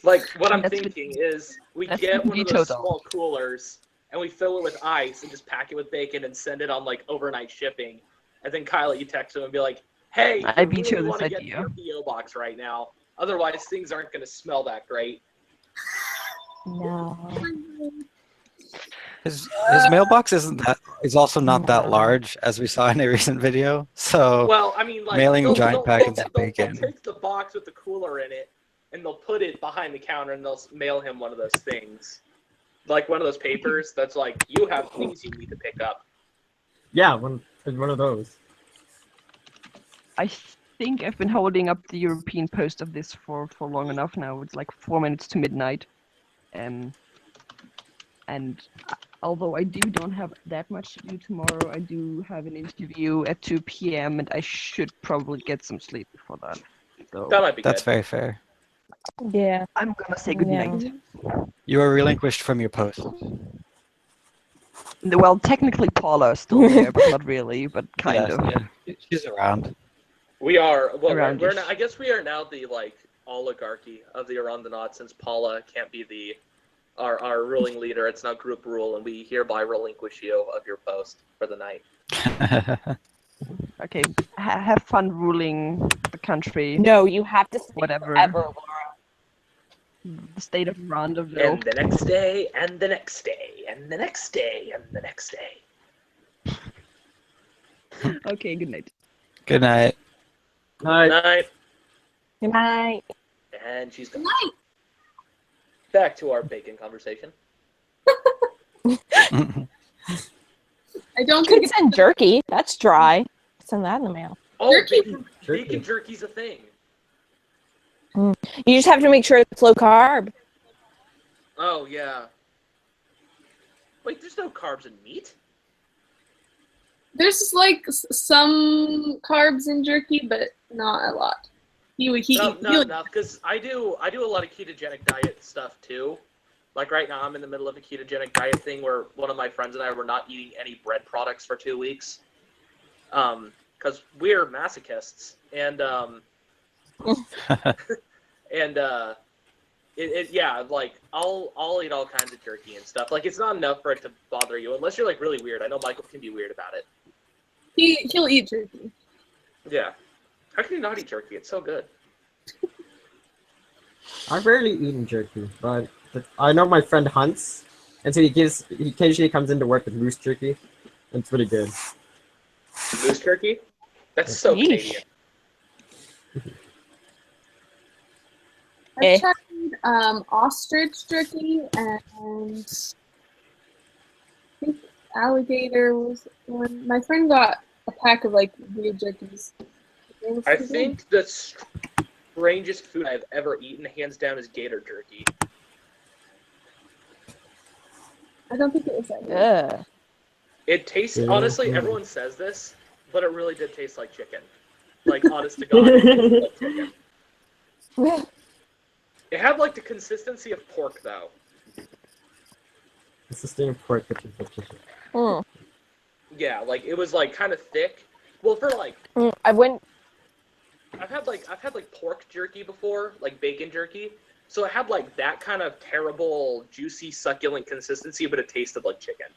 Like, what I'm thinking is we that's get one of veto, those though. small coolers and we fill it with ice and just pack it with bacon and send it on like overnight shipping. and then Kyla, you text him and be like, "Hey, I you vetoed really want to this get to idea. your PO box right now. Otherwise, things aren't going to smell that great." No. His mailbox is also not that large, as we saw in a recent video. So Well, I mean, like mailing they'll giant packets of they'll bacon. take the box with the cooler in it, and they'll put it behind the counter, and they'll mail him one of those things, like one of those papers that's like, "You have things you need to pick up." Yeah, one of those. I think I've been holding up the European post of this for long enough now. It's like 4 minutes to midnight. And although I don't have that much to do tomorrow, I do have an interview at 2 p.m. and I should probably get some sleep before that. So That might be That's good. very fair. Yeah. I'm gonna say good night. You are relinquished from your post. Well, technically Paula's still there, but not really, but kind Yes, of. yeah. She's around. We are Around we're ish. now, I guess we are now the like oligarchy of the Arandanauts, since Paula can't be our ruling leader. It's now group rule, and we hereby relinquish you of your post for the night. Okay, have fun ruling the country. No, you have to stay Whatever. forever, Laura. The state of Rondeville. And the next day, and the next day, and the next day, and the next day. Okay, good night. Good night. Night. Good night. And she's gone. Back to our bacon conversation. I don't could send jerky. That's dry. Send that in the mail. Oh, bacon jerky's a thing. You just have to make sure it's low carb. Oh, yeah. Wait, there's no carbs in meat? There's like some carbs in jerky, but not a lot. Not enough, because I do a lot of ketogenic diet stuff too. Like right now, I'm in the middle of a ketogenic diet thing where one of my friends and I were not eating any bread products for 2 weeks. Because we're masochists, and yeah, like I'll eat all kinds of jerky and stuff. Like it's not enough for it to bother you, unless you're like really weird. I know Michael can be weird about it. He'll eat jerky. Yeah. How can you not eat jerky? It's so good. I've rarely eaten jerky, but I know my friend hunts, and so he occasionally comes into work with moose jerky, and it's really good. Moose jerky? That's so Canadian. I've tried ostrich jerky, and I think alligator was one. My friend got a pack of like weird jerkies. I think the strangest food I've ever eaten, hands down, is gator jerky. I don't think it was that good. Yeah. It tastes, honestly, everyone says this, but it really did taste like chicken. Like, honest to God, it tasted like chicken. It had, like, the consistency of pork, though. It's the same pork that you put chicken. Yeah, like, it was, like, kind of thick. Well, for, like... I've had pork jerky before, like bacon jerky. So it had like that kind of terrible, juicy, succulent consistency, but it tasted like chicken.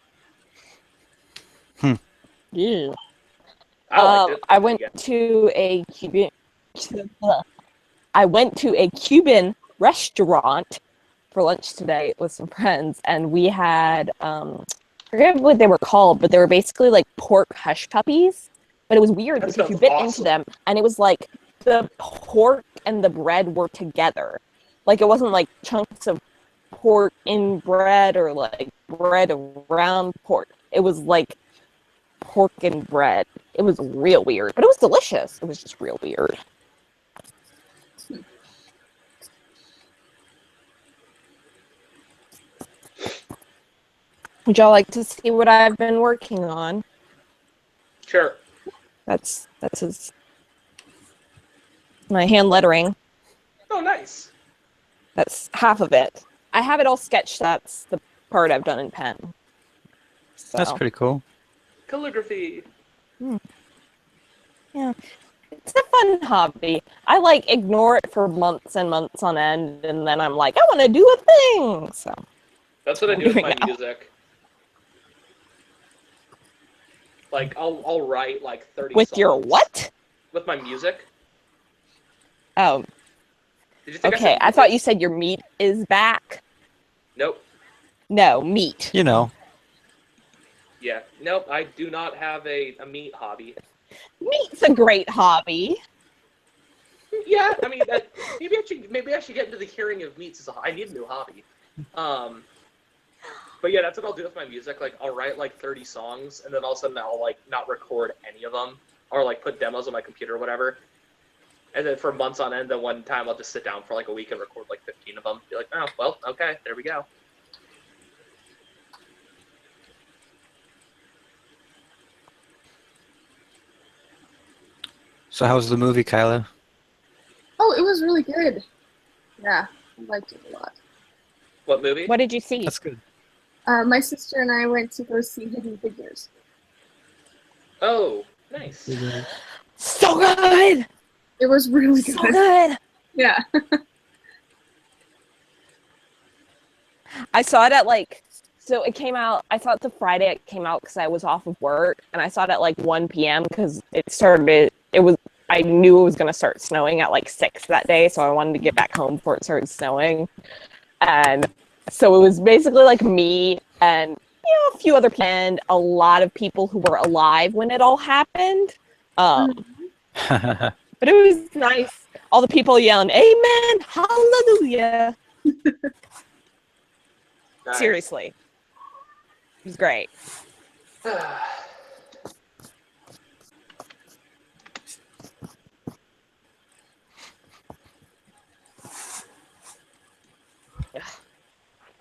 Yeah. I went to a Cuban restaurant for lunch today with some friends, and we had I forget what they were called, but they were basically like pork hush puppies. But it was weird because you bit into them, and it was like the pork and the bread were together. Like, it wasn't like chunks of pork in bread or like bread around pork. It was like pork and bread. It was real weird, but it was delicious. It was just real weird. Would y'all like to see what I've been working on? Sure. That's my hand lettering. Oh, nice. That's half of it. I have it all sketched. That's the part I've done in pen. So. That's pretty cool. Calligraphy. Yeah. It's a fun hobby. I like ignore it for months and months on end, and then I'm like, I want to do a thing. So that's what I do with my music. Like I'll write like 30 With songs. your what? With my music. Oh. Did you think I Okay, said I thought you said your meat is back. Nope. No, meat. You know. Yeah. Nope. I do not have a meat hobby. Meat's a great hobby. Yeah, I mean, maybe I should get into the hearing of meats. I need a new hobby. But yeah, that's what I'll do with my music. Like, I'll write like 30 songs, and then all of a sudden I'll like not record any of them, or like put demos on my computer or whatever. And then for months on end, then one time I'll just sit down for like a week and record like 15 of them. Be like, oh, well, okay, there we go. So how was the movie, Kyla? Oh, it was really good. Yeah, I liked it a lot. What movie? What did you see? That's good. My sister and I went to go see Hidden Figures. Oh, nice. So good! It was really good. So good! Yeah. I saw it at like, so it came out, I saw it the Friday it came out because I was off of work, and I saw it at like 1 p.m. because I knew it was going to start snowing at like 6 that day, so I wanted to get back home before it started snowing. And so it was basically like me and a few other people and a lot of people who were alive when it all happened. But it was nice. All the people yelling, "Amen, hallelujah." Nice. Seriously. It was great.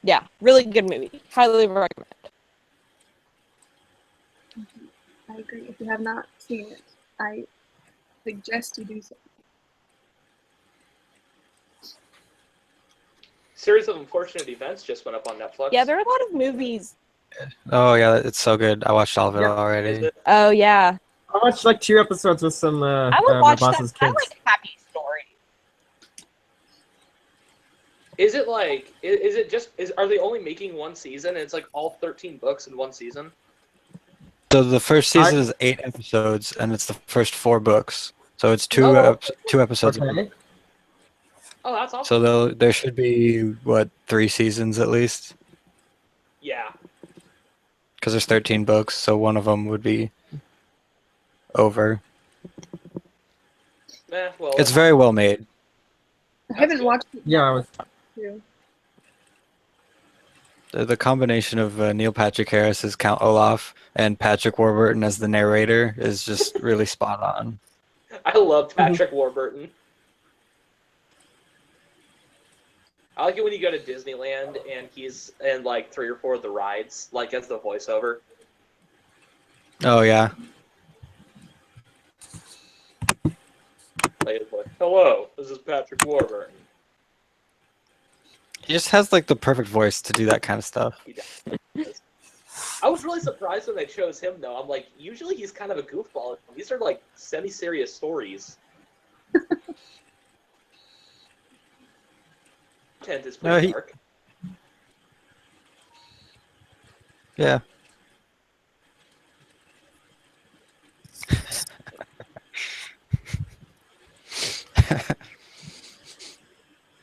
Yeah, really good movie. Highly recommend. I agree. If you have not seen it, I suggest you do so. Series of Unfortunate Events just went up on Netflix. Yeah, there are a lot of movies. Oh yeah, it's so good. I watched all of it Yeah. already. Oh yeah. I watched like 2 episodes with some I would my watch that. boss's I kids. like Happy Story. Is it like, are they only making one season and it's like all 13 books in one season? So the first season is 8 episodes, and it's the first 4 books. So it's two episodes. Okay. Oh, that's awesome. So there should be 3 seasons at least, Yeah. because there's 13 books. So one of them would be over. Well, It's very well made. I haven't watched it. Yeah, I was. Too. The combination of Neil Patrick Harris as Count Olaf and Patrick Warburton as the narrator is just really spot on. I love Patrick Warburton. I like it when you go to Disneyland and he's in like 3 or 4 of the rides, like as the voiceover. Oh yeah. Like, hello, this is Patrick Warburton. He just has like the perfect voice to do that kind of stuff. I was really surprised when they chose him, though. I'm like, usually he's kind of a goofball. These are like semi-serious stories. Content is pretty dark. Yeah.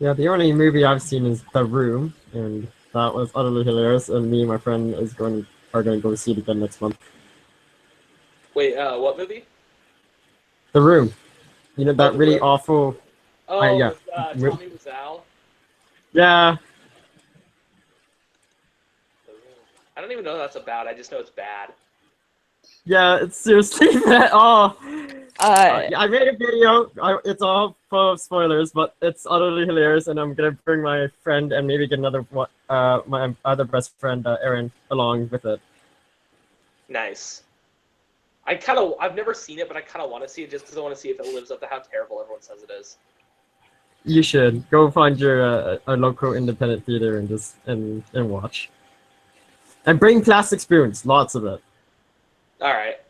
Yeah, the only movie I've seen is The Room, and that was utterly hilarious. And me and my friend are going to go see it again next month. Wait, what movie? The Room. You know that really awful. Oh, yeah. with, Tommy Wiseau. Yeah. I don't even know that's about. I just know it's bad. Yeah, it's seriously bad. Oh. I made a video. It's all full of spoilers, but it's utterly hilarious, and I'm gonna bring my friend and maybe get another my other best friend, Aaron, along with it. Nice. I've never seen it, but I kind of want to see it just because I want to see if it lives up to how terrible everyone says it is. You should go find your a local independent theater and just and watch. And bring plastic spoons, lots of it. All right.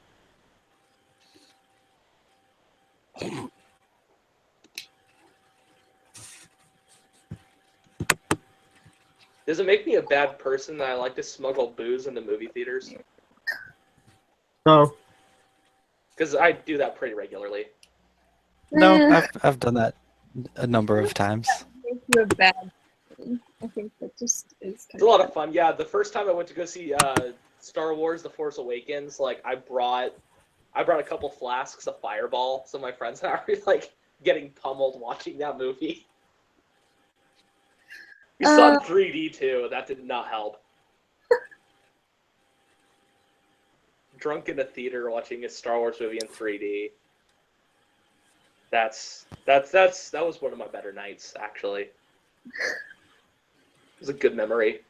Does it make me a bad person that I like to smuggle booze into movie theaters? No. Because I do that pretty regularly. No, I've done that a number of times. Make you a bad thing. I think that just is It's a lot of fun. Yeah, the first time I went to go see Star Wars: The Force Awakens, like I brought a couple flasks of Fireball, so my friends and I were like getting pummeled watching that movie. We saw it in 3D too. That did not help. Drunk in a theater watching a Star Wars movie in 3D. That was one of my better nights, actually. It was a good memory.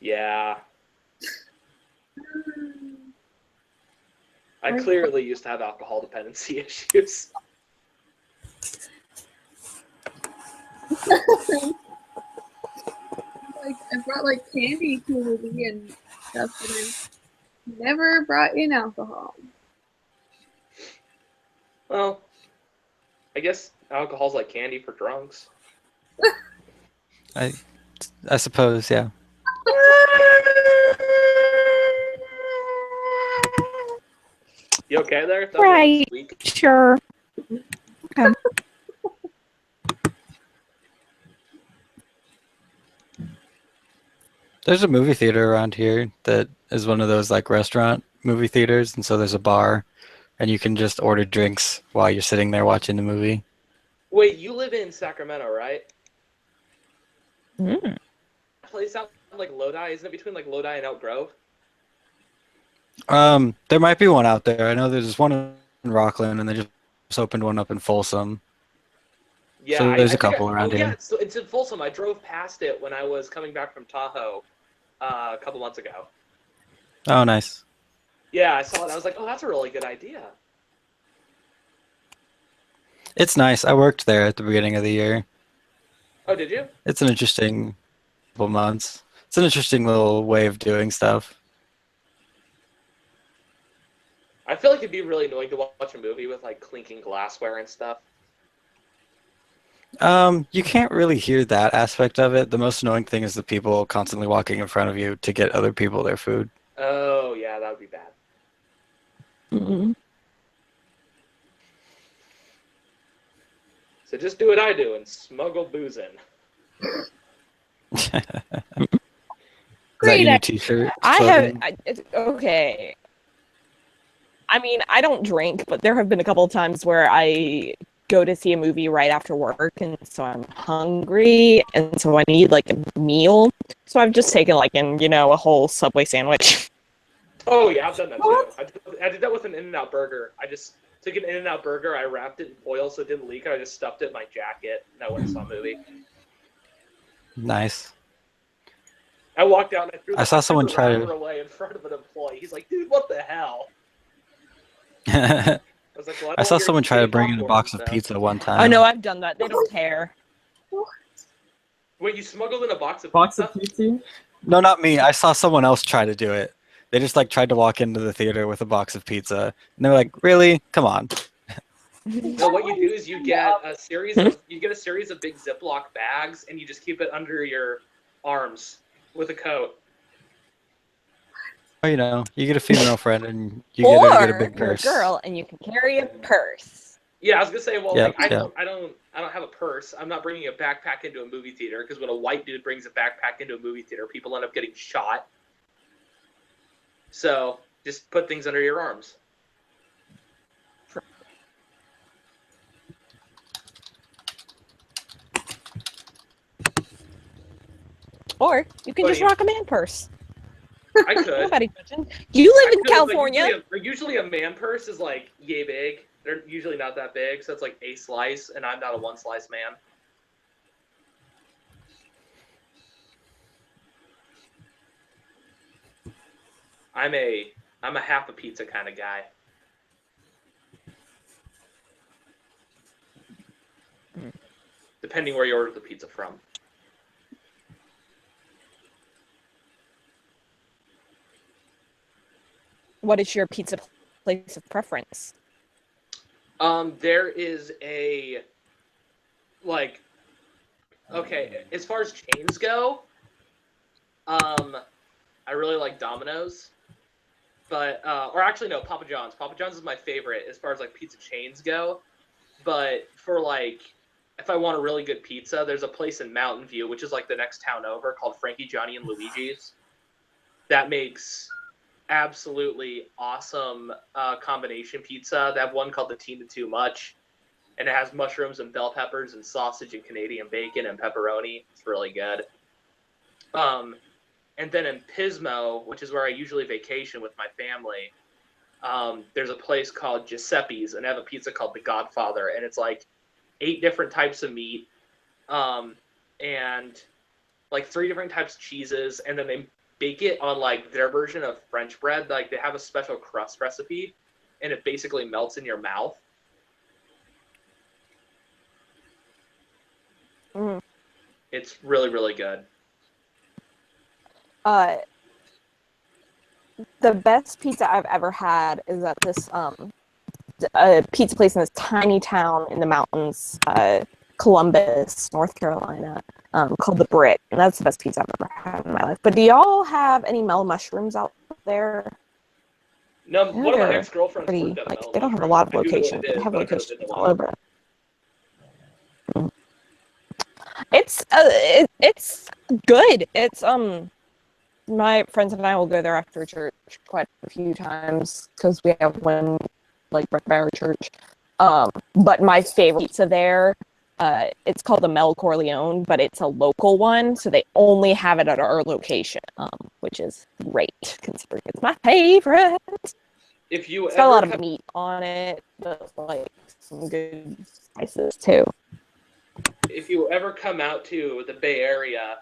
Yeah. I clearly used to have alcohol dependency issues. Like I brought like candy to a movie and stuff, but I never brought in alcohol. Well, I guess alcohol's like candy for drunks. I suppose, yeah. You okay there? That was Right. sweet. Sure. Okay. There's a movie theater around here that is one of those like restaurant movie theaters, and so there's a bar, and you can just order drinks while you're sitting there watching the movie. Wait, you live in Sacramento, right? Mm. Place out like Lodi, isn't it between like Lodi and Elk Grove? There might be one out there. I know there's one in Rockland, and they just opened one up in Folsom. Yeah, So there's I a couple around yeah, here. it's in Folsom. I drove past it when I was coming back from Tahoe a couple months ago. Oh, nice. Yeah, I saw it. I was like, oh, that's a really good idea. It's nice. I worked there at the beginning of the year. Oh, did you? It's an interesting couple months. It's an interesting little way of doing stuff. I feel like it'd be really annoying to watch a movie with like clinking glassware and stuff. You can't really hear that aspect of it. The most annoying thing is the people constantly walking in front of you to get other people their food. Oh, yeah, that would be bad. Mm-hmm. So just do what I do and smuggle booze in. Is that Great your new idea. t-shirt? Okay. I mean, I don't drink, but there have been a couple of times where I go to see a movie right after work, and so I'm hungry, and so I need like a meal. So I've just taken like a whole Subway sandwich. Oh, yeah, I've done that too. I did that with an In-N-Out burger. I just took an In-N-Out burger, I wrapped it in foil so it didn't leak, and I just stuffed it in my jacket, and I went and saw a movie. Nice. I walked out and I threw I saw someone the try to- wrapper away in front of an employee. He's like, dude, what the hell? I was like, well, I saw don't someone try to hear bring in a popcorn box and of stuff. pizza one time. Oh no, I've done that. They don't care. Wait, you smuggled in a box of pizza? No, not me. I saw someone else try to do it. They just like tried to walk into the theater with a box of pizza, and they were like, "Really? Come on." No, what you do is you get a series of big Ziploc bags, and you just keep it under your arms with a coat. Or, you get a female friend, and you Or get a big you're a purse. girl and you can carry a purse. Yeah, I was gonna say, well, Yep, like, yep. I don't have a purse. I'm not bringing a backpack into a movie theater because when a white dude brings a backpack into a movie theater, people end up getting shot. So just put things under your arms. Or you can just rock a man purse. I could. Nobody judging. You live in I could, California. But usually a man purse is like yay big. They're usually not that big, so it's like a slice, and I'm not a one slice man. I'm a half a pizza kind of guy. Depending where you order the pizza from. What is your pizza place of preference? There is a, like, okay, as far as chains go, I I really like Domino's. But or actually no, Papa John's. Papa John's is my favorite as far as like pizza chains go. But for like if I want a really good pizza, there's a place in Mountain View, which is like the next town over, called Frankie, Johnny, and Luigi's. That makes absolutely awesome combination pizza. They have one called the Tina Too Much, and it has mushrooms and bell peppers and sausage and Canadian bacon and pepperoni. It's really good. And then in Pismo, which is where I usually vacation with my family, there's a place called Giuseppe's, and they have a pizza called The Godfather, and it's like 8 different types of meat, and like 3 different types of cheeses, and then they bake it on like their version of French bread. Like they have a special crust recipe, and it basically melts in your mouth. Mm. It's really, really good. The best pizza I've ever had is at this a pizza place in this tiny town in the mountains, Columbus, North Carolina, called The Brit, and that's the best pizza I've ever had in my life. But do y'all have any mellow mushrooms out there? No, one of my They're ex-girlfriends pretty, worked at like, Mellow they don't have a Mushroom. lot of I Googled what locations, it but they is, have but I've never locations been to all one. over. It's good. It's my friends and I will go there after church quite a few times because we have one like right by our church. But my favorite pizza there, it's called the Mel Corleone, but it's a local one, so they only have it at our location, which is great considering it's my favorite. If you It's got a ever lot of come, meat on it, but like some good spices too. if you ever come out to the Bay Area,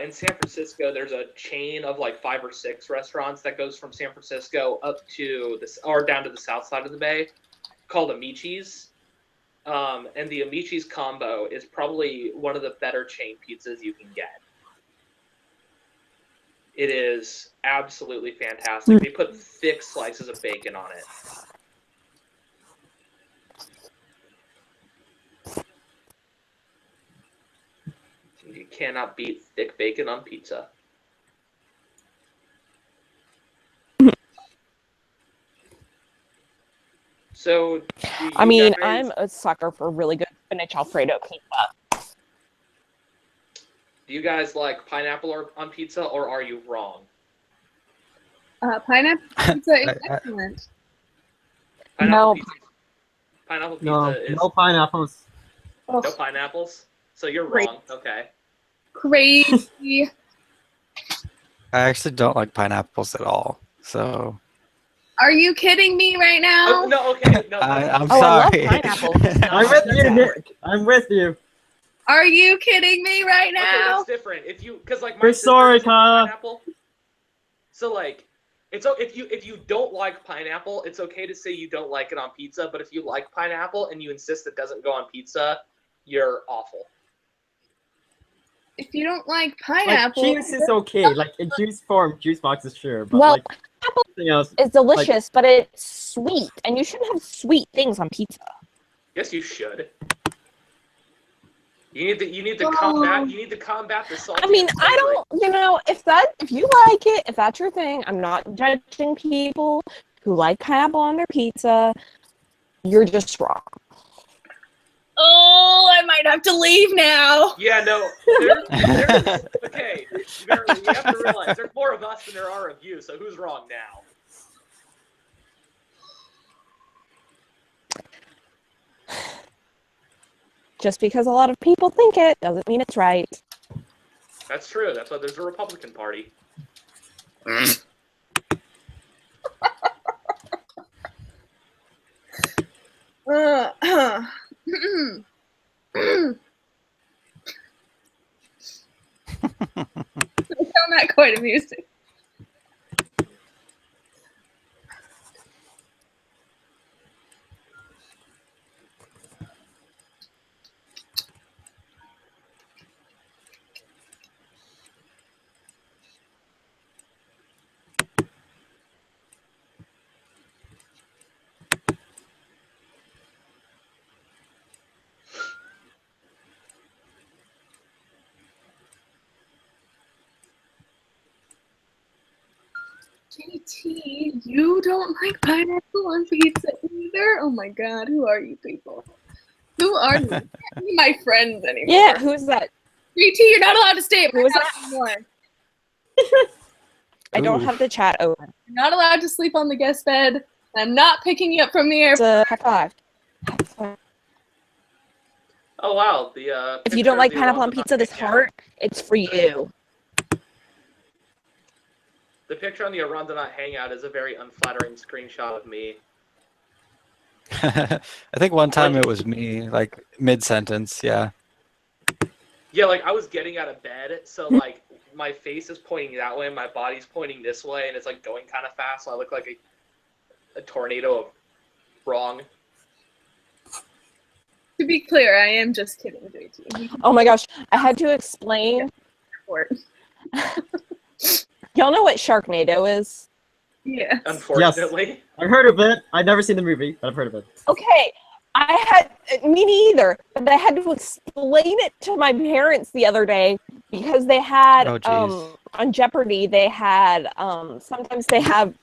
in San Francisco, there's a chain of like 5 or 6 restaurants that goes from San Francisco up to this or down to the south side of the bay, called Amici's. And the Amici's combo is probably one of the better chain pizzas you can get. It is absolutely fantastic. They put thick slices of bacon on it. You cannot beat thick bacon on pizza. So, I mean, guys, I'm a sucker for really good spinach Alfredo pizza. do you guys like pineapple on pizza, or are you wrong? Pineapple pizza is excellent. Pineapple No. pizza. Pineapple pizza No, is no pineapples. no pineapples. So you're Great. wrong. Okay. Crazy. I actually don't like pineapples at all. So Are you kidding me right now? Oh, no, okay. No, I'm Oh, I love sorry. pineapple. I'm with you, Nick. I'm with you. Are you kidding me right Okay, now? that's different. If you, because like my We're sister sorry, doesn't like Kyle. pineapple. So like, it's if you don't like pineapple, it's okay to say you don't like it on pizza. But if you like pineapple and you insist it doesn't go on pizza, you're awful. If you don't like Like, pineapple, juice is okay. Like in juice form, juice box is sure, but Well, like anything else, it's delicious, but it's sweet, and you shouldn't have sweet things on pizza. Yes, you should. You need to combat the salty. I mean, and I savory. don't, if you like it, if that's your thing, I'm not judging people who like pineapple on their pizza. You're just wrong. oh, I might have to leave now. Yeah, no. There's okay. You have to realize there's more of us than there are of you. So who's wrong now? Just because a lot of people think it doesn't mean it's right. That's true. That's why there's a Republican Party. I found that quite amusing. JT, you don't like pineapple on pizza either? Oh my god, who are you people? Who are you? You can't be my friends anymore. Yeah, who's that? JT, you're not allowed to stay at my Who is house that? anymore. I don't Ooh. have the chat open. You're not allowed to sleep on the guest bed. I'm not picking you up from the It's airport. a high five. Oh wow, the If you picture don't of like the pineapple on Arandanauts pizza, this hangout. heart, it's for you. The picture on the Arandanauts hangout is a very unflattering screenshot of me. I think one time it was me, like mid-sentence, yeah. Yeah, like I was getting out of bed, so like my face is pointing that way, my body's pointing this way, and it's like going kind of fast, so I look like a tornado of wrong. To be clear, I am just kidding, JT. Oh my gosh, I had to explain. Y'all know what Sharknado is? Yeah. Unfortunately. Yes. I've heard of it. I've never seen the movie, but I've heard of it. Okay, me neither, but I had to explain it to my parents the other day because they had, Oh, geez. on Jeopardy, they had, sometimes they have,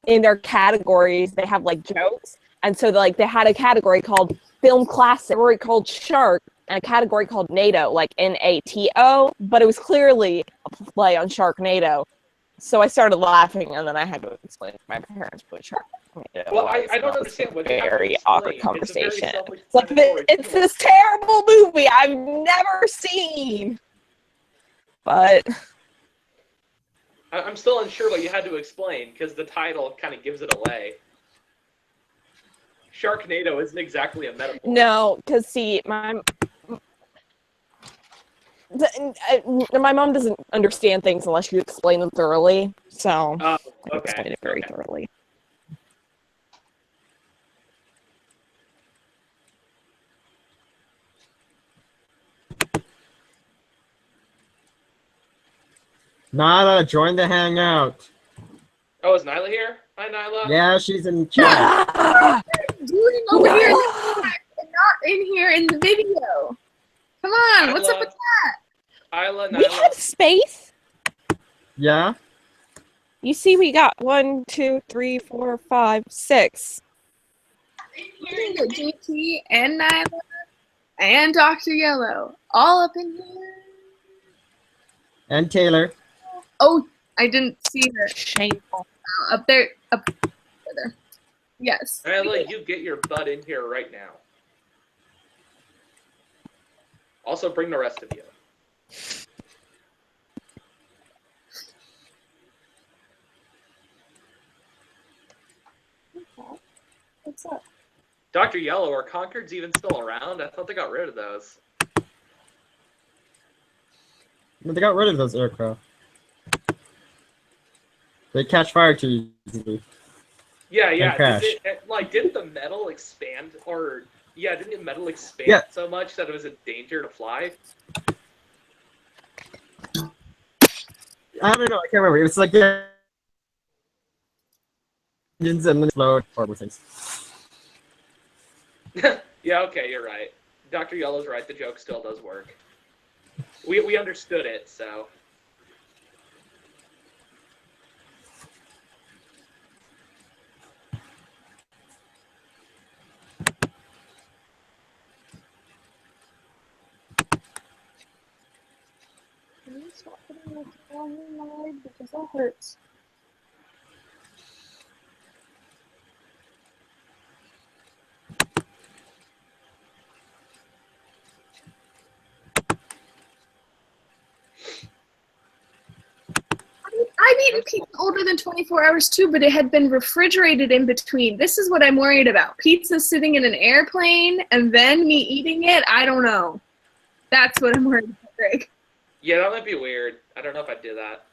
in their categories, they have like jokes. And so like they had a category called film classic, a category called shark, and a category called NATO, like NATO, but it was clearly a play on Sharknado. So I started laughing, and then I had to explain to my parents what Sharknado Well, was. I don't understand what you have to very explain. awkward It's a very conversation. self-explanatory It's like it's this terrible movie I've never seen. But I'm still unsure what you had to explain, because the title kind of gives it away. Sharknado isn't exactly a metaphor. no, because see, my mom doesn't understand things unless you explain them thoroughly. So I explained it very thoroughly. Nyla, join the hangout. Oh, is Nyla here? Hi, Nyla. Yeah, she's in chat. Doing over here in the chat and not in here in the video. Come on, what's up with that? Nyla, We have space. Yeah? You see, we got 1, 2, 3, 4, 5, 6. Here you go, JT and Nyla and Dr. Yellow all up in here. And Taylor. Oh, I didn't see her. Shameful. Up there, up there. Yes. Nyla, you get your butt in here right now. Also, bring the rest of you. What's up? Dr. Yellow, are Concords even still around? I thought they got rid of those. They got rid of those aircraft. They catch fire too easily. Yeah, And yeah. crash. Didn't the metal expand, or yeah, didn't the metal expand so much that it was a danger to fly? I don't know. I can't remember. It was like engines and explode. Horrible things. Yeah, okay, you're right. Dr. Yellow's right. The joke still does work. We understood it, so. Can you stop putting this on your leg because that hurts. I've eaten pizza older than 24 hours too, but it had been refrigerated in between. This is what I'm worried about. Pizza sitting in an airplane and then me eating it? I don't know. That's what I'm worried about, Greg. Yeah, that might be weird. I don't know if I'd do that.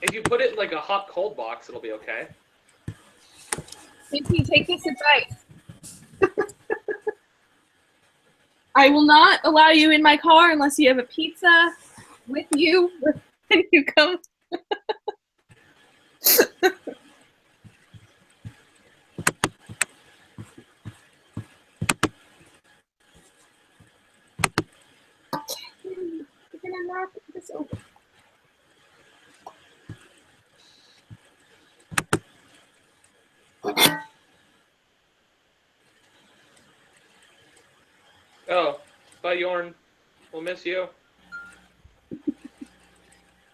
If you put it in like a hot cold box, it'll be okay. JP, take this advice. I will not allow you in my car unless you have a pizza with you when you come. We're gonna knock this over. Oh, bye, Yorn. We'll miss you.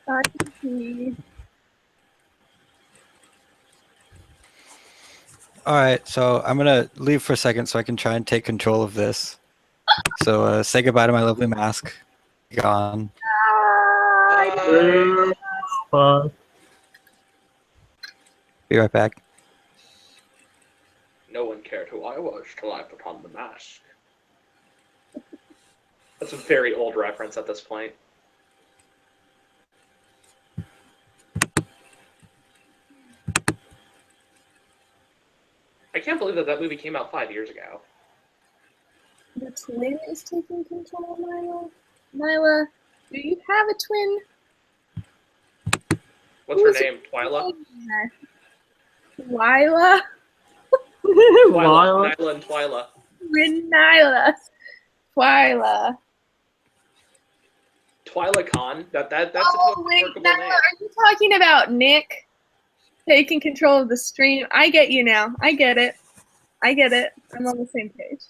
Bye. All right, so I'm gonna leave for a second so I can try and take control of this. So say goodbye to my lovely mask. Gone. Be right back. No one cared who I was till I put on the mask. That's a very old reference at this point. I can't believe that movie came out 5 years ago. The twin is taking control, Nyla. Nyla, do you have a twin? What's her name? Twyla? Twyla? Twyla. Nyla and Twyla. Twin Nyla. Twyla. Twyla Khan? That's a Oh, totally wait, workable Nyla, name. are you talking about Nick taking control of the stream? I get you now. I get it. I'm on the same page.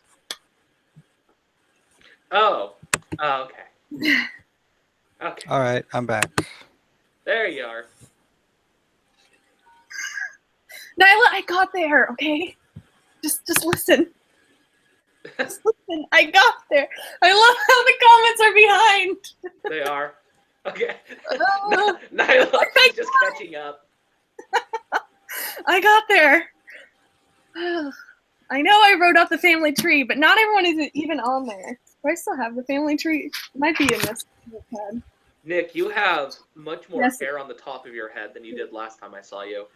Oh. Oh, okay. Okay. All right, I'm back. There you are. Nyla, I got there, okay? Just listen. Just listen. I got there. I love how the comments are behind. They are. Okay. Nyla, she's just catching up. I got there. I know I wrote out the family tree, but not everyone is even on there. Do I still have the family tree? It might be in this notepad. Nick, you have much more Yes. hair on the top of your head than you did last time I saw you.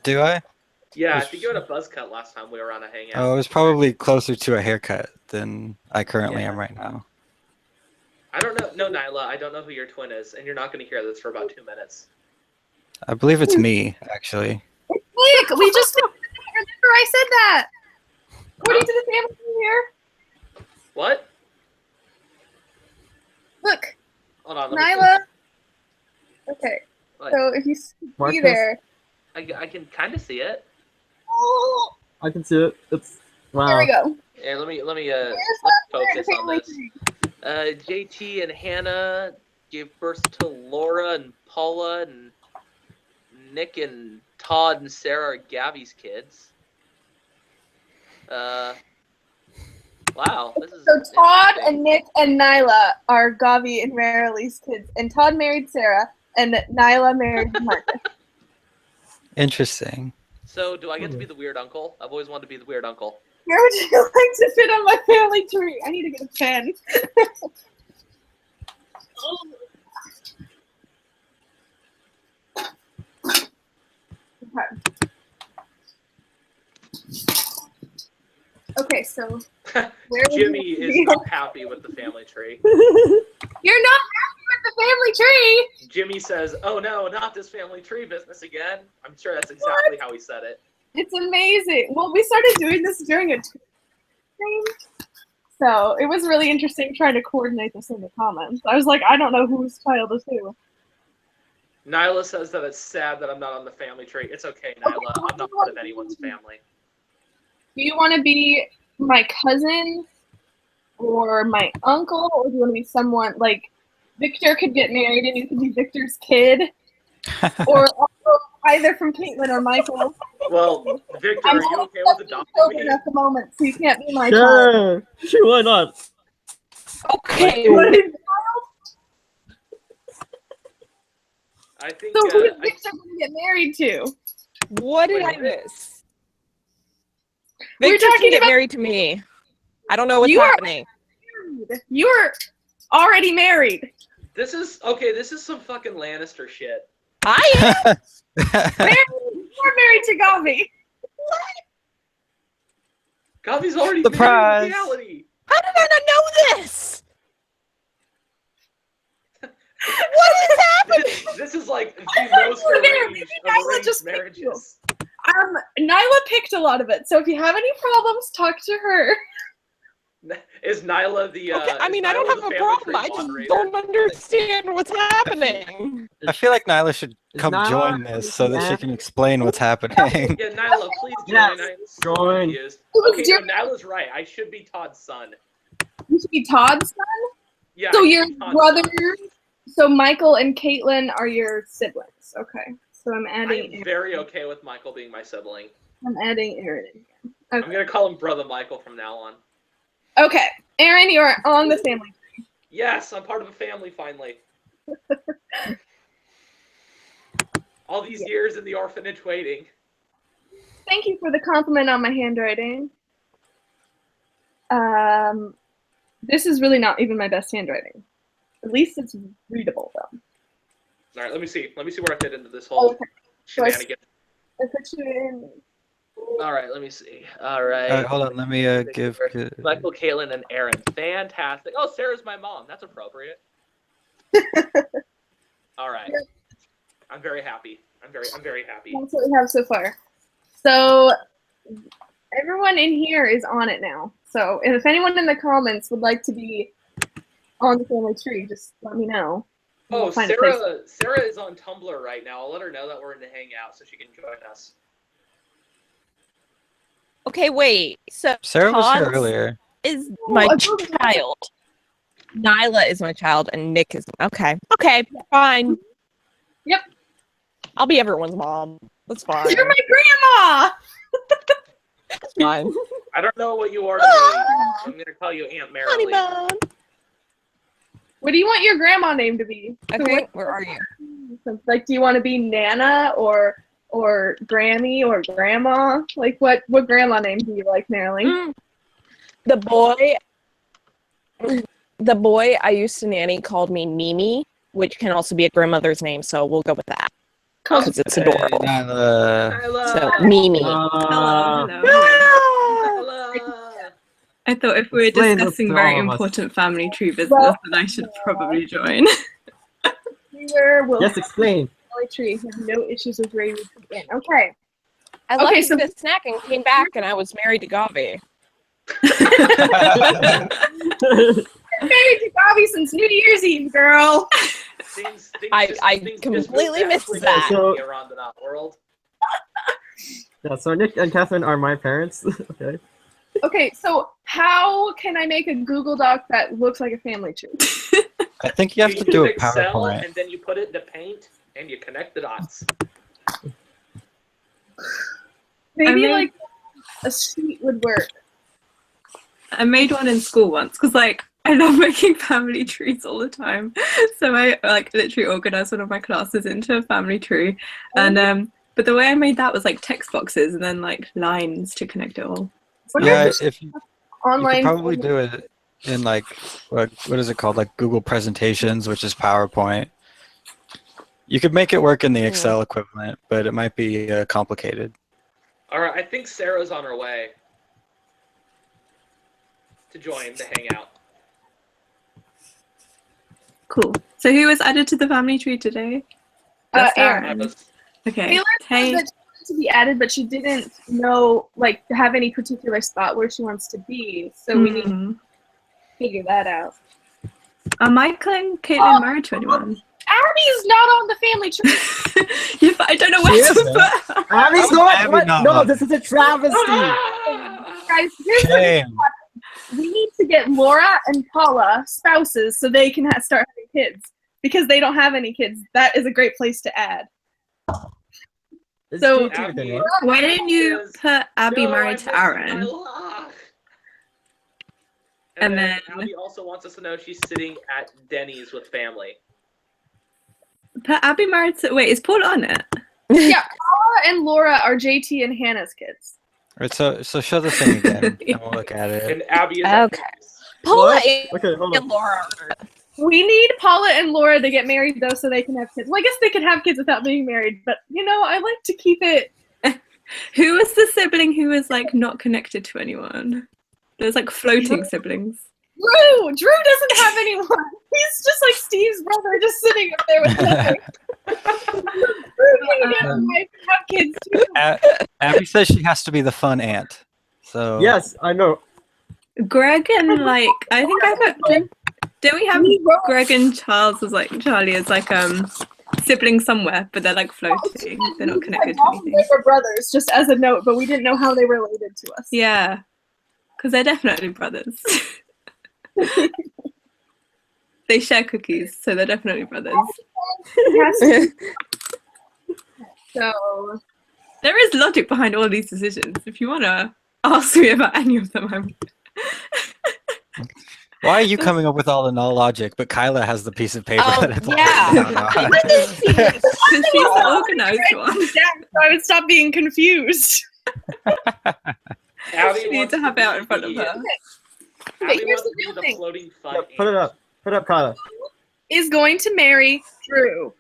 Do I? Yeah, I think you had a buzz cut last time we were on a hangout. Oh, it was probably closer to a haircut than I currently am right now. I don't know. No, Nyla, I don't know who your twin is, and you're not going to hear this for about 2 minutes. I believe it's me, actually. Nick, we just remember I said that. According to the family tree here. What? Look, Hold on. Let me Nyla. Okay, What? so if you see Marcus? there. I can kind of see it. Oh, I can see it. It's wow. there we go. Yeah, let me focus on this. JT and Hannah gave birth to Laura and Paula, and Nick and Todd and Sarah are Gabby's kids. Wow, this is So Todd and Nick and Nyla are Gavi and Marilee's kids, and Todd married Sarah, and Nyla married Marcus. Interesting. So, do I get to be the weird uncle? I've always wanted to be the weird uncle. Where would you like to fit on my family tree? I need to get a pen. Okay, so where would Jimmy you is be? not happy with the family tree. You're not happy with the family tree. Jimmy says, "Oh no, not this family tree business again." I'm sure that's exactly how he said it. It's amazing. Well, we started doing this during a stream, so it was really interesting trying to coordinate this in the comments. I was like, I don't know whose child is who. Nyla says that it's sad that I'm not on the family tree. It's okay, Nyla. I'm not part of anyone's family. Do you want to be my cousin or my uncle, or do you want to be someone like Victor could get married and you could be Victor's kid, or either from Caitlin or Michael? Well, Victor, I'm are you okay with adopting children me? at the moment, so you can't be my child. Sure, why not? Okay. I think. So who is Victor going to get married to? What did I miss? We're Victor talking can get about- married to me. I don't know what's You are- happening. You're already married. This is okay. This is some fucking Lannister shit. I am. You're married to Gavi. Gavi's already Surprise. married in reality. How did I not know this? What is happening? This is like the most arranged of arranged marriages. Nyla picked a lot of it, so if you have any problems, talk to her. Is Nyla the? Okay, I mean, I don't have a problem. I just don't understand what's happening. I feel like Nyla should come Nyla- join this so that she can explain what's happening. Yeah, Nyla, please join. Yes, I'm so join. confused. Okay, no, Nyla's right. I should be Todd's son. You should be Todd's son? Yeah. So I your should be Todd's brother, son. so Michael and Caitlin are your siblings. Okay. So I'm adding I'm very okay with Michael being my sibling. Aaron in here. I'm gonna call him Brother Michael from now on. Okay. Aaron, you're on the family tree. Yes, I'm part of a family finally. All these years in the orphanage waiting. Thank you for the compliment on my handwriting. This is really not even my best handwriting. At least it's readable though. All right, let me see. Let me see where I fit into this whole shenanigan. I put you in. All right, let me see. All right. All right, hold on. Let me give. Michael, Caitlin, and Aaron. Fantastic. Oh, Sarah's my mom. That's appropriate. All right. I'm very happy. I'm very happy. That's what we have so far. So everyone in here is on it now. So if anyone in the comments would like to be on the family tree, just let me know. Oh, We'll find a place. Sarah is on Tumblr right now. I'll let her know that we're in the Hangout so she can join us. Okay, wait. So Sarah was here Todd's earlier. Is my child. Nyla is my child, and Nick is okay. Okay, fine. Yep. I'll be everyone's mom. That's fine. You're my grandma. That's fine. I don't know what you are to me. I'm gonna call you Aunt Marilee. Honeybone. What do you want your grandma name to be? Okay, where are you? Like, do you want to be Nana or Grammy or Grandma? Like, what grandma name do you like, Marilee? The boy I used to nanny called me Mimi, which can also be a grandmother's name, so we'll go with that. Because it's adorable. So, Mimi. I thought if we were Explain this discussing to very all of us. important family tree business, then I should probably join. Yes, explain. Family tree. Have no issues with Ray. Okay. I left to get a snack and came back, and I was married to Gavi. Married to Bobby since New Year's Eve, girl. I completely missed that. So- The Arandanauts world. Yeah, so Nick and Catherine are my parents. Okay. Okay, so how can I make a Google Doc that looks like a family tree? I think you have to use do a Excel PowerPoint. and then you put it into Paint and you connect the dots. Maybe made- like a sheet would work. I made one in school once because I love making family trees all the time. So I literally organized one of my classes into a family tree, and but the way I made that was text boxes and then lines to connect it all. Yeah, if you Online could probably do it in what is it called, Google Presentations, which is PowerPoint. You could make it work in the Excel equivalent, but it might be complicated. All right, I think Sarah's on her way to join the Hangout. Cool. So who was added to the family tree today? That's Aaron. Okay. Taylor said that she wanted to be added, but she didn't know have any particular spot where she wants to be. So we need to figure that out. Are Michael and Caitlin married to anyone? Abby's not on the family tree. Yeah, but I don't know where to put her. Abby's not. No, this is a travesty. Guys, here's Shame. we need to get Laura and Paula spouses so they can start having kids because they don't have any kids. That is a great place to add. So why didn't you put Abby married to Aaron? And then Abby also wants us to know she's sitting at Denny's with family. Put Abby married to. Wait, is Paul on it? Yeah, Paula and Laura are JT and Hannah's kids. All right, so show the thing again, and we'll look at it. And Abby is Okay. Paula Okay, hold and Laura. We need Paula and Laura to get married though, so they can have kids. Well, I guess they could have kids without being married, but I like to keep it. Who was the sibling who was not connected to anyone? There's floating siblings. Drew doesn't have anyone. He's just like Steve's brother, just sitting up there with nothing. Drew can get a wife and have kids too. Abby says she has to be the fun aunt. So Yes, I know. Greg and I think I put. Didn't we have Greg and Charles as Charlie as siblings somewhere, but they're floating. They're not connected to anything. They were brothers, just as a note, but we didn't know how they related to us. Yeah, because they're definitely brothers. They share cookies, so they're definitely brothers. So there is logic behind all these decisions. If you want to ask me about any of them, I'm... Why are you coming up with all the no logic, but Kyla has the piece of paper that it's Because she's the organized one. So I would stop being confused. Abby You need wants to have it out in front of be- her. Okay, Abby here's wants the to be real the thing. floating fun. Yeah, put it up. Put it up, Kyla. Is going to marry Drew.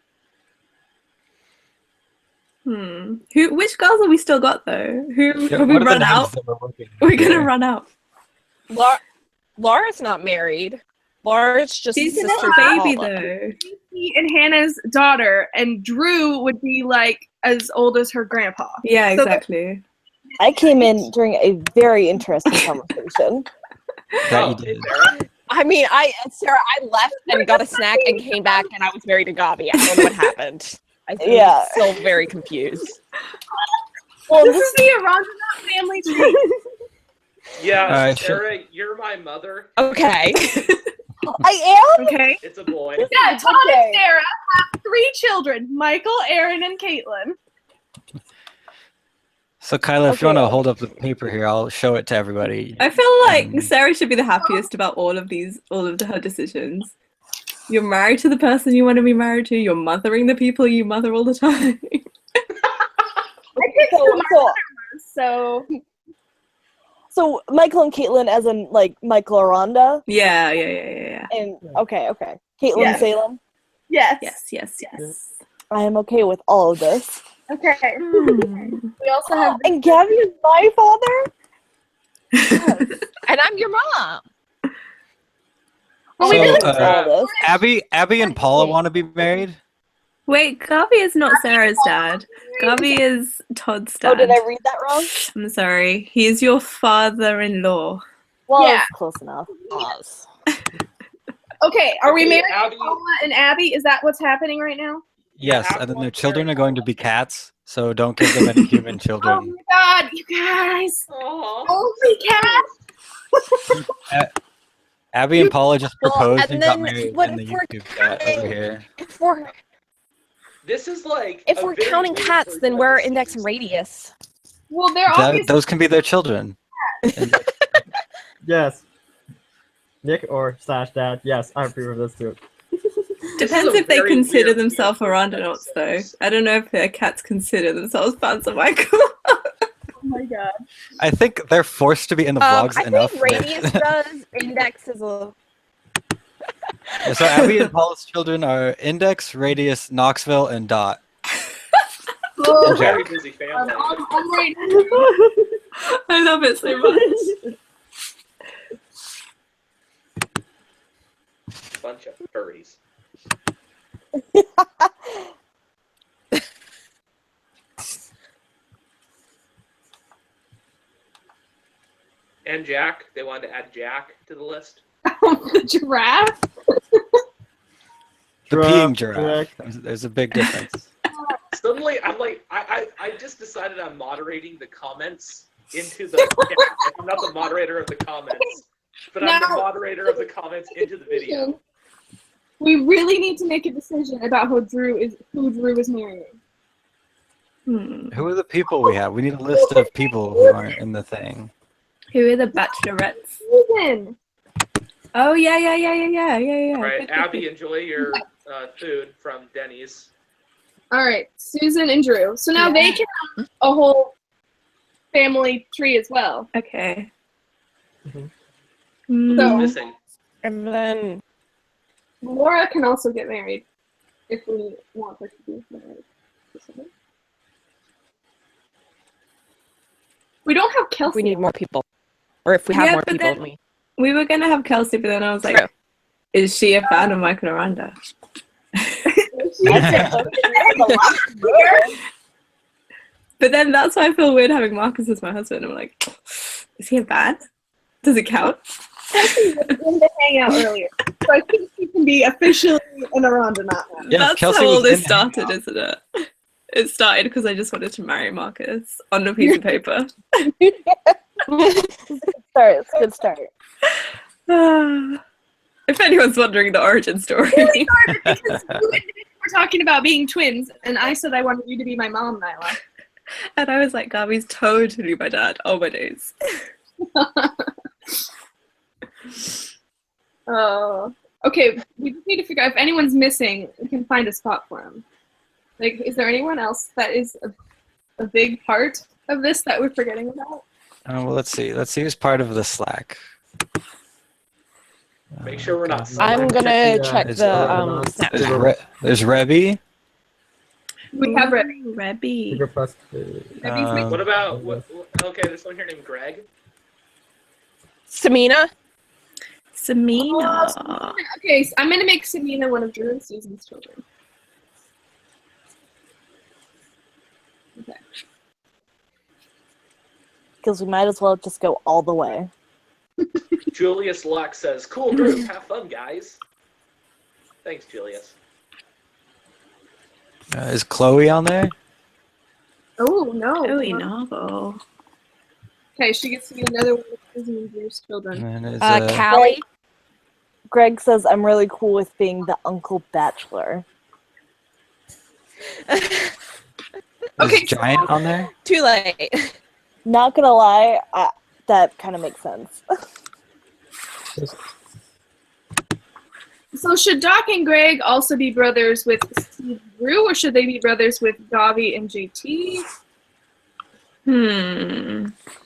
Which girls have we still got though? Who Yeah, have we what are the run names out? that we're looking at We're gonna here? run out. Laura's not married. Laura's just She's sister a to baby Paula. though. And Hannah's daughter, and Drew would be like as old as her grandpa. Yeah, So exactly. I came in during a very interesting conversation. That you did. I mean, Sarah, I left and got a snack and came back and I was married to Gabi. I don't know what happened. I'm Yeah. still very confused. Well, this is the Arandanauts family tree. Yeah, Alright, Sarah, you're my mother. Okay. I am? Okay. It's a boy. Yeah, Todd and Sarah have 3 children: Michael, Aaron, and Caitlin. So Kyla, if you want to hold up the paper here, I'll show it to everybody. I feel like Sarah should be the happiest about all of her decisions. You're married to the person you want to be married to. You're mothering the people you mother all the time. I picked so So Michael and Caitlin, as in like Michael Aranda. Yeah. And okay. Caitlin Yes. Salem. Yes. Yes. I am okay with all of this. Okay. We also have And Gabby is my father. And I'm your mom. So, Abby and Paula want to be married. Wait, Gabi is not Sarah's dad. Gabi is Todd's dad. Oh, did I read that wrong? I'm sorry. He's your father-in-law. Well, Yeah. it's close enough. Okay, are we Okay, married Abby- Paula and Abby? Is that what's happening right now? Yes, and then their children are going to be cats, so don't give them any human Oh children. my god, you guys! Only cats! Abby and Paula just Well, proposed and and got then married what in the if we're YouTube chat over here. If we're This is like. if a we're very counting weird cats, version then of we're this. index and radius. Well, they're obviously Those can be their children. Yes. Nick or / dad. Yes, I approve of this too. Depends a if they very consider weird themselves Arandanauts, though. I don't know if their cats consider themselves fans of Michael. oh my god. I think they're forced to be in the vlogs I enough. think radius does. Index is a. Yeah, so Abby and Paula's children are Index, Radius, Knoxville, and Dot. Oh, Very busy family. I'm right. I love it so much. Bunch of furries. And Jack. They wanted to add Jack to the list. The giraffe? The Giraffe, peeing giraffe. Jack. There's a big difference. Suddenly, I'm like, I just decided I'm moderating the comments into the. I'm not the moderator of the comments, but I'm the Now- moderator of the comments into the video. We really need to make a decision about who Drew is marrying. Who are the people we have? We need a list of people who aren't in the thing. Who are the bachelorettes? Susan. Oh, yeah. All right, Abby, enjoy your food from Denny's. All right, Susan and Drew. So now they can have a whole family tree as well. Okay. Who's So missing? And then Laura can also get married if we want her to be married. We don't have Kelsey. we need more people, or if we have Yeah, more but people, then- We were going to have Kelsey, but then I was like, True. is she a fan of Michael Aranda? But then that's why I feel weird having Marcus as my husband. I'm like, is he a fan? Does it count? Kelsey was in the hangout earlier, so I think she can be officially an Arandanauts now. Yeah, That's Kelsey how all was this in started, isn't it? It started because I just wanted to marry Marcus on a piece of paper. It's a good start. It's a good start. If anyone's wondering the origin story. Really hard because you and Nick were talking about being twins, and I said I wanted you to be my mom, Nyla. And I was like, Gabi's totally my dad. Oh my days. Oh. Okay, we just need to figure out if anyone's missing, we can find a spot for him. Like, is there anyone else that is a big part of this that we're forgetting about? Well, let's see. Let's see who's part of the Slack. Make sure we're not. I'm gonna check the There's Rebby. We have Rebby. Rebby. What about okay, there's someone here named Greg. Samina. Samina. Oh, Samina. Okay, so I'm gonna make Samina one of Drew and Susan's children. Okay. Because we might as well just go all the way. Julius Luck says, "Cool group, have fun, guys." Thanks, Julius. Is Chloe on there? Oh no! Chloe Novel. Okay, she gets to be another one of Susan and Drew's children. And is, Callie. Greg says I'm really cool with being the Uncle Bachelor. Is Giant on there? Too late. Not gonna lie, that kind of makes sense. So should Doc and Greg also be brothers with Steve Drew, or should they be brothers with Gavi and JT?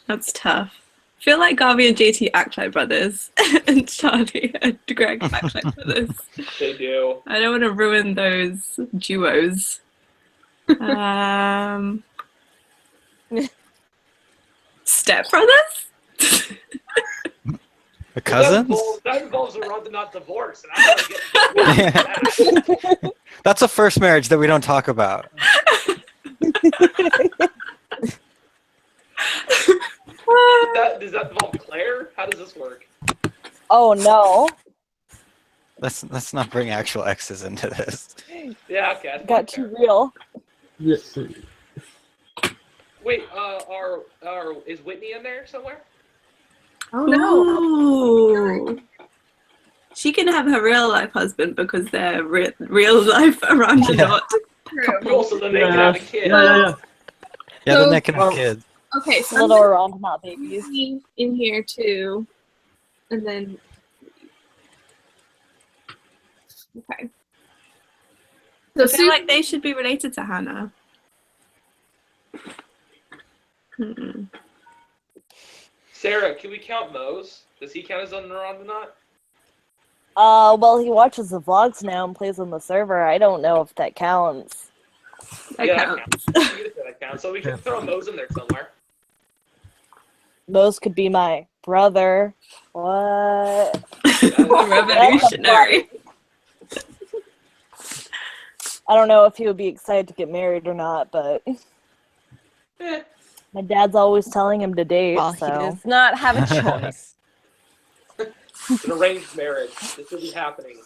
That's tough. I feel like Gavi and JT act like brothers, and Charlie and Greg act like brothers. They do. I don't want to ruin those duos. Step brothers? The cousins? That involves a Arandanauts divorce, and I'm gonna get that. That's a first marriage that we don't talk about. Does that involve Claire? How does this work? Oh no. Let's not bring actual exes into this. Yeah, okay. Got too real. Yes. Wait, is Whitney in there somewhere? Oh no. Ooh. She can have her real life husband because they're real life Arandanauts. Cool, so then they can have a kid. Yeah, So- then they can have kids. Okay, so Little I'm Arandanauts babies. in here too, and then okay. So I feel like they should be related to Hannah. Sarah, can we count Mose? Does he count as an Arandanaut? Well, he watches the vlogs now and plays on the server. I don't know if that counts. That counts. That counts. So we can throw Mose in there somewhere. Those could be my brother. What? Revolutionary. I don't know if he would be excited to get married or not, but my dad's always telling him to date. Well, so. he does not have a choice. It's an arranged marriage. This will be happening.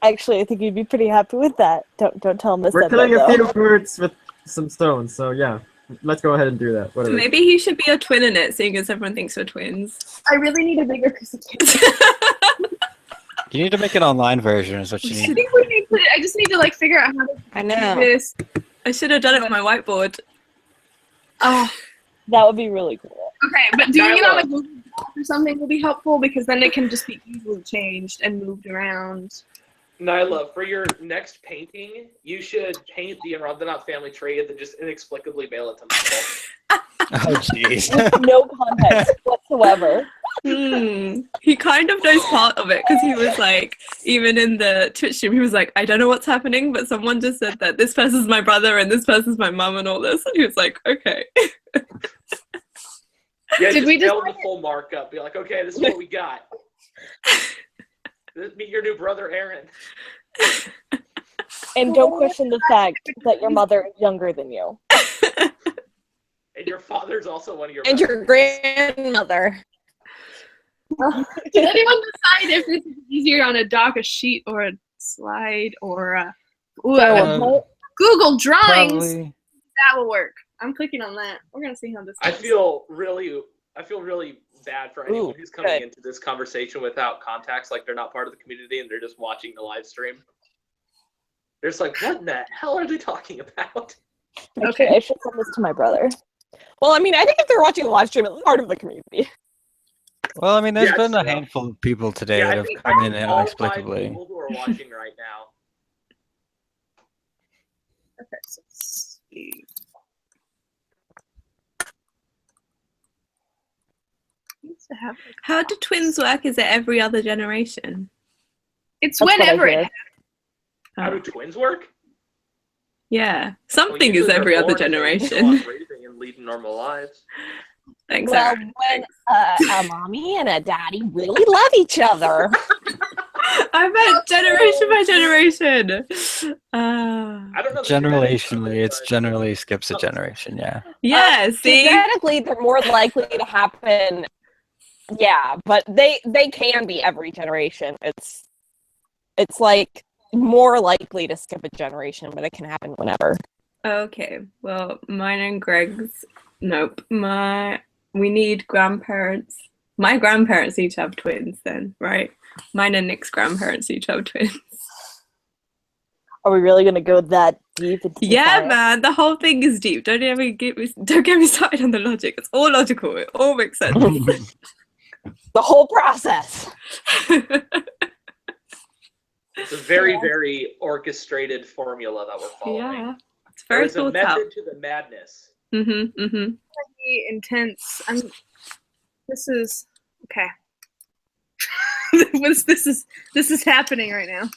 Actually, I think he'd be pretty happy with that. Don't tell him I We're said killing that, a few though. birds with some stones, so yeah. Let's go ahead and do that. Whatever. Maybe he should be a twin in it, seeing as everyone thinks we're twins. I really need a bigger piece of cake. You need to make an online version is what you I need. think we need to. I just need to like figure out how to do this. I should have done it on my whiteboard. Oh, that would be really cool. Okay, but doing it on a Google Doc or something will be helpful because then it can just be easily changed and moved around. Nyla, for your next painting, you should paint the Arandanauts family tree and then just inexplicably mail it to Michael. Oh, jeez. With no context whatsoever. He kind of knows part of it because he was like, even in the Twitch stream, he was like, I don't know what's happening, but someone just said that this person's my brother and this person's my mum and all this. And he was like, okay. Yeah, Did we mail the full markup. Be like, okay, this is what we got. Meet your new brother, Aaron. And don't question the fact that your mother is younger than you. And your father's also one of your And your grandmother. Can anyone decide if this is easier on a doc, a sheet, or a slide, or a Google Drawings? Probably. That will work. I'm clicking on that. We're gonna see how this I goes. feel really I feel really bad for anyone who's coming into this conversation without contacts, like they're not part of the community and they're just watching the live stream. They're just like, what in the hell are they talking about? Okay, I should send this to my brother. Well, I mean, I think if they're watching the live stream, it's part of the community. Well, I mean, there's been a handful of people today that have come in all 5 inexplicably. people who are watching right now. Okay, so let's see. How do twins work? Is it every other generation? It's whenever it. How do twins work? Yeah, something is every other generation. Raising and leading normal lives. Thanks, well, Aaron. when a mommy and a daddy really love each other. I meant generation by generation. I don't know. Generationally, it's generally skips a generation, yeah. Yeah, see? Genetically, they're more likely to happen. Yeah, but they can be every generation. It's like more likely to skip a generation, but it can happen whenever. Okay, well, mine and Greg's. Nope. We need grandparents. My grandparents each have twins, then, right? Mine and Nick's grandparents each have twins. Are we really gonna go that deep into the Yeah, science? man, the whole thing is deep. Don't get me started on the logic. It's all logical. It all makes sense. The whole process. It's a very, very orchestrated formula that we're following. Yeah, it's very There's a thought out. method to the madness. Pretty intense. This is okay. this is happening right now.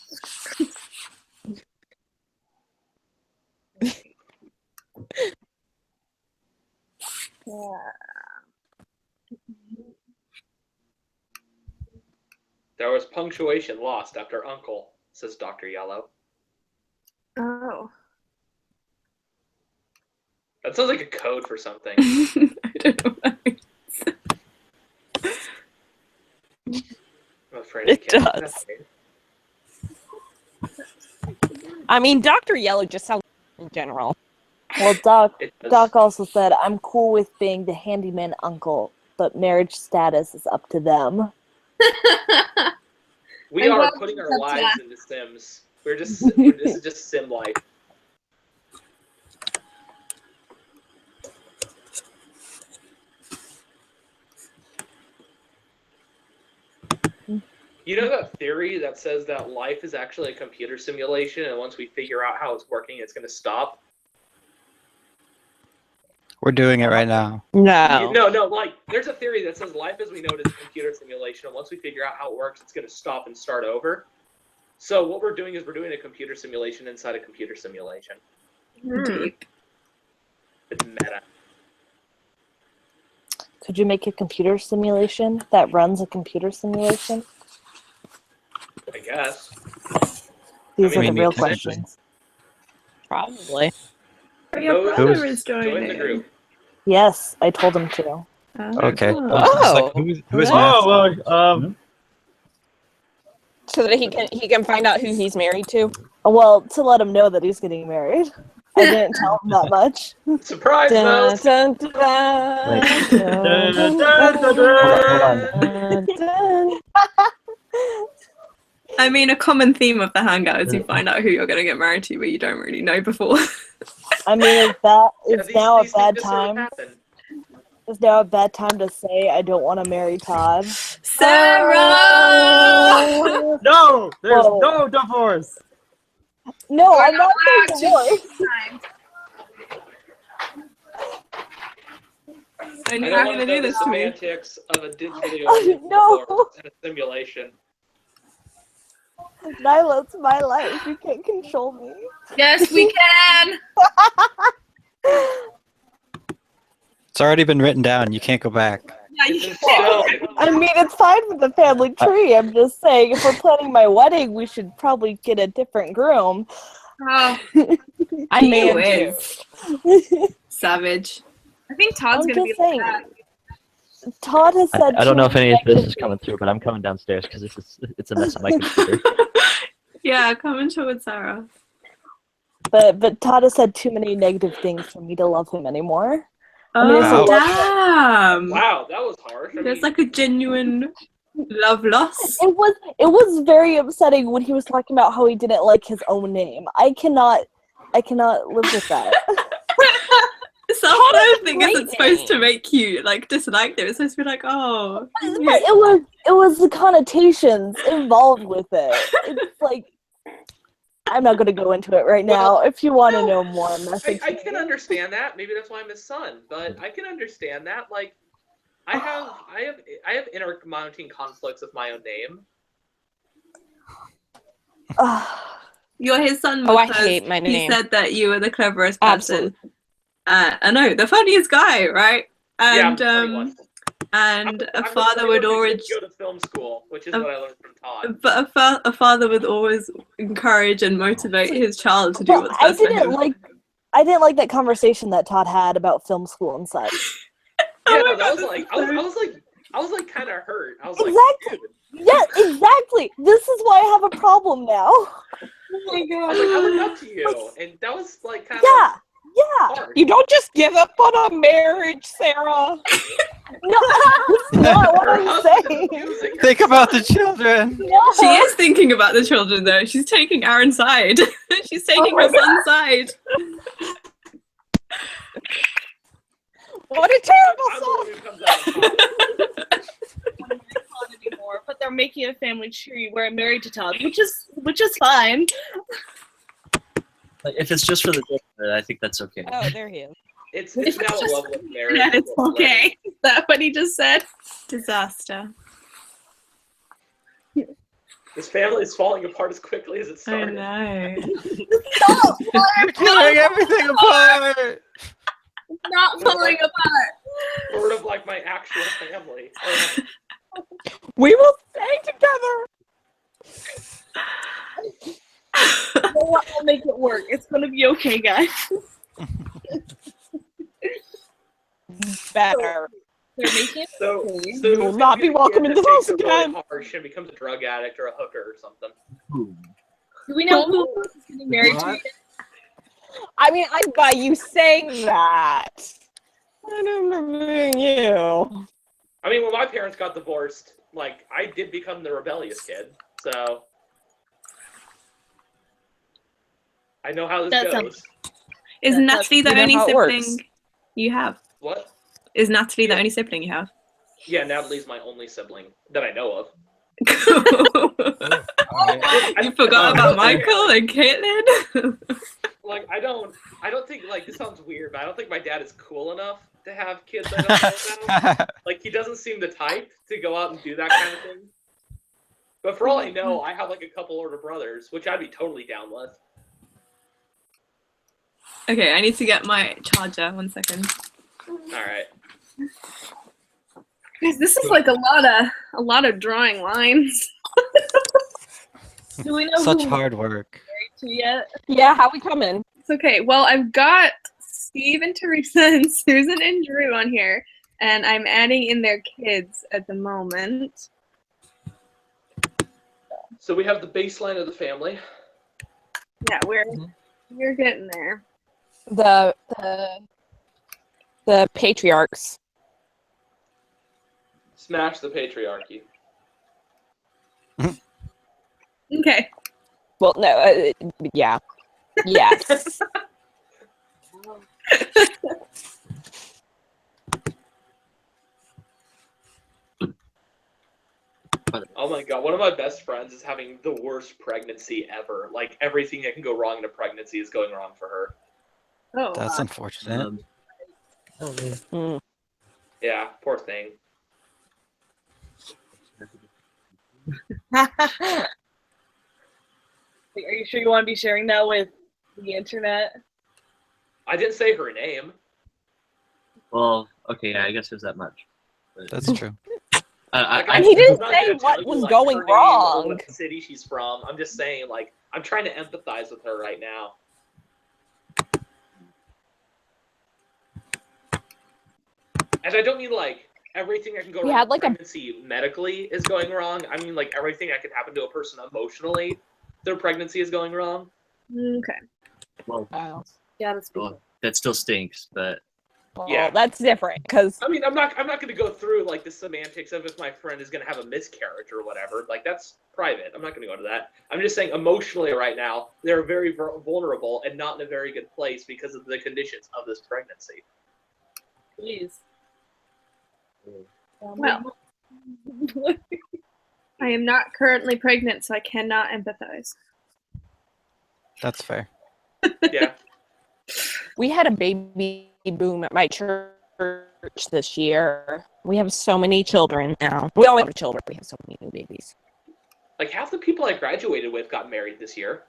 There was punctuation lost after uncle, says Dr. Yellow. Oh. That sounds like a code for something. I don't know what that means. I'm afraid It I can't. does. I mean, Dr. Yellow just sounds in general. Well, Doc also said, I'm cool with being the handyman uncle, but marriage status is up to them. We are putting our lives into Sims. This is just Sim life. You know that theory that says that life is actually a computer simulation, and once we figure out how it's working, it's going to stop? We're doing it right now. No. No, like, there's a theory that says life as we know it is a computer simulation, and once we figure out how it works, it's going to stop and start over. So what we're doing is we're doing a computer simulation inside a computer simulation. Deep. It's meta. Could you make a computer simulation that runs a computer simulation? I guess. These are the real makes sense. questions. Probably. Your brother is joining. the group. Yes, I told him to. Okay. Oh. Who is Oh, Matt? well, So that he can find out who he's married to. Well, to let him know that he's getting married. I didn't tell him that much. Surprise, Dun, Mouse! dun, dun, dun, dun, dun, dun. I mean, a common theme of the Hangout is you find out who you're going to get married to, but you don't really know before. I mean, is now a bad things just sort of time? happen. Is now a bad time to say I don't want to marry Todd? Sarah! no, there's Whoa. no divorce. No, I'm not saying divorce. I knew I you were don't going want to to know do the this to me. semantics of a digital No. and a simulation. Nyla, it's my life. You can't control me. Yes, we can. It's already been written down. You can't go back. Yeah, you I mean, it's fine with the family tree. I'm just saying, if we're planning my wedding, we should probably get a different groom. Oh, I He mean, is. Savage. I think Todd's I'm gonna be just like saying. that. Todd has said. I don't know if any of this negative is coming through, but I'm coming downstairs because it's a mess on my computer. Yeah, come and chill with Sarah. But Todd has said too many negative things for me to love him anymore. mean, it's a Oh, lot. damn. Wow, that was harsh. There's like a genuine love loss. It was very upsetting when he was talking about how he didn't like his own name. I cannot live with that. Self-loathing isn't supposed to make you like dislike them. It's supposed to be like, oh. But it was the connotations involved with it. It's like, I'm not going to go into it right now. If you want to know more, message I me. can understand that. Maybe that's why I'm his son, but I can understand that. Like, I have inner mounting conflicts with my own name. You're his son Oh, I because hate my he name. said that you were the cleverest person. Absolutely. I know, the funniest guy, right? And Yeah, I'm the funny one. and a I'm the father funny would one who always didn't go to film school, which is what I learned from Todd. but a father would always encourage and motivate his child to do But what's I best for didn't him. I didn't like that conversation that Todd had about film school and such. Yeah, no, that was like I was like kind of hurt. I was Exactly. Yeah, exactly. This is why I have a problem now. Oh my I was like, I look up to you, and that was like kind of Yeah. You don't just give up on a marriage, Sarah. No, that's not what I'm saying. Think about the children. She is thinking about the children though. She's taking Aaron's side. She's taking her son's side. What a terrible song. Anymore, but they're making a family tree where I'm married to Todd, which is fine. Like, if it's just for the dinner, I think that's okay. Oh, there he is. It's now a level of marriage. Yeah, it's okay. Is that what he just said? Disaster. This family is falling apart as quickly as it I started. know. You're tearing everything apart. Not falling apart. Sort of like my actual family. We will stay together. You know what? I'll make it work. It's gonna be okay, guys. Better. They're making it So You will not be welcome in this house again. Harsh and becomes a drug addict or a hooker or something. Do we know who is getting married to? I mean, I by you saying that. I don't remember you. I mean, when my parents got divorced, like, I did become the rebellious kid, so I know how this That goes. sounds- Is Natalie the You know only how it works. sibling you have? What? Is Natalie the only sibling you have? Yeah, Natalie's my only sibling that I know of. You forgot about Michael and Caitlin? Like, I don't think, like, this sounds weird, but I don't think my dad is cool enough to have kids I don't know about. Like, he doesn't seem the type to go out and do that kind of thing. But for all I know, I have, like, a couple older brothers, which I'd be totally down with. Okay, I need to get my charger. 1 second. Alright. Guys, this is like a lot of drawing lines. Do we know Such who hard work. we're married to yet? Yeah, how we coming? It's okay. Well, I've got Steve and Teresa and Susan and Drew on here, and I'm adding in their kids at the moment. So we have the baseline of the family. Yeah, we're getting there. The patriarchs. Smash the patriarchy. Okay. Well, no, yeah. Yes. Oh my god, one of my best friends is having the worst pregnancy ever. Like, everything that can go wrong in a pregnancy is going wrong for her. Oh, That's unfortunate. Yeah, poor thing. Are you sure you want to be sharing that with the internet? I didn't say her name. Well, okay, yeah, I guess there's that much. But, That's true. And he didn't I'm not say gonna what tell you, was like, going her name or wrong. What city she's from. I'm just saying, like, I'm trying to empathize with her right now. And I don't mean, like, everything that can go We wrong had, in like, a- pregnancy medically is going wrong. I mean, like, everything that could happen to a person emotionally, their pregnancy is going wrong. Okay. well, Yeah, that's well, that still stinks, but Yeah. That's different because I mean, I'm not going to go through like the semantics of if my friend is going to have a miscarriage or whatever. Like that's private. I'm not going to go into that. I'm just saying emotionally right now they're very vulnerable and not in a very good place because of the conditions of this pregnancy. Please. Well, I am not currently pregnant, so I cannot empathize. That's fair. Yeah. we had a baby boom at my church this year. We have so many children now. We always have children. We have so many new babies. Like half the people I graduated with got married this year.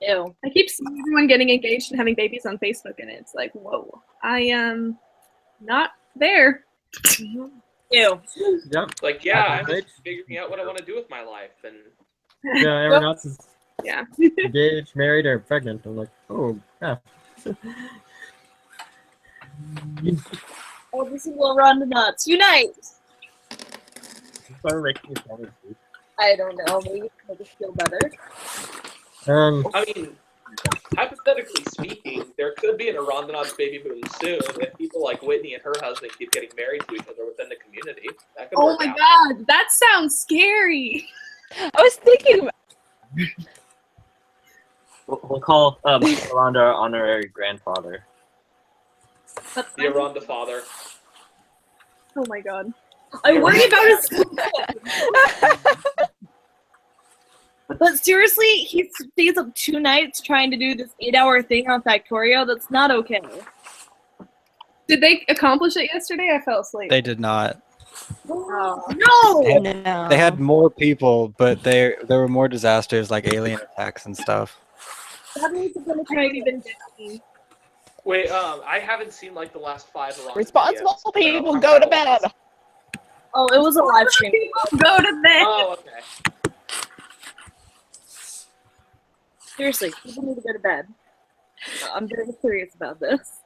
Ew. I keep seeing everyone getting engaged and having babies on Facebook, and it's like, whoa, I am not there. Ew. Yep. Like, yeah, I'm just figuring out what I want to do with my life, and Yeah, everyone else is yeah. engaged, married, or pregnant. I'm like, oh, yeah. Oh, this is Arandanauts. Unite! I don't know. Maybe it'll just feel better. I mean, hypothetically speaking, there could be an Arandanauts baby boom soon if people like Whitney and her husband keep getting married to each other within the community. That could Oh work my out. god, that sounds scary. I was thinking. We'll call Aranda our honorary grandfather. The Aranda father. Oh my god. I worry about his. But seriously, he stays up 2 nights trying to do this 8-hour thing on Factorio. That's not okay. Did they accomplish it yesterday? I fell asleep. They did not. Oh, no! They had more people, but there were more disasters like alien attacks and stuff. That means it's gonna try even 15. Wait, I haven't seen like the last 5 Aranda Responsible videos, people so go to bed. Oh, it was a live stream. Go to bed. Oh, okay. Seriously, people need to go to bed. I'm very serious about this.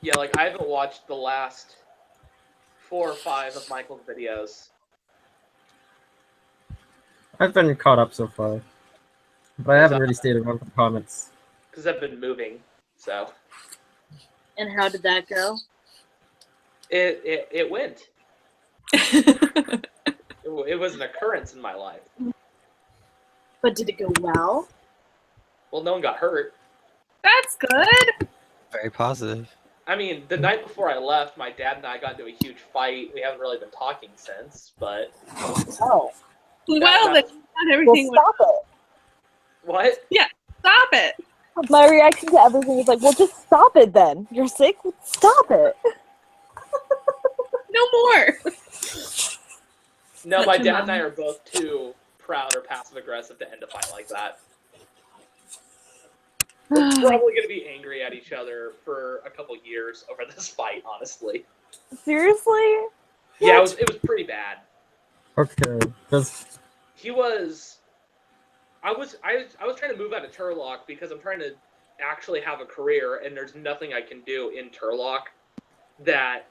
Yeah, like I haven't watched the last 4 or 5 of Michael's videos. I've been caught up so far, but I haven't really stayed around for comments. Because I've been moving, so. And how did that go? It went. It was an occurrence in my life. But did it go well? Well, no one got hurt. That's good. Very positive. I mean, the night before I left, my dad and I got into a huge fight. We haven't really been talking since, but. Oh. Well, then not everything Well, stop it. What? Yeah, stop it. My reaction to everything is like, well, just stop it then. You're sick? Stop it. No more. No, Such my a dad mom. and I are both too proud or passive aggressive to end a fight like that. We're probably going to be angry at each other for a couple years over this fight, honestly. Seriously? Yeah, it was pretty bad. Okay, because He was. I was trying to move out of Turlock because I'm trying to actually have a career, and there's nothing I can do in Turlock that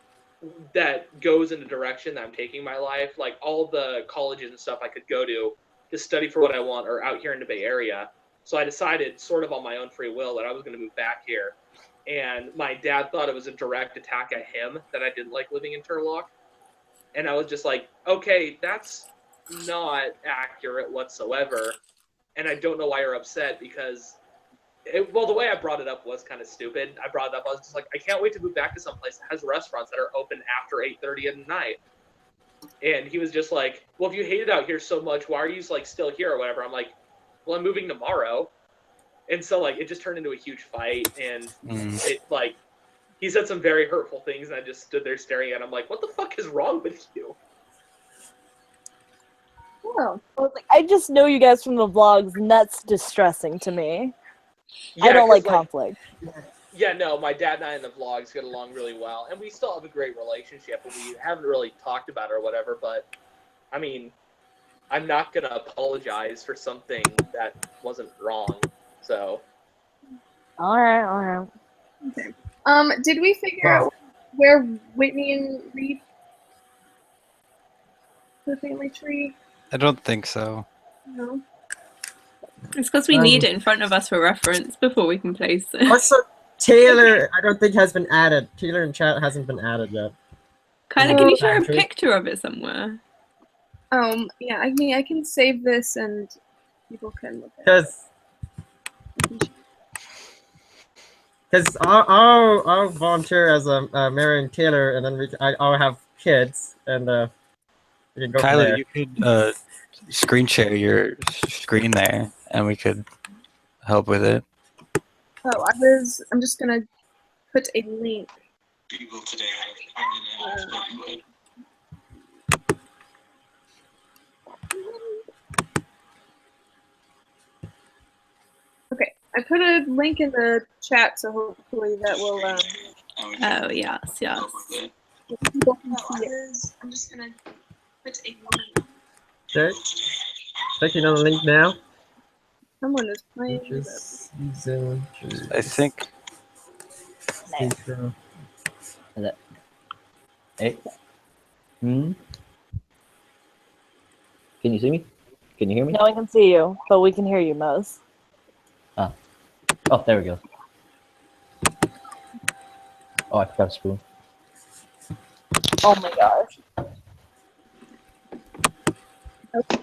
goes in the direction that I'm taking my life. Like all the colleges and stuff I could go to study for what I want are out here in the Bay Area. So I decided, sort of on my own free will, that I was going to move back here. And my dad thought it was a direct attack at him that I didn't like living in Turlock. And I was just like, okay, that's not accurate whatsoever. And I don't know why you're upset because, the way I brought it up was kind of stupid. I brought it up, I was just like, I can't wait to move back to some place that has restaurants that are open after 8:30 at night. And he was just like, well, if you hate it out here so much, why are you like still here or whatever? I'm like, well, I'm moving tomorrow. And so like, it just turned into a huge fight. And it like, he said some very hurtful things. And I just stood there staring at him like, what the fuck is wrong with you? Oh, I was like, I just know you guys from the vlogs, and that's distressing to me. I Yeah, don't 'cause, like conflict. Yeah, no, my dad and I in the vlogs get along really well, and we still have a great relationship, and we haven't really talked about it or whatever, but, I mean, I'm not going to apologize for something that wasn't wrong, so. Alright. Okay. Did we figure out where Whitney and Reed, the family tree? I don't think so. No. It's because we need it in front of us for reference before we can place it. Also, Taylor, I don't think has been added. Taylor in chat hasn't been added yet. Kyla, can you share a Andrew? picture of it somewhere? Yeah, I can save this and people can look at Because I'll volunteer as marrying Taylor, and then I'll have kids, and we can go from Kyla, there. you could screen share your screen there, and we could help with it. Oh, I'm just gonna put a link. Google today. Okay, I put a link in the chat, so hopefully that will. Oh yes. People can see it. I'm just gonna put a link. Okay. Clicking on the link now. Someone is playing. Season. I think. Is that? Hey. Hmm. Can you see me? Can you hear me? No one can see you, but we can hear you, Mose. Ah. Oh, there we go. Oh, I forgot a spoon. Oh my gosh. Okay.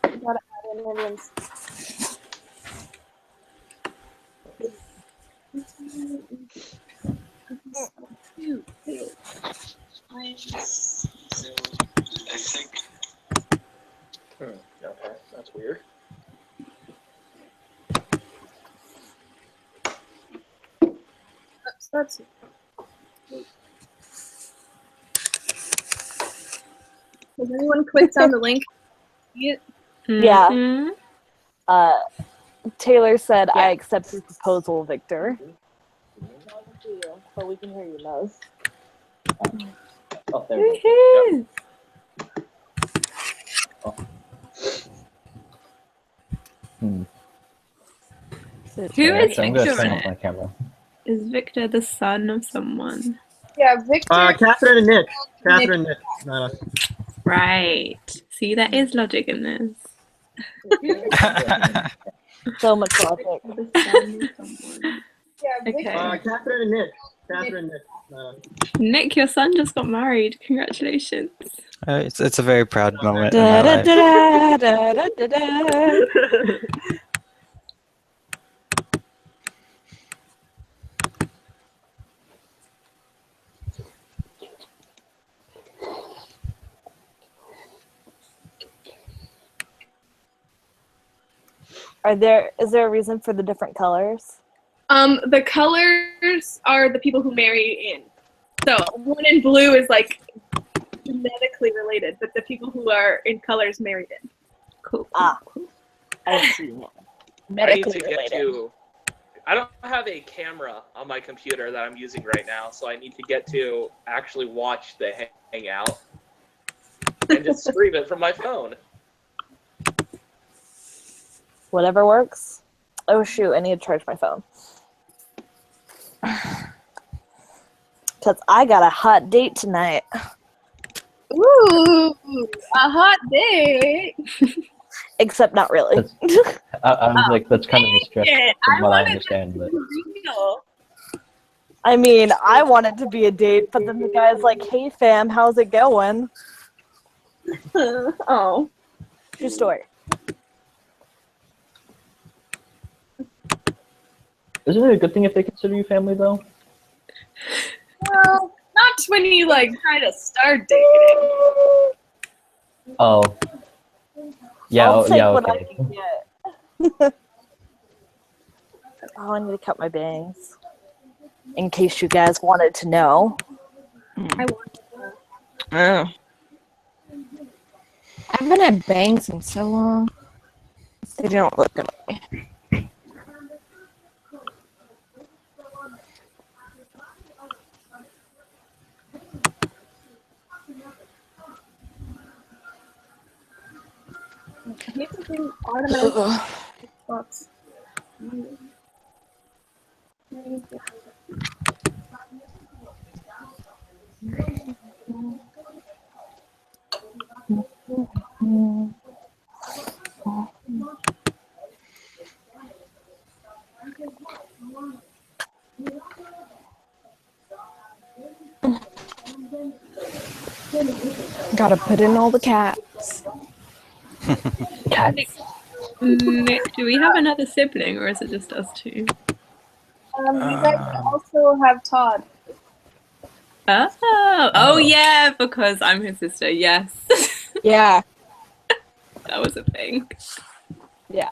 Gotta add in everyone's. I think. Okay, that's weird. Oops, that's. Has anyone clicked on the link? See it? Yeah. Taylor said, I accept your proposal, Victor. No one can see you, but we can hear you, Mose. Oh, there we go. Oh. Hmm. Who Sorry, is I'm gonna Victor? turn off my camera. Is Victor the son of someone? Yeah, Victor. Catherine and Nick. Catherine and Nick. Right. See, there is logic in this. So much logic. Okay. Catherine and Nick. Catherine and Nick. Nick, your son just got married. Congratulations. It's a very proud moment in Da, my da, life. da, da, da, da, da. Is there a reason for the different colors? The colors are the people who marry in. So one in blue is like genetically related, but the people who are in colors married in. Cool. Ah, I see. I need to get to. I don't have a camera on my computer that I'm using right now, so I need to get to actually watch the Hangout and just stream it from my phone. Whatever works. Oh shoot, I need to charge my phone. Because I got a hot date tonight. Ooh, a hot date. Except not really. I'm like, that's kind of a stretch from what I understand, but I mean, I want it to be a date, but then the guy's like, hey fam, how's it going? Oh. True story. isn't it a good thing if they consider you family though? Well, not when you like try to start dating. Oh. Yeah, I'll take what I okay. can get. Oh, I need to cut my bangs. In case you guys wanted to know. I want to. Oh. I haven't had bangs in so long. They don't look good on me. I need something automatic spots. Gotta put in all the cats. Cats. Do we have another sibling, or is it just us two? You guys also have Todd. Oh yeah, because I'm his sister. Yes. Yeah. That was a thing. Yeah.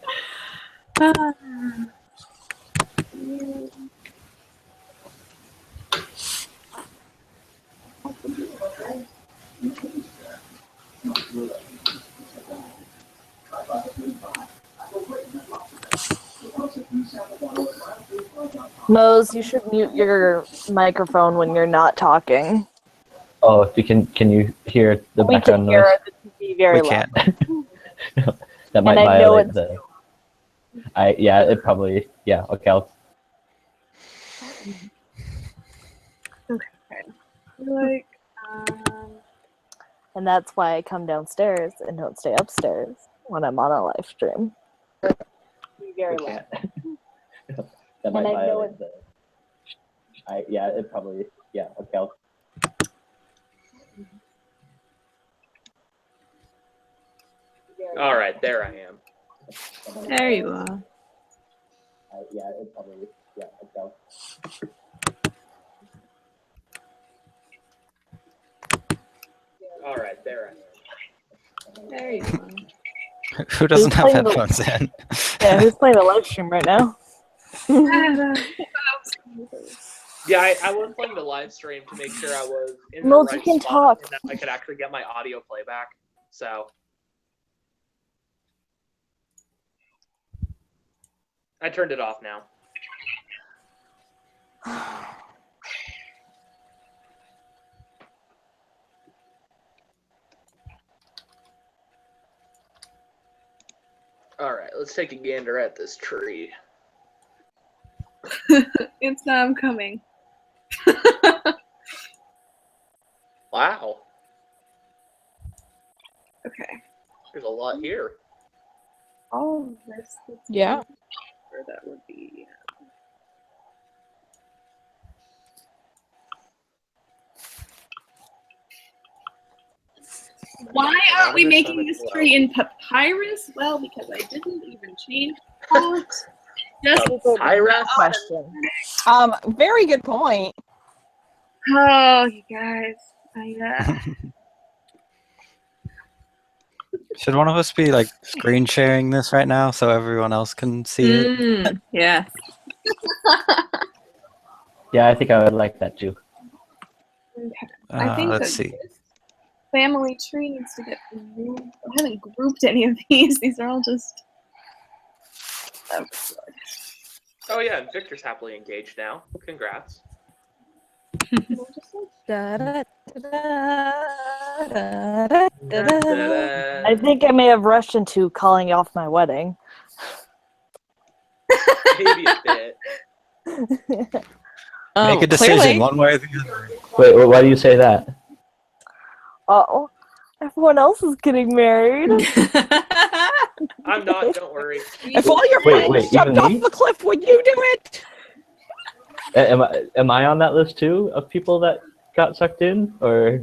Mose, you should mute your microphone when you're not talking. Oh, if you can you hear the We background can hear noise? the TV very We loud. can't. That might And I know violate it's- the. Yeah, it probably okay. Like, And that's why I come downstairs and don't stay upstairs when I'm on a live stream. Be very We loud. That And might I know violate the. It probably okay. All right, there I am. There you are. It probably okay. All right, there I am. There you are. Who doesn't have playing the- headphones in? Yeah, who's playing a live stream right now? Yeah, I was playing the live stream to make sure I was in the Mose, right you can spot talk. and that I could actually get my audio playback. So I turned it off now. All right, let's take a gander at this tree. it's coming. Wow, Okay. there's a lot here. All of this. Yeah. Where that would be. Why aren't we making this tree in papyrus? Well, because I didn't even change that. Just Papyrus? Question. Very good point. Oh, you guys. Should one of us be like screen sharing this right now so everyone else can see it? Yeah. Yeah, I think I would like that too. I think Let's that see. this family tree needs to get removed. I haven't grouped any of these. These are all just. Oh yeah, and Victor's happily engaged now. Congrats. I think I may have rushed into calling off my wedding. Maybe a bit. Make a decision one way or the other. Wait, why do you say that? Oh, everyone else is getting married. I'm not, don't worry. If all your Wait, friends jumped even off me? the cliff, would you do it? Am I on that list too of people that got sucked in, or?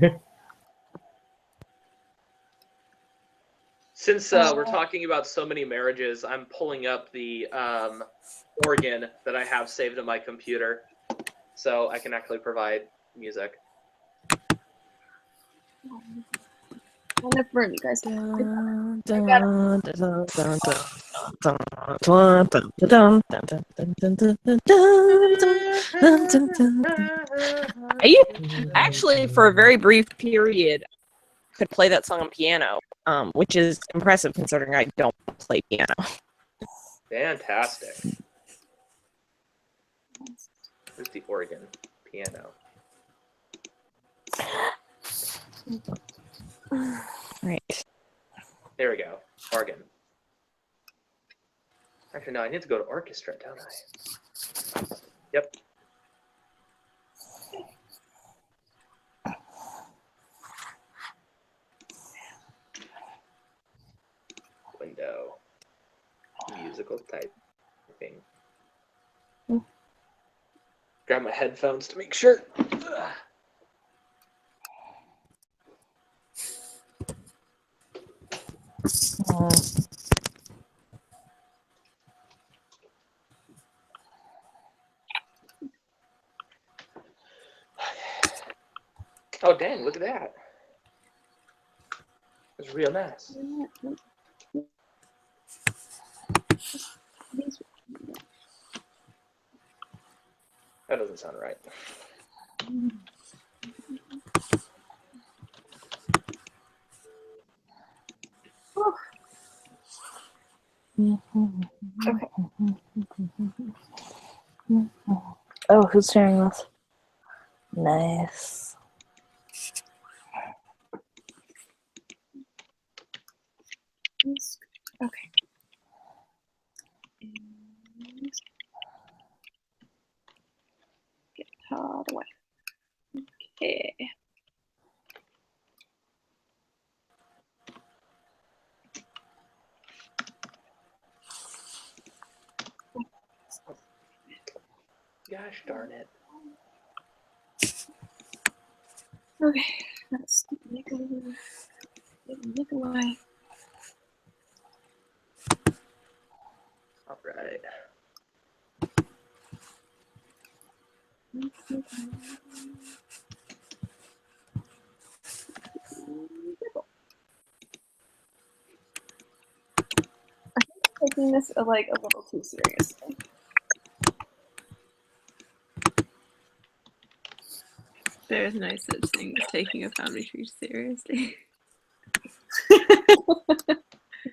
Since we're talking about so many marriages, I'm pulling up the organ that I have saved on my computer, so I can actually provide music. Enough room, you guys. I actually, for a very brief period, could play that song on piano, which is impressive considering I don't play piano. Fantastic. Where's the organ? Piano. Right. There we go. Organ. Actually, no, I need to go to orchestra, don't I? Yep. Window. Musical typing. Grab my headphones to make sure. Oh dang! Look at that. It's real nice. That doesn't sound right. Okay. Oh, who's sharing this? Nice. Okay. Get all the way. Okay. Gosh darn it. Okay. Let's make away. All right. I think I'm taking this like a little too seriously. There is no such thing as taking a family tree seriously.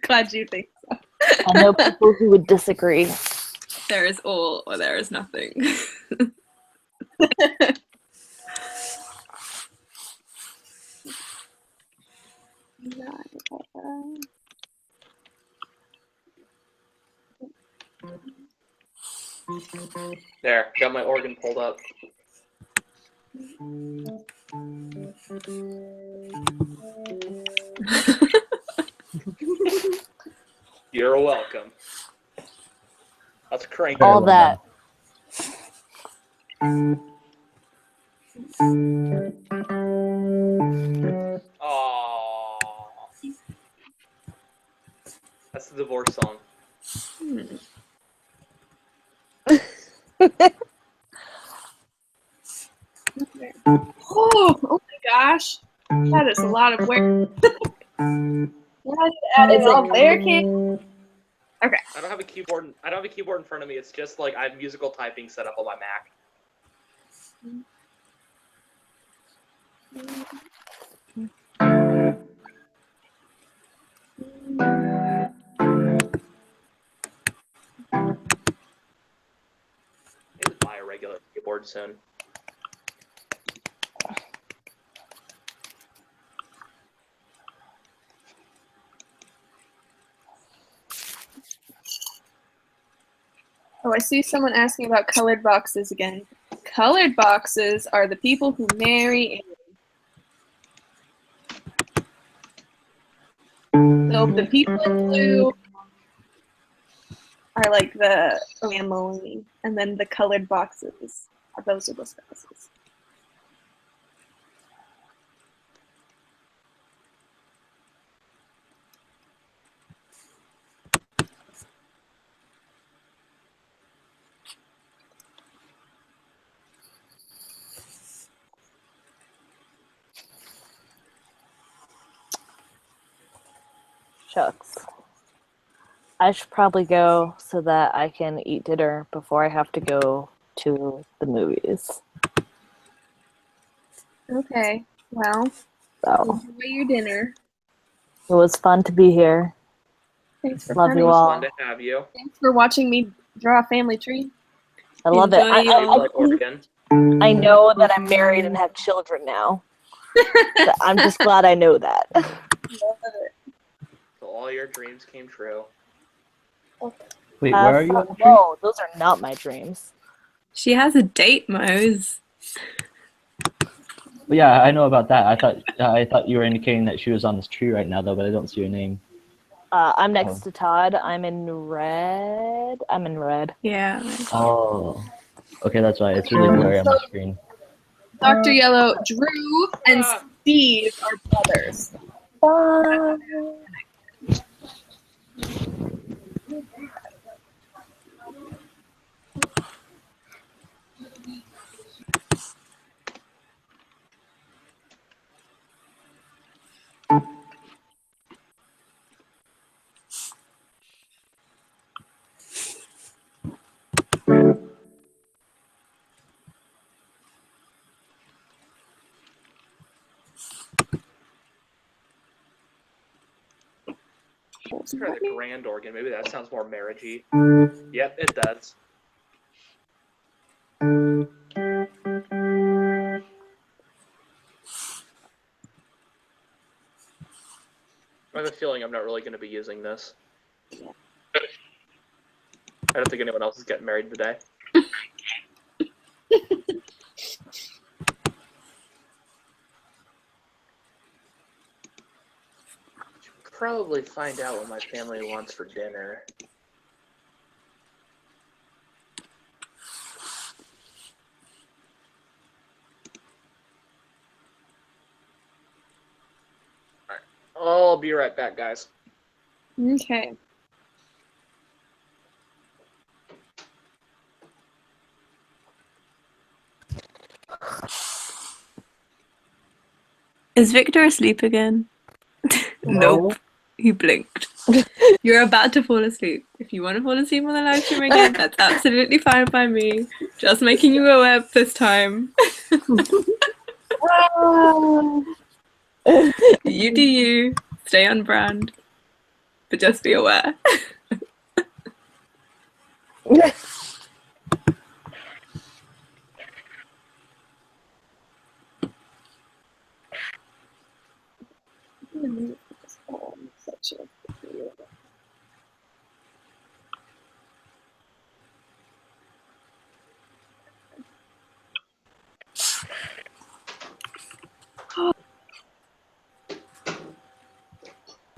Glad you think so. I know people who would disagree. There is all or there is nothing. There, got my organ pulled up. You're welcome. Let's crank All that. Oh, that's the divorce song. Oh my gosh. That is a lot of work. Why did you add it all there, kid? Okay. I don't have a keyboard. I don't have a keyboard in front of me. It's just like I have musical typing set up on my Mac. I need to buy a regular keyboard soon. Oh, I see someone asking about colored boxes again. Colored boxes are the people who marry. So the people in blue are like the family, and then the colored boxes those are the spouses. Shucks. I should probably go so that I can eat dinner before I have to go to the movies. Okay, well, So enjoy your dinner. it was fun to be here. Thanks for Love coming. you all. Fun to have you. Thanks for watching me draw a family tree. I love it. Oregon. I know that I'm married and have children now. So I'm just glad I know that. So all your dreams came true. Wait, where are you on the tree? No, those are not my dreams. She has a date, Mose. Well, yeah, I know about that. I thought you were indicating that she was on this tree right now, though, but I don't see her name. I'm next to Todd. I'm in red. Yeah. Oh, okay, that's why it's really blurry on the screen. Dr. Yellow, Drew, and Steve are brothers. Let's try the grand organ. Maybe that sounds more marriagey. Yep, it does. I have a feeling I'm not really going to be using this. I don't think anyone else is getting married today. Should probably find out what my family wants for dinner. Alright, I'll be right back, guys. Okay. Is Victor asleep again? Nope. He blinked. You're about to fall asleep. If you want to fall asleep on the live stream again, that's absolutely fine by me. Just making you aware this time. You do you. Stay on brand. But just be aware.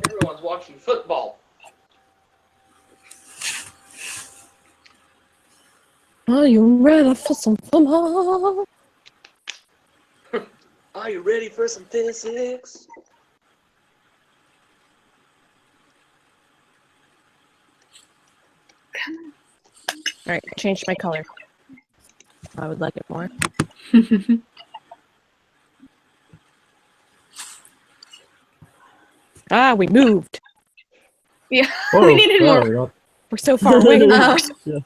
Everyone's watching football. Are you ready for some fun? Are you ready for some physics? Alright, I changed my color. I would like it more. We moved. Yeah, Oh, we needed there more. we go. We're so far away now. Yeah.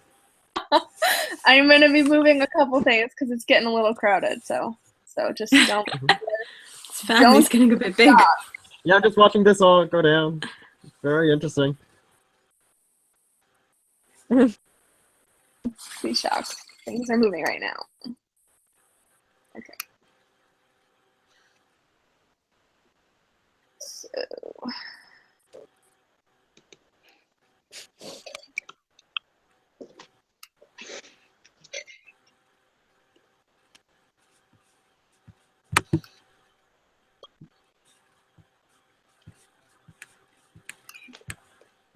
I'm gonna be moving a couple things because it's getting a little crowded. So just don't. Family's getting a bit big. stop. Yeah, I'm just watching this all go down. Very interesting. Be shocked. Things are moving right now. Okay. So.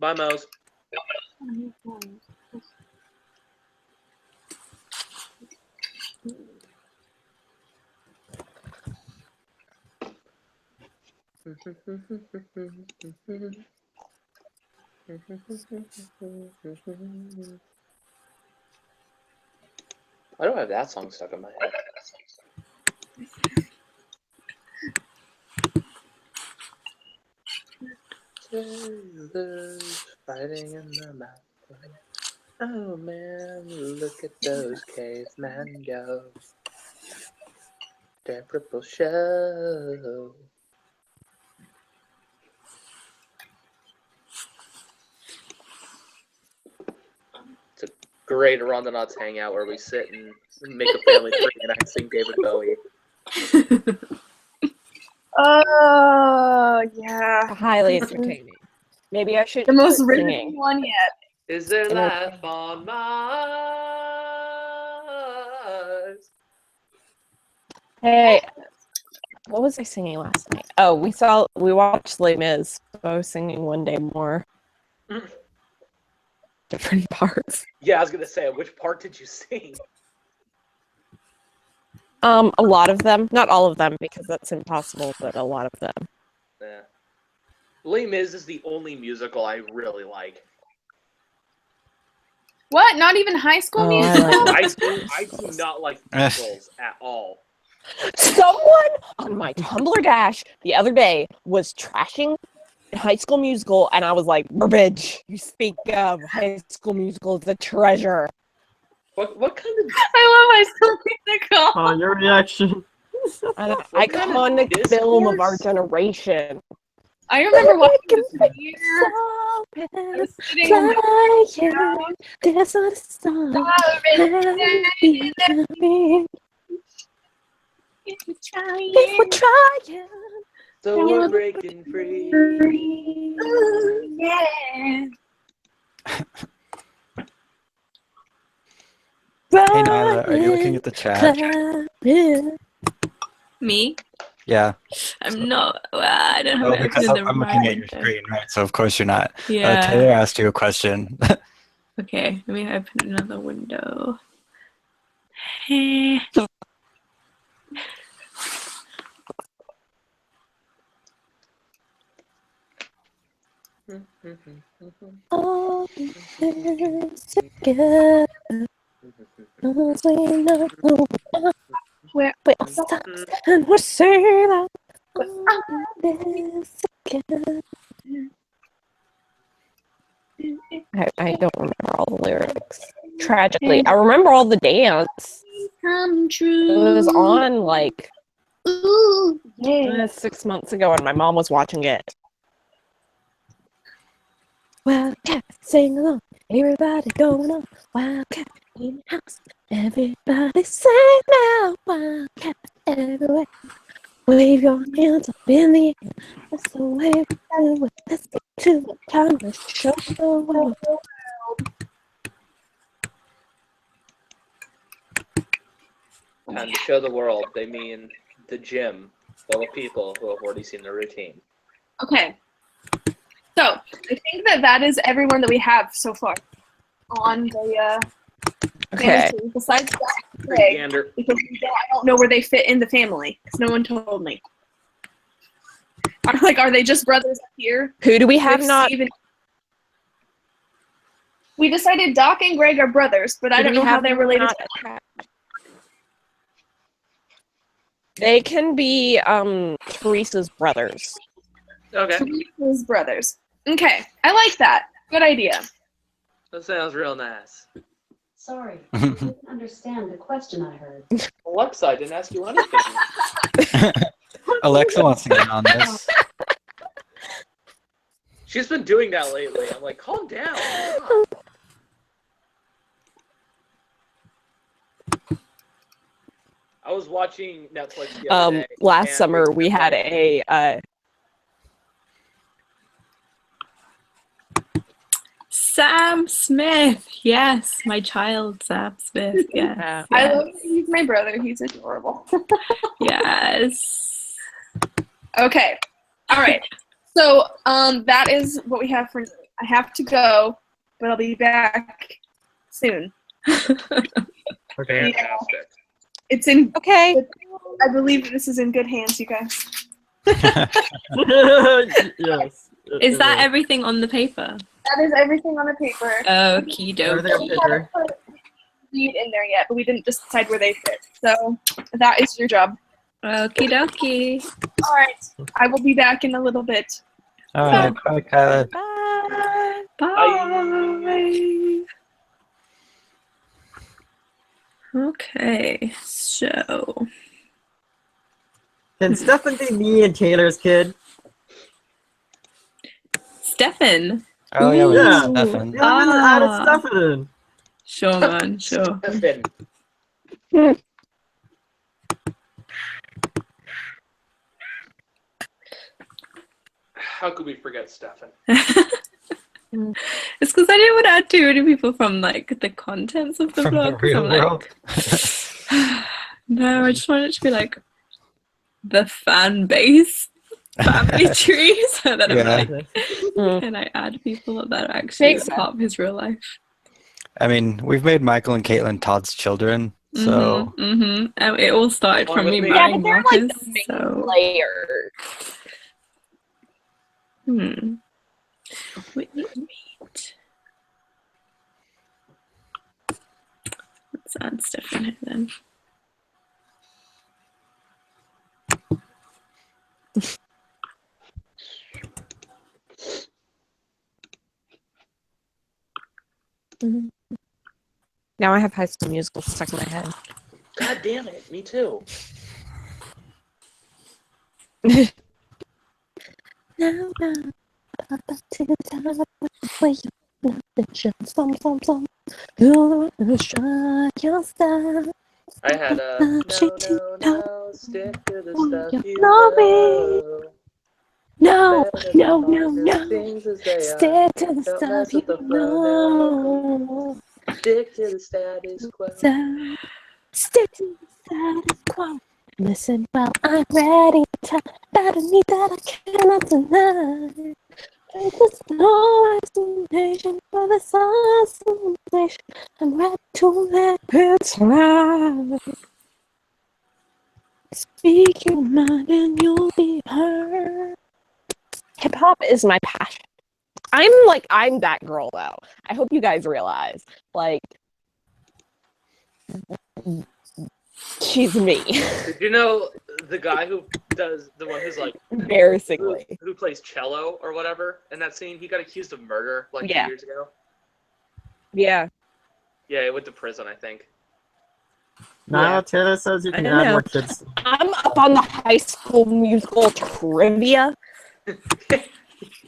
Bye, Mouse. Why do I have that song stuck in my head? Sailors fighting in the mountain. Oh man, look at those cavemen go. Their purple show. It's a great Arandanauts hangout where we sit and make a family tree and I sing David Bowie. Oh yeah. Highly entertaining. Maybe I should The most quit riveting singing. one yet. Is there And life on Mars? Hey, what was I singing last night? Oh, we watched Les Mis. So I was singing One Day More. Different parts. Yeah, I was gonna say, which part did you sing? A lot of them. Not all of them because that's impossible, but a lot of them. Yeah. Les Mis is the only musical I really like. What? Not even High School Musical? I do not like musicals at all. Someone on my Tumblr dash the other day was trashing High School Musical, and I was like, "Garbage! You speak of High School Musical as a treasure." What kind of? I love High School Musical. On your reaction. An iconic film of our generation. I remember watching this year. I was sitting on my There's not a song. If we're trying. If we're trying. So we're breaking free. Ooh, yeah. Hey Nyla, are you looking at the chat? Me? Yeah. I'm not. I don't have Oh, it because open in the I'm looking at your right. screen, right? So of course you're not. Yeah. Taylor asked you a question. Okay, let me open another window. All this together. Knows we know where it stops, and we're saying that all this together. I don't remember all the lyrics. Tragically, I remember all the dance. Come true. It was on like Ooh, yeah. 6 months ago, and my mom was watching it. Wildcat, sing along. Everybody going on. Wildcat in the house. Everybody sing now. Wildcat everywhere. Wave your hands up in the air. That's the way we do it. Let's get to the time to show the world. Time to show the world. They mean the gym full of people who have already seen the routine. Okay. So, I think that is everyone that we have so far on the Okay. fantasy. Besides that, Greg, because I don't know where they fit in the family, because no one told me. I'm like, are they just brothers up here? Who do we have With not? Steven- We decided Doc and Greg are brothers, but I don't know how they're related to They can be Teresa's brothers. Okay. Teresa's brothers. Okay, I like that. Good idea. That sounds real nice. Sorry, I didn't understand the question I heard. Alexa, I didn't ask you anything. Alexa wants to get on this. She's been doing that lately. I'm like, calm down. I was watching Netflix the other day. Last and summer we had a Sam Smith. Yes, my child, Sam Smith. Yes. I love that he's my brother. He's adorable. Yes. Okay. All right. So that is what we have for. I have to go, but I'll be back soon. Okay. Fantastic. It's in. Okay. I believe this is in good hands, you guys. Yes. Is that everything on the paper? That is everything on the paper. Okie Everything on dokie. paper. Read in there yet, but we didn't decide where they fit. So that is your job. Okie dokie. All right. I will be back in a little bit. All right, bye, Kyla. Bye. Okay, so Can Stefan be me and Taylor's kid? Stefan. Oh yeah, we Yeah. got Stefan. Yeah, we added Stefan in. Sure, man, sure. Stefan. How could we forget Stefan? It's because I didn't want to add too many people from like the contents of the From blog. the real 'cause I'm world. like, no, I just wanted it to be like the fan base family tree, so that Yeah. I'm like, can I add people that are actually part of his real life? I mean, we've made Michael and Caitlin Todd's children, so It all started from me Yeah, buying but they're like Marcus. the main So player. Whitney Reed. Let's add stuff in here then. Now I have High School Musical stuck in my head. God damn it, me too. Now, up to the top, where you nothing, some, you'll shine your star. I had a no, stick to the stuff you Glory. know. No, Better no, than no, modern no. things as they are. Stick to the Don't stuff mess you with the flow, know. stick to the status quo. So, stick to the status quo. Listen, well, I'm ready to better me that I cannot deny. There's just no explanation for this isolation. I'm ready to let it slide. Speak your mind and you'll be heard. Hip hop is my passion. I'm that girl though. I hope you guys realize. Like, she's me. Did you know the guy who does the one who's like Embarrassingly. who plays cello or whatever in that scene? He got accused of murder like 2 years ago. Yeah. Yeah, he went to prison, I think. Now Taylor says you I can don't add know. more kids. I'm up on the High School Musical trivia.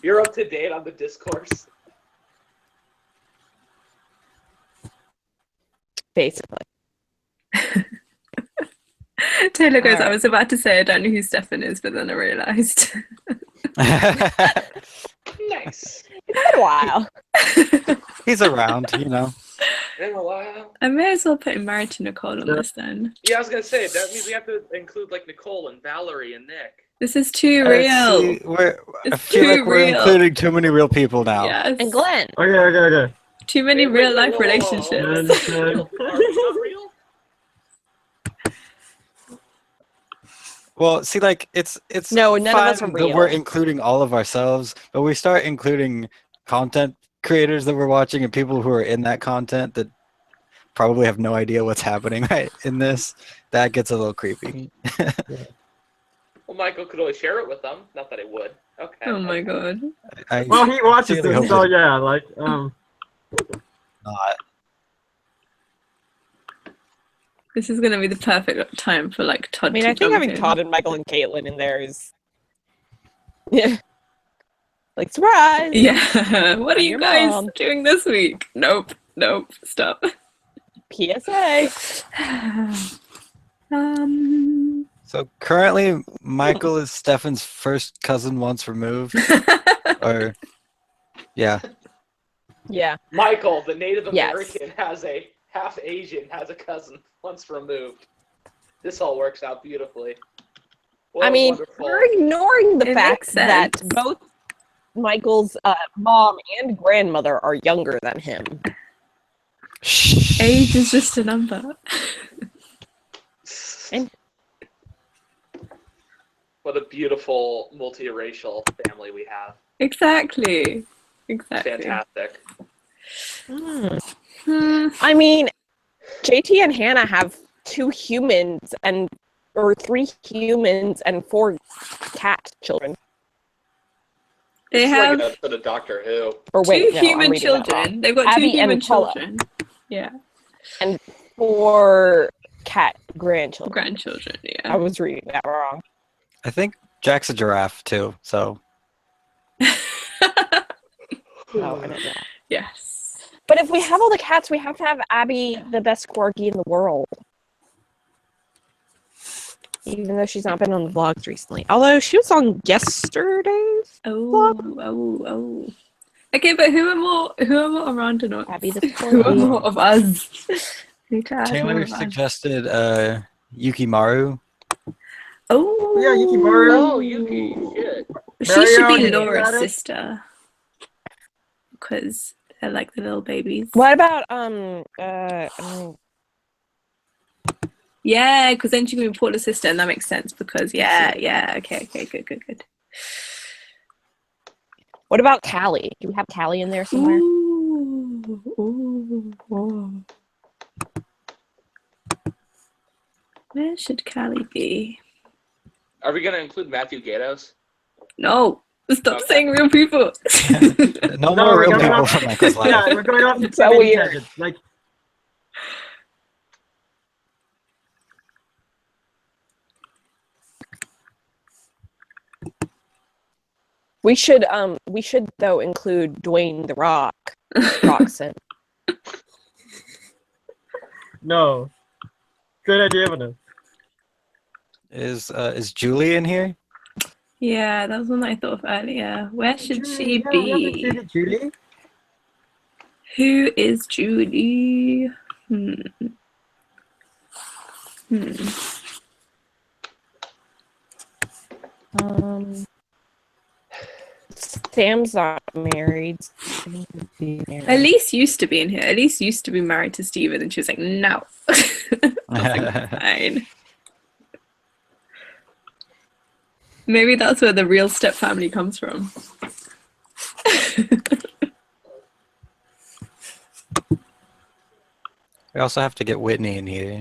You're up to date on the discourse. Basically. Taylor goes, I Alright. was about to say I don't know who Stefan is, but then I realized. Nice. It's been a while. He's around, you know. In a while. I may as well put Married to Nicole on this then. Yeah, I was gonna say that means we have to include like Nicole and Valerie and Nick. This is too real. See, I It's feel too like we're real. including too many real people now. Yes. And Glenn. Okay. Too many real life whoa, relationships. Are we not real? Well, see, like it's No, none of us fine are that we're real. including all of ourselves, but we start including content creators that we're watching and people who are in that content that probably have no idea what's happening right in this. That gets a little creepy. Well, Michael could always share it with them. Not that I would. Okay. Oh my god. Well, he watches sincerely this, hope so that- yeah, like Not. This is gonna be the perfect time for like Todd. I mean, to I think jump having in. Todd and Michael and Caitlin in there is, yeah, like surprise. Yeah. What are I'm you your guys mom. doing this week? Nope. Stop. PSA. So currently, Michael is Stefan's first cousin once removed. Or, yeah. Yeah. Michael, the Native Yes. American, has a half Asian, has a cousin once removed. This all works out beautifully. What I a mean, wonderful- we're ignoring the It fact makes that sense. both Michael's mom and grandmother are younger than him. Age is just a number. And What a beautiful multiracial family we have. Exactly. Fantastic. I mean, JT and Hannah have 2 humans or 3 humans and 4 cat children. They It's have like an episode of Doctor Who. Or wait, two no, I'm human reading that wrong. children. They've got Abby 2 and human Paula. children. Yeah. And 4 cat grandchildren. Grandchildren, yeah. I was reading that wrong. I think Jack's a giraffe too, so. Oh, I know that. Yes. But if we have all the cats, we have to have Abby, the best corgi in the world. Even though she's not been on the vlogs recently. Although she was on yesterday's vlog. Oh. Okay, but who are more Arandanauts? Abby the Who are more of us? Need to add more Taylor of us. suggested Yukimaru. Oh. yeah, Yukimaru. Oh, Yuki, shit. She should Mario, be you Laura's got it? sister. Because they're like the little babies. What about Yeah, because then she can be Paula's sister, and that makes sense because okay, good. What about Callie? Do we have Callie in there somewhere? Ooh. Where should Callie be? Are we gonna include Matthew Gatos? No. Stop Okay. saying real people. No more we're real going people off- from Michael's life. Yeah, we're going off So so many weird. tangents. Like, We should though include Dwayne the Rock Roxon. no. Good idea, Vanessa. Is Julie in here? Yeah, that was one I thought of earlier. Where should she Yeah, we haven't be? included Julie. Who is Julie? Sam's not married. Elise used to be in here. Elise used to be married to Steven, and she was like, no. I was like, fine. Maybe that's where the real step family comes from. We also have to get Whitney in here.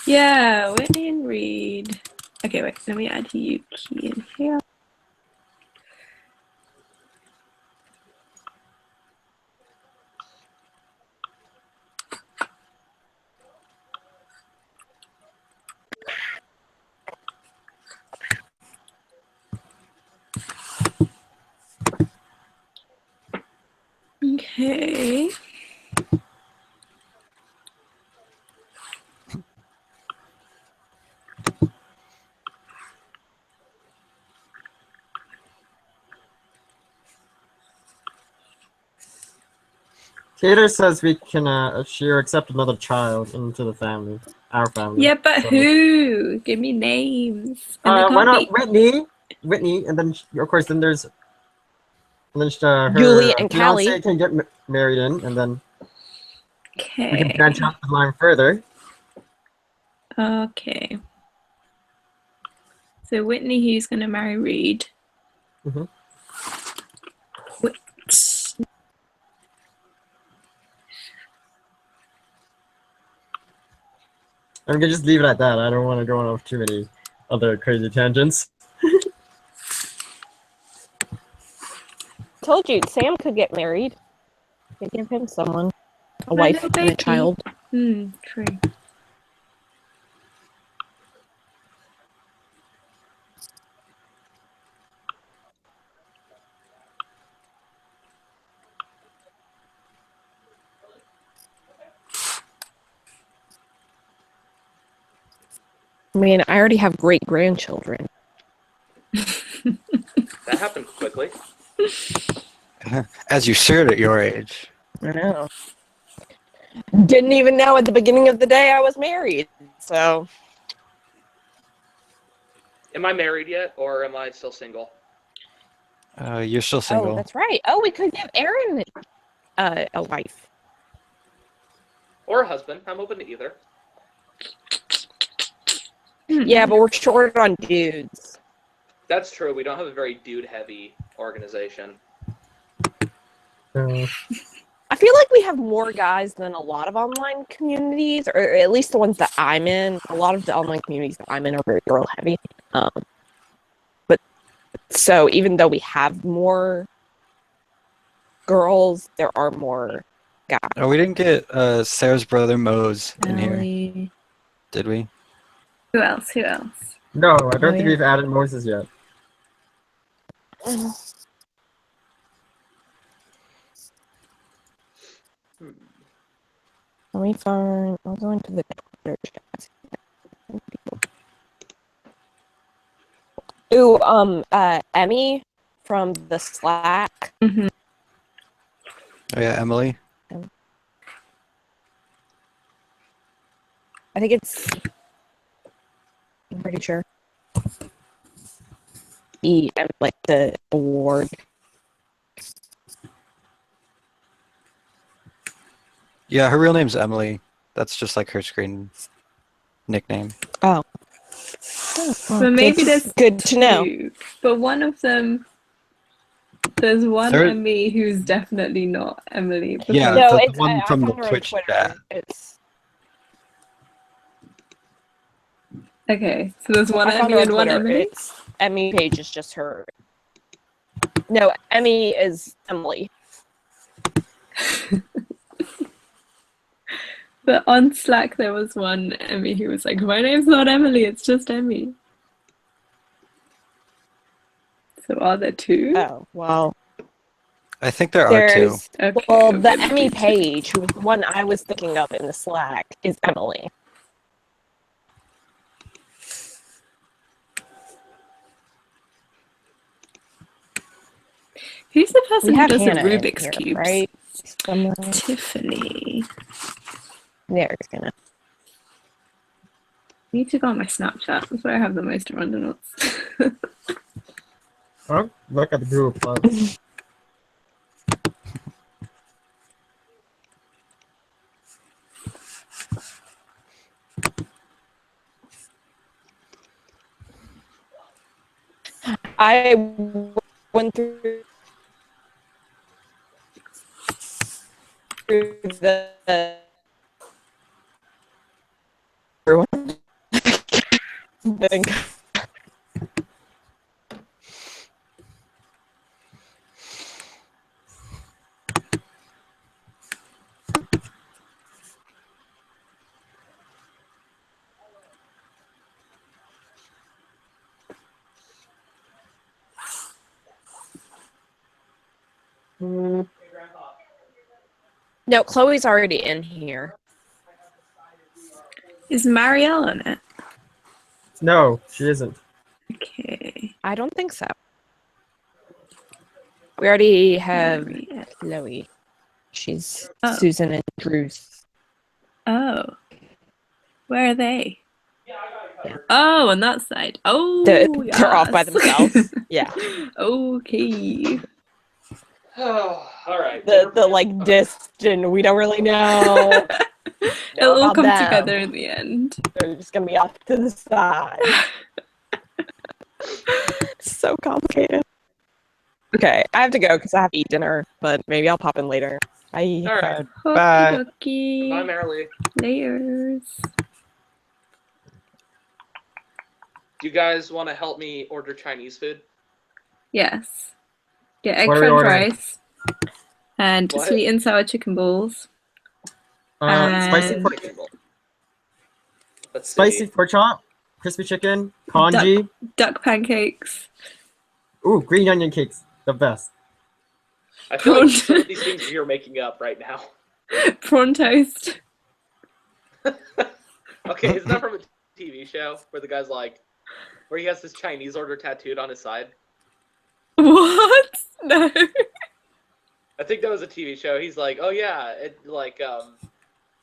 Yeah, Whitney and Reed. Okay, wait, let me add Yuki in here. Okay. Tater says we can she'll accept another child into the family, our family. Yeah, but So- who? Give me names. And they why can't not be- Whitney, and then of course then there's her Julie and fiance Callie. can get married in, and then we Okay. can branch out the line further. Okay. So Whitney, he's gonna marry Reed. Mhm. I'm gonna just leave it at that. I don't want to go on off too many other crazy tangents. Told you, Sam could get married. Could give him someone, a My wife little and a baby. child. True. I mean, I already have great grandchildren. That happened quickly. As you should at your age. I know. Didn't even know at the beginning of the day I was married. So Am I married yet, or am I still single? You're still single. Oh, that's right. Oh, we could give Aaron a wife. Or a husband? I'm open to either. Yeah, but we're short on dudes. That's true. We don't have a very dude-heavy organization. I feel like we have more guys than a lot of online communities, or at least the ones that I'm in. A lot of the online communities that I'm in are very girl heavy. But so even though we have more girls, there are more guys. Oh, we didn't get Sarah's brother Mose in here, Ellie. did we? Who else? Who else? No, I don't think yeah. we've added Moses yet. Let me find. I'll go into the Twitter chat. Ooh, Emmy from the Slack. Mm-hmm. Oh yeah, Emily. I think it's. I'm pretty sure. Like the award. Yeah, her real name's Emily. That's just like her screen nickname. Oh. But maybe It's there's good to know. two, but one of them There's one There- Emmy who's definitely not Emily. Yeah, because- the it's one I from the found her on Twitch Twitter. chat. It's Okay, so there's one I found Emmy her on and one Twitter. Emily. It's Emmy page is just her. No, Emmy is Emily. But on Slack there was one Emmy who was like, "My name's not Emily, it's just Emmy." So are there two? Oh well. I think there are two. There's Okay, well, the okay. Emmy page, who was the one I was thinking of in the Slack, is Emily. Who's the person We who have does the Hannah in Rubik's here, cubes? right? Somewhere. Tiffany. There's gonna. I need to go on my Snapchat. That's where I have the most Arandanauts. Oh, look at the Google Plus. I went through the thing. No, Chloe's already in here. Is Marielle in it? No, she isn't. Okay. I don't think so. We already have Chloe. She's Susan and Drew's. Oh. Where are they? Oh, on that side. Oh, They're off by yes. themselves. Yeah. Okay. Oh, all right. The like distant, we don't really know. It'll all about come them. together in the end. They're just gonna be off to the side. So complicated. Okay, I have to go because I have to eat dinner, but maybe I'll pop in later. Bye. All right. Bye. Okie Bye, dokie. Marilee. Layers. Do you guys want to help me order Chinese food? Yes. Get egg What are we french ordering? fries and What? sweet and sour chicken balls. Spicy And- pork, Let's spicy pork chop, crispy chicken, congee. Duck pancakes. Ooh, green onion cakes, the best. I feel like some of these things you're making up right now. Prawn toast. Okay, isn't that from a TV show where the guy's like, where he has his Chinese order tattooed on his side? What? No. I think that was a TV show. He's like, oh yeah, it like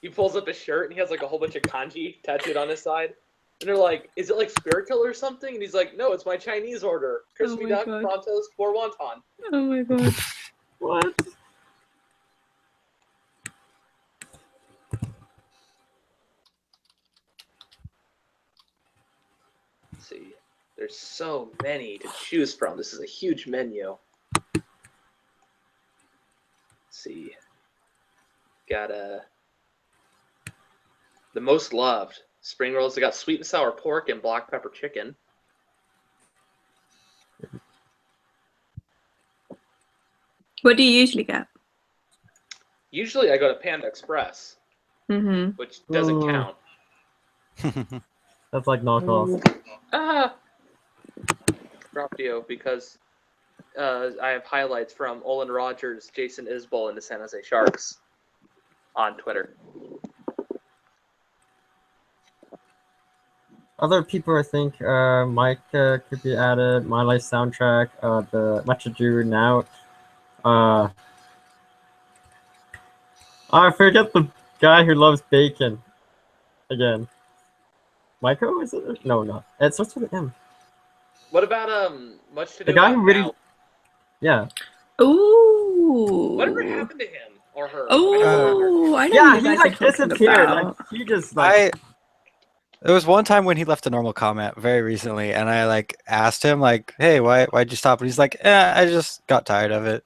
he pulls up his shirt and he has like a whole bunch of kanji tattooed on his side. And they're like, is it like Spirit Killer or something? And he's like, no, it's my Chinese order. Crispy my duck, God. prawn toast, 4 wonton. Oh my god. What? Let's see. There's so many to choose from. This is a huge menu. Let's see. Got the most loved spring rolls. They got sweet and sour pork and black pepper chicken. What do you usually get? Usually I go to Panda Express, Mm-hmm. which doesn't Ooh. count. That's like knockoff. Dropped you because I have highlights from Olin Rogers, Jason Isbell, and the San Jose Sharks on Twitter. Other people, I think, Mike could be added. My Life soundtrack, the Matcha Drew Now. I forget the guy who loves bacon. Again. Michael, is it? No, not. It starts with an M. What about Much to The Do guy About who really. Now? Yeah. Ooh. Whatever happened to him or her? Oh, I know Yeah, who he you guys like are talking disappeared. about. Like he just like. There was one time when he left a normal comment very recently, and I like asked him like, "Hey, why'd you stop?" And he's like, I just got tired of it."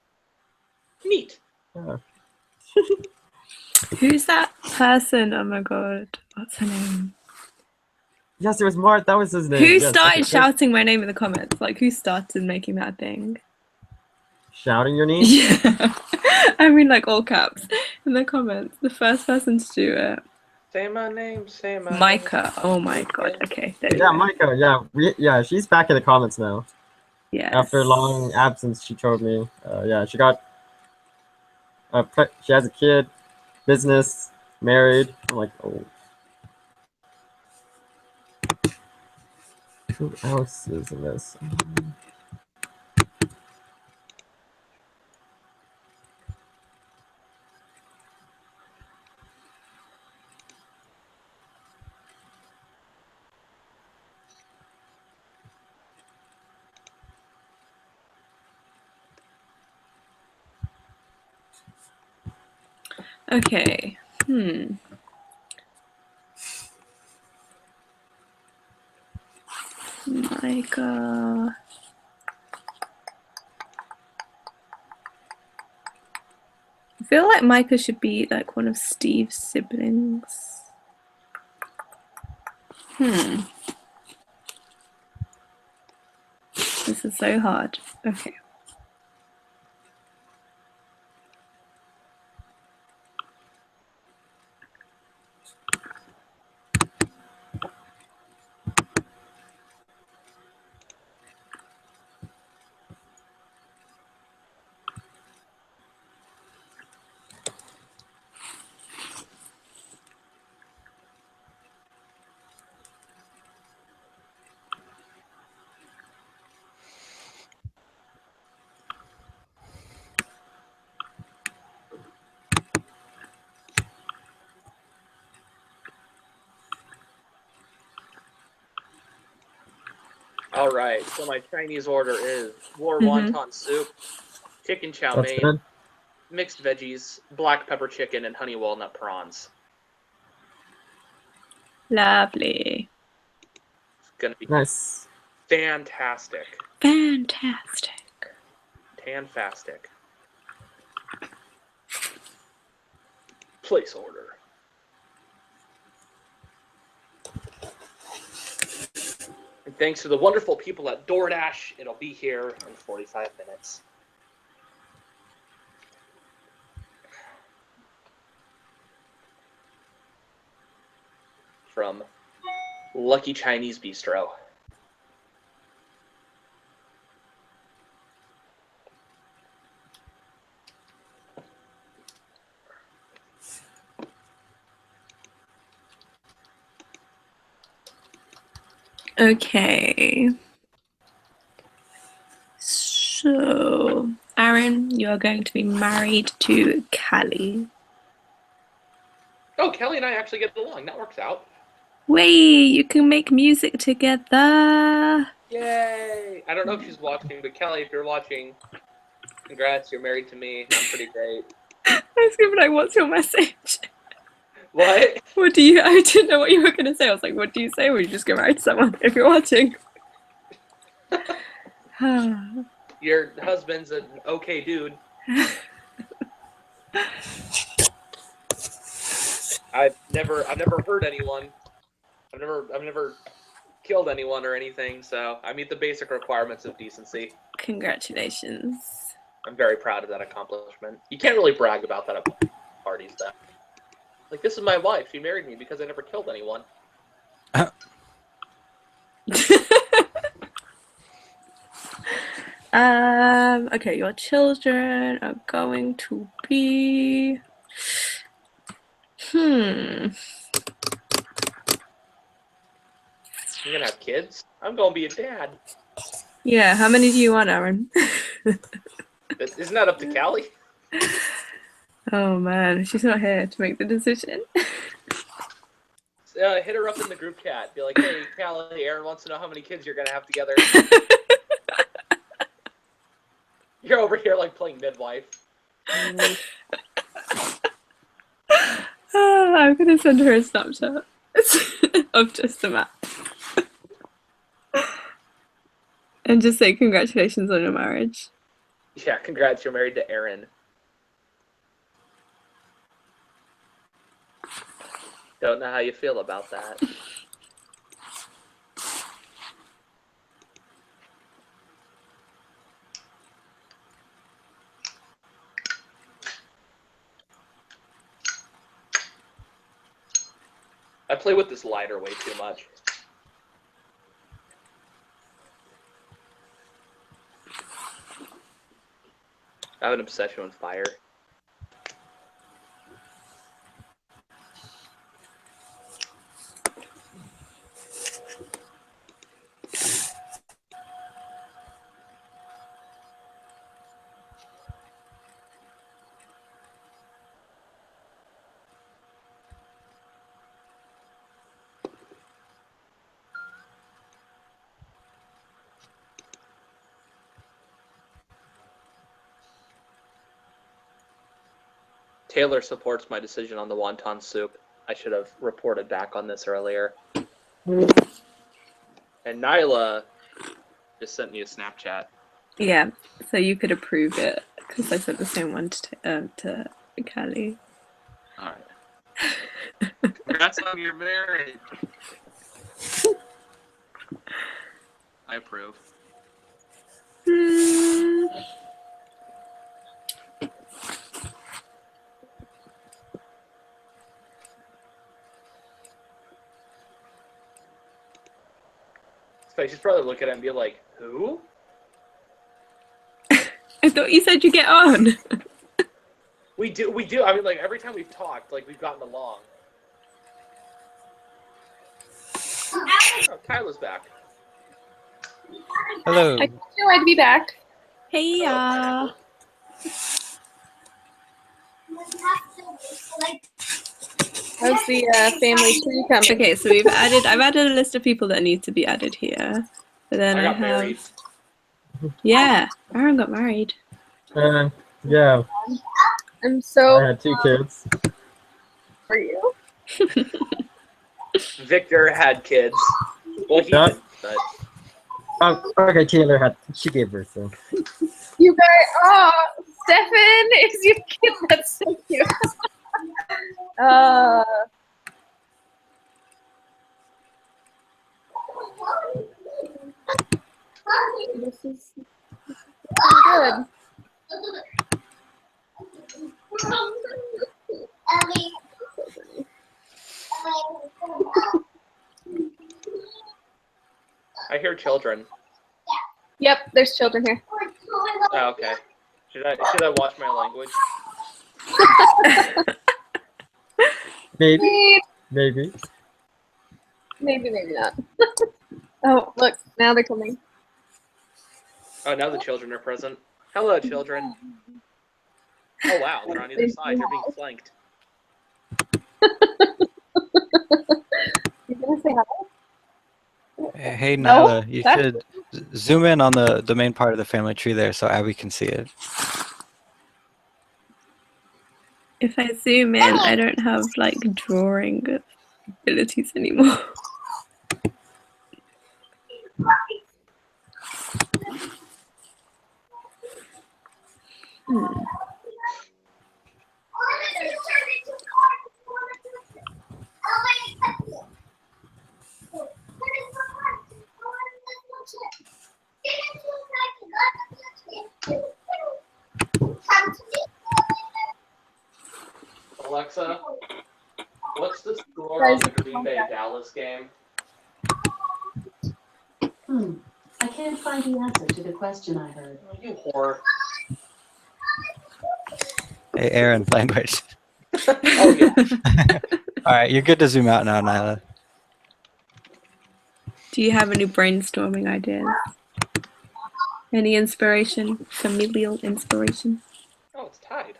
Neat. Who's that person? Oh my god, what's her name? Yes, there was more. That was his name. Who Yes, started okay. shouting my name in the comments? Like, who started making that thing? Shouting your name? Yeah, I mean like all caps in the comments. The first person to do it. Say my name, say my Micah. Oh my god. Okay, there we Yeah, go. Micah. Yeah, yeah, she's back in the comments now. Yes. After a long absence, she told me. Yeah, she got. She has a kid, business, married. I'm like, oh. Who else is in this? Okay. Micah. I feel like Micah should be like one of Steve's siblings. This is so hard. Okay. All right, so my Chinese order is war Mhm. wonton soup, chicken chow That's mein, good. mixed veggies, black pepper chicken, and honey walnut prawns. Lovely. It's gonna be Nice. fantastic. Fantastic. Tanfastic. Place order. And thanks to the wonderful people at DoorDash, it'll be here in 45 minutes. From Lucky Chinese Bistro. Okay. So, Aaron, you are going to be married to Callie. Oh, Kelly and I actually get along. That works out. Wait, you can make music together. Yay! I don't know if she's watching, but Kelly, if you're watching, congrats, you're married to me. I'm pretty great. I was gonna be like, what's your message? What? What do you? I didn't know what you were gonna say. I was like, what do you say when you just get married to someone if you're watching? Your husband's an okay dude. I've never hurt anyone. I've never killed anyone or anything, so I meet the basic requirements of decency. Congratulations. I'm very proud of that accomplishment. You can't really brag about that at parties, though. Like, this is my wife. She married me because I never killed anyone. Okay, your children are going to be... You're gonna have kids? I'm gonna be a dad. Yeah, how many do you want, Aaron? Isn't that up to Callie? Oh man, she's not here to make the decision. Hit her up in the group chat. Be like, hey, Callie, Aaron wants to know how many kids you're gonna have together. You're over here like playing midwife. I'm gonna send her a Snapchat of just a map. And just say congratulations on your marriage. Yeah, congrats, you're married to Aaron. Don't know how you feel about that. I play with this lighter way too much. I have an obsession with fire. Taylor supports my decision on the wonton soup. I should have reported back on this earlier. And Nyla just sent me a Snapchat. Yeah, so you could approve it because I sent the same one to Callie. All right. Congrats on your marriage. I approve. So she's probably look at it and be like, "Who?" I thought you said you get on. We do. I mean, like every time we've talked, like we've gotten along. Oh, Kyla's back. Hello. I feel I'd be back. Hey, How's the family tree coming? Okay, so I've added a list of people that need to be added here. But then I I got have married. Yeah, Aaron got married. Yeah. I'm so. I had 2 kids. For you. Victor had kids. Well, he Yeah. didn't, but Okay, Taylor she gave birth, so. You guys, oh, Stefan is your kid. That's so cute. This is good. I hear children. Yep, there's children here. Oh, okay. Should I watch my language? Maybe. Maybe, maybe not. Oh, look, now they're coming. Oh, now the children are present. Hello, children. Oh wow, they're on either side. You're being flanked. You gonna say hi? Hey, No, Nyla, you should zoom in on the main part of the family tree there so Abby can see it. If I zoom in, I don't have like drawing abilities anymore. Alexa, what's the score on the Green Bay Dallas game? I can't find the answer to the question I heard. Oh, you whore. Hey, Aaron, language. Oh yeah. All right, you're good to zoom out now, Nyla. Do you have any brainstorming ideas? Any inspiration? Familial inspiration? Oh, it's tied.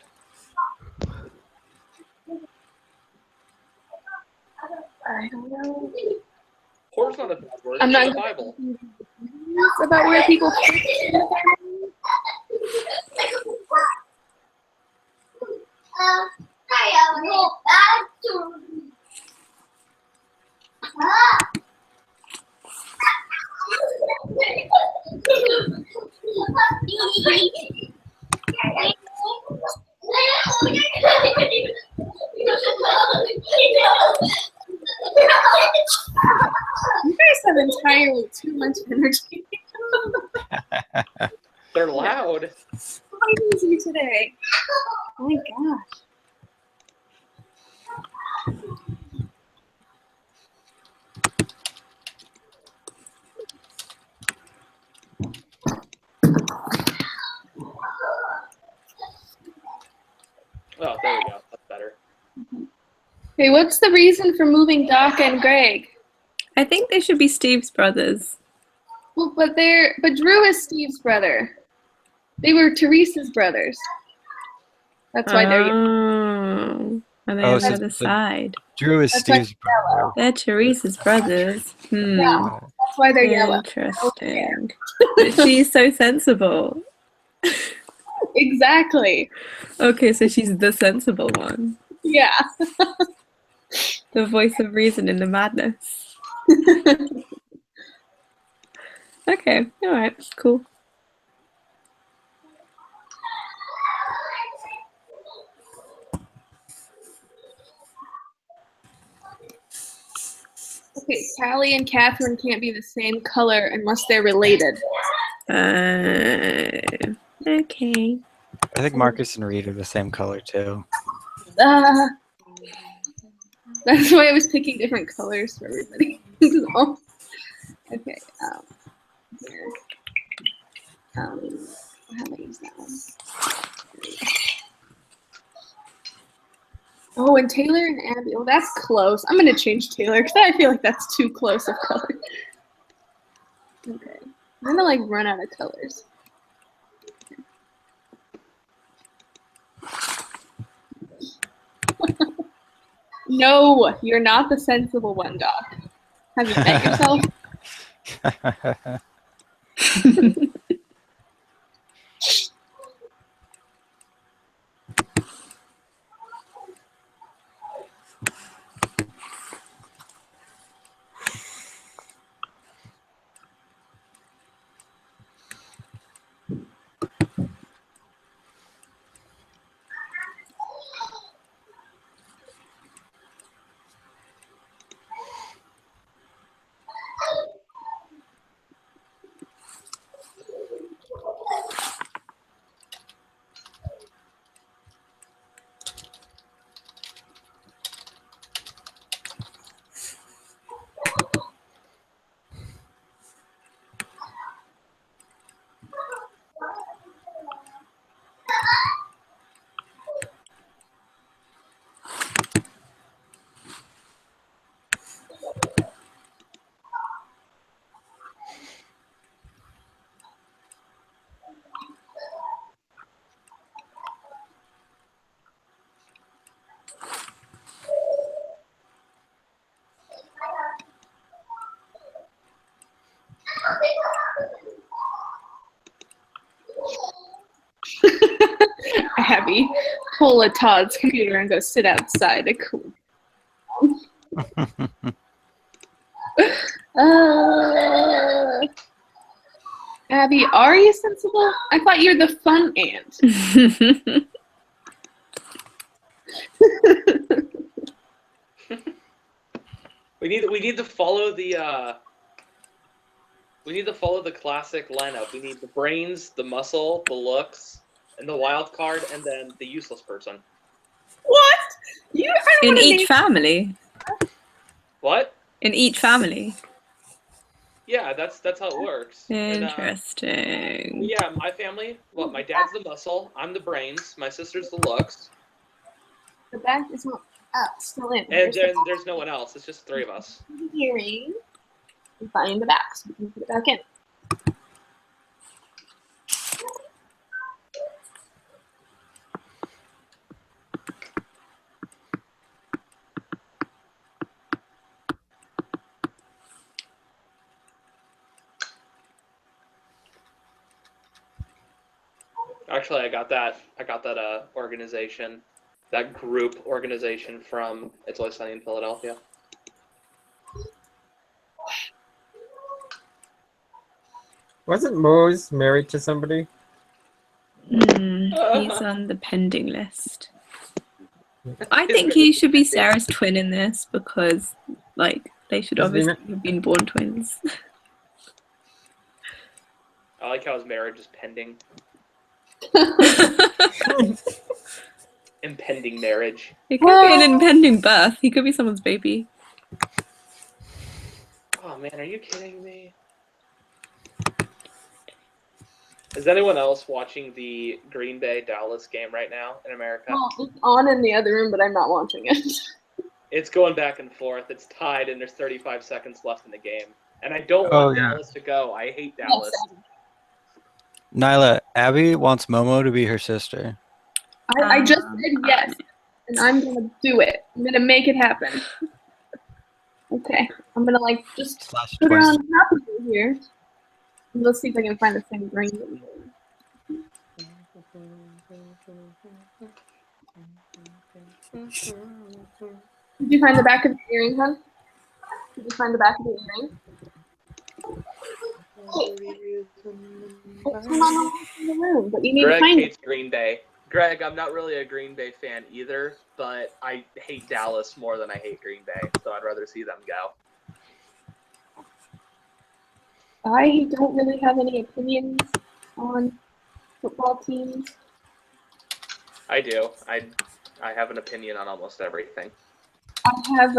I don't know. Whore's not a bad word. I'm It's not in the Bible. It's about where people. You guys have entirely too much energy. They're loud. Why is you today? Oh my gosh. Oh, there we go. That's better. Okay, what's the reason for moving Doc and Greg? I think they should be Steve's brothers. Well, but Drew is Steve's brother. They were Teresa's brothers. That's why they're Oh, and they Oh, on so the other side. Drew is That's why Steve's brother. They're Teresa's brothers. Yeah, that's why they're yellow. Interesting. But she's so sensible. Exactly. Okay, so she's the sensible one. Yeah. The voice of reason in the madness. Okay, alright, cool. Okay, Callie and Catherine can't be the same color unless they're related. Okay. I think Marcus and Reed are the same color too. That's why I was picking different colors for everybody. Okay. Here. How do I use that one? Oh, and Taylor and Abby. Oh, that's close. I'm gonna change Taylor because I feel like that's too close of color. Okay. I'm gonna like run out of colors. No, you're not the sensible one, Doc. Have you met yourself? Abby, pull a Todd's computer and go sit outside to cool. Abby, are you sensible? I thought you're the fun aunt. We need to follow the classic lineup. We need the brains, the muscle, the looks, and the wild card, and then the useless person. What? In each family? What? In each family? Yeah, that's how it works. Interesting. Yeah, my family. Well, my dad's the muscle. I'm the brains. My sister's the looks. The back is not still in. And then there's no one else. It's just three of us. Hearing. And find the back so we can put it back in. Actually, I got that organization, that group organization from It's Always Sunny in Philadelphia. Wasn't Mose married to somebody? He's on the pending list. I think he should be Sarah's twin in this because, like, they should obviously have been born twins. I like how his marriage is pending. Impending marriage. It could be an impending birth. He could be someone's baby. Oh man, are you kidding me? Is anyone else watching the Green Bay Dallas game right now in America? Well, it's on in the other room, but I'm not watching it. It's going back and forth. It's tied, and there's 35 seconds left in the game. And I don't Oh, want yeah. Dallas to go. I hate Dallas. Nyla, Abby wants Momo to be her sister. I just said yes, and I'm gonna do it. I'm gonna make it happen. Okay, I'm gonna like just put her on top of it here. And let's see if I can find the same ring that we Did you find the back of the earring, hon? Did you find the back of the earring? It's not in the room, but you need Greg to find hates Green Bay. Greg, I'm not really a Green Bay fan either, but I hate Dallas more than I hate Green Bay, so I'd rather see them go. I don't really have any opinions on football teams. I do. I have an opinion on almost everything. I have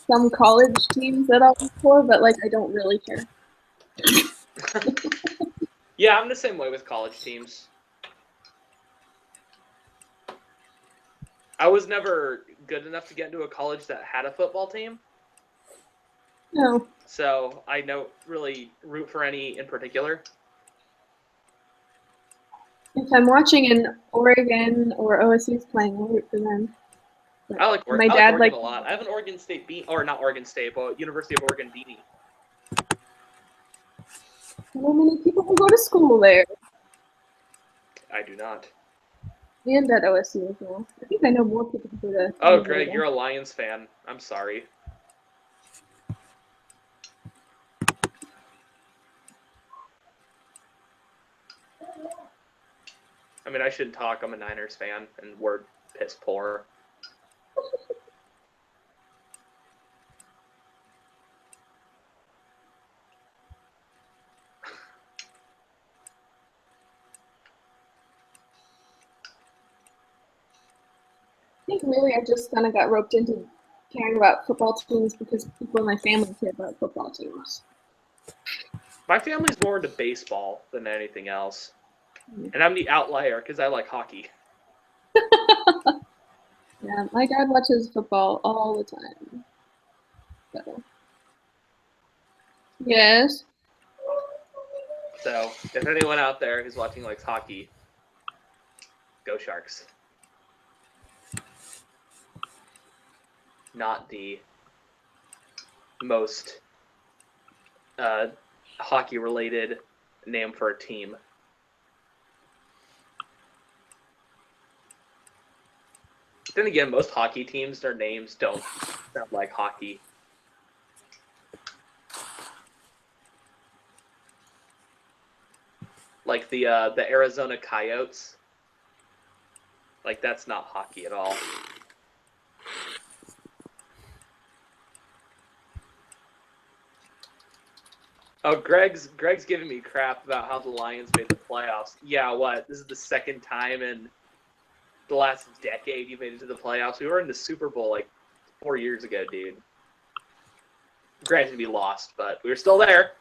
some college teams that I'll look for, but like I don't really care. Yeah, I'm the same way with college teams. I was never good enough to get into a college that had a football team. No. So I don't really root for any in particular. If I'm watching an Oregon or OSU's playing, I'll root for them. But I like Oregon. my I dad like Oregon like a lot. I have an Oregon State or not Oregon State, but University of Oregon beanie. so many people who go to school there. I do not. And at OSU as well. I think I know more people who go to. Oh, Greg, you're a Lions fan. I'm sorry. I mean, I shouldn't talk. I'm a Niners fan, and we're piss poor. I think really I just kind of got roped into caring about football teams because people in my family care about football teams. My family's more into baseball than anything else. And I'm the outlier because I like hockey. Yeah, my dad watches football all the time. So. Yes. So, if anyone out there who's watching likes hockey, go Sharks. Not the most hockey-related name for a team. Then again, most hockey teams, their names don't sound like hockey. Like the Arizona Coyotes. Like that's not hockey at all. Oh, Greg's giving me crap about how the Lions made the playoffs. Yeah, what? This is the second time in the last decade you made it to the playoffs. We were in the Super Bowl like 4 years ago, dude. Granted, we lost, but we were still there.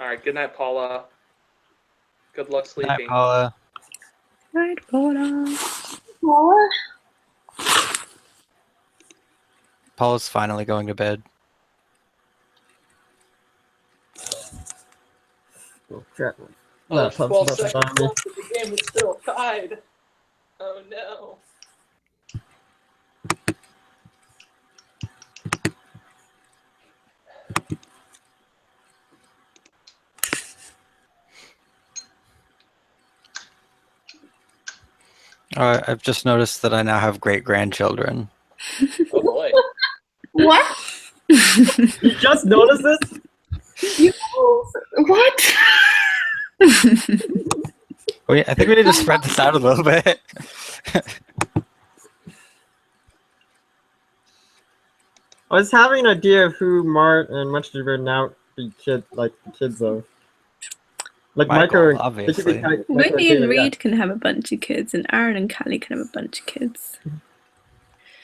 All right, good night, Paula. Good luck sleeping. Night, Paula. Night, Paula. Paula? Paula's finally going to bed. Oh, crap. Oh, there's 12 seconds left in the game is still tied. Oh no. I've just noticed that I now have great grandchildren. Oh boy. What? You just noticed this? What? I think we need to spread this out a little bit. I was having an idea of who Mart and much would now be kids of. Like Michael, Micro, obviously. Whitney and Reed can have a bunch of kids, and Aaron and Callie can have a bunch of kids.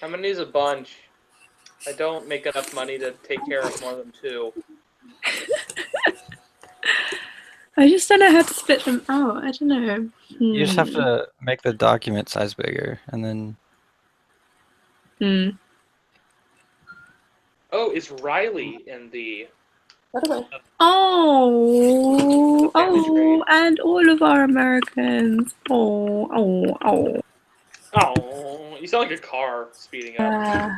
I'm gonna use a bunch. I don't make enough money to take care of more than 2. I just don't know how to split them out. I don't know. You just have to make the document size bigger, and then. Oh, is Riley in the? Oh, and all of our Americans. Oh. Oh, you sound like a car speeding up.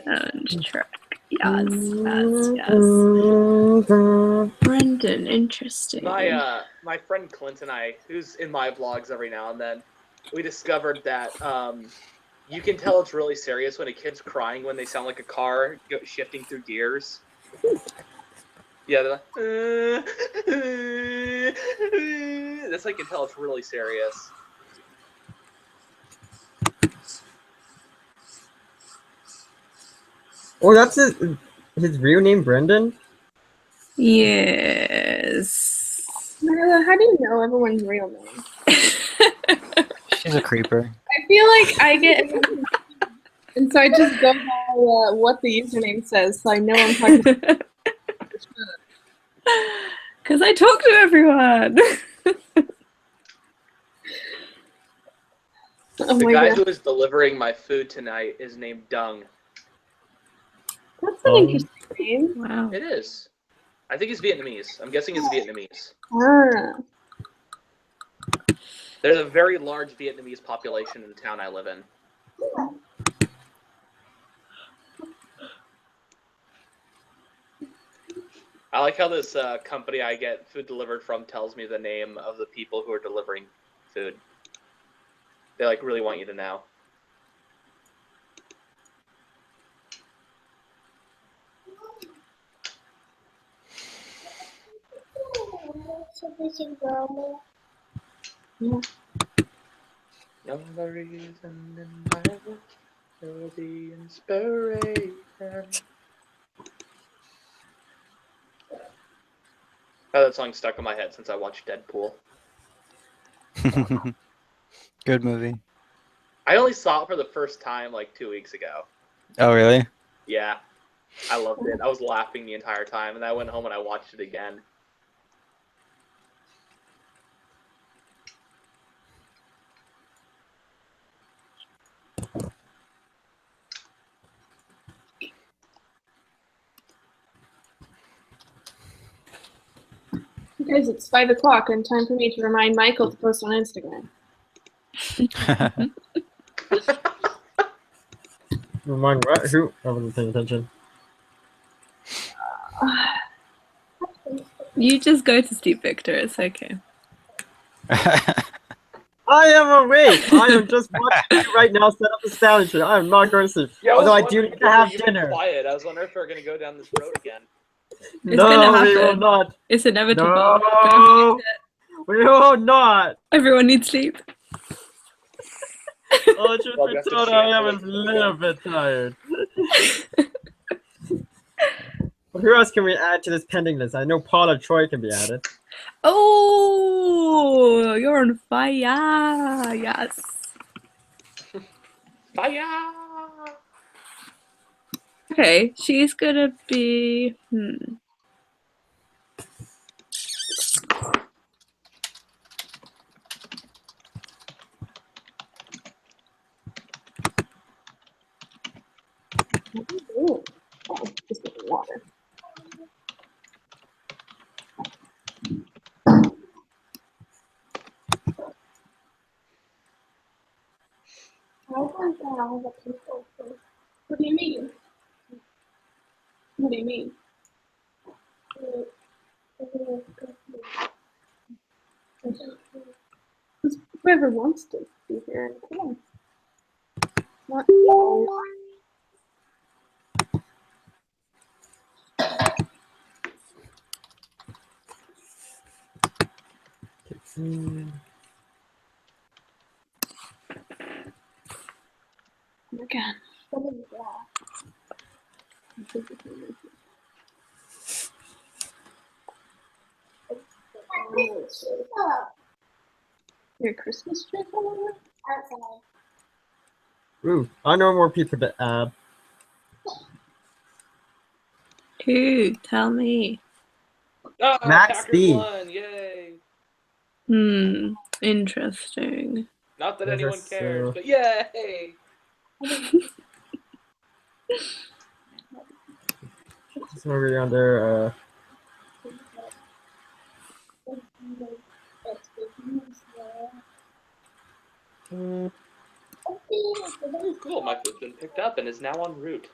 Soundtrack. Yes. Brendan, interesting. My friend Clint and I, who's in my vlogs every now and then, we discovered that you can tell it's really serious when a kid's crying when they sound like a car shifting through gears. Yeah, they're like, that's how you can tell it's really serious. Oh, that's his real name, Brendan? Yes. Marla, how do you know everyone's real name? She's a creeper. I feel like I get, and so I just go by what the username says, so I know I'm talking. Because I talk to everyone. The guy who is delivering my food tonight is named Dung. That's an interesting name. Wow. It is. I think he's Vietnamese. I'm guessing it's Vietnamese. Ah. There's a very large Vietnamese population in the town I live in. I like how this company I get food delivered from tells me the name of the people who are delivering food. They like really want you to know. You're the reason in my life, you're the inspiration. Oh, that song stuck in my head since I watched Deadpool. Good movie. I only saw it for the first time like 2 weeks ago. Oh, really? Yeah, I loved it. I was laughing the entire time, and I went home and I watched it again. Guys, it's 5 o'clock and time for me to remind Michael to post on Instagram. Remind what? Who? I wasn't paying attention. You just go to Steve Victor. It's okay. I am awake. I am just watching you right now set up a sandwich. I am not going to sleep. Yeah, Although I do need to have dinner. Quiet. I was wondering if we were gonna go down this road again. It's No, gonna we will happen. not. It's inevitable. No, we will not. Everyone needs sleep. Oh, truth be told, I am a little bit tired. But who else can we add to this pending list? I know Paula Troy can be added. Oh, you're on fire. Yes. Fire. Okay, she's gonna be. Ooh. Oh, just get the water. all the people. What do you mean? What do you mean? Whoever wants to be here, come on. Not all. Again. Your Christmas tree somewhere? Outside. Ooh, I know more people to add. Who? Tell me. Ah, Max Packers B. won! Yay! Interesting. Not that Those are anyone cares, so- but yay! It's over under. Cool, my food's been picked up and is now en route.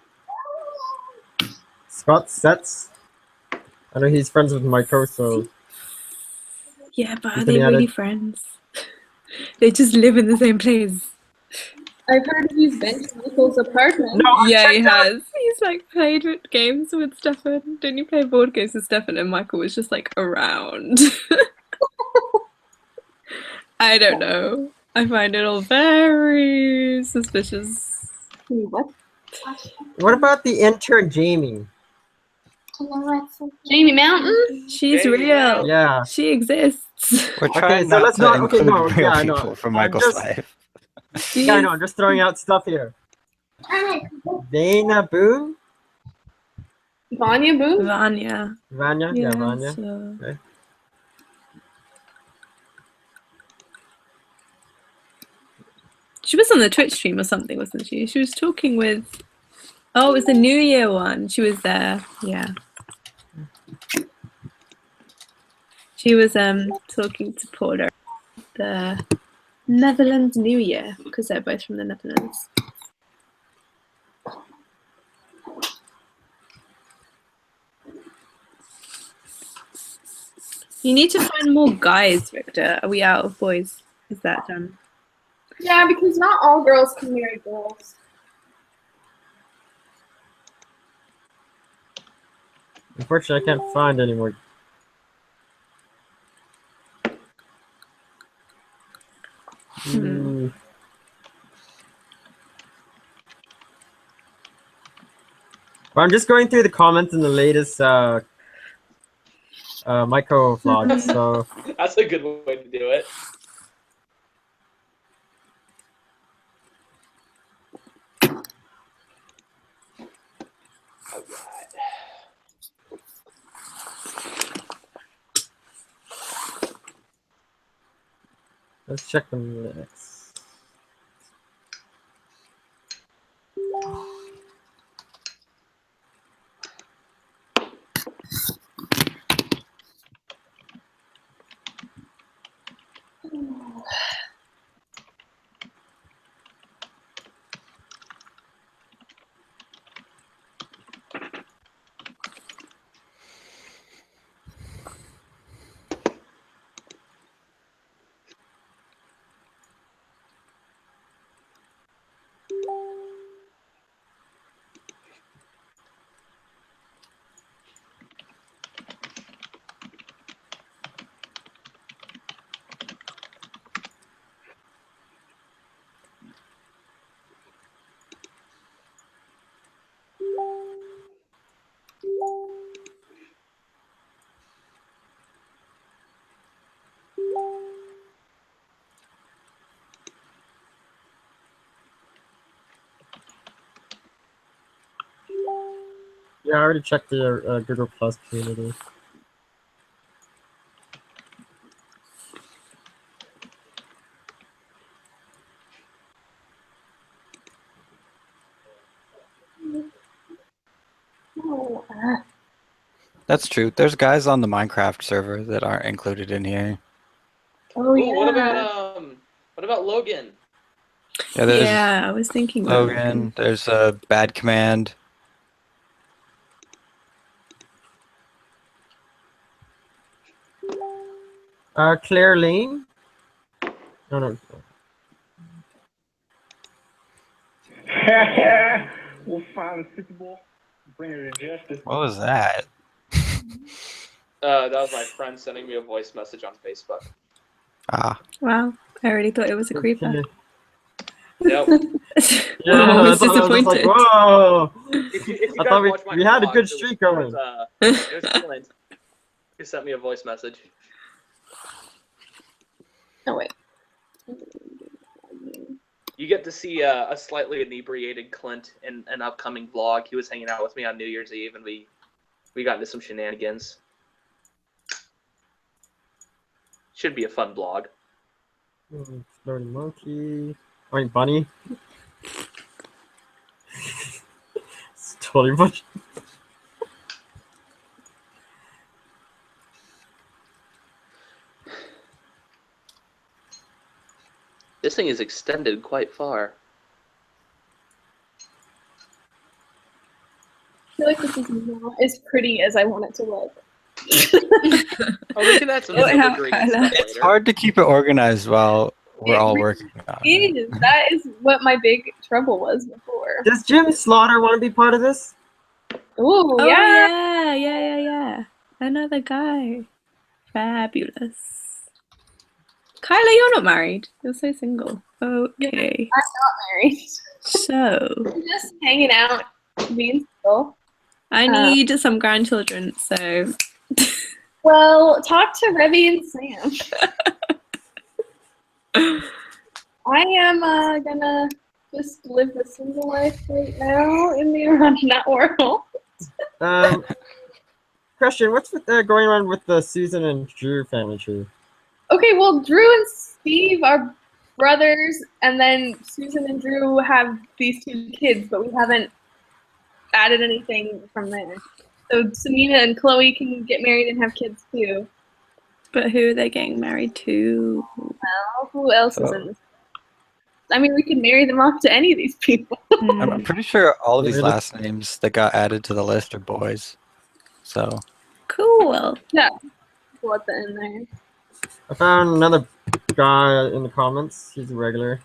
Scott Setz. I know he's friends with Michael, so Yeah, but he's are they been really added. friends? They just live in the same place. I've heard he's been to Michael's apartment. Yeah, he has. He's like played with games with Stefan. Didn't you play board games with Stefan? And Michael was just like around. I don't know. I find it all very suspicious. What? What about the intern Jamie? Jamie Mountain? She's Jamie real. Mountain. Yeah. She exists. We're Okay, trying so not let's to not. Okay, include no. real Yeah, I know. people from I'm Michael's just. life. Yeah, I know. I'm just throwing out stuff here. Dana Boone. Vanya Boone? Vanya. Vanya. Yeah, Vanya. So- Okay. She was on the Twitch stream or something, wasn't she? She was talking with. Oh, it was the New Year one. She was there. Yeah. She was talking to Paula the Netherlands New Year because they're both from the Netherlands. You need to find more guys, Victor. Are we out of boys? Is that done? Yeah, because not all girls can marry girls. Unfortunately, I can't find any more. Well, I'm just going through the comments in the latest micro vlog, so That's a good way to do it. let's check the next. Yeah, I already checked the Google Plus community. That's true. There's guys on the Minecraft server that aren't included in here. Oh Ooh, what about Logan? Yeah, there's Yeah, I was thinking about Logan. There's a Bad Command. Claire Lane? No. We'll find the Super Bowl, bring her to justice. What was that? That was my friend sending me a voice message on Facebook. Ah. Wow, I already thought it was a creeper. Nope. Yeah, I'm always I was just like, disappointed. whoa! If you I guys thought watch my we had a vlogs, good streak going. it was Clint who sent me a voice message. Oh wait. You get to see a slightly inebriated Clint in an upcoming vlog. He was hanging out with me on New Year's Eve, and we got into some shenanigans. Should be a fun vlog. Exploding monkey. Wait, bunny. It's totally much. This thing is extended quite far. I feel like this is not as pretty as I want it to look. Oh, we can add some filigree and stuff It's later. hard to keep it organized while we're all working on it. It is. That is what my big trouble was before. Does Jim Slaughter want to be part of this? Ooh, Oh yeah. yeah. Another guy. Fabulous. Kyla, you're not married. You're so single. Okay. I'm not married. So I'm just hanging out, being single. I need some grandchildren, so Well, talk to Revy and Sam. I am gonna just live the single life right now in the Arandanauts world. Question, what's going on with the Susan and Drew family tree? Okay, well, Drew and Steve are brothers, and then Susan and Drew have these 2 kids, but we haven't added anything from there. So Samina and Chloe can get married and have kids too. but who are they getting married to? Well, who else is in this? I mean, we can marry them off to any of these people. I'm pretty sure all of these last names that got added to the list are boys. So Cool. Yeah, we'll let that in there. I found another guy in the comments. He's a regular.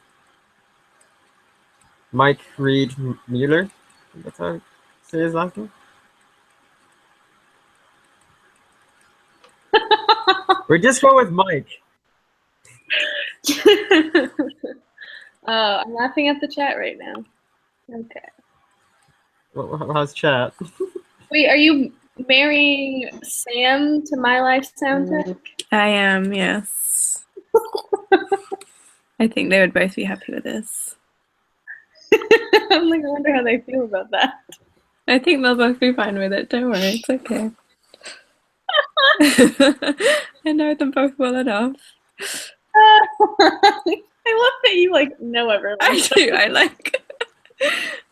Mike Reed Mueller. That's how I say his last name. We're just going with Mike. I'm laughing at the chat right now. Okay. How's chat? Wait, are you marrying Sam to My Life Soundtrack? I am, yes. I think they would both be happy with this. I'm like, I wonder how they feel about that. I think they'll both be fine with it. Don't worry, it's okay. I know them both well enough. I love that you like know everyone. I do. I like.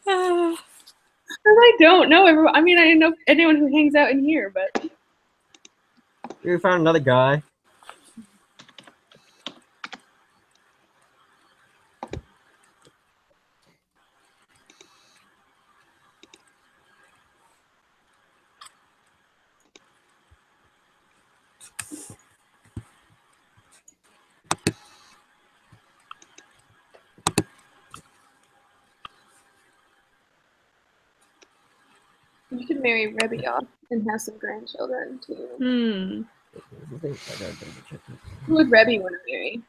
I don't know everyone. I mean, I know anyone who hangs out in here, but We found another guy. you could marry Rebby off and have some grandchildren too. Hmm. Who would Rebby want to marry?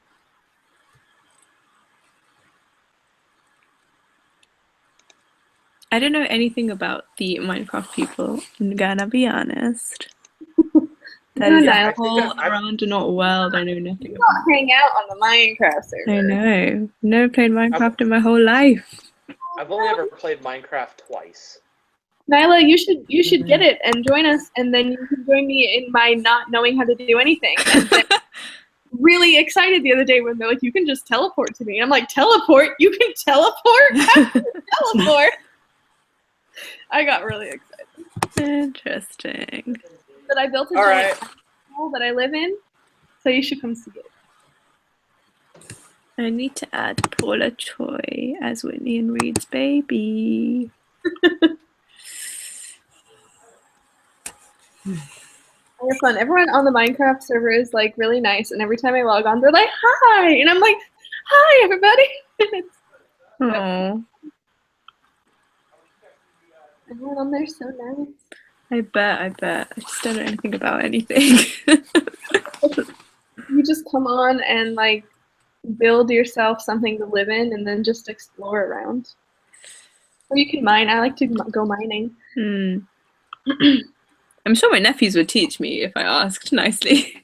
I don't know anything about the Minecraft people. I'm gonna be honest. That is a whole Arandanauts world I know nothing You about. don't hang out on the Minecraft server. I know. Never played Minecraft in my whole life. I've only ever played Minecraft twice. Nyla, you should get it and join us, and then you can join me in my not knowing how to do anything. And then really excited the other day when they're like, "You can just teleport to me." And I'm like, "Teleport? You can teleport? How can you teleport?" I got really excited. Interesting. But I built a All giant hole that I live in, so you should come see it. I need to add Paula Choi as Whitney and Reed's baby. I have fun. Everyone on the Minecraft server is like really nice, and every time I log on, they're like, "Hi," and I'm like, "Hi, everybody." Oh, Everyone on there is so nice. I bet. I just don't know anything about anything. You just come on and like build yourself something to live in, and then just explore around. Or you can mine. I like to go mining. I'm sure my nephews would teach me if I asked nicely.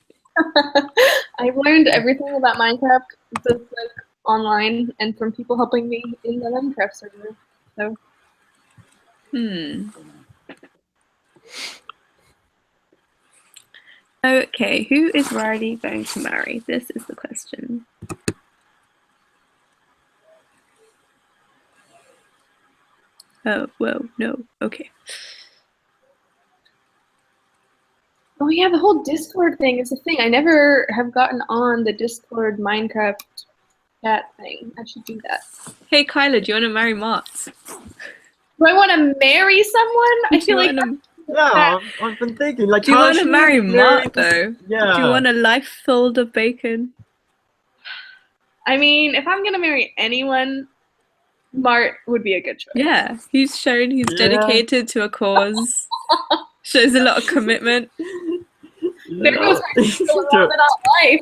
I've learned everything about Minecraft just like online and from people helping me in the Minecraft server. So. Okay, who is Riley going to marry? This is the question. Oh, whoa, no, okay. Oh yeah, the whole Discord thing is a thing. I never have gotten on the Discord Minecraft chat thing. I should do that. Hey Kyla, do you want to marry Mart? Do I want to marry someone? I feel like Yeah, I've been thinking. Like, do you how want to should marry we marry Mart this- though? Yeah. Do you want a life filled of bacon? I mean, if I'm gonna marry anyone, Mart would be a good choice. Yeah, he's shown he's Yeah. dedicated to a cause. Shows a lot of commitment. There goes my life.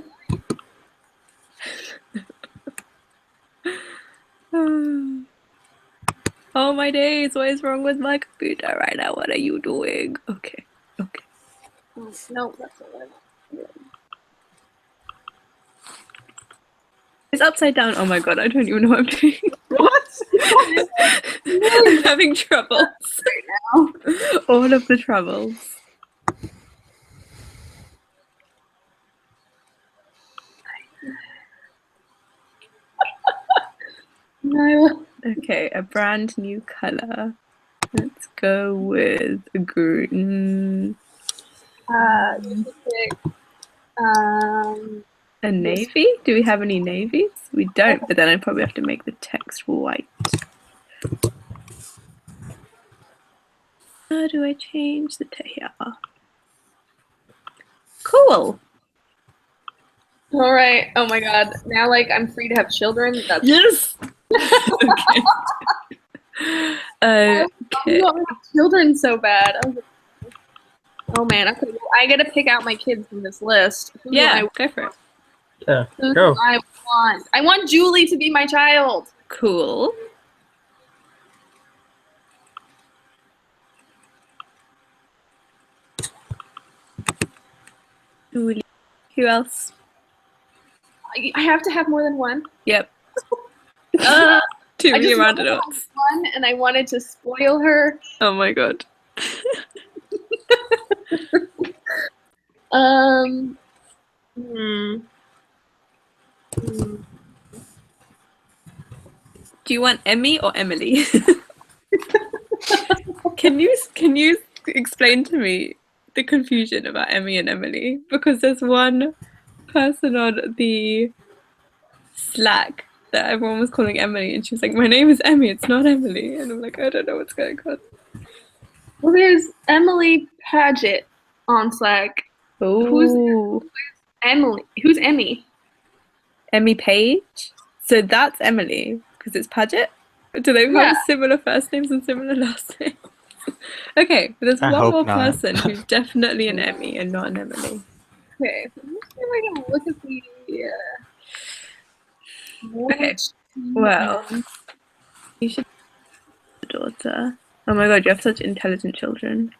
Oh my days, what is wrong with my computer right now? What are you doing? Okay. Oh, no, that's not what I want. It's upside down. Oh my god, I don't even know what I'm doing. What? I'm having troubles. All of the troubles. No. Okay, a brand new color. Let's go with green. A navy? Do we have any navies? We don't, but then I'd probably have to make the text white. How do I change the text here? Cool. All right. Oh my god. Now, like, I'm free to have children. That's yes. I want to have children so bad. I was like, oh man, I gotta pick out my kids from this list. Who do Yeah, go for it. Yeah, Who go. do I want? I want Julie to be my child. Cool. Julie. Who else? I have to have more than one. Yep. Too I many just wanted to Arandanauts. have one, and I wanted to spoil her. Oh my god. Do you want Emmy or Emily? Can you explain to me the confusion about Emmy and Emily? Because there's one person on the Slack that everyone was calling Emily, and she was like, "My name is Emmy, it's not Emily," and I'm like, I don't know what's going on. Well, there's Emily Paget on Slack. Who's Emily? Who's Emmy? Emmy Page? So that's Emily because it's Paget. Do they have Yeah. similar first names and similar last names? Okay, but there's I one hope more not. person who's definitely an Emmy and not an Emily. Okay, so let's see if I can look at the. Okay. Well, you should daughter. Oh my god, you have such intelligent children.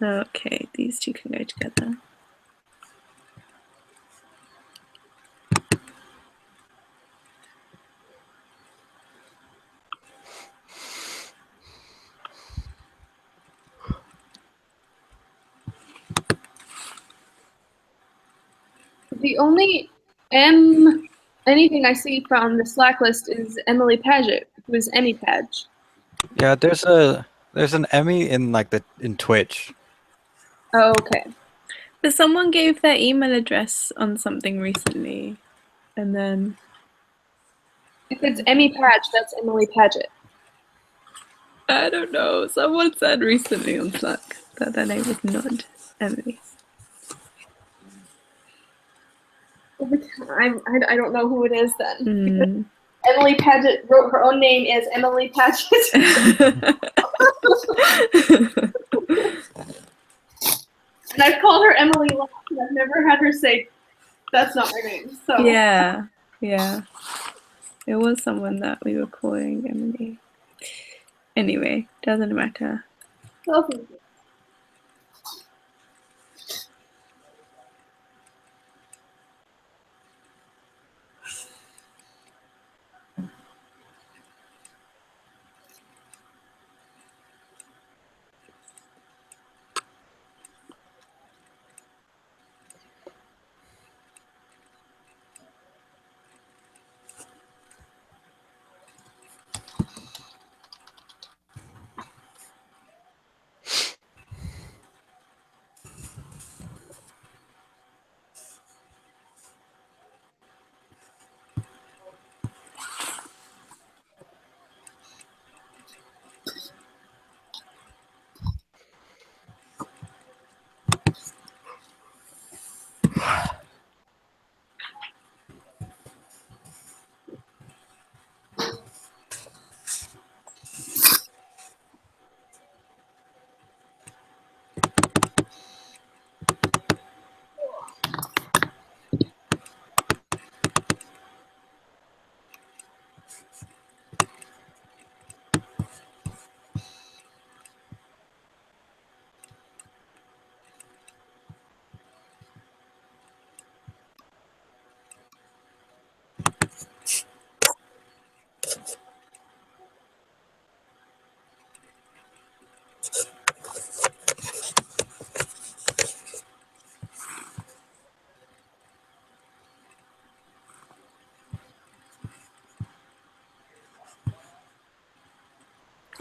Okay, these two can go together. The only anything I see from the Slack list is Emily Paget, who is Emmy Page. Yeah, there's an Emmy in in Twitch. Oh, okay. But someone gave their email address on something recently, and then If it's Emmy Patch, that's Emily Paget. I don't know. Someone said recently on Slack that their name was not Emily. I don't know who it is then. Mm. Emily Paget wrote her own name as Emily Paget. And I've called her Emily Locke, and I've never had her say that's not my name. So Yeah. It was someone that we were calling Emily. Anyway, doesn't matter. Well, thank you.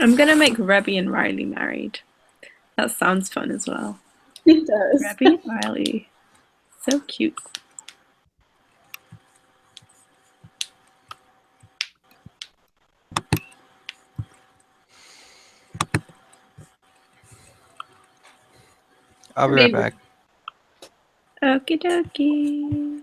I'm gonna make Rebby and Riley married. That sounds fun as well. It does. Rebby and Riley. So cute. I'll be right back. Okie dokie.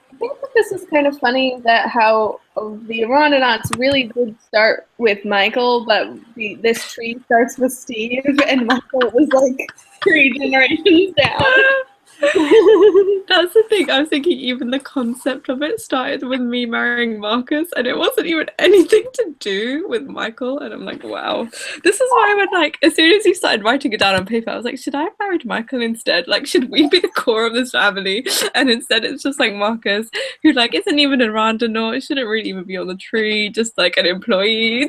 I think that this is kind of funny that how the Arandanauts really did start with Michael, but this tree starts with Steve, and Michael was like 3 generations down. That's the thing. I was thinking even the concept of it started with me marrying Marcus, and it wasn't even anything to do with Michael. And I'm like, wow. This is why when like as soon as you started writing it down on paper, I was like, should I have married Michael instead? Like, should we be the core of this family? And instead it's just like Marcus, who like isn't even a Randanaut, shouldn't really even be on the tree, just like an employee.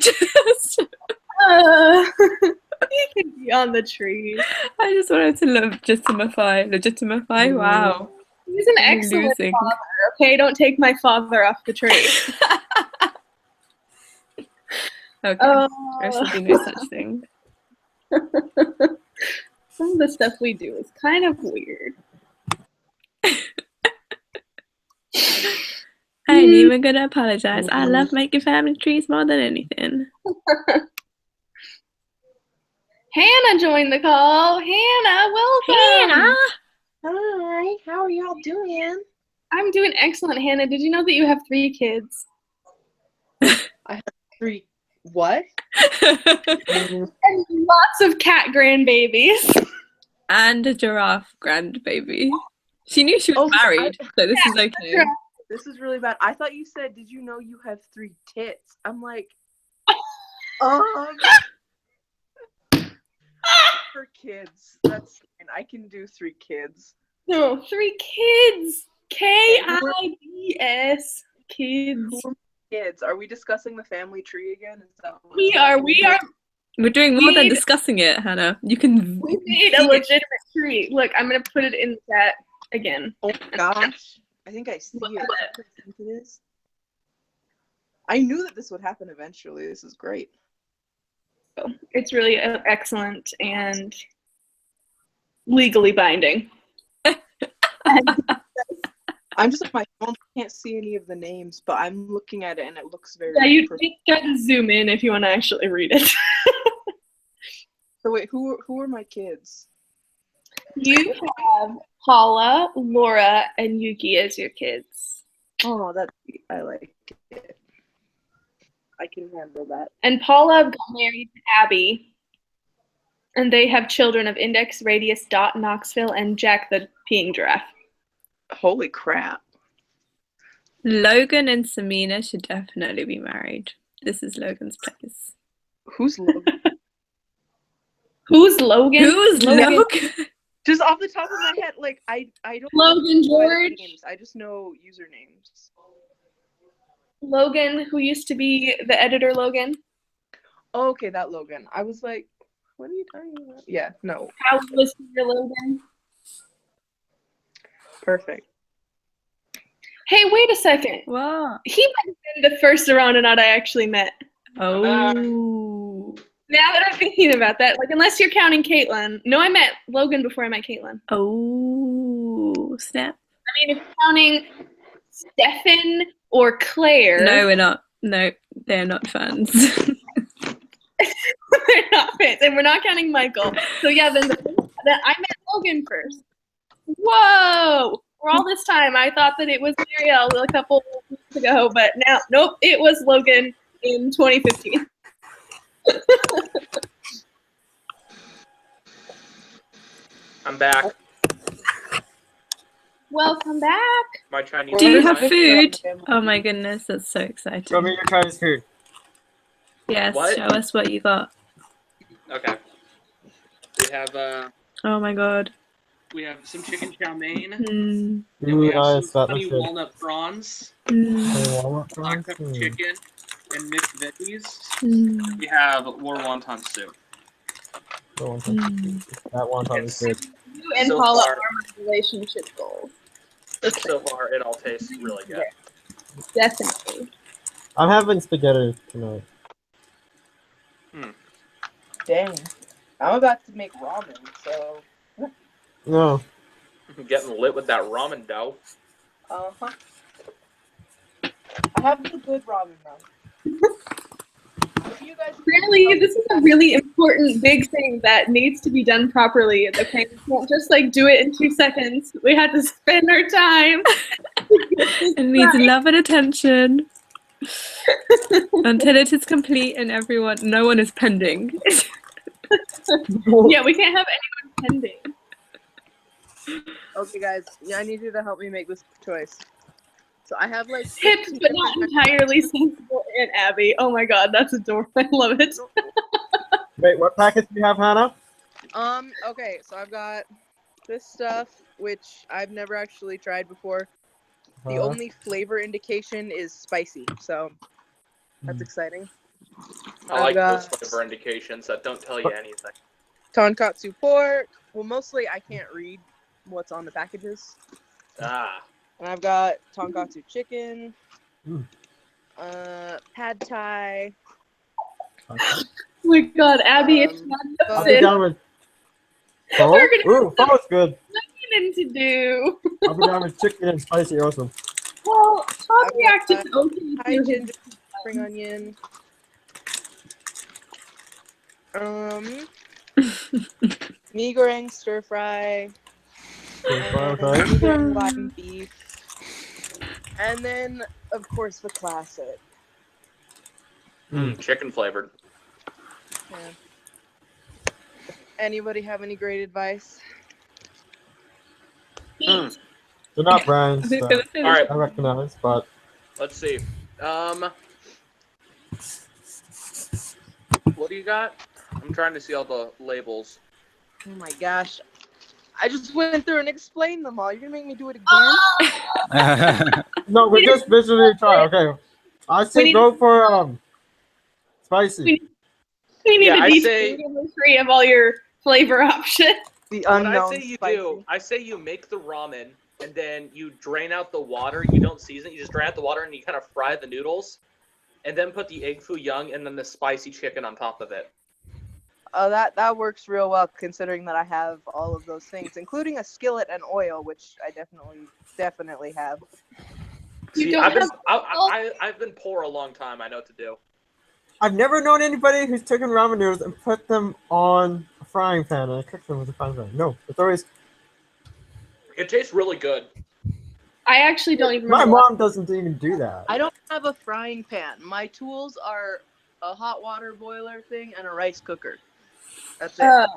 He can be on the tree. I just wanted to legitimify. Wow. He's an I'm excellent losing. father. Okay, don't take my father off the tree. Okay, there should be no such thing. Some of the stuff we do is kind of weird. I ain't even gonna apologize. I love making family trees more than anything. Hannah joined the call. Hannah, welcome. Hannah. Hi, how are y'all doing? I'm doing excellent, Hannah. Did you know that you have 3 kids? I have 3 what? And lots of cat grandbabies. And a giraffe grandbaby. She knew she was married, so this is okay. This is really bad. I thought you said, did you know you have 3 tits? I'm like, for kids. That's fine. I can do 3 kids. No, 3 kids. Kids. Kids. Kids. Are we discussing the family tree again? Is that what We are. We're doing more than discussing it, Hannah. You can. We made a legitimate tree. Look, I'm gonna put it in the chat again. Oh my gosh. I think I see it. I think it is. I knew that this would happen eventually. This is great. So it's really excellent and legally binding. I'm just on my phone. I can't see any of the names, but I'm looking at it and it looks very. Yeah, you got to zoom in if you want to actually read it. So wait, who are my kids? You have Paula, Laura, and Yuki as your kids. Oh, I like it. I can handle that. And Paula got married to Abby. And they have children of Index, Radius, Dot, Knoxville, and Jack the peeing giraffe. Holy crap. Logan and Samina should definitely be married. This is Logan's place. Who's Logan? Who's Logan? Who's Logan? Just off the top of my head, like I don't Logan know George. names. I just know usernames. Logan, who used to be the editor Logan. Oh, okay, that Logan. I was like, what are you talking about? Yeah, no. How was your Logan? Perfect. Hey, wait a second. Wow. He might have been the first Arandannaut I actually met. Oh. Now that I'm thinking about that, like, unless you're counting Caitlin. No, I met Logan before I met Caitlin. Oh, snap. I mean, if you're counting Stefan or Claire. No, we're not. No, they're not fans. They're not fans. And we're not counting Michael. So, yeah, then I met Logan first. Whoa! For all this time, I thought that it was Marielle a couple weeks ago, but now, nope, it was Logan in 2015. I'm back. Welcome back. My Chinese. Do you have food? Oh my goodness, that's so exciting. Show me your Chinese food. Yes, What? show us what you got. Okay. We have Oh my god. we have some chicken chow mein. Mm. And we have Nice, some that honey looks good. walnut prawns, black pepper chicken, and mixed veggies. Mm. We have war wonton soup. That wonton is good. You and So Paula far- are my relationship goals. So far, it all tastes really good. Definitely. I'm having spaghetti tonight. Dang. I'm about to make ramen, so. No. Getting lit with that ramen dough. Uh-huh. I have the good ramen though. You guys Really, this is a really important big thing that needs to be done properly. Okay, we can't just like do it in 2 seconds. We had to spend our time. It needs love and attention until it is complete and no one is pending. Yeah, we can't have anyone pending. Okay, guys. Yeah, I need you to help me make this choice. So I have like Hips, but not entirely sensible and Abby. Oh my god, that's adorable. I love it. Wait, what package do you have, Hannah? Okay, so I've got this stuff, which I've never actually tried before. The only flavor indication is spicy, so that's exciting. I like got those flavor indications that don't tell you anything. tonkatsu pork. Well, mostly I can't read what's on the packages. Ah. And I've got tonkatsu chicken, Mm. pad thai. Oh my god, Abby, it's I'll not be down with pho. We're gonna Ooh, pho's good. nothing to do. I'll be down with chicken and spicy also. Well, Tom I've reacted got okay Thai to ginger, his spring onion. mee goreng stir fry. Okay. Mee goreng lime beef. And then, of course, the classic. Chicken flavored. Yeah. Anybody have any great advice? They're not brands All that right. I recognize, but Let's see. What do you got? I'm trying to see all the labels. Oh my gosh. I just went through and explained them all. You're gonna make me do it again? no, we just visually try. Okay, I say go for spicy. We need Yeah, a I detailed say- inventory of all your flavor options. The What I unknown say you spicy. do, I say you make the ramen and then you drain out the water. You don't season it. You just drain out the water and you kind of fry the noodles, and then put the egg foo young and then the spicy chicken on top of it. Oh, that works real well, considering that I have all of those things, including a skillet and oil, which I definitely have. See, don't I've been poor a long time. I know what to do. I've never known anybody who's taken ramen noodles and put them on a frying pan and cooked them with a frying pan. No, it's always. It tastes really good. I actually don't even My remember. mom doesn't even do that. I don't have a frying pan. My tools are a hot water boiler thing and a rice cooker. That's it.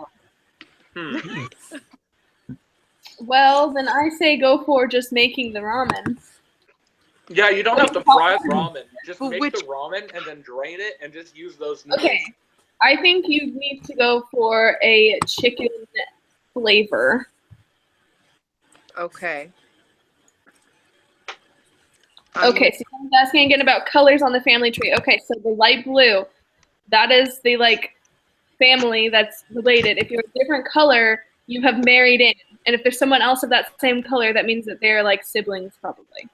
Well, then I say go for just making the ramen. Yeah, you don't have to fry ramen. Just But make which- the ramen and then drain it and just use those noodles. Okay, I think you need to go for a chicken flavor. Okay. Okay, so someone's asking again about colors on the family tree. Okay, so the light blue, that is the family that's related. If you're a different color, you have married in. And if there's someone else of that same color, that means that they're siblings probably.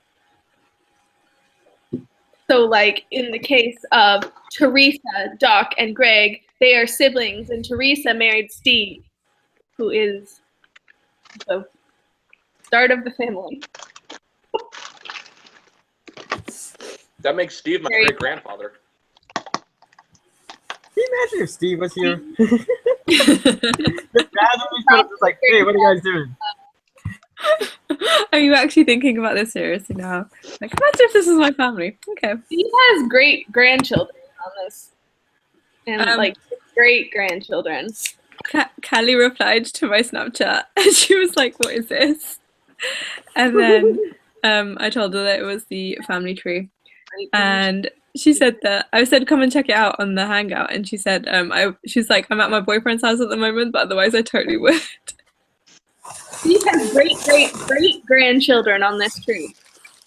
So in the case of Teresa, Doc, and Greg, they are siblings, and Teresa married Steve, who is the start of the family. That makes Steve my great grandfather. Can you imagine if Steve was here? Just randomly put up just like, hey, what are you guys doing? Are you actually thinking about this seriously now? Like, imagine if this is my family. Okay. Steve has great grandchildren on this. And great grandchildren. Callie replied to my Snapchat and she was like, what is this? And then I told her that it was the family tree. And she said that I said come and check it out on the Hangout, and she said she's like, I'm at my boyfriend's house at the moment, but otherwise I totally would. Steve has great grandchildren on this tree.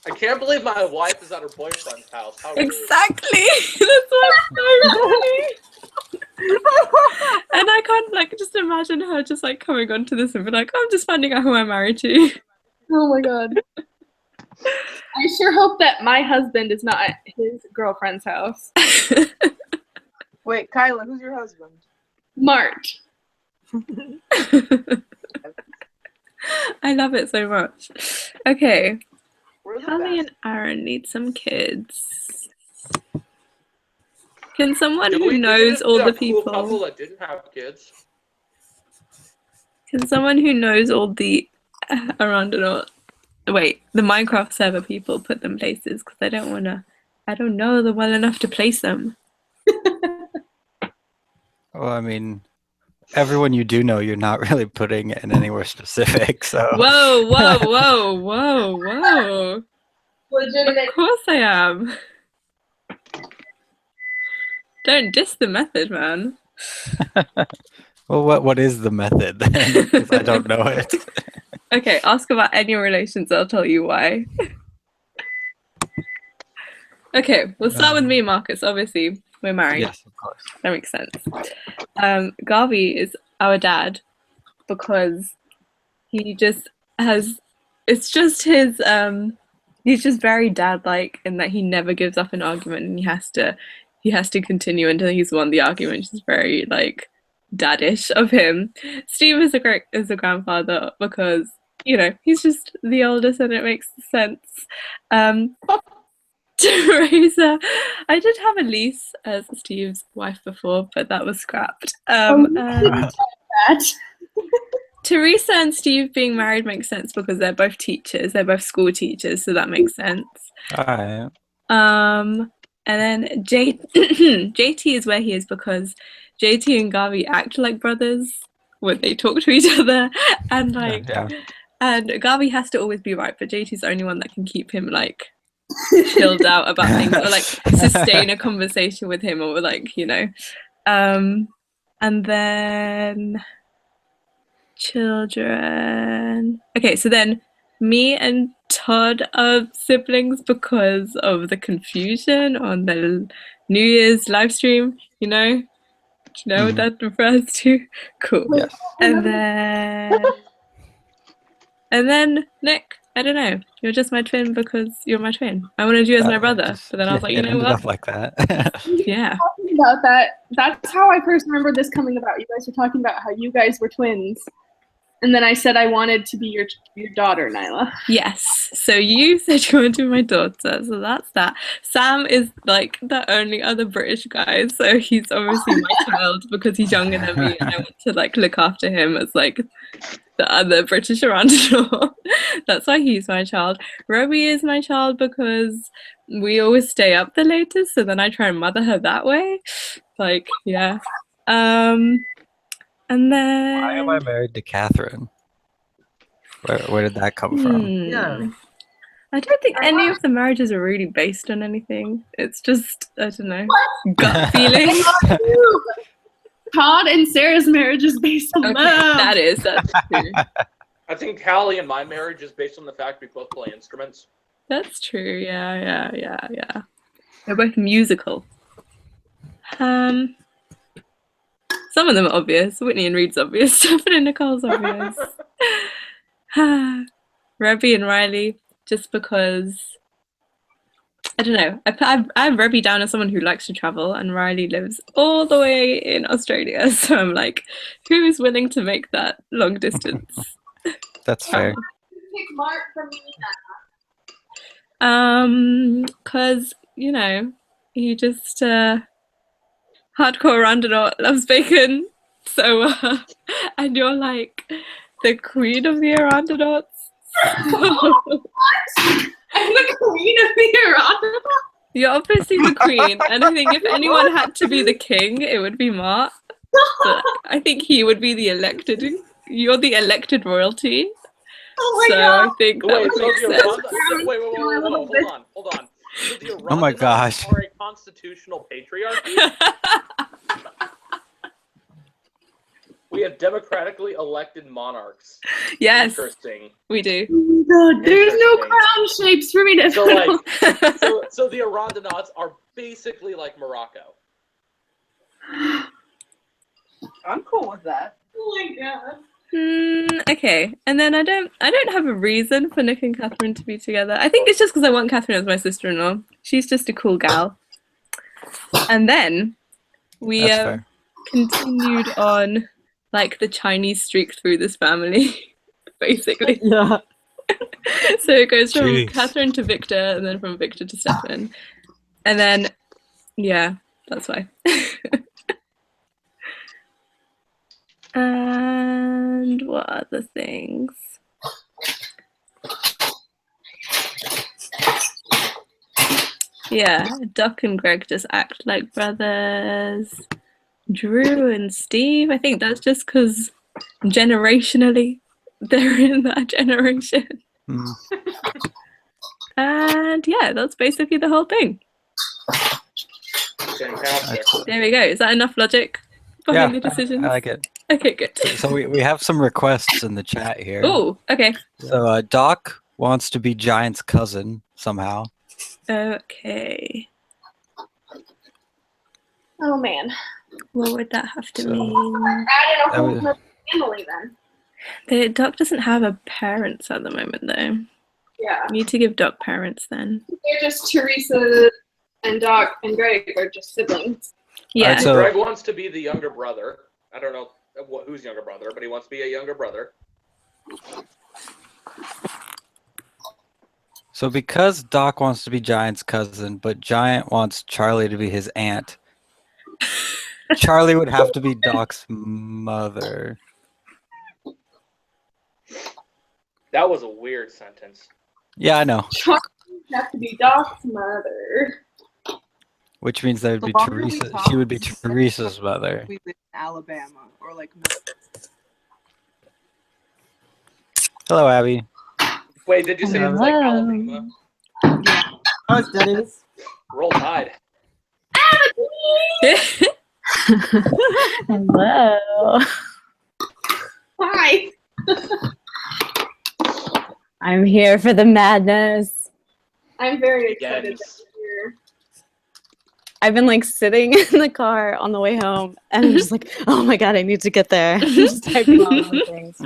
I can't believe my wife is at her boyfriend's house. How rude. Exactly. That's what's so funny. And I can't just imagine her just coming onto this and be like, I'm just finding out who I'm married to. Oh my god. I sure hope that my husband is not at his girlfriend's house. Wait, Kyla, who's your husband? March. I love it so much. Okay. We're the Callie and Aaron need some kids. Can someone Did who we knows just all get the a cool people? couple that didn't have kids. Can someone who knows all the Arandanauts, wait, the Minecraft server people put them places? Because I don't know them well enough to place them. Well, I mean, everyone you do know, you're not really putting in anywhere specific. So. Whoa, whoa, whoa, whoa, whoa. Legitimate. Of course I am. Don't diss the method, man. Well, what is the method then? 'Cause I don't know it. Okay, ask about any relations, I'll tell you why. Okay, we'll start with me, Marcus. Obviously, we're married. Yes, of course. That makes sense. Garvey is our dad because he just has, it's just his, he's just very dad-like in that he never gives up an argument, and he has to continue until he's won the argument, which is very daddish of him. Steve is a grandfather because he's just the oldest and it makes sense. Teresa, I did have a lease as Steve's wife before, but that was scrapped. Teresa and Steve being married makes sense because they're both teachers. They're both school teachers, so that makes sense. All right. And then JT is where he is because JT and Garvey act like brothers when they talk to each other, and and Garvey has to always be right, but JT's the only one that can keep him chilled out about things or sustain a conversation with him or and then children. Okay, so then me and Todd are siblings because of the confusion on the New Year's live stream, you know what that refers to? Cool. Yes. And then Nick, I don't know. You're just my twin because you're my twin. I wanted you as my brother, but then I was like, you it know ended what? up like that. Yeah. Talking about that. That's how I first remember this coming about. You guys were talking about how you guys were twins, and then I said I wanted to be your daughter, Nyla. Yes. So you said you wanted to be my daughter, so that's that. Sam is like the only other British guy, so he's obviously my child because he's younger than me, and I want to like look after him as like the other British Arandanau. That's why he's my child. Roby is my child because we always stay up the latest, so then I try and mother her that way. Like, yeah. And then Why am I married to Catherine? Where did that come from? Yeah. I don't think any of the marriages are really based on anything. It's just, I don't know, gut feeling. Todd and Sarah's marriage is based on love. That's true. I think Callie and my marriage is based on the fact we both play instruments. That's true. Yeah. They're both musical. Some of them are obvious. Whitney and Reed's obvious. Stephanie and Nicole's obvious. Rebby and Riley, just because I don't know. I have Rebby down as someone who likes to travel, and Riley lives all the way in Australia. So I'm like, who is willing to make that long distance? That's fair. Pick Mark from Cause you know, he just hardcore Arandanaut loves bacon. So and you're like the queen of the Arandanauts. I'm the queen of the Arandanauts. You're obviously the queen, and I think if anyone had to be the king, it would be Mark. But I think he would be the elected. You're the elected royalty. Oh my so God. I think that would make sense. Wait, hold on. So the Oh my Arandanauts gosh. are a constitutional patriarchy? We have democratically elected monarchs. Yes. Interesting. We do. God, there's no crown shapes for me to. So like, so the Arandanauts are basically like Morocco. I'm cool with that. Oh my God. Okay, and then I don't have a reason for Nick and Catherine to be together. I think it's just because I want Catherine as my sister-in-law. She's just a cool gal. And then we That's fair. continued on like the Chinese streak through this family, basically. Yeah. So it goes from Jeez. Catherine to Victor, and then from Victor to Stefan, and then yeah, that's why. And what other things? Yeah, Doc and Greg just act like brothers. Drew and Steve, I think that's just because generationally they're in that generation. Hmm. And yeah, that's basically the whole thing. Fantastic. There we go. Is that enough logic behind Yeah, the decisions? I like it. Okay, good. So we have some requests in the chat here. Oh, okay. So Doc wants to be Giant's cousin somehow. Okay. Oh man. What would that have to So- mean? Add in a whole would- other family then. The Doc doesn't have a parents at the moment though. Yeah. You need to give Doc parents then. They're just Teresa and Doc and Greg are just siblings. Yeah. Alright, so Greg wants to be the younger brother. I don't know who's younger brother, but he wants to be a younger brother. So because Doc wants to be Giant's cousin, but Giant wants Charlie to be his aunt, Charlie would have to be Doc's mother. That was a weird sentence. Yeah, I know. Charlie have to be Doc's mother. Which means that would The be longer we Teresa. talk, She would be the Teresa's mother. We live in Alabama or like. Hello, Abby. Wait, did you say it was like Alabama? Oh, it's Denny's. Roll Tide. Hello. Hi. I'm here for the madness. I'm very excited Yes. that you're here. I've been like sitting in the car on the way home, and I'm just like, oh my god, I need to get there. Just typing all the things.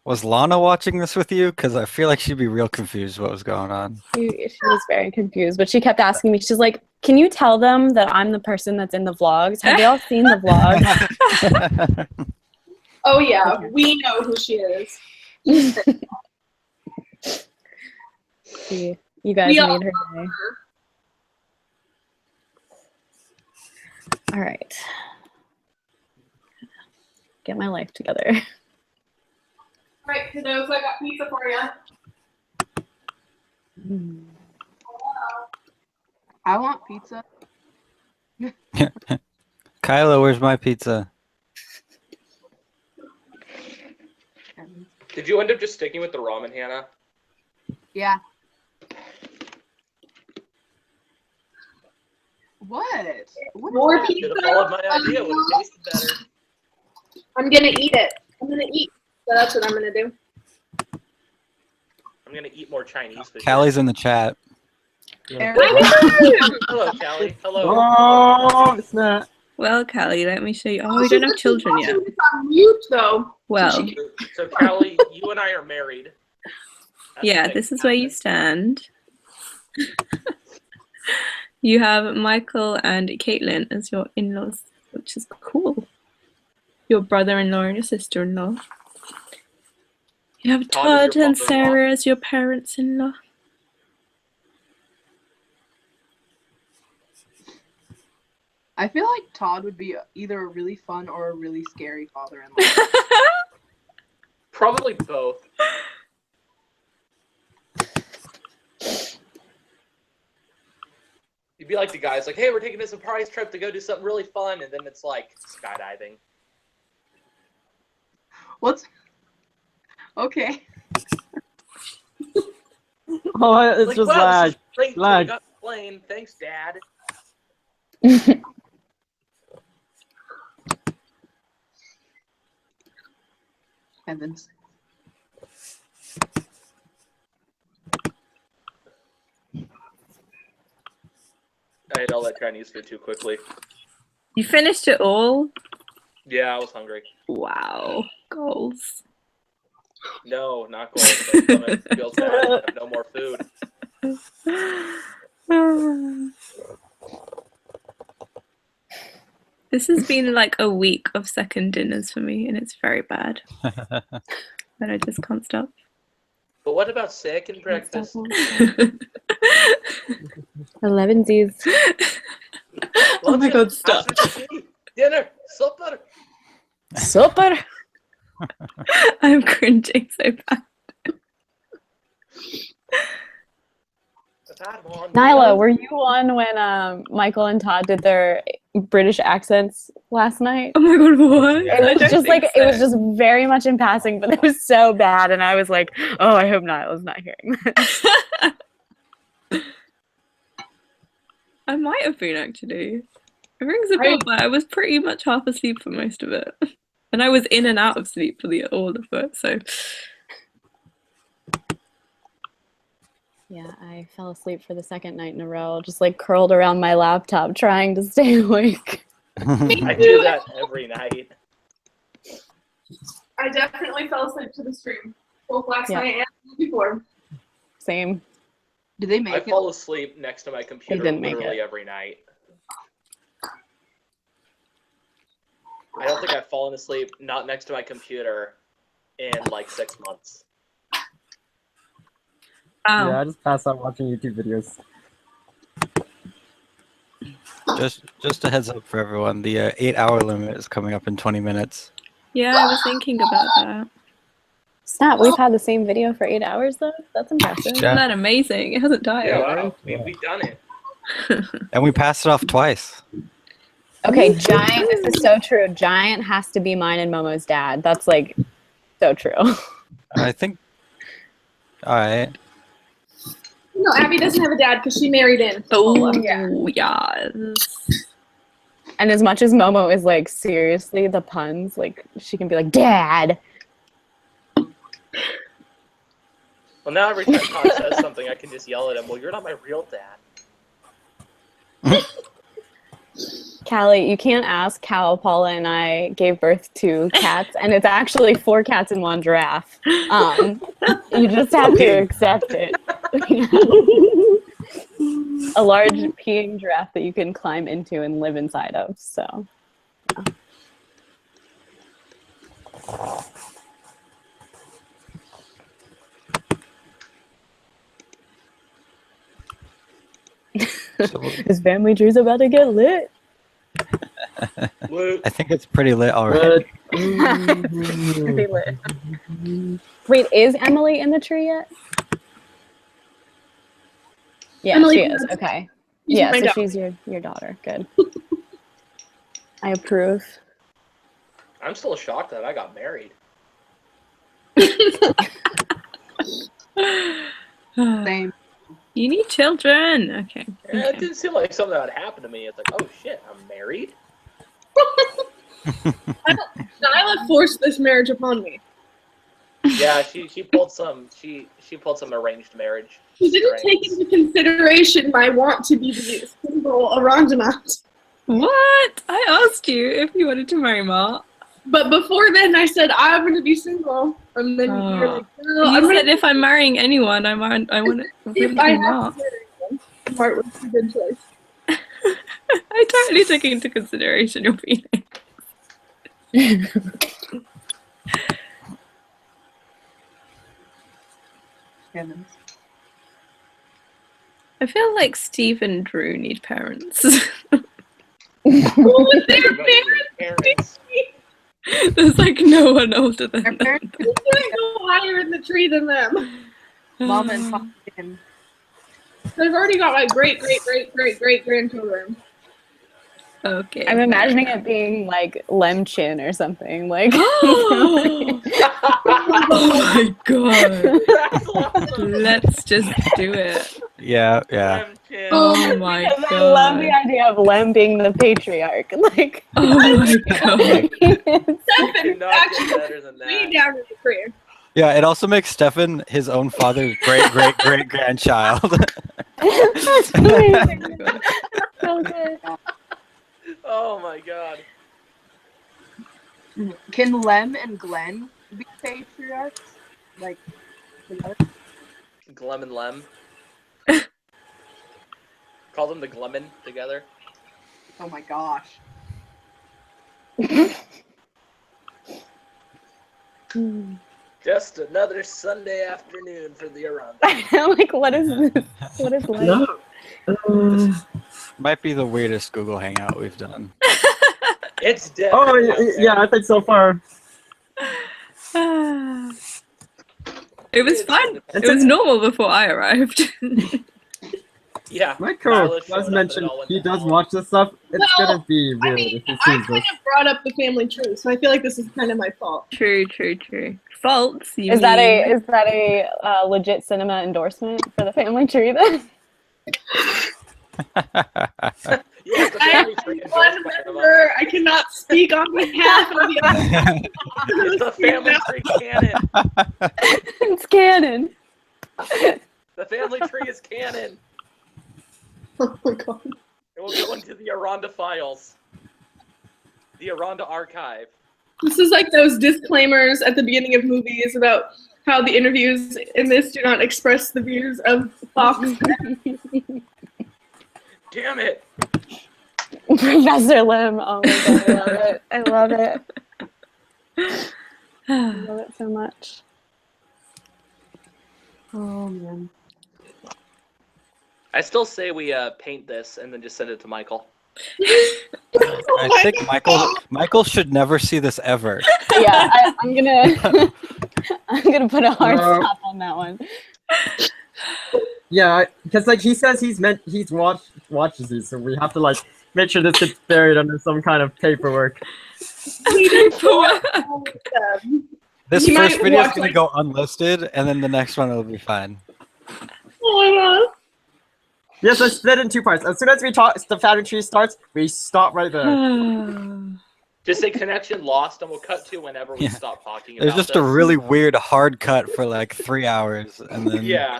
Was Lana watching this with you? Because I feel like she'd be real confused what was going on. She was very confused, but she kept asking me. She's like, "Can you tell them that I'm the person that's in the vlogs? Have they all seen the vlogs?" Oh yeah, we know who she is. See, you guys We all made her day. All right, get my life together. Right, kiddos, I got pizza for you. I want pizza. Kyla, where's my pizza? Did you end up just sticking with the ramen, Hannah? Yeah. What? More pizza. Should have followed my idea. Would have tasted better. I'm gonna eat it. I'm gonna eat. So that's what I'm gonna do. I'm gonna eat more Chinese food. Callie's in the chat. Hello, Callie. Hello. Oh, it's not. Well, Callie, let me show you. Oh, we don't have children yet. It's on mute though. Well, So Callie, you and I are married. That's yeah, the this is where you stand. You have Michael and Caitlin as your in-laws, which is cool. Your brother-in-law and your sister-in-law. You have Todd is Todd your and brother-in-law. Sarah as your parents-in-law. I feel like Todd would be either a really fun or a really scary father-in-law. Probably both. You'd be like the guys, like, hey, we're taking a surprise trip to go do something really fun, and then it's like skydiving. What's okay? Oh, it's Like, just wow, lag. this is great. We Lag. got the plane. Thanks, Dad. Heavens. I ate all that Chinese food too quickly. You finished it all? Yeah, I was hungry. Wow. Goals. No, not gold. My stomach feels bad. I have no more food. This has been like a week of second dinners for me, and it's very bad. But I just can't stop. But what about second breakfast? 11sies. Oh my god, stop. Dinner, supper. Super. I'm cringing so bad. Nyla, were you on when Michael and Todd did their British accents last night? Oh my god, what? It was just like it was just very much in passing, but it was so bad, and I was like, oh, I hope Nyla's not hearing that. I might have been actually. It rings a bell, but I was pretty much half asleep for most of it. And I was in and out of sleep for all of it, so. Yeah, I fell asleep for the second night in a row, just like curled around my laptop trying to stay awake. I do that every night. I definitely fell asleep to the stream, both last Yeah. night and before. Same. Did they make I it? fall asleep next to my computer didn't make literally every night. I don't think I've fallen asleep not next to my computer in like 6 months. Oh. Yeah, I just pass out watching YouTube videos. Just a heads up for everyone. The 8-hour limit is coming up in 20 minutes. Yeah, I was thinking about that. Snap, we've had the same video for 8 hours though? That's impressive. Isn't that amazing? It hasn't died. Yeah, wow. We've done it. And we passed it off twice. Okay, Giant, this is so true. Giant has to be mine and Momo's dad. That's like so true. I think. All right. No, Abby doesn't have a dad because she married in. Oh, yeah. yes. And as much as Momo is like, seriously, the puns, like, she can be like, Dad. Well, now every time Todd says something, I can just yell at him, well, you're not my real dad. Callie, you can't ask how Paula and I gave birth to cats, and it's actually 4 cats and 1 giraffe. You just have to accept it. A large peeing giraffe that you can climb into and live inside of. So. This family tree's about to get lit. I think it's pretty lit already. Pretty lit. Wait, is Emily in the tree yet? Yeah, Emily she is. is. Okay. She's Yeah, my so daughter. she's your daughter. Good. I approve. I'm still shocked that I got married. Same. You need children. Okay. Yeah, it didn't seem like something that would happen to me. It's like, oh shit, I'm married. Nyla forced this marriage upon me. Yeah, she pulled some arranged marriage. She didn't take into consideration my want to be the single Arandanaut. What? I asked you if you wanted to marry Mark. But before then, I said I'm going to be single, and then you were like, "No, You I'm said gonna if I'm marrying anyone, I want to if I have Mark. to marry one." Mark was a good choice. I totally took into consideration your feelings. I feel like Steve and Drew need parents. Who was their parents? There's like no one older than them. parents couldn't go higher in the tree than them. Mama and Papa can. They've already got like great grandchildren. Okay. I'm imagining it being like Lemchin or something. Like. Oh my god. Let's just do it. Yeah, yeah. Oh my Because god. I love the idea of Lem being the patriarch. Like. Oh my god. Could not get better than Way that. down in the tree. Yeah, it also makes Stefan his own father's great grandchild. That's amazing. So good. Oh my god. Can Lem and Glenn be patriarchs? Like, together? Glem and Lem. Call them the Glemon together. Oh my gosh. Just another Sunday afternoon for the Arandanauts. Like, what is this? What is life? Might be the weirdest Google Hangout we've done. It's dead. Oh, yeah, I think so far. It was fun. It was normal before I arrived. Yeah. My coach does mention he does watch this stuff. It's gonna be weird if he I sees kind this. of brought up the family tree, so I feel like this is kind of my fault. True. Faults. You Is that mean? a legit cinema endorsement for the family tree then? Yeah, the I family am tree one endorsed by member. I cannot speak on behalf of the other. It's the family tree canon. It's canon. The family tree is canon. Oh my god. It will go into the Aranda files. The Aranda archive. This is like those disclaimers at the beginning of movies about how the interviews in this do not express the views of Fox. Damn it. Professor Lim. Oh my god, I love it. I love it so much. Oh man. I still say we paint this and then just send it to Michael. I think Michael should never see this ever. Yeah, I'm gonna put a hard stop on that one. Yeah, because like he says watches these, so we have to like make sure this gets buried under some kind of paperwork. This You first might video is watch, gonna like- go unlisted, and then the next one will be fine. Oh my god. Yes, let's split it in 2 parts. As soon as the family tree starts, we stop right there. Just say connection lost, and we'll cut to whenever we stop talking about There's just a this. really weird hard cut for like 3 hours, and then Yeah.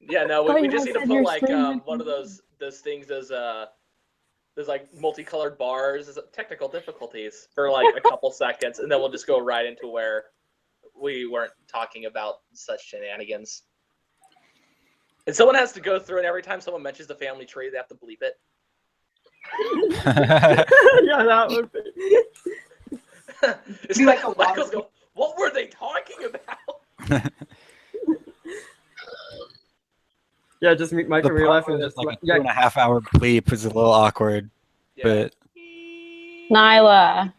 Yeah, no, Thought we you just guys need to said put you're like streaming. one of those things as there's like multicolored bars as technical difficulties for like a couple seconds, and then we'll just go right into where we weren't talking about such shenanigans. And someone has to go through, and every time someone mentions the family tree, they have to bleep it. Yeah, that would be. It's like Michael's go, what were they talking about? Yeah, just meet Mike The in real life part and where just there's like a yeah. 2.5 hour bleep is a little awkward, but Nyla,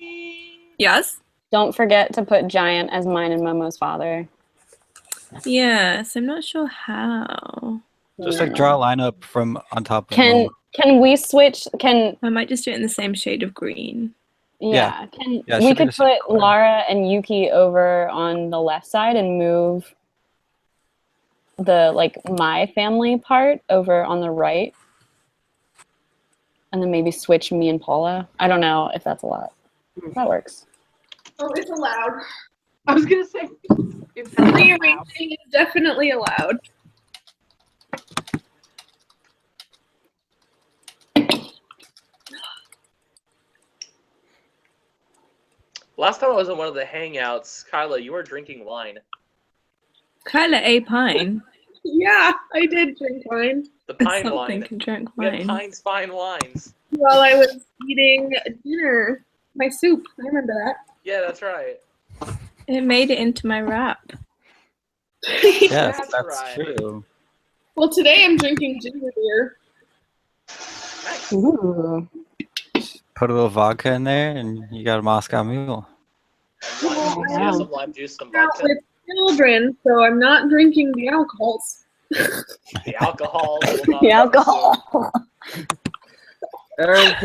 Yes? don't forget to put Giant as mine and Momo's father. Yes, I'm not sure how. just like draw a lineup from on top of Can we switch? I might just do it in the same shade of green. Yeah, Yeah, it we should be could the same put Lara and Yuki over on the left side and move the like my family part over on the right, and then maybe switch me and Paula. I don't know if that's a lot. That works. Oh, it's allowed. I was gonna say. Rearranging is definitely allowed. Last time I was in one of the hangouts, Kyla, you were drinking wine. Kyla A. Pine. Yeah, I did drink wine. The pine Something wine. can drink We had wine. Pine's fine wines. While I was eating dinner, my soup. I remember that. Yeah, that's right. It made it into my wrap. yes, That's that's right. true. Well, today I'm drinking ginger beer. Ooh. Put a little vodka in there, and you got a Moscow Mule. Lime juice, yeah, some lime juice, some Out vodka. with children, so I'm not drinking the alcohols. The alcohol. will not The be alcohol. Aaron,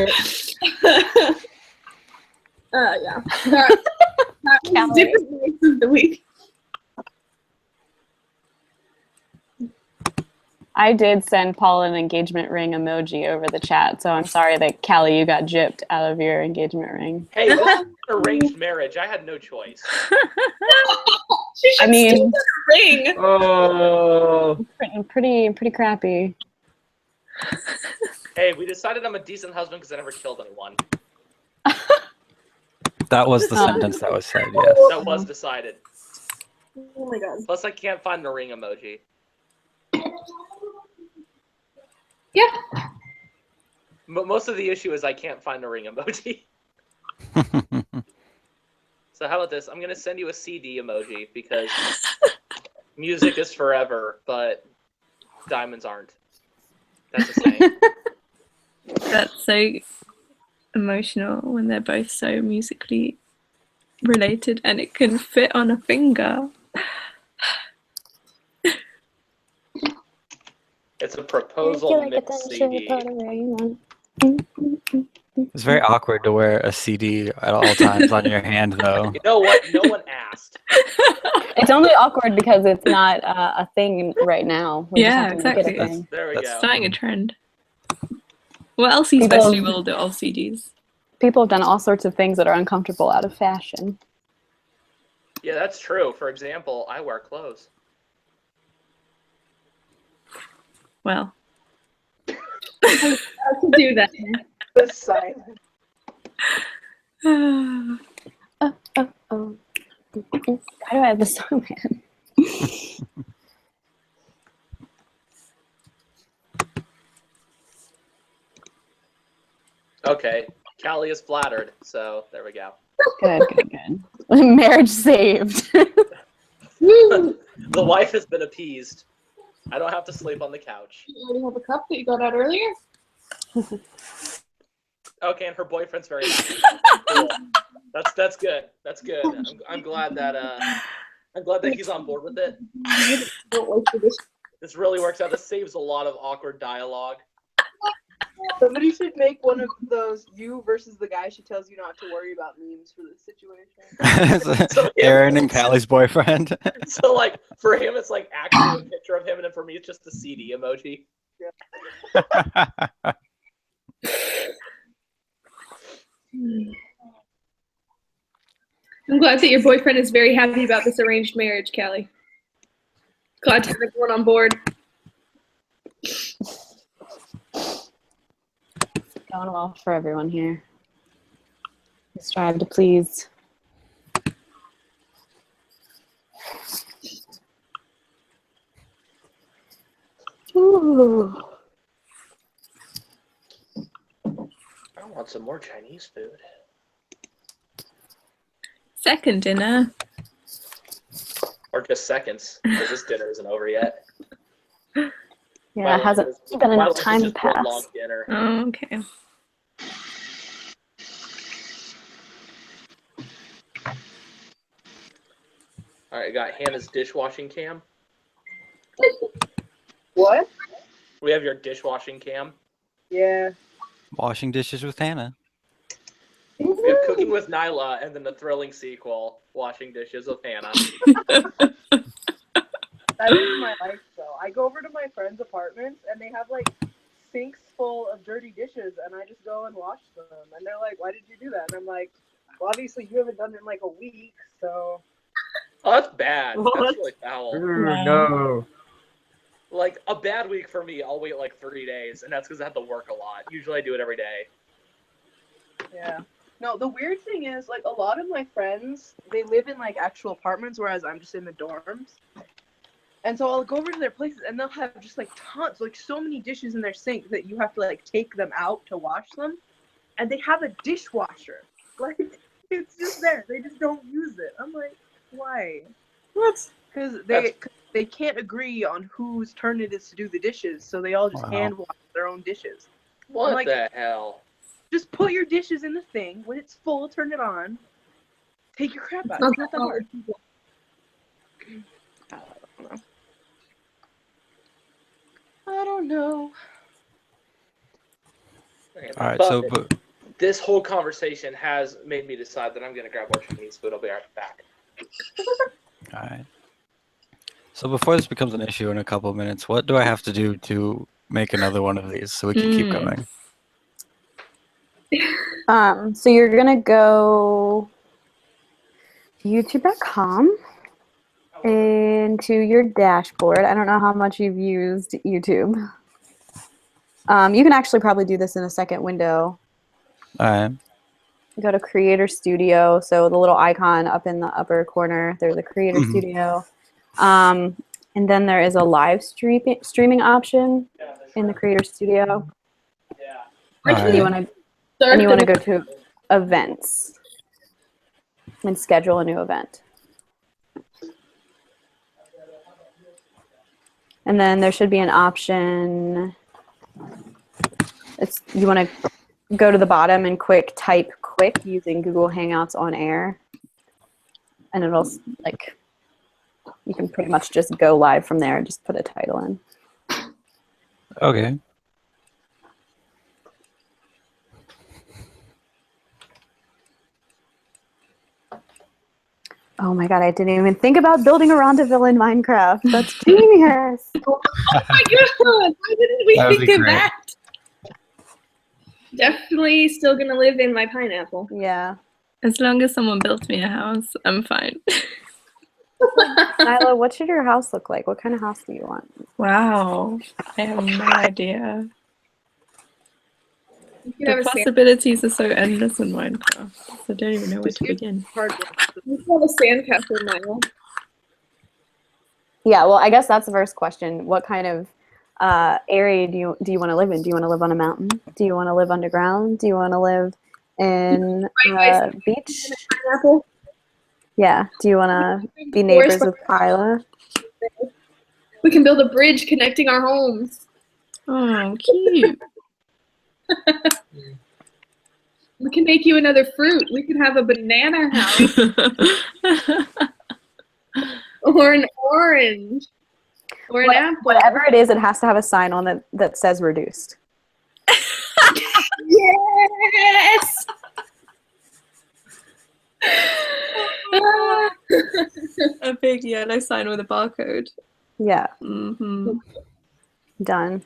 Yeah. That was different nights of the week. I did send Paul an engagement ring emoji over the chat, so I'm sorry that Callie, you got gypped out of your engagement ring. Hey, this is an arranged marriage. I had no choice. I mean, ring. Oh. Pretty crappy. Hey, we decided I'm a decent husband because I never killed anyone. That was the sentence that was said. Yes. That was decided. Oh my god. Plus, I can't find the ring emoji. Yeah. Most of the issue is I can't find the ring emoji. So how about this? I'm gonna send you a CD emoji because music is forever, but diamonds aren't. That's a saying. That's so emotional when they're both so musically related and it can fit on a finger. It's a proposal mix CD. It's very awkward to wear a CD at all times on your hand, though. You know what? No one asked. It's only awkward because it's not a thing right now. We just Yeah, have to make it a exactly. thing. There we That's go. starting a trend. What else are you People- supposed to be able to do all CDs? People have done all sorts of things that are uncomfortable out of fashion. Yeah, that's true. For example, I wear clothes. Well. I could do that. The silence. Oh. Why do I have the song man? Okay, Callie is flattered, so there we go. Good. Marriage saved. The wife has been appeased. I don't have to sleep on the couch. You already have a cup that you got out earlier? Okay, and her boyfriend's very happy. Cool. That's good. That's good. I'm glad that he's on board with it. This really works out. This saves a lot of awkward dialogue. Somebody should make one of those you versus the guy she tells you not to worry about memes for this situation. Aaron and Callie's boyfriend. So like for him it's like actually a picture of him, and then for me it's just the CD emoji. I'm glad that your boyfriend is very happy about this arranged marriage, Callie. Glad to have everyone on board. Going well for everyone here. We strive to please. Ooh. I want some more Chinese food. Second dinner. Or just seconds, because this dinner isn't over yet. Yeah, it hasn't been my enough life is time to just one pass. long dinner. Oh, okay. All right, I got Hannah's dishwashing cam. What? We have your dishwashing cam. Yeah. Washing dishes with Hannah. We have Cooking with Nyla, and then the thrilling sequel, Washing Dishes with Hannah. That is my life, though. I go over to my friends' apartments, and they have, like, sinks full of dirty dishes, and I just go and wash them. And they're like, why did you do that? And I'm like, well, obviously you haven't done it in, like, a week, so... Oh, that's bad. What? That's really foul. No. Like, a bad week for me, I'll wait, like, 3 days, and that's because I have to work a lot. Usually I do it every day. Yeah. No, the weird thing is, like, a lot of my friends, they live in, like, actual apartments, whereas I'm just in the dorms. And so I'll go over to their places, and they'll have just, like, tons, like, so many dishes in their sink that you have to, like, take them out to wash them. And they have a dishwasher. Like, it's just there. They just don't use it. I'm like, why? What? Because they can't agree on whose turn it is to do the dishes, so they all just Wow. hand wash their own dishes. What I'm like, the hell? just put your dishes in the thing. When it's full, turn it on. Take your crap out. Not It's not that hard. I don't know. Okay, All right, but so but, this whole conversation has made me decide that I'm going to grab more Chinese food. I'll be right back. all right. So before this becomes an issue in a couple of minutes, what do I have to do to make another one of these so we can keep going? So you're gonna go to youtube.com into your dashboard. I don't know how much you've used YouTube. You can actually probably do this in a second window. All right. Go to Creator Studio. So the little icon up in the upper corner, there's a Creator Mhm. Studio. And then there is a live streaming option in the Creator Studio. And you want to go to events and schedule a new event. And then there should be an option. You want to go to the bottom and type quick using Google Hangouts on air. And it'll like, you can pretty much just go live from there and just put a title in. Okay. Oh my god, I didn't even think about building a Rondaville in Minecraft. That's genius. Oh my god, why didn't we That would think be of great. that? Definitely still gonna live in my pineapple. Yeah. As long as someone built me a house, I'm fine. Nyla, what should your house look like? What kind of house do you want? Wow. I have no idea. You could have The a possibilities are so endless in Minecraft. I don't even know where to begin. You could have a sandcastle, Milo. Yeah, well, I guess that's the first question. What kind of area do you want to live in? Do you want to live on a mountain? Do you want to live underground? Do you want to live in a beach? Pineapple. Yeah. Do you want to be neighbors with Kyla? We can build a bridge connecting our homes. Oh, cute. We can make you another fruit. We could have a banana house. Or an orange. Or an apple. Whatever it is, it has to have a sign on it that says reduced. Yes! A big yellow sign with a barcode. Yeah. Mm-hmm. Done.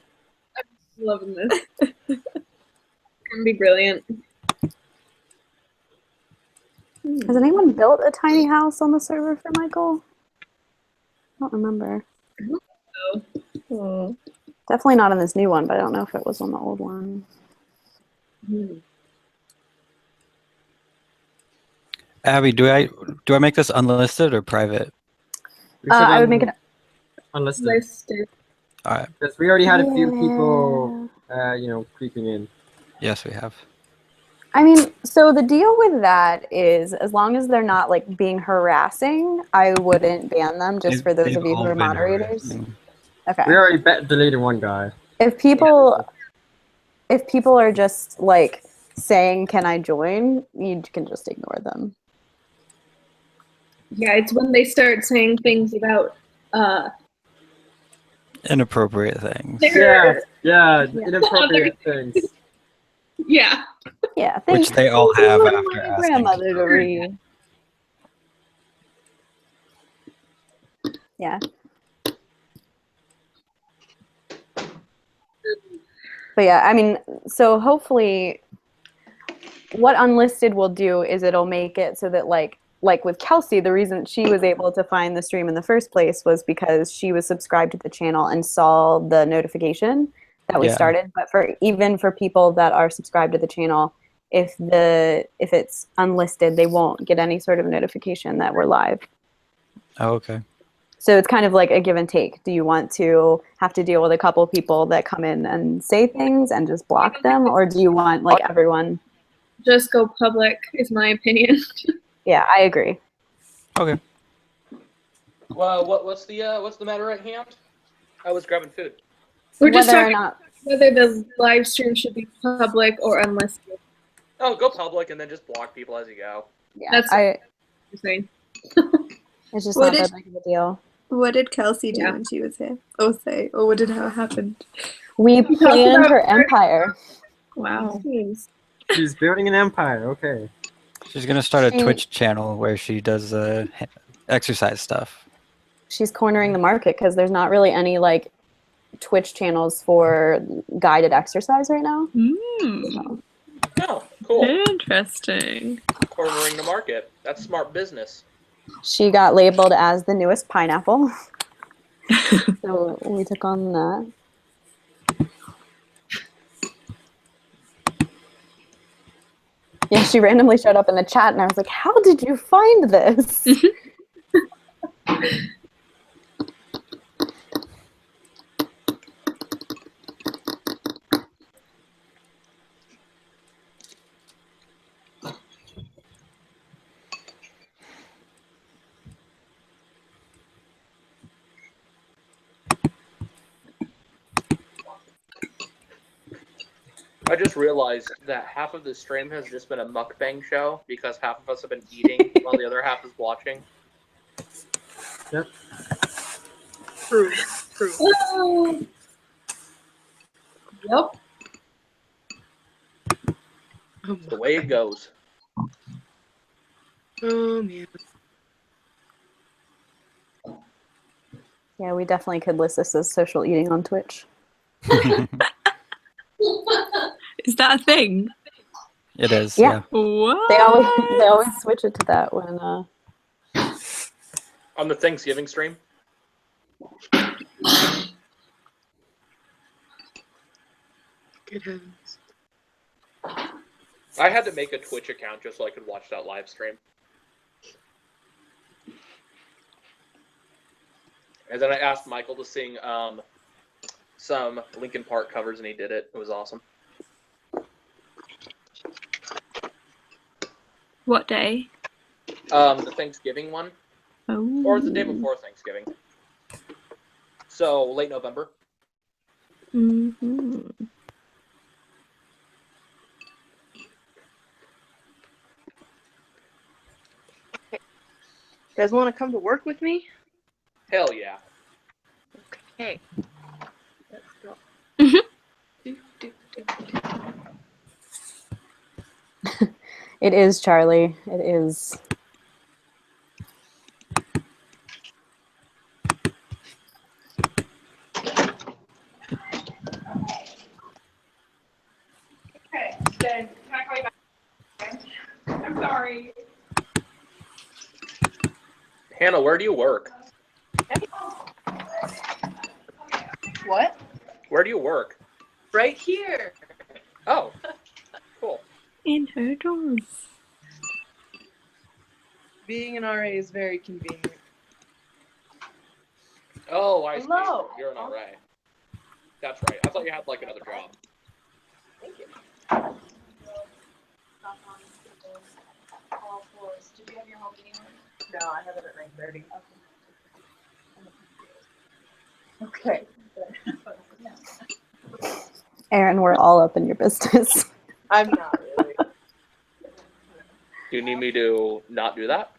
I'm loving this. It's gonna be brilliant. Has anyone built a tiny house on the server for Michael? I don't remember. Definitely not on this new one, but I don't know if it was on the old one. Abby, do I make this unlisted or private? I would make it unlisted. All right. Because we already had a few people, creeping in. Yes, we have. I mean, so the deal with that is, as long as they're not like being harassing, I wouldn't ban them. Just for those of you who are moderators. Okay. We already deleted one guy. If people are just like saying, "Can I join?" you can just ignore them. Yeah, it's when they start saying things about Inappropriate things. Inappropriate things. Yeah. Yeah. Which they all have after my asking. grandmother to read. Yeah. But yeah, I mean, so hopefully what unlisted will do is it'll make it so that like with Kelsey, the reason she was able to find the stream in the first place was because she was subscribed to the channel and saw the notification that we started. But even for people that are subscribed to the channel, if it's unlisted, they won't get any sort of notification that we're live. Oh, okay. So it's kind of like a give and take. Do you want to have to deal with a couple people that come in and say things and just block them, or do you want like everyone? Just go public is my opinion. Yeah, I agree. Okay. Well, what's the matter at hand? I was grabbing food. We're just Whether or talking not whether the live stream should be public or unlisted. Oh, go public and then just block people as you go. Yeah, That's what you're saying. It's just What not did- that big of a deal. What did Kelsey do when she was here? Or say? Or what did how happened? We planned her empire. Wow. She's building an empire. Okay. She's gonna start a Twitch channel where she does exercise stuff. She's cornering the market because there's not really any like Twitch channels for guided exercise right now. So. Oh, cool. Interesting. Cornering the market. That's smart business. She got labeled as the newest pineapple. So we took on that. Yeah, she randomly showed up in the chat and I was like, how did you find this? I just realized that half of the stream has just been a mukbang show because half of us have been eating while the other half is watching. Yep. True. Yep. It's the way it goes. Oh man. Yeah, we definitely could list this as social eating on Twitch. Is that a thing? It is. Yeah. What? They always switch it to that when On the Thanksgiving stream? Good heavens. I had to make a Twitch account just so I could watch that live stream. And then I asked Michael to sing some Linkin Park covers, and he did it. It was awesome. What day? The Thanksgiving one. Oh. Or the day before Thanksgiving. So, late November. Mm-hmm. You guys want to come to work with me? Hell yeah. Okay. Let's go. it is Charlie. It is. Okay, then can I call you back? I'm sorry. Hannah, where do you work? What? Where do you work? Right here. Oh, cool. In her dorm. Being an RA is very convenient. Oh, I see. Hello. You're an RA. That's right. I thought you had like another job. Thank you. Did you have your home anywhere? No, I have it at 9:30. Okay. Aaron, we're all up in your business. I'm not really. Do you need me to not do that?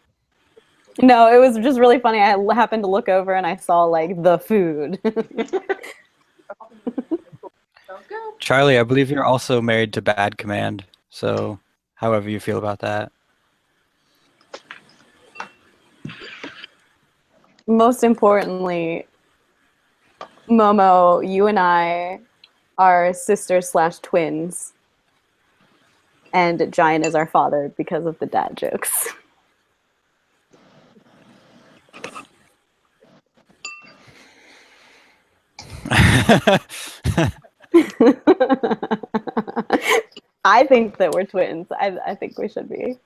No, it was just really funny. I happened to look over and I saw like the food. Charlie, I believe you're also married to Bad Command. So, however you feel about that. Most importantly, Momo, you and I are sisters/twins. And Giant is our father because of the dad jokes. I think that we're twins. I think we should be.